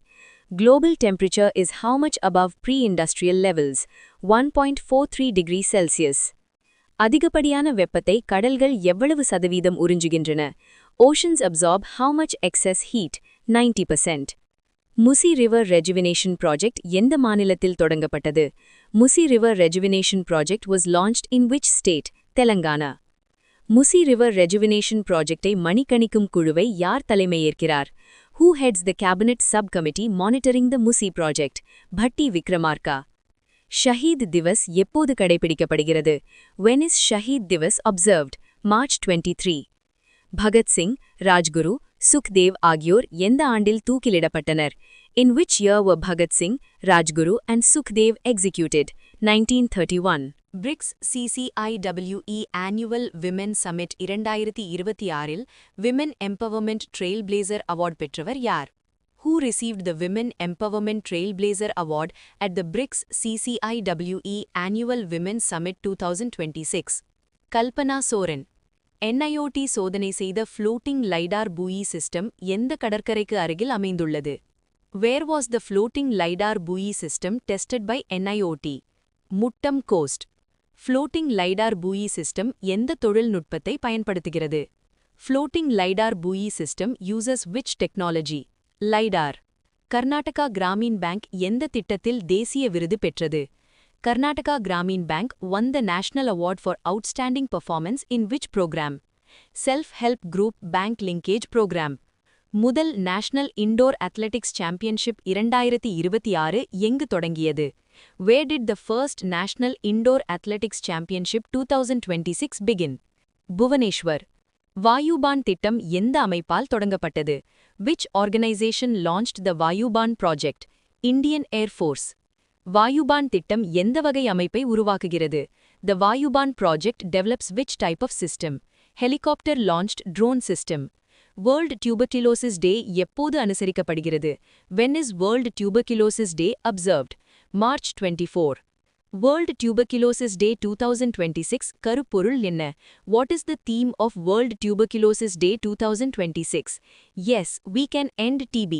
Global temperature is how much above pre-industrial levels? 1.43 degrees Celsius. அதிகப்படியான வெப்பத்தை கடல்கள் எவ்வளவு சதவீதம் உறிஞ்சுகின்றன? Oceans absorb how much excess heat? 90%. Musi river rejuvenation project எந்த மாநிலத்தில் தொடங்கப்பட்டது? Musi river rejuvenation project was launched in which state? Telangana. Musi river rejuvenation ப்ராஜெக்டை மணிக்கணிக்கும் குழுவை யார் தலைமையேற்கிறார்? Who heads the cabinet subcommittee monitoring the முசி project? பட்டி விக்ரமார்கா. ஷஹீத் திவஸ் எப்போது கடைபிடிக்கப்படுகிறது? When is Shaheed Diwas observed? March 23. Bhagat Singh, Rajguru, Sukhdev ஆகியோர் எந்த ஆண்டில் தூக்கிலிடப்பட்டனர்? In which year were Bhagat Singh, Rajguru and Sukhdev executed? 1931. BRICS CCIWE Annual Women Summit 2026இல் Women Empowerment Trailblazer Award பெற்றவர் யார்? Who received the Women Empowerment Trailblazer Award at the BRICS CCIWE Annual Women Summit 2026? Kalpana Soren. NIOT சோதனை செய்த floating lidar buoy system எந்த கடற்கரைக்கு அருகில் அமைந்துள்ளது? Where was the floating LiDAR buoy system tested by NIOT? Muttom coast. Floating LiDAR buoy system எந்த தொழில்நுட்பத்தை பயன்படுத்துகிறது? Floating LiDAR buoy system uses which technology? LiDAR. Karnataka Grameen bank எந்த திட்டத்தில் தேசிய விருது பெற்றது? Karnataka Grameen Bank won the National Award for Outstanding Performance in which program? Self-Help Group Bank Linkage Program. முதல் national indoor athletics championship 2026 எங்கு தொடங்கியது? Where did the first National Indoor Athletics Championship 2026 begin? Bhubaneswar. வாயுபான் திட்டம் எந்த அமைப்பால் தொடங்கப்பட்டது? Which organization launched the வாயுபான் project? Indian Air Force. வாயுபான் திட்டம் எந்த வகை அமைப்பை உருவாக்குகிறது? The வாயுபான் project develops which type of system? Helicopter launched drone system. World Tuberculosis Day எப்போது அனுசரிக்கப்படுகிறது? When is World Tuberculosis Day observed? March 24. World Tuberculosis Day 2026 கருப்பொருள் என்ன? What is the theme of World Tuberculosis Day 2026? Yes, we can end TB,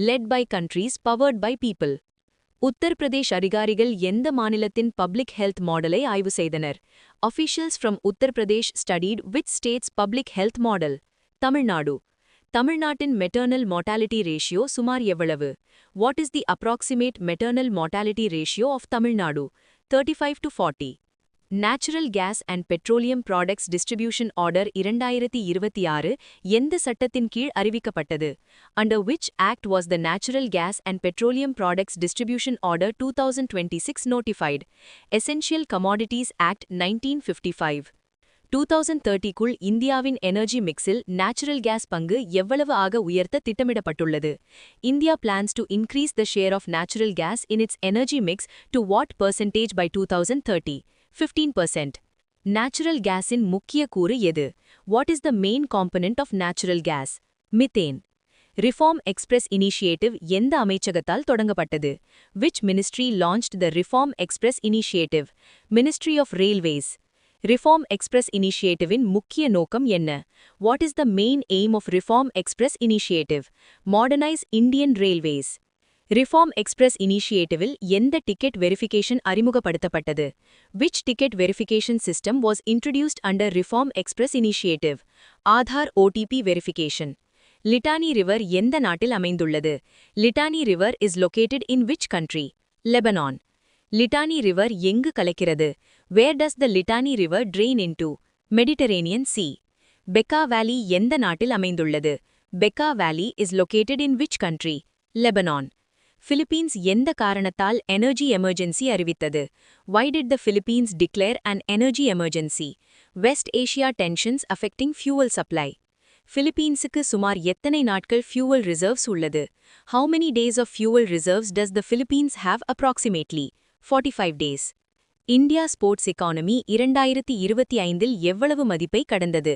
led by countries powered by people. Uttar Pradesh அதிகாரிகள் எந்த மாநிலத்தின் public health மாடலை ஆய்வு செய்தனர்? Officials from Uttar Pradesh studied which state's public health model? Tamil Nadu. தமிழ்நாட்டின் maternal mortality ratio சுமார் எவ்வளவு? What is the approximate maternal mortality ratio of Tamil Nadu? 35 to 40. Natural Gas and Petroleum Products Distribution Order 2026 எந்த சட்டத்தின் கீழ் அறிவிக்கப்பட்டது? Under which act was the Natural Gas and Petroleum Products Distribution Order 2026 notified? Essential Commodities Act 1955. 2030க்குள் இந்தியாவின் energy மிக்ஸில் natural gas பங்கு எவ்வளவு ஆக உயர்த்த திட்டமிடப்பட்டுள்ளது? India plans to increase the share of natural gas in its energy mix to what percentage by 2030? 15%. Natural gasin முக்கிய கூறு எது? What is the main component of natural gas? Methane. Reform Express Initiative எந்த அமைச்சகத்தால் தொடங்கப்பட்டது? Which ministry launched the Reform Express Initiative? Ministry of Railways. Reform Express Initiativein முக்கிய நோக்கம் என்ன? What is the main aim of Reform Express Initiative? Modernize Indian Railways. Reform Express Initiativeil எந்த ticket verification அறிமுகப்படுத்தப்பட்டது? Which ticket verification system was introduced under Reform Express Initiative? Aadhaar OTP verification. Litani River எந்த நாட்டில் அமைந்துள்ளது? Litani River is located in which country? Lebanon. Litani River எங்கு கலக்கிறது? Where does the Litani River drain into? Mediterranean Sea. Bekaa Valley எந்த நாட்டில் அமைந்துள்ளது? Bekaa Valley is located in which country? Lebanon. Philippines எந்த காரணத்தால் energy emergency அறிவித்தது? Why did the Philippines declare an energy emergency? West Asia tensions affecting fuel supply. Philippines-க்கு சுமார் எத்தனை நாட்கள் fuel reserves உள்ளது? How many days of fuel reserves does the Philippines have approximately? 45 days. India Sports Economy 2025இல் எவ்வளவு மதிப்பை கடந்தது?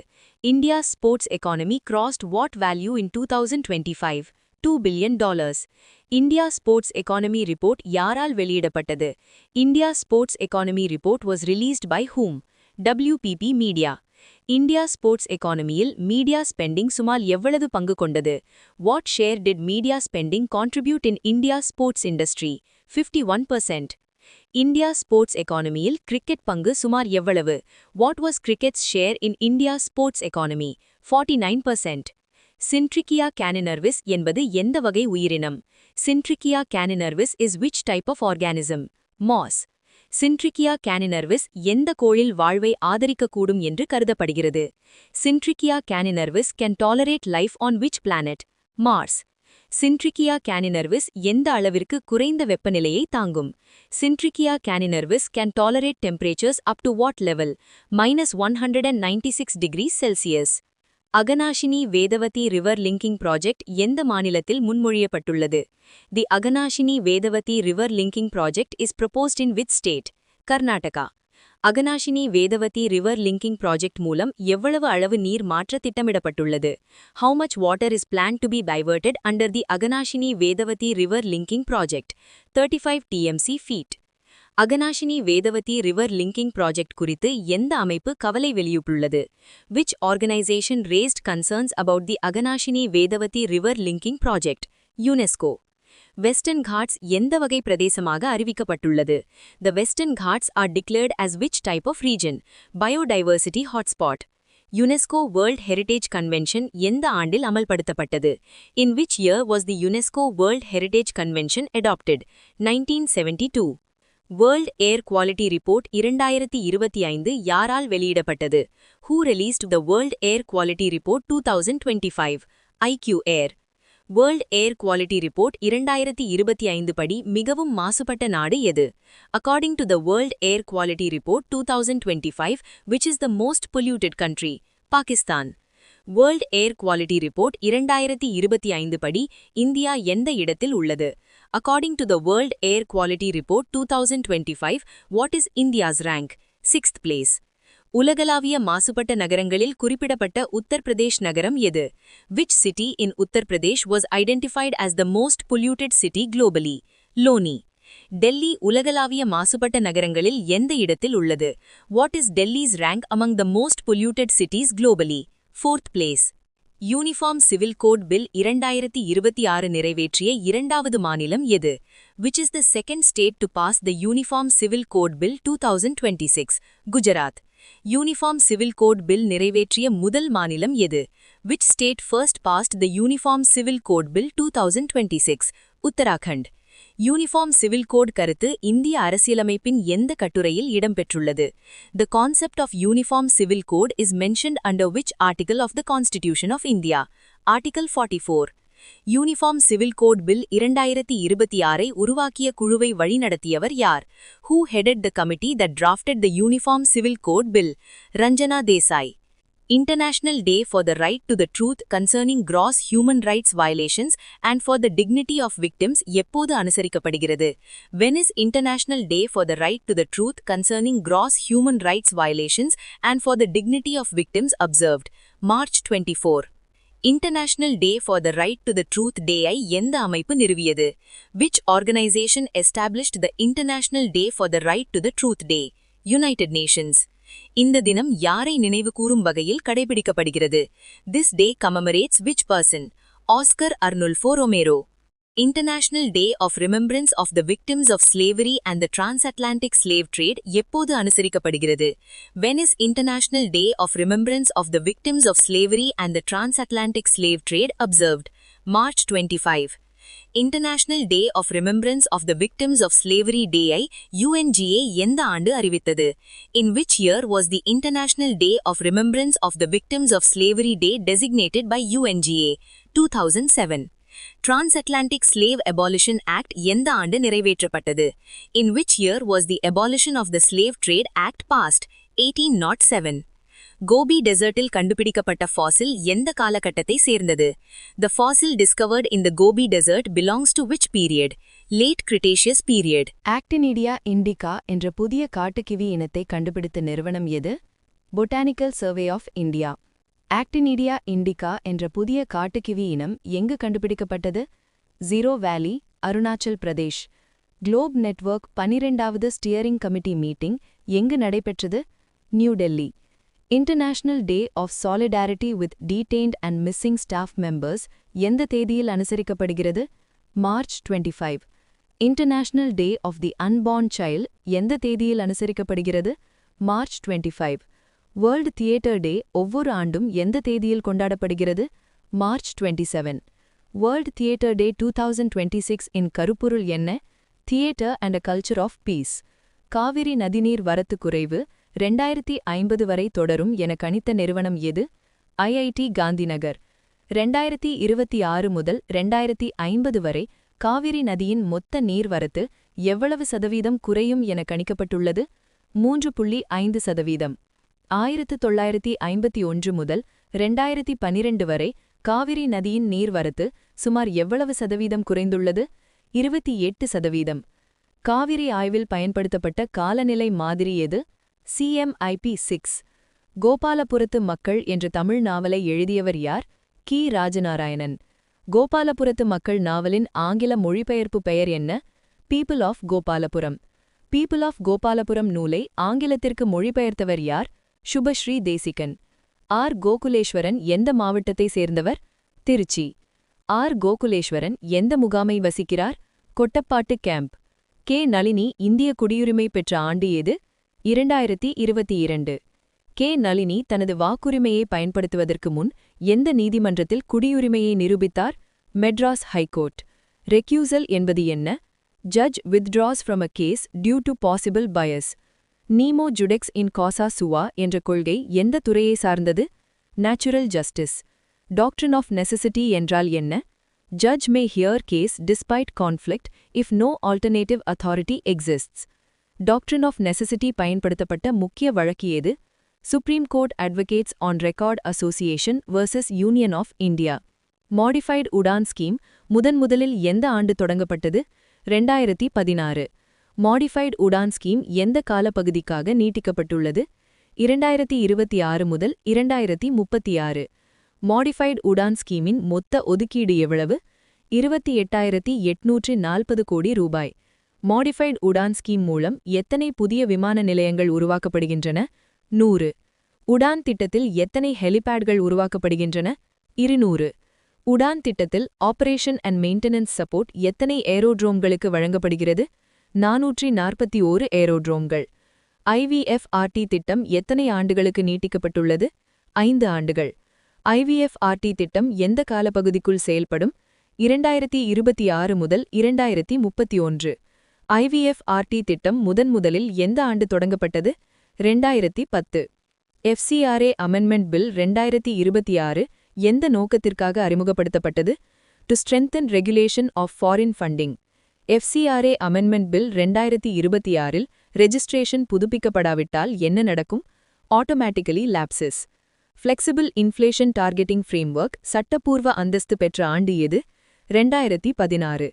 India Sports Economy crossed what value in 2025? $2 billion. India Sports Economy Report யாரால் வெளியிடப்பட்டது? India Sports Economy Report was released by whom? WPP Media. India Sports Economyயில் media spending சுமார் எவ்வளவு பங்கு கொண்டது? What share did media spending contribute in India sports industry? 51%. India Sports Economyயில் cricket பங்கு சுமார் எவ்வளவு? What was cricket's share in India sports economy? 49%. Syntrichia caninervis என்பது எந்த வகை உயிரினம்? Syntrichia caninervis is which type of organism? Moss. Syntrichia caninervis எந்த கோளில் வாழ்வை ஆதரிக்கக்கூடும் என்று கருதப்படுகிறது? Syntrichia caninervis can tolerate life on which planet? Mars. Syntrichia caninervis எந்த அளவிற்கு குறைந்த வெப்பநிலையை தாங்கும்? Syntrichia caninervis can tolerate temperatures up to what level? -196 degrees Celsius. Aghanashini Vedavathi river linking project எந்த மாநிலத்தில் முன்மொழியப்பட்டுள்ளது? The Aghanashini Vedavathi river linking project is proposed in which state? Karnataka. Aghanashini Vedavathi river linking project மூலம் எவ்வளவு அளவு நீர் மாற்ற திட்டமிடப்பட்டுள்ளது? How much water is planned to be diverted under the Aghanashini Vedavathi river linking project? 35 TMC feet. Aghanashini Vedavathi river linking project குறித்து எந்த அமைப்பு கவலை வெளியிட்டுள்ளது? Which organization raised concerns about the Aghanashini Vedavathi river linking project? UNESCO. Western Ghats எந்த வகை பிரதேசமாக அறிவிக்கப்பட்டுள்ளது? The Western Ghats are declared as which type of region? Biodiversity hotspot. UNESCO World Heritage Convention எந்த ஆண்டில் அமல்படுத்தப்பட்டது? In which year was the UNESCO World Heritage Convention adopted? 1972. World Air Quality Report 2025 யாரால் வெளியிடப்பட்டது? Who released the World Air Quality Report 2025? IQ Air. World Air Quality Report 2025 படி மிகவும் மாசுபட்ட நாடு எது? According to the World Air Quality Report 2025, which is the most polluted country? Pakistan. World Air Quality Report 2025 படி India எந்த இடத்தில் உள்ளது? According to the World Air Quality Report 2025, what is India's rank? 6th place. உலகளாவிய மாசுபட்ட நகரங்களில் குறிப்பிடப்பட்ட உத்தர் பிரதேஷ் நகரம் எது? Which city in Uttar Pradesh was identified as the most polluted city globally? Loni. Delhi உலகளாவிய மாசுபட்ட நகரங்களில் எந்த இடத்தில் உள்ளது? What is Delhi's rank among the most polluted cities globally? 4th place. Uniform civil code bill 2026 நிறைவேற்றிய இரண்டாவது மாநிலம் எது? Which is the second state to pass the Uniform Civil Code Bill 2026? Gujarat. Uniform civil code bill நிறைவேற்றிய முதல் மாநிலம் எது? Which state first passed the Uniform Civil Code Bill 2026? Uttarakhand. Uniform civil code கருத்து இந்திய அரசியலமைப்பின் எந்த கட்டுரையில் இடம்பெற்றுள்ளது? The concept of Uniform Civil Code is mentioned under which article of the Constitution of India? Article 44. Uniform civil code bill 2026 உருவாக்கிய குழுவை வழிநடத்தியவர் யார்? Who headed the committee that drafted the Uniform Civil Code Bill? Ranjana Desai. International Day for the Right to the Truth Concerning Gross Human Rights Violations and for the Dignity of Victims எப்போது அனுசரிக்கப்படுகிறது? When is International Day for the Right to the Truth Concerning Gross Human Rights Violations and for the Dignity of Victims observed? March 24. International Day for the Right to the Truth Day-ஐ எந்த அமைப்பு நிறுவியது? Which organization established the International Day for the Right to the Truth Day? United Nations. இந்த தினம் யாரை நினைவுகூரும் வகையில் கடைபிடிக்கப்படுகிறது? This day commemorates which person? Oscar Arnulfo Romero. International Day of Remembrance of the Victims of Slavery and the Transatlantic Slave Trade எப்போது அனுசரிக்கப்படுகிறது? When is International Day of Remembrance of the Victims of Slavery and the Transatlantic Slave Trade observed? March 25. International Day of Remembrance of the Victims of Slavery Day-ஐ UNGA எந்த ஆண்டு அறிவித்தது? In which year was the International Day of Remembrance of the Victims of Slavery Day designated by UNGA? 2007. Transatlantic Slave Abolition Act எந்த ஆண்டு நிறைவேற்றப்பட்டது? In which year was the Abolition of the Slave Trade Act passed? 1807. Gopi டெசர்ட்டில் கண்டுபிடிக்கப்பட்ட ஃபாசில் எந்த காலகட்டத்தை சேர்ந்தது? The fossil discovered in the Gobi Desert belongs to which period? Late Cretaceous period. Actinidia indica என்ற புதிய காட்டுக்கிவி இனத்தை கண்டுபிடித்த நிறுவனம் எது? Botanical survey of India. Actinidia indica என்ற புதிய காட்டுக்கிவி இனம் எங்கு கண்டுபிடிக்கப்பட்டது? Zero valley, Arunachal Pradesh. GLOBE network 12வது ஸ்டியரிங் கமிட்டி மீட்டிங் எங்கு நடைபெற்றது? New Delhi. International Day of Solidarity with Detained and Missing Staff Members எந்த தேதியில் அனுசரிக்கப்படுகிறது? March 25. International Day of the Unborn Child எந்த தேதியில் அனுசரிக்கப்படுகிறது? March 25. World Theatre Day ஒவ்வொரு ஆண்டும் எந்த தேதியில் கொண்டாடப்படுகிறது? March 27. World Theatre Day 2026 இன் கருப்பொருள் என்ன? Theatre and a Culture of Peace. Kaveri நதிநீர் வரத்து குறைவு 2050 வரை தொடரும் என கணித்த நிறுவனம் எது? IIT காந்திநகர். 2026 முதல் 2050 வரை காவிரி நதியின் மொத்த நீர்வரத்து எவ்வளவு சதவீதம் குறையும் என கணிக்கப்பட்டுள்ளது? 3.5%. 1951 முதல் 2012 வரை காவிரி நதியின் நீர்வரத்து சுமார் எவ்வளவு சதவீதம் குறைந்துள்ளது? 28%. காவிரி ஆய்வில் பயன்படுத்தப்பட்ட காலநிலை மாதிரி எது? CMIP-6. கோபாலபுரத்து மக்கள் என்ற தமிழ் நாவலை எழுதியவர் யார்? கி. ராஜநாராயணன். கோபாலபுரத்து மக்கள் நாவலின் ஆங்கில மொழிபெயர்ப்பு பெயர் என்ன? People of Gopallapuram. People of Gopallapuram நூலை ஆங்கிலத்திற்கு மொழிபெயர்த்தவர் யார்? சுபஸ்ரீ தேசிகன். ஆர். கோகுலேஸ்வரன் எந்த மாவட்டத்தை சேர்ந்தவர்? திருச்சி. ஆர். கோகுலேஸ்வரன் எந்த முகாமை வசிக்கிறார்? கொட்டப்பாட்டு கேம்ப். கே. நளினி இந்திய குடியுரிமை பெற்ற ஆண்டு எது? 2022. கே. நளினி தனது வாக்குரிமையை பயன்படுத்துவதற்கு முன் எந்த நீதிமன்றத்தில் குடியுரிமையை நிரூபித்தார்? மெட்ராஸ் ஹைகோர்ட். ரெக்யூசல் என்பது என்ன? Judge withdraws from a case due to possible bias. Nemo judex in causa sua என்ற கொள்கை எந்த துறையை சார்ந்தது? Natural justice. Doctrine of necessity என்றால் என்ன? Judge may hear case despite conflict if no alternative authority exists. Doctrine of necessity பயன்படுத்தப்பட்ட முக்கிய வழக்கு எது? Supreme court advocates on record association vs union of India. Modified Udan scheme முதலில் எந்த ஆண்டு தொடங்கப்பட்டது? 2016. மாடிஃபைடு உடான் ஸ்கீம் எந்த காலப்பகுதிக்காக நீட்டிக்கப்பட்டுள்ளது? 2026 முதல் 2036. மாடிஃபைடு உடான் ஸ்கீமின் மொத்த ஒதுக்கீடு எவ்வளவு? 28,840 கோடி ரூபாய். மாடிஃபைடு உடான் ஸ்கீம் மூலம் எத்தனை புதிய விமான நிலையங்கள் உருவாக்கப்படுகின்றன? 100. உடான் திட்டத்தில் எத்தனை ஹெலிபேட்கள் உருவாக்கப்படுகின்றன? 200. உடான் திட்டத்தில் ஆபரேஷன் அண்ட் மெயின்டெனன்ஸ் சப்போர்ட் எத்தனை ஏரோட்ரோம்களுக்கு வழங்கப்படுகிறது? 441 ஏரோட்ரோம்கள். IVFRT திட்டம் எத்தனை ஆண்டுகளுக்கு நீட்டிக்கப்பட்டுள்ளது? 5 ஆண்டுகள். IVFRT திட்டம் எந்த காலப்பகுதிக்குள் செயல்படும்? 2026 முதல் 2031. IVFRT திட்டம் முதலில் எந்த ஆண்டு தொடங்கப்பட்டது? 2010. FCRA அமெண்ட்மெண்ட் பில் 2026 எந்த நோக்கத்திற்காக அறிமுகப்படுத்தப்பட்டது? To strengthen regulation of foreign funding. FCRA amendment bill 2026 registration புதுப்பிக்கப்படாவிட்டால் என்ன நடக்கும்? Automatically lapses. Flexible inflation targeting framework சட்டப்பூர்வ அந்தஸ்து பெற்ற ஆண்டு எது? 2016.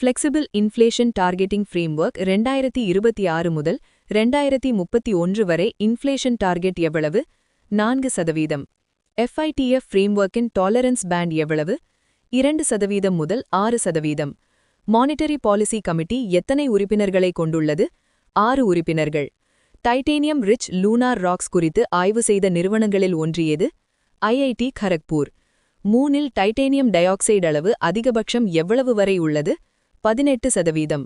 ஃப்ளெக்சிபிள் இன்ஃப்ளேஷன் டார்கெட்டிங் ஃப்ரேம்வொர்க் 2026 முதல் 2031 வரை இன்ஃப்ளேஷன் டார்கெட் எவ்வளவு? 4%. FITF ஃப்ரேம்வொர்க்கின் டாலரன்ஸ் பேண்ட் எவ்வளவு? 2% முதல் 6%. மானிட்டரி பாலிசி கமிட்டி எத்தனை உறுப்பினர்களை கொண்டுள்ளது? 6 உறுப்பினர்கள். டைட்டேனியம் ரிச் லூனார் ராக்ஸ் குறித்து ஆய்வு செய்த நிறுவனங்களில் ஒன்று எது? IIT கரக்பூர். 3இல் டைட்டேனியம் டயாக்சைடு அளவு அதிகபட்சம் எவ்வளவு வரை உள்ளது? 18%.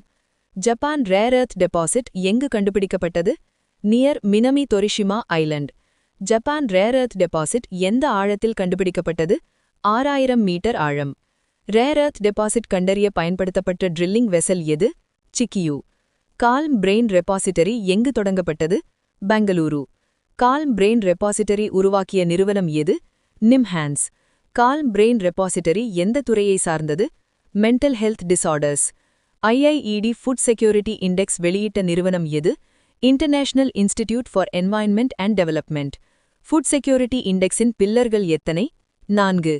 ஜப்பான் ரேர் எர்த் டெபாசிட் எங்கு கண்டுபிடிக்கப்பட்டது? Near Minami Torishima island. Japan rare earth deposit எந்த ஆழத்தில் கண்டுபிடிக்கப்பட்டது? 6000 மீட்டர் ஆழம். ரேர் எர்த் டெபாசிட் கண்டறிய பயன்படுத்தப்பட்ட ட்ரில்லிங் வெசல் எது? சிக்கியூ. கால்ம் பிரெயின் ரெபாசிட்டரி எங்கு தொடங்கப்பட்டது? பெங்களூரு. கால்ம் பிரெயின் ரெபாசிட்டரி உருவாக்கிய நிறுவனம் எது? நிம்ஹான்ஸ். கால்ம் பிரெயின் ரெபாசிட்டரி எந்த துறையை சார்ந்தது? Mental health disorders. IIED food security index வெளியிட்ட நிறுவனம் எது? International Institute for Environment and Development. Food security இண்டெக்ஸின் பில்லர்கள் எத்தனை? 4.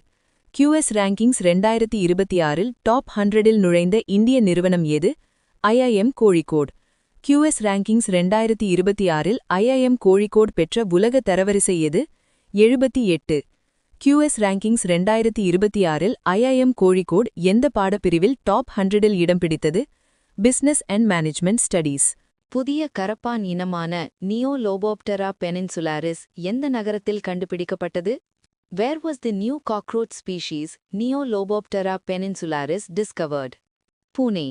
QS ரேங்கிங்ஸ் 2026 டாப் 100இல் நுழைந்த இந்திய நிறுவனம் எது? IIM Kozhikode. QS rankings 2026 IIM Kozhikode பெற்ற உலக தரவரிசை எது? 78. QS ரேங்கிங்ஸ் 2026 IIM கோழிக்கோடு எந்த பாடப்பிரிவில் டாப் 100இல் இடம் பிடித்தது? Business and management studies. புதிய கரப்பான் இனமான நியோலோபோப்டரா பெனின்சுலாரிஸ் எந்த நகரத்தில் கண்டுபிடிக்கப்பட்டது? Where was the new cockroach species Neoloboptera peninsularis discovered? Pune.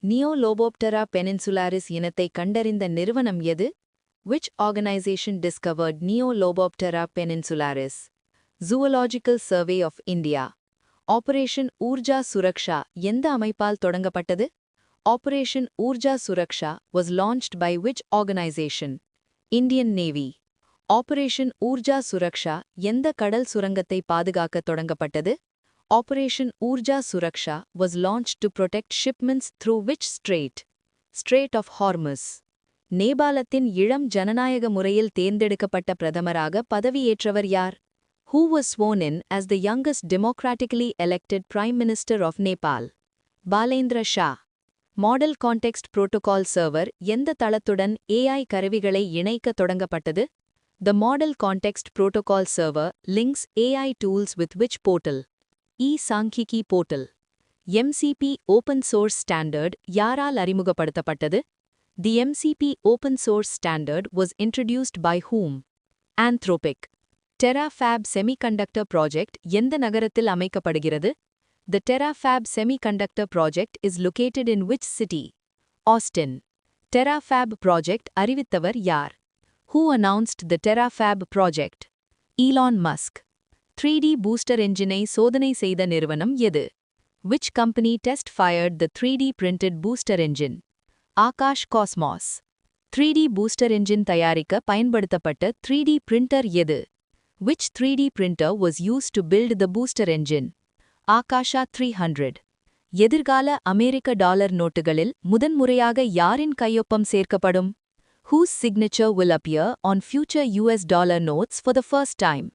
Neoloboptera peninsularis இனத்தை கண்டறிந்த நிறுவனம் எது? Which organization discovered Neoloboptera peninsularis? Zoological Survey of India. Operation Urja Suraksha எந்த அமைப்பால் தொடங்கப்பட்டது? Operation Urja Suraksha was launched by which organization? Indian Navy. Operation Urja Suraksha எந்த கடல் சுரங்கத்தை பாதுகாக்க தொடங்கப்பட்டது? Operation Urja Suraksha was launched to protect shipments through which strait? Strait of Hormuz. நேபாளத்தின் இளம் ஜனநாயக முறையில் தேர்ந்தெடுக்கப்பட்ட பிரதமராக பதவியேற்றவர் யார்? Who was sworn in as the youngest democratically elected Prime Minister of Nepal? Balendra Shah. Model Context Protocol Server எந்த தளத்துடன் AI கருவிகளை இணைக்க தொடங்கப்பட்டது? The Model Context Protocol Server links AI tools with which portal? E-Sankhiki Portal. MCP Open Source Standard யாரால் அறிமுகப்படுத்தப்பட்டது? The MCP Open Source Standard was introduced by whom? Anthropic. TerraFab Semiconductor Project எந்த நகரத்தில் அமைக்கப்படுகிறது? The TerraFab Semiconductor Project is located in which city? Austin. TerraFab Project அறிவித்தவர் யார்? Who announced the TerraFab Project? Elon Musk. 3D booster engine-ஐ சோதனை செய்த நிறுவனம் எது? Which company test-fired the 3D printed booster engine? Akash Cosmos. 3D booster engine தயாரிக்க பயன்படுத்தப்பட்ட 3D printer எது? Which 3D printer was used to build the booster engine? Akasha 300. எதிர்கால அமெரிக்க dollar நோட்டுகளில் முதன்முறையாக யாரின் கையொப்பம் சேர்க்கப்படும்? Whose signature will appear on future US dollar notes for the first time?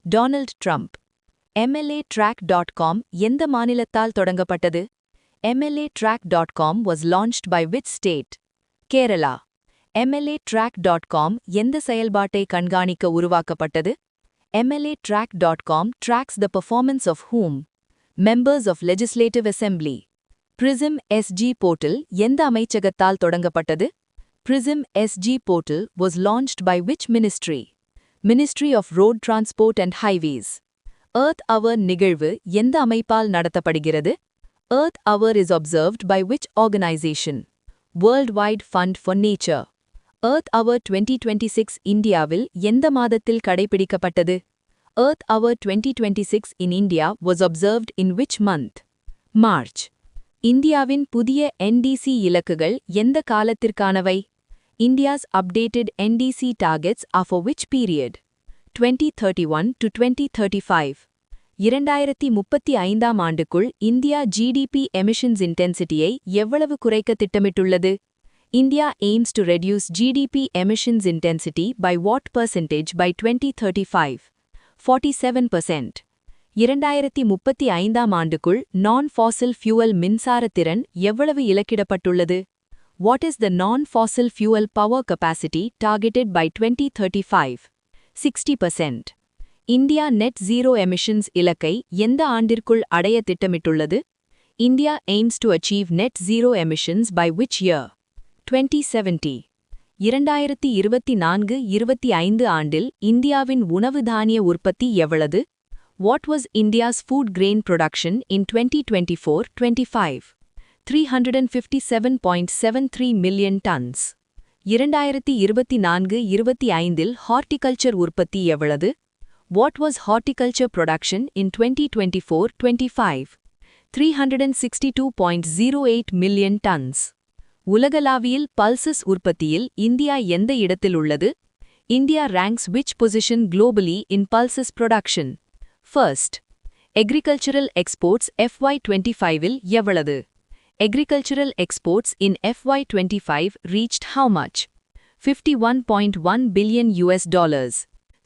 Donald Trump. MLAtrack.com எந்த மாநிலத்தால் தொடங்கப்பட்டது? MLAtrack.com was launched by which state? Kerala. MLAtrack.com எந்த செயல்பாட்டை கண்காணிக்க உருவாக்கப்பட்டது? MLAtrack.com tracks the performance of whom? Members of Legislative Assembly. Prism SG Portal எந்த அமைச்சகத்தால் தொடங்கப்பட்டது? Prism SG Portal was launched by which ministry? Ministry of Road Transport and Highways. Earth Hour நிகழ்வு எந்த அமைப்பால் நடத்தப்படுகிறது? Earth Hour is observed by which organization? Worldwide Fund for Nature. Earth Hour 2026 இந்தியாவில் எந்த மாதத்தில் கடைபிடிக்கப்பட்டது? Earth Hour 2026 in India was observed in which month? March. இந்தியாவின் புதிய NDC இலக்குகள் எந்த காலத்திற்கானவை? India's updated NDC targets are for which period? 2031 to 2035. 2035 ஆண்டுக்குள் India GDP emissions intensity-ஐ எவ்வளவு குறைக்க திட்டமிட்டுள்ளது? India aims to reduce GDP emissions intensity by what percentage by 2035? 47%. 2035 ஆண்டுக்குள் non-fossil fuel மின்சார திறன் எவ்வளவு இலக்கிடப்பட்டுள்ளது? What is the non-fossil fuel power capacity targeted by 2035? 60%. India net zero emissions இலக்கை எந்த ஆண்டிற்குள் அடைய திட்டமிட்டுள்ளது? India aims to achieve net zero emissions by which year? 2070. 2024-25 ஆண்டில் இந்தியாவின் உணவு தானிய உற்பத்தி எவ்வளவு? What was India's food grain production in 2024-25? 357.73 million tons. 2024-25 horticulture உற்பத்தி எவ்வளவு? What was horticulture production in 2024-25? 362.08 million tons. உலகளாவியில் pulses உற்பத்தியில் இந்தியா எந்த இடத்தில் உள்ளது? India ranks which position globally in pulses production? First. Agricultural exports FY25-இல் எவ்வளவு? Agricultural exports in FY25 reached how much? $51.1 billion.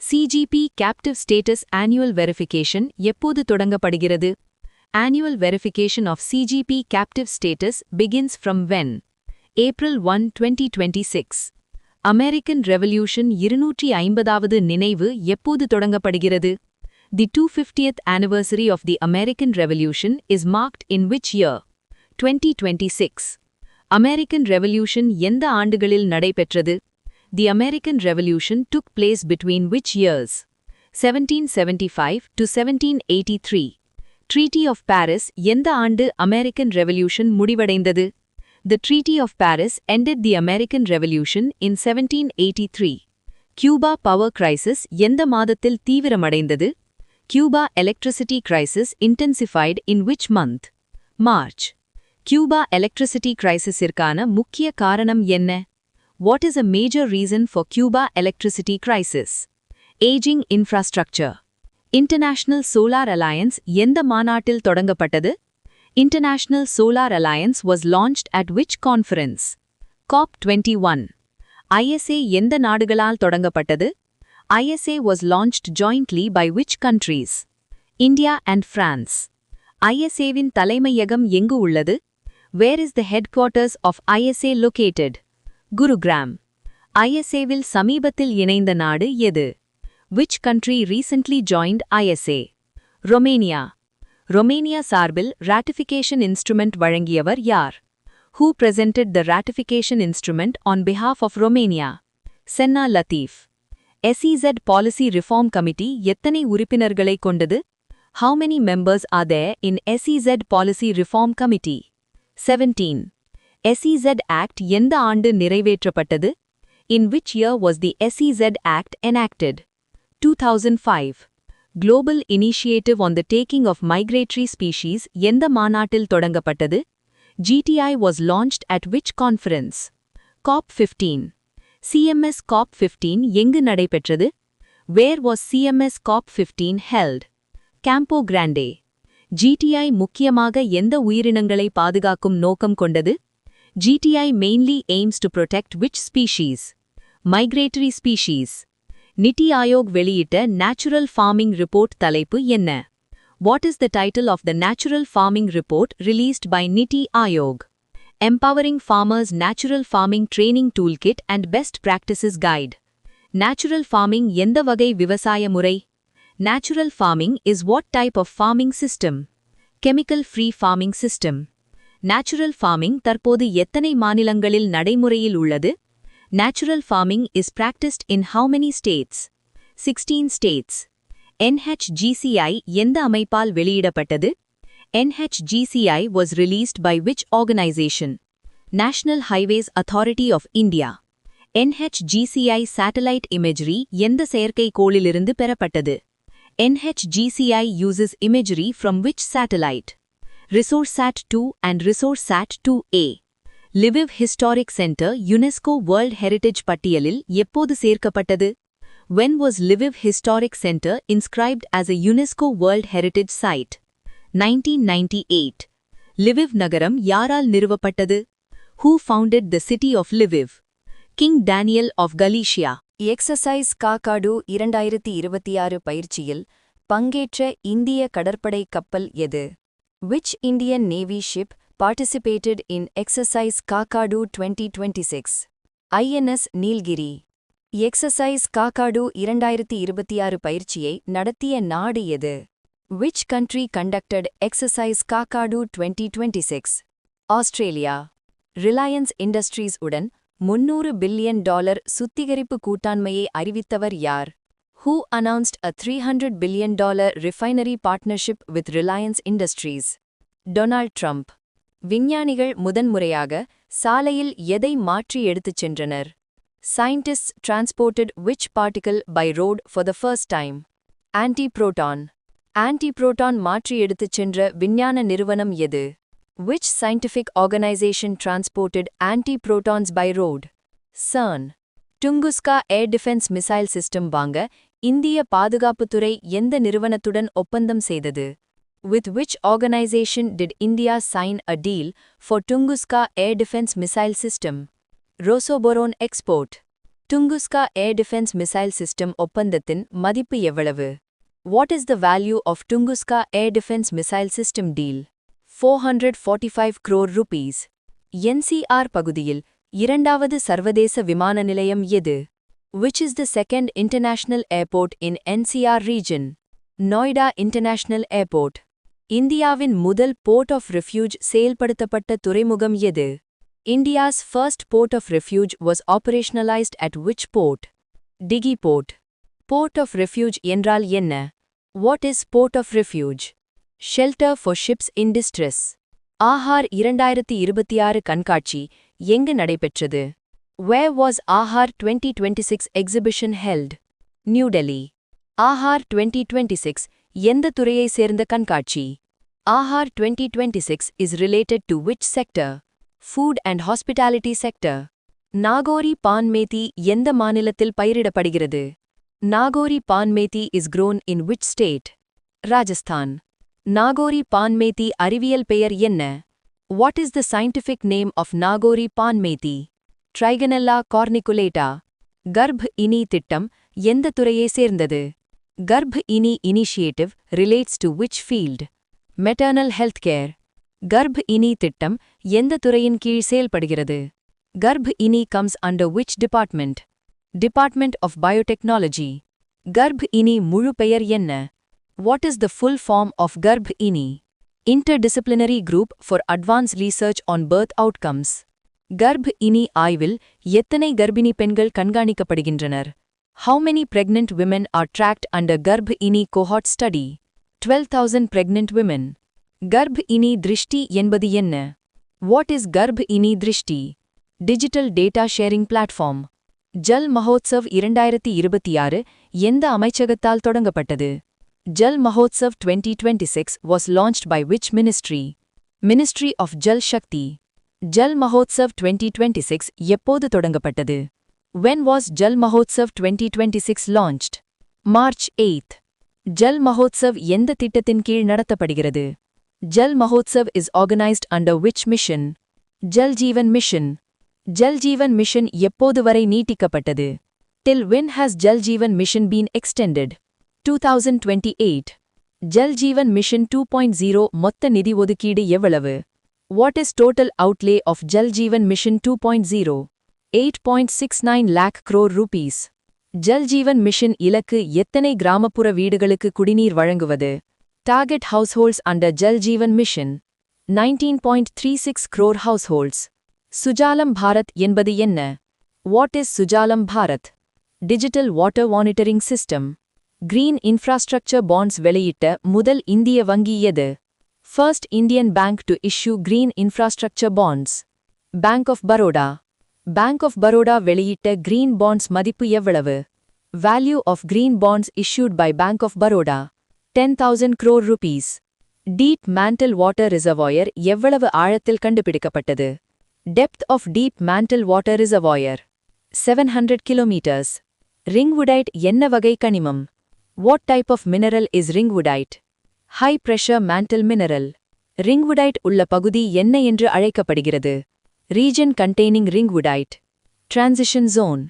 CGP captive status annual verification எப்போது தொடங்கப்படுகிறது? Annual verification of CGP captive status begins from when? April 1, 2026. American Revolution 250வது நினைவு எப்போது தொடங்கப்படுகிறது? The 250th anniversary of the American Revolution is marked in which year? 2026. American Revolution எந்த ஆண்டுகளில் நடைபெற்றது? The American Revolution took place between which years? 1775 to 1783. Treaty of Paris எந்த ஆண்டு American Revolution முடிவடைந்தது? The Treaty of Paris ended the American Revolution in 1783. Cuba power crisis எந்த மாதத்தில் தீவிரமடைந்தது? Cuba electricity crisis intensified in which month? March. Cuba electricity crisisirkana முக்கிய காரணம் என்ன? What is a major reason for Cuba electricity crisis? Aging infrastructure. International Solar Alliance எந்த மாநாட்டில் தொடங்கப்பட்டது? International Solar Alliance was launched at which conference? COP21. ISA எந்த நாடுகளால் தொடங்கப்பட்டது? ISA was launched jointly by which countries? India and France. ISAவின் தலைமையகம் எங்கு உள்ளது? Where is the headquarters of ISA located? Gurugram. ISAவில் சமீபத்தில் இணைந்த நாடு எது? Which country recently joined ISA? Romania. Romania சார்பில் ratification instrument வழங்கியவர் யார்? Who presented the ratification instrument on behalf of Romania? Senna Latif. SEZ Policy Reform Committee எத்தனை உறுப்பினர்களை கொண்டது? How many members are there in SEZ Policy Reform Committee? 17. SEZ Act எந்த ஆண்டு நிறைவேற்றப்பட்டது? In which year was the SEZ Act enacted? 2005. Global Initiative on the Taking of Migratory Species எந்த மாநாட்டில் தொடங்கப்பட்டது? GTI was launched at which conference? COP15. CMS COP15 எங்கு நடைபெற்றது? Where was CMS COP15 held? Campo Grande. GTI முக்கியமாக எந்த உயிரினங்களை பாதுகாக்கும் நோக்கம் கொண்டது? GTI mainly aims to protect which species? Migratory species. NITI Aayog வெளியிட்ட Natural Farming Report தலைப்பு என்ன? What is the title of the Natural Farming Report released by Niti Aayog? Empowering Farmers Natural Farming Training Toolkit and Best Practices Guide. Natural farming எந்த வகை விவசாய முறை? Natural farming is what type of farming system? Chemical-free farming system. Natural farming தற்போது எத்தனை மாநிலங்களில் நடைமுறையில் உள்ளது? Natural farming is practiced in how many states? 16 states. NHGCI எந்த அமைப்பால் வெளியிடப்பட்டது? NHGCI was released by which organization? National Highways Authority of India. NHGCI satellite imagery எந்த செயற்கைக்கோளிலிருந்து பெறப்பட்டது? NHGCI uses imagery from which satellite? ResourceSat-2 and ResourceSat-2A. Lviv Historic Center UNESCO World Heritage பட்டியலில் எப்போது சேர்க்கப்பட்டது? When was Lviv Historic Center inscribed as a UNESCO World Heritage Site? 1998. Lviv நகரம் யாரால் நிறுவப்பட்டது? Who founded the city of Lviv? King Daniel of Galicia. Exercise Kakadu 2026 பயிற்சியில் பங்கேற்ற இந்திய கடற்படை கப்பல் எது? Which Indian Navy ship participated in exercise Kakadu 2026? INS Nilgiri. Exercise Kakadu 2026 பயிற்சியை நடத்திய நாடு எது? Which country conducted exercise Kakadu 2026? Australia. Reliance Industries உடன் $300 பில்லியன் சுத்திகரிப்பு கூட்டாண்மையை அறிவித்தவர் யார்? Who announced a $300 billion refinery partnership with Reliance Industries? Donald Trump. விஞ்ஞானிகள் முதன்முறையாக சாலையில் எதை மாற்றி எடுத்துச் சென்றனர்? Scientists transported which particle by road for the first time? Antiproton. Antiproton மாற்றி எடுத்துச் சென்ற விஞ்ஞான நிறுவனம் எது? Which scientific organization transported antiprotons by road? CERN. Tunguska Air Defense Missile System வாங்க இந்திய பாதுகாப்புத்துறை எந்த நிறுவனத்துடன் ஒப்பந்தம் செய்தது? With which organization did India sign a deal for Tunguska Air Defense Missile System? Rosoboron Export. Tunguska Air Defense Missile System ஒப்பந்தத்தின் மதிப்பு எவ்வளவு? What is the value of Tunguska Air Defense Missile System deal? 445 crore rupees. NCR பகுதியில் இரண்டாவது சர்வதேச விமான நிலையம் எது? Which is the second international airport in NCR region? Noida International Airport. இந்தியாவின் முதல் Port of Refuge செயல்படுத்தப்பட்ட துறைமுகம் எது? India's first Port of Refuge was operationalized at which port? Dighi Port. Port of Refuge என்றால் என்ன? What is Port of Refuge? Shelter for ships in distress. Aahar 2026 கண்காட்சி எங்கு நடைபெற்றது? Where was Ahar 2026 exhibition held? New Delhi. Ahar 2026 எந்த துறையை சேர்ந்த கண்காட்சி? Ahar 2026 is related to which sector? Food and hospitality sector. Nagori pan methi எந்த மாநிலத்தில் பயிரிடப்படுகிறது? Nagori pan methi is grown in which state? Rajasthan. Nagori pan methi அறிவியல் பெயர் என்ன? What is the scientific name of Nagori pan methi? Trigonella corniculata. கர்ப் Ini திட்டம் எந்த துறையை சேர்ந்தது? Garbh Ini initiative relates to which field? Maternal health care. Garbh Ini திட்டம் எந்த துறையின் கீழ் செயல்படுகிறது? Garbh Ini comes under which department? Department of biotechnology. Garbh Ini முழு பெயர் என்ன? What is the full form of Garbh Ini? Interdisciplinary group for advance research on birth outcomes. கர்ப் இனி ஆய்வில் எத்தனை கர்ப்பிணி பெண்கள் கண்காணிக்கப்படுகின்றனர்? How many pregnant women are tracked under Garbh Ini cohort study? 12,000 pregnant women. Garbh Ini Drishti என்பது என்ன? What is Garbh Ini Drishti? Digital Data Sharing Platform. Jal Mahotsav 2026 எந்த அமைச்சகத்தால் தொடங்கப்பட்டது? Jal Mahotsav 2026 was launched by which ministry? Ministry of Jal Shakti. Jal Mahotsav 2026 எப்போது தொடங்கப்பட்டது? When was Jal Mahotsav 2026 launched? March 8. Jal Mahotsav எந்த திட்டத்தின் கீழ் நடத்தப்படுகிறது? Jal Mahotsav is organized under which mission? Jal Jeevan Mission. Jal Jeevan Mission எப்போது வரை நீட்டிக்கப்பட்டது? Till when has Jal Jeevan Mission been extended? 2028. Jal Jeevan Mission 2.0 மொத்த நிதி ஒதுக்கீடு எவ்வளவு? What is total outlay of Jal Jeevan Mission 2.0? 8.69 lakh crore rupees. Jal Jeevan mission இலக்கு எத்தனை கிராமப்புற வீடுகளுக்கு குடிநீர் வழங்குவது? Target households under Jal Jeevan mission 19.36 crore households. Sujalam Bharat என்பது என்ன? What is Sujalam Bharat? Digital water monitoring system. Green infrastructure bonds வெளியிட்ட முதல் இந்திய வங்கி எது? First Indian bank to issue green infrastructure bonds. Bank of Baroda. Bank of Baroda வெளியிட்ட கிரீன் பாண்ட்ஸ் மதிப்பு எவ்வளவு? Value of green bonds issued by Bank of Baroda 10,000 crore rupees. Deep mantle water reservoir எவ்வளவு ஆழத்தில் கண்டுபிடிக்கப்பட்டது? Depth of deep mantle water reservoir 700 kilometers. Ringwoodite என்ன வகை கனிமம்? What type of mineral is ringwoodite? High pressure mantle mineral. Ringwoodite உள்ள பகுதி என்ன என்று அழைக்கப்படுகிறது? Region containing ringwoodite. Transition zone.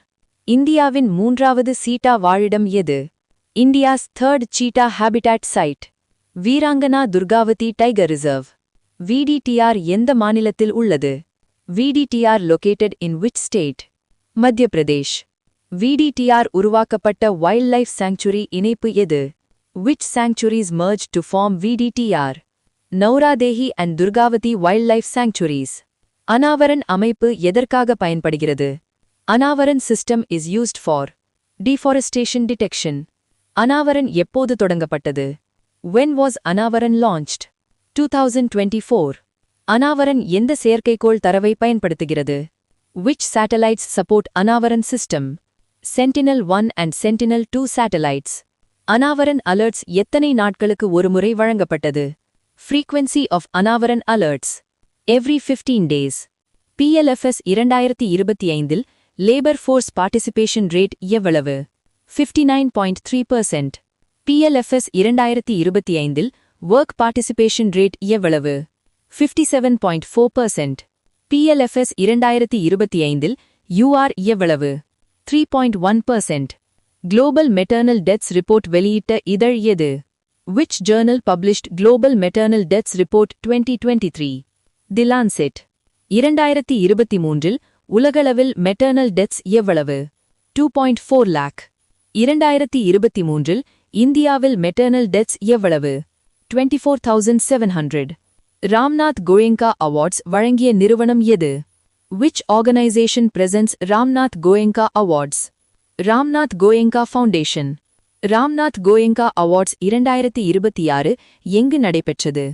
இந்தியாவின் மூன்றாவது சீட்டா வாழிடம் எது? India's third cheetah habitat site. Veerangana Durgavati tiger reserve. VDTR எந்த மாநிலத்தில் உள்ளது? VDTR located in which state? மத்திய பிரதேஷ். VDTR உருவாக்கப்பட்ட wildlife sanctuary இணைப்பு எது? Which sanctuaries merged to form VDTR? நௌராதேஹி and Durgavati wildlife sanctuaries. அனாவரன் அமைப்பு எதற்காக பயன்படுகிறது? Anavaran system is used for deforestation detection. Anavaran எப்போது தொடங்கப்பட்டது? When was அனாவரன் launched? 2024. அனாவரன் எந்த செயற்கைக்கோள் தரவை பயன்படுத்துகிறது? Which satellites support Anavaran system? Sentinel-1 and Sentinel-2 satellites. Anavaran alerts எத்தனை நாட்களுக்கு ஒருமுறை வழங்கப்பட்டது? Frequency of Anavaran alerts. Every 15 days. PLFS 2025இல் லேபர் ஃபோர்ஸ் பார்ட்டிசிபேஷன் ரேட் எவ்வளவு? 59.3%. PLFS 2025இல் ஒர்க் பார்ட்டிசிபேஷன் ரேட் எவ்வளவு? 57.4%. PLFS 2025இல் UR எவ்வளவு? 3.1%. குளோபல் மெட்டர்னல் டெத்ஸ் ரிப்போர்ட் வெளியிட்ட இதழ் எது? Which journal published Global Maternal Deaths Report 2023? The Lancet. 2023இல் உலகளவில் மெட்டர்னல் டெத்ஸ் எவ்வளவு? 2.4 lakh. 2023இல் இந்தியாவில் மெட்டர்னல் டெத்ஸ் எவ்வளவு? 24,700. ராம்நாத் கோயங்கா அவார்ட்ஸ் வழங்கிய நிறுவனம் எது? Which organization presents Ramnath Goenka awards? Ramnath Goenka foundation. Ramnath Goenka awards 2026 எங்கு நடைபெற்றது?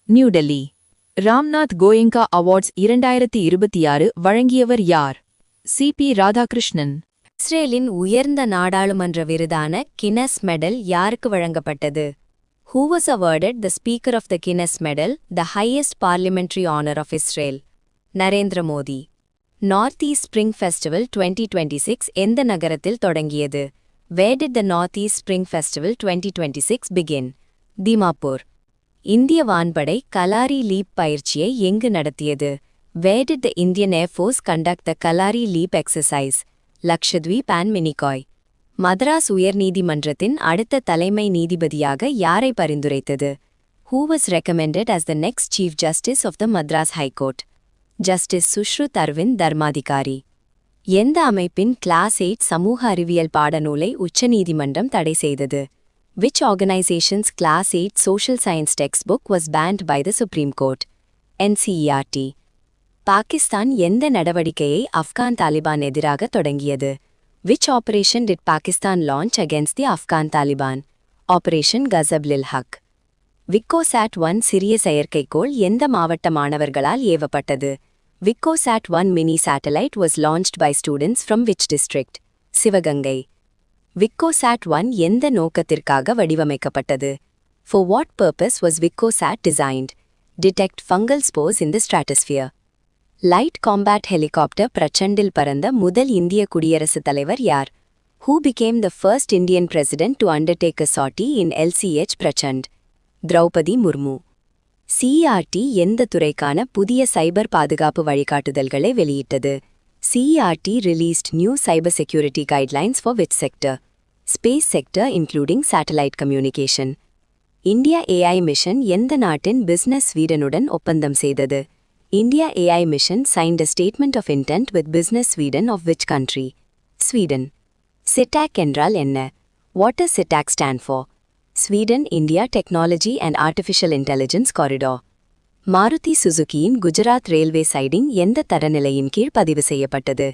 நியூ டெல்லி. ராம்நாத் கோயங்கா அவார்ட்ஸ் 2026 வழங்கியவர் யார்? CP ராதாகிருஷ்ணன். இஸ்ரேலின் உயர்ந்த நாடாளுமன்ற விருதான கின்னஸ் மெடல் யாருக்கு வழங்கப்பட்டது? Who was awarded the Speaker of the Guinness Medal, the highest parliamentary honor of Israel? Narendra Modi. North east spring festival 2026 எந்த நகரத்தில் தொடங்கியது? Where did the North East Spring Festival 2026 begin? Dimapur. இந்திய வான்படை கலாரி லீப் பயிற்சியை எங்கு நடத்தியது? Where did the Indian Air Force conduct the Kalari Leap exercise? Lakshadweep and Minicoy. Madras உயர்நீதிமன்றத்தின் அடுத்த தலைமை நீதிபதியாக யாரை பரிந்துரைத்தது? Who was recommended as the next Chief Justice of the Madras High Court? Justice Sushruth Arvind Dharmadhikari. எந்த அமைப்பின் கிளாஸ் 8 சமூக அறிவியல் பாடநூலை உச்சநீதிமன்றம் தடை செய்தது? Which organization's Class 8 Social Science textbook was banned by the Supreme Court? NCERT. Pakistan எந்த நடவடிக்கையை ஆப்கான் தாலிபான் எதிராக தொடங்கியது? Which operation did Pakistan launch against the Afghan Taliban? Operation Ghazab-ul-Haq. விக்கோசாட்-1 சிறிய செயற்கைக்கோள் எந்த மாவட்ட மாணவர்களால் ஏவப்பட்டது? விக்கோசாட்-1 mini satellite was launched by students from which district? Sivaganga. விக்கோசாட்-1 எந்த நோக்கத்திற்காக வடிவமைக்கப்பட்டது? For what purpose was Vikkosat designed? Detect fungal spores in the stratosphere. Light combat helicopter பிரச்சண்டில் பறந்த முதல் இந்திய குடியரசுத் தலைவர் யார்? Who became the first Indian president to undertake a sortie in LCH Prachand? Draupadi Murmu. CERT எந்த துறைக்கான புதிய சைபர் பாதுகாப்பு வழிகாட்டுதல்களை வெளியிட்டது? CERT released new cybersecurity guidelines for which sector? Space sector including satellite communication. India AI Mission எந்த நாட்டின் பிசினஸ் ஸ்வீடனுடன் ஒப்பந்தம் செய்தது? India AI Mission signed a statement of intent with Business Sweden of which country? Sweden. SITAC என்றால் என்ன? What does SITAC stand for? Sweden India Technology and Artificial Intelligence Corridor. Maruti சுசுகியின் Gujarat railway siding எந்த தரநிலையின் கீழ் பதிவு செய்யப்பட்டது?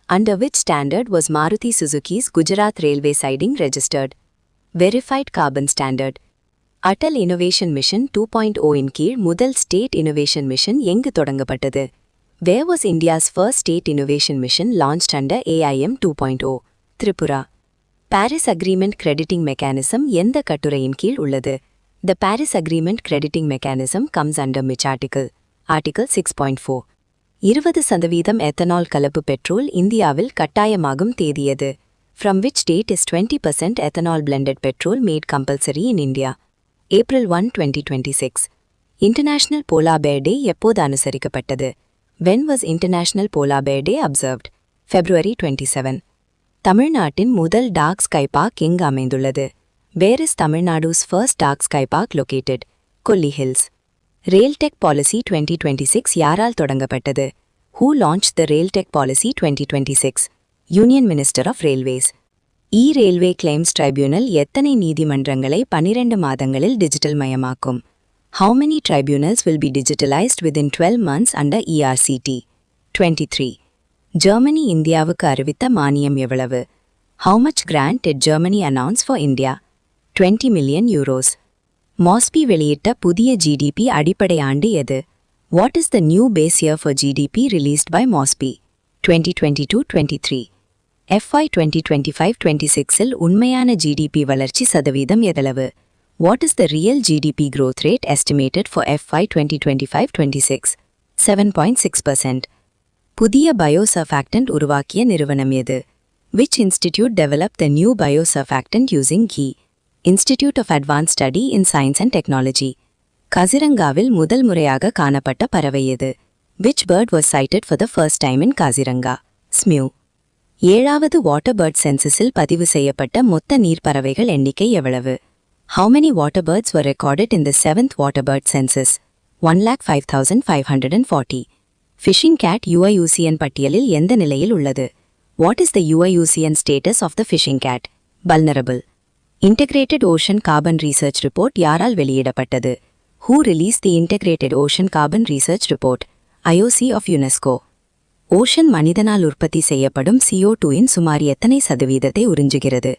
Under which standard was Maruti Suzuki's Gujarat Railway siding registered? Verified Carbon Standard. Atal innovation mission 2.0 இன் கீழ் முதல் ஸ்டேட் இனோவேஷன் மிஷன் எங்கு தொடங்கப்பட்டது? Where was India's first state innovation mission launched under AIM 2.0? Tripura. Paris Agreement Crediting Mechanism எந்த கட்டுரையின் கீழ் உள்ளது? The Paris Agreement Crediting Mechanism comes under which article? Article 6.4. 20% ethanol கலப்பு petrol இந்தியாவில் கட்டாயமாகும் தேதியது? From which date is 20% ethanol blended petrol made compulsory in India? April 1, 2026. International Polar Bear Day எப்போது அனுசரிக்கப்பட்டது? When was International Polar Bear Day observed? February 27. தமிழ்நாட்டின் முதல் dark sky park எங்கு அமைந்துள்ளது? Where is Tamil Nadu's first dark sky park located? Kolli Hills. Railtech Policy 2026 யாரால் தொடங்கப்பட்டது? Who launched the Railtech Policy 2026? Union Minister of Railways. E-Railway Claims Tribunal எத்தனை நீதிமன்றங்களை 12 மாதங்களில் digital மயமாக்கும்? How many tribunals will be digitalized within 12 months under ERCT? 23. Germany இந்தியாவுக்கு அறிவித்த மானியம் எவ்வளவு? How much grant did Germany announce for India? 20 million euros. MOSPI வெளியிட்ட புதிய GDP அடிப்படை ஆண்டு எது? What is the new base year for GDP released by MOSPI? 2022-23. FY 2025-26 இல் உண்மையான GDP வளர்ச்சி சதவீதம் எவ்வளவு? What is the real GDP growth rate estimated for FY 2025-26? 7.6%. புதிய biosurfactant உருவாக்கிய நிறுவனம் எது? Which institute developed the new biosurfactant using ghee? Institute of Advanced Study in Science and Technology. காசிரங்காவில் முதல் முறையாக காணப்பட்ட பறவை எது? Which bird was sighted for the first time in Kaziranga? Smew. 7வது வாட்டர் பேர்ட் சென்சஸில் பதிவு செய்யப்பட்ட மொத்த நீர்ப்பறவைகள் எண்ணிக்கை எவ்வளவு? How many water birds were recorded in the 7th water bird census? 1,05,540. Fishing cat UIUCN பட்டியலில் எந்த நிலையில் உள்ளது? What is the UIUCN status of the fishing cat? Vulnerable. Integrated Ocean Carbon Research Report யாரால் வெளியிடப்பட்டது? Who released the Integrated Ocean Carbon Research Report? IOC of UNESCO. Ocean மனிதனால் உற்பத்தி செய்யப்படும் CO2 இன் சுமார் எத்தனை சதவீதத்தை உறிஞ்சுகிறது?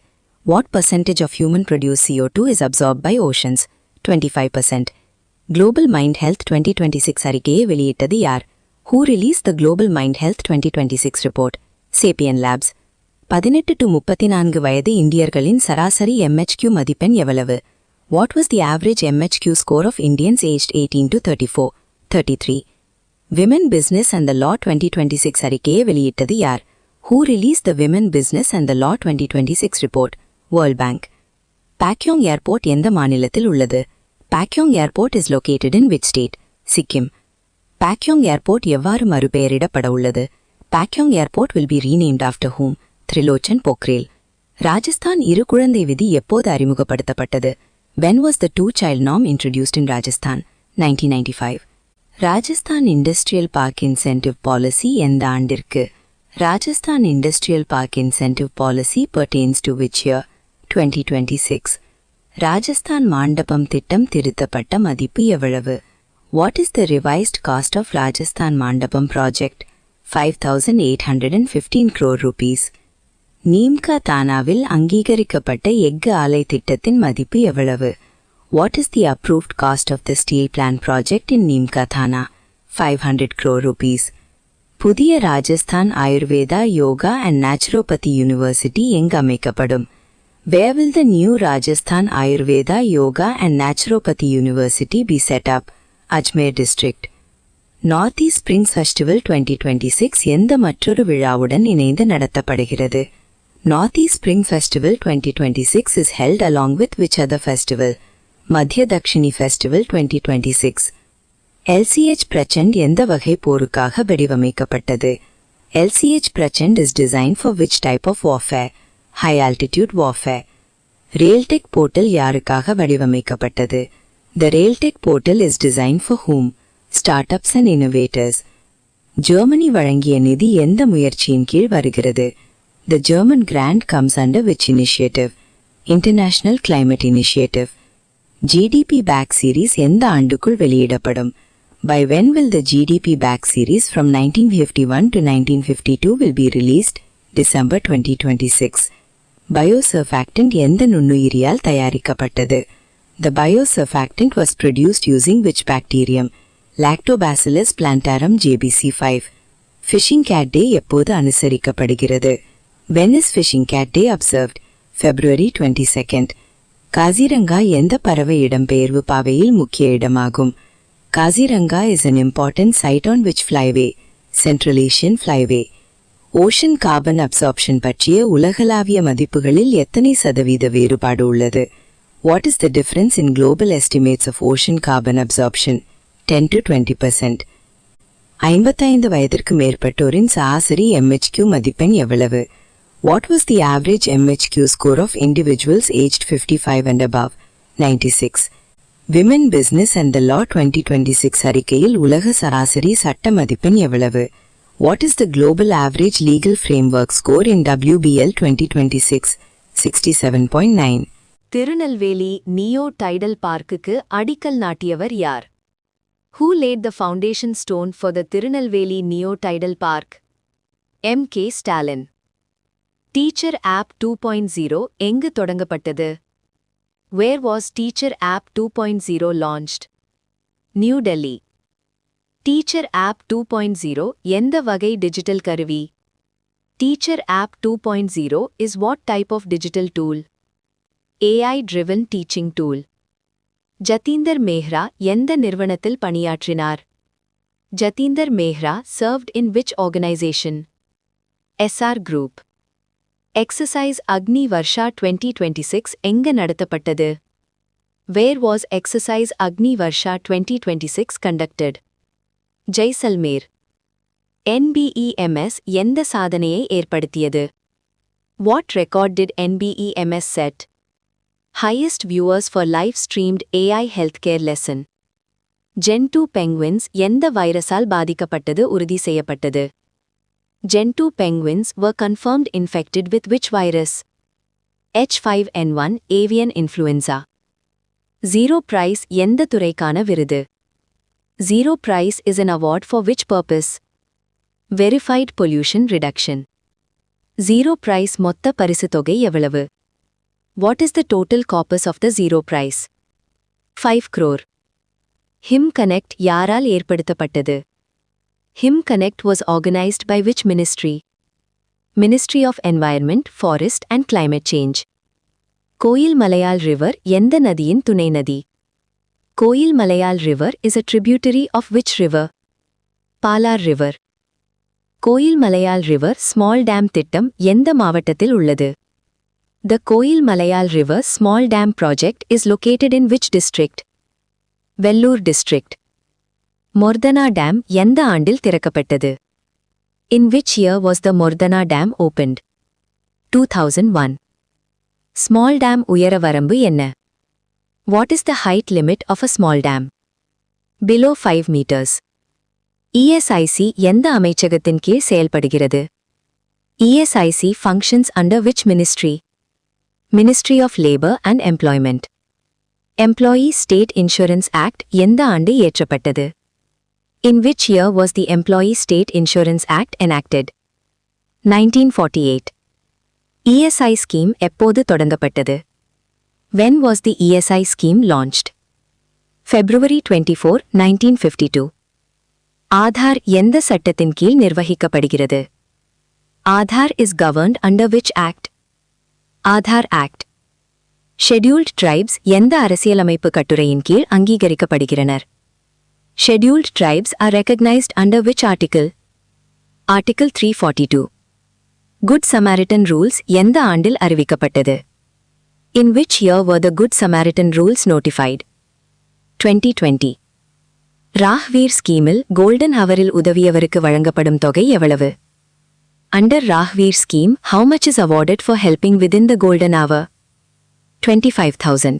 What percentage of human produced CO2 is absorbed by oceans? 25%. Global Mind Health 2026 அறிக்கையை வெளியிட்டது யார்? Who released the Global Mind Health 2026 report? Sapien Labs. 18 to 34 வயது இந்தியர்களின் சராசரி MHQ மதிப்பெண் எவ்வளவு? What was the average MHQ score of Indians aged 18 to 34? 33. Women Business and the Law 2026 அறிக்கையை வெளியிட்டது யார்? Who released the Women Business and the Law 2026 report? World Bank. Pakyong Airport எந்த மாநிலத்தில் உள்ளது? Pakyong Airport is located in which state? Sikkim. Pakyong Airport எவ்வாறு மறுபெயரிடப்பட உள்ளது? Pakyong Airport will be renamed after whom? Trilochan Pokhrel. Rajasthan இரு குழந்தை விதி எப்போது அறிமுகப்படுத்தப்பட்டது? When was the two-child norm introduced in Rajasthan? 1995. Rajasthan industrial park incentive policy எந்த ஆண்டிற்கு? Rajasthan industrial park incentive policy pertains to which year? 2026. Rajasthan Mandapam திட்டம் திருத்தப்பட்ட மதிப்பு எவ்வளவு? What is the revised cost of Rajasthan Mandapam project? 5,815 crore rupees. நீம்கா தானாவில் அங்கீகரிக்கப்பட்ட எஃகு ஆலை திட்டத்தின் மதிப்பு எவ்வளவு? What is the approved cost of the steel plant project in நீம்கா தானா? 500 crore rupees. புதிய Rajasthan Ayurveda yoga and naturopathy university எங்கு அமைக்கப்படும்? Where will the new Rajasthan Ayurveda Yoga and Naturopathy University be set up? Ajmer district. Northeast Spring Festival 2026 எந்த மற்றொரு விழாவுடன் இணைந்து நடத்தப்படுகிறது? Northeast Spring Festival 2026 is held along with which other festival? Madhya Dakshini Festival 2026. LCH Prachand எந்த வகை போருக்காக வடிவமைக்கப்பட்டது? LCH Prachand is designed for which type of warfare? High altitude warfare. Railtech portal யாருக்காக வடிவமைக்கப்பட்டது? The Railtech portal is designed for whom? Startups and innovators. Germany வழங்கிய நிதி எந்த முயற்சியின் கீழ் வருகிறது? The German grant comes under which initiative? International Climate Initiative. GDP Back Series எந்த ஆண்டுக்குள் வெளியிடப்படும்? By when will the GDP Back Series from 1951 to 1952 will be released? December 2026. Biosurfactant எந்த நுண்ணுயிரியால் தயாரிக்கப்பட்டது? The biosurfactant was produced using which bacterium? Lactobacillus plantarum JBC5. Fishing Cat Day எப்போது அனுசரிக்கப்படுகிறது? When is Fishing Cat Day observed? February 22nd. Kaziranga எந்த பறவை இடம்பெயர்வு பாதையில் முக்கிய இடமாகும்? Kaziranga is an important site on which flyway? Central Asian Flyway. Ocean carbon absorption பற்றிய உலகளாவிய மதிப்புகளில் எத்தனை சதவீத வேறுபாடு உள்ளது? What is the difference in global estimates of ocean carbon absorption? 10 to 20%. 55 வயதிற்கு மேற்பட்டோரின் சராசரி MHQ மதிப்பெண் எவ்வளவு? What was the average MHQ score of individuals aged 55 and above? 96. Women Business and the Law 2026 அறிக்கையில் உலக சராசரி சட்ட மதிப்பெண் எவ்வளவு? What is the global average legal framework score in WBL 2026? 67.9. Tirunelveli neo Tidel பார்க்குக்கு அடிக்கல் நாட்டியவர் யார்? Who laid the foundation stone for the Tirunelveli neo Tidel park? M.K. Stalin. Teacher app 2.0 எங்கு தொடங்கப்பட்டது? Where was Teacher App 2.0 launched? New Delhi. Teacher app 2.0 எந்த வகை digital கருவி? Teacher app 2.0 is what type of digital tool? AI-driven teaching tool. Jatinder மேஹ்ரா எந்த நிறுவனத்தில் பணியாற்றினார்? Jatinder மேஹ்ரா served in which organization? SR Group. Exercise Agni Varsha 2026 எங்கு நடத்தப்பட்டது? Where was Exercise Agni Varsha 2026 conducted? Jaisalmer. NBEMS எந்த சாதனையை ஏற்படுத்தியது? What record did NBEMS set? Highest viewers for live-streamed AI healthcare lesson. Gen 2 penguins எந்த வைரஸால் பாதிக்கப்பட்டது உறுதி செய்யப்பட்டது? Gen 2 penguins were confirmed infected with which virus? H5N1 avian influenza. Zero Prize எந்த துறைக்கான விருது? Zero Prize is an award for which purpose? Verified pollution reduction. Zero Prize மொத்த பரிசு தொகை எவ்வளவு? What is the total corpus of the Zero Prize? 5 crore. Him Connect யாரால் ஏற்படுத்தப்பட்டது? Him Connect was organized by which ministry? Ministry of Environment, Forest and Climate Change. கோயில் Malayal river எந்த நதியின் துணை நதி? Koyil Malayal river is a tributary of which river? Palar river. Koyil Malayal river small dam திட்டம் எந்த மாவட்டத்தில் உள்ளது? The கோயில் மலையால் river small dam project is located in which district? Vellore district. Mordana Dam எந்த ஆண்டில் திறக்கப்பட்டது? In which year was the Mordana Dam opened? 2001. Small dam உயர வரம்பு என்ன? What is the height limit of a small dam? Below 5 meters. ESIC எந்த அமைச்சகத்தின் கீழ் செயல்படுகிறது? ESIC functions under which ministry? Ministry of Labour and Employment. Employee State Insurance Act எந்த ஆண்டு இயற்றப்பட்டது? In which year was the Employee State Insurance Act enacted? 1948. ESI scheme எப்போது தொடங்கப்பட்டது? When was the ESI scheme launched? February 24, 1952. Aadhaar எந்த சட்டத்தின் கீழ் நிர்வகிக்கப்படுகிறது? Aadhaar is governed under which act? Aadhaar Act. Scheduled tribes எந்த அரசியலமைப்பு கட்டுரையின் கீழ் அங்கீகரிக்கப்படுகிறனர்? Scheduled tribes are recognized under which article? Article 342. Good Samaritan rules எந்த ஆண்டில் அறிவிக்கப்பட்டது? In which year were the Good Samaritan rules notified? 2020. ராஹ்வீர் ஸ்கீமில் கோல்டன் ஹவரில் உதவியவருக்கு வழங்கப்படும் தொகை எவ்வளவு? Under ராஹ்வீர் scheme, how much is awarded for helping within the golden hour? 25,000.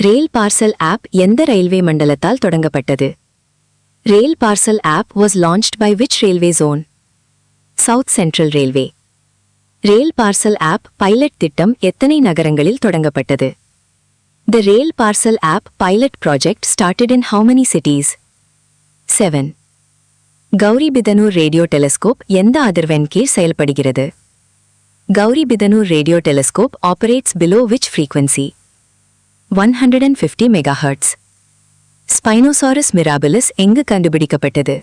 Rail Parcel app எந்த railway மண்டலத்தால் தொடங்கப்பட்டது? Rail Parcel app was launched by which railway zone? South Central Railway. Rail Parcel app pilot திட்டம் எத்தனை நகரங்களில் தொடங்கப்பட்டது? The Rail Parcel app pilot project started in how many cities? 7. Gauri Bidanur radio telescope எந்த அதிர்வெண் கீழ் செயல்படுகிறது? Gauri Bidanur radio telescope operates below which frequency? 150 MHz. Spinosaurus mirabilis எங்கு கண்டுபிடிக்கப்பட்டது?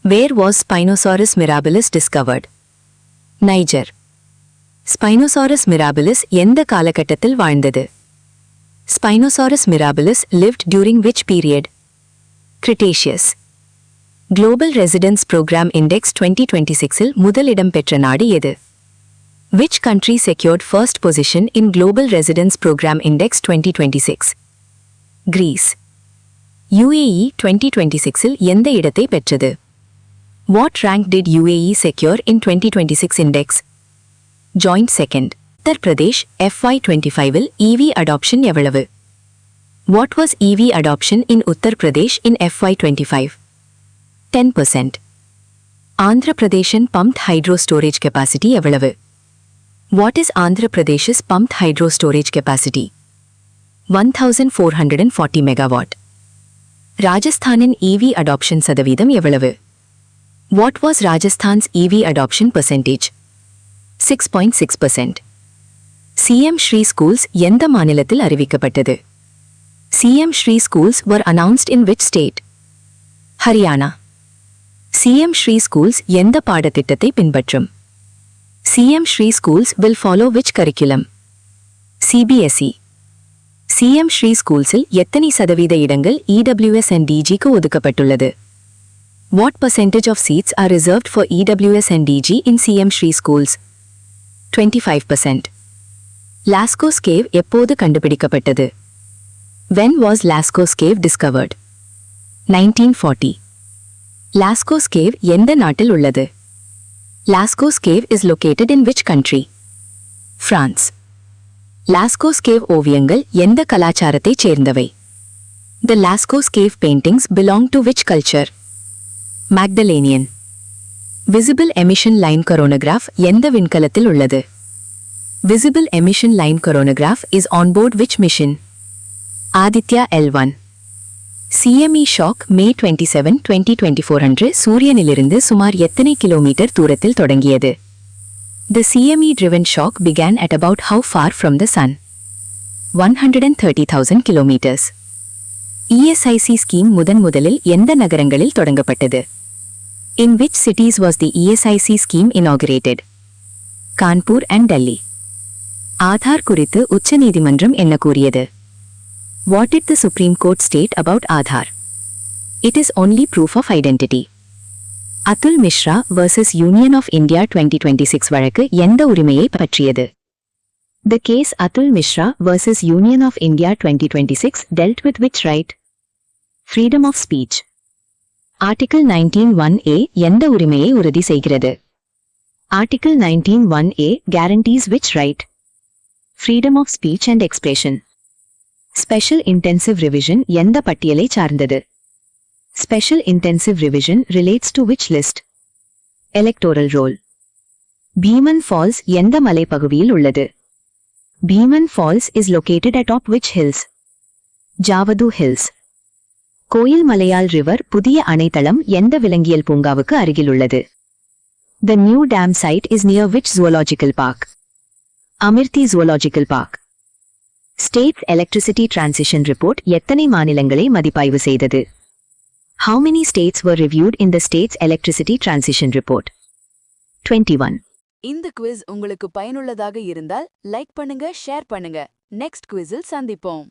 Where was Spinosaurus mirabilis discovered? Niger. Spinosaurus mirabilis எந்த காலகட்டத்தில் வாழ்ந்தது? Spinosaurus mirabilis lived during which period? Cretaceous. Global Residence Program Index 2026இல் முதலிடம் பெற்ற நாடு எது? Which country secured first position in Global Residence Program Index 2026? Greece. UAE 2026இல் எந்த இடத்தை பெற்றது? What rank did UAE secure in 2026 index? Joint second. Uttar Pradesh FY25இல் EV adoption எவ்வளவு? What was EV adoption in Uttar Pradesh in FY25? 10%. Andhra Pradeshin pumped hydro storage capacity எவ்வளவு? What is Andhra Pradesh's pumped hydro storage capacity? 1440 megawatt. Rajasthanin EV adoption சதவீதம் எவ்வளவு? What was Rajasthan's EV adoption percentage? 6.6%. CM Shri Schools எந்த மாநிலத்தில் அறிவிக்கப்பட்டது? CM Shri Schools were announced in which state? Haryana. CM Shri Schools எந்த பாடத்திட்டத்தை பின்பற்றும்? CM Shri Schools will follow which curriculum? CBSE. CM Shri Schoolsல் எத்தனை சதவீத இடங்கள் EWS and DGக்கு ஒதுக்கப்பட்டுள்ளது? What percentage of seats are reserved for EWS and DG in CM Shri Schools? 25%. Lascaux cave எப்போது கண்டுபிடிக்கப்பட்டது? When was Lascaux cave discovered? 1940. Lascaux cave எந்த நாட்டில் உள்ளது? Lascaux cave is located in which country? France. Lascaux cave ஓவியங்கள் எந்த கலாச்சாரத்தைச் சேர்ந்தவை? The Lascaux cave paintings belong to which culture? Magdalenian. Visible emission line coronagraph எந்த விண்கலத்தில் உள்ளது? Visible emission line coronagraph is on board which mission? Aditya L1. CME shock May 27, 2024 அன்று சூரியனிலிருந்து சுமார் எத்தனை kilometre தூரத்தில் தொடங்கியது? The CME driven shock began at about how far from the sun? 130,000 kilometers. ESIC scheme முதலில் எந்த நகரங்களில் தொடங்கப்பட்டது? In which cities was the ESIC scheme inaugurated? Kanpur and Delhi. Aadhaar குறித்து உச்சநீதிமன்றம் என்ன கூறியது? What did the Supreme Court state about Aadhaar? It is only proof of identity. Atul Mishra vs. Union of India 2026 வழக்கு எந்த உரிமையை பற்றியது? The case Atul Mishra vs. Union of India 2026 dealt with which right? Freedom of speech. Article 19(1)(a எந்த உரிமையை உறுதி செய்கிறது? Article 19(1)(a guarantees which right? Freedom of speech and expression. Special intensive revision எந்த பட்டியலை சார்ந்தது? Special intensive revision relates to which list? Electoral roll. Beeman Falls எந்த மலைப்பகுதியில் உள்ளது? Beeman Falls is located atop which hills? Javadu Hills. கோயில் மலையாள் river புதிய அணைத்தளம் எந்த விலங்கியல் பூங்காவுக்கு அருகில் உள்ளது? The new dam site is near which zoological park? Amirthi Zoological Park. State's Electricity Transition Report எத்தனை மாநிலங்களை மதிப்பாய்வு செய்தது? How many states were reviewed in the State's Electricity Transition Report? 21. இந்த குவிஸ் உங்களுக்கு பயனுள்ளதாக இருந்தால் லைக் பண்ணுங்க, ஷேர் பண்ணுங்க. நெக்ஸ்ட் குவிஸில் சந்திப்போம்.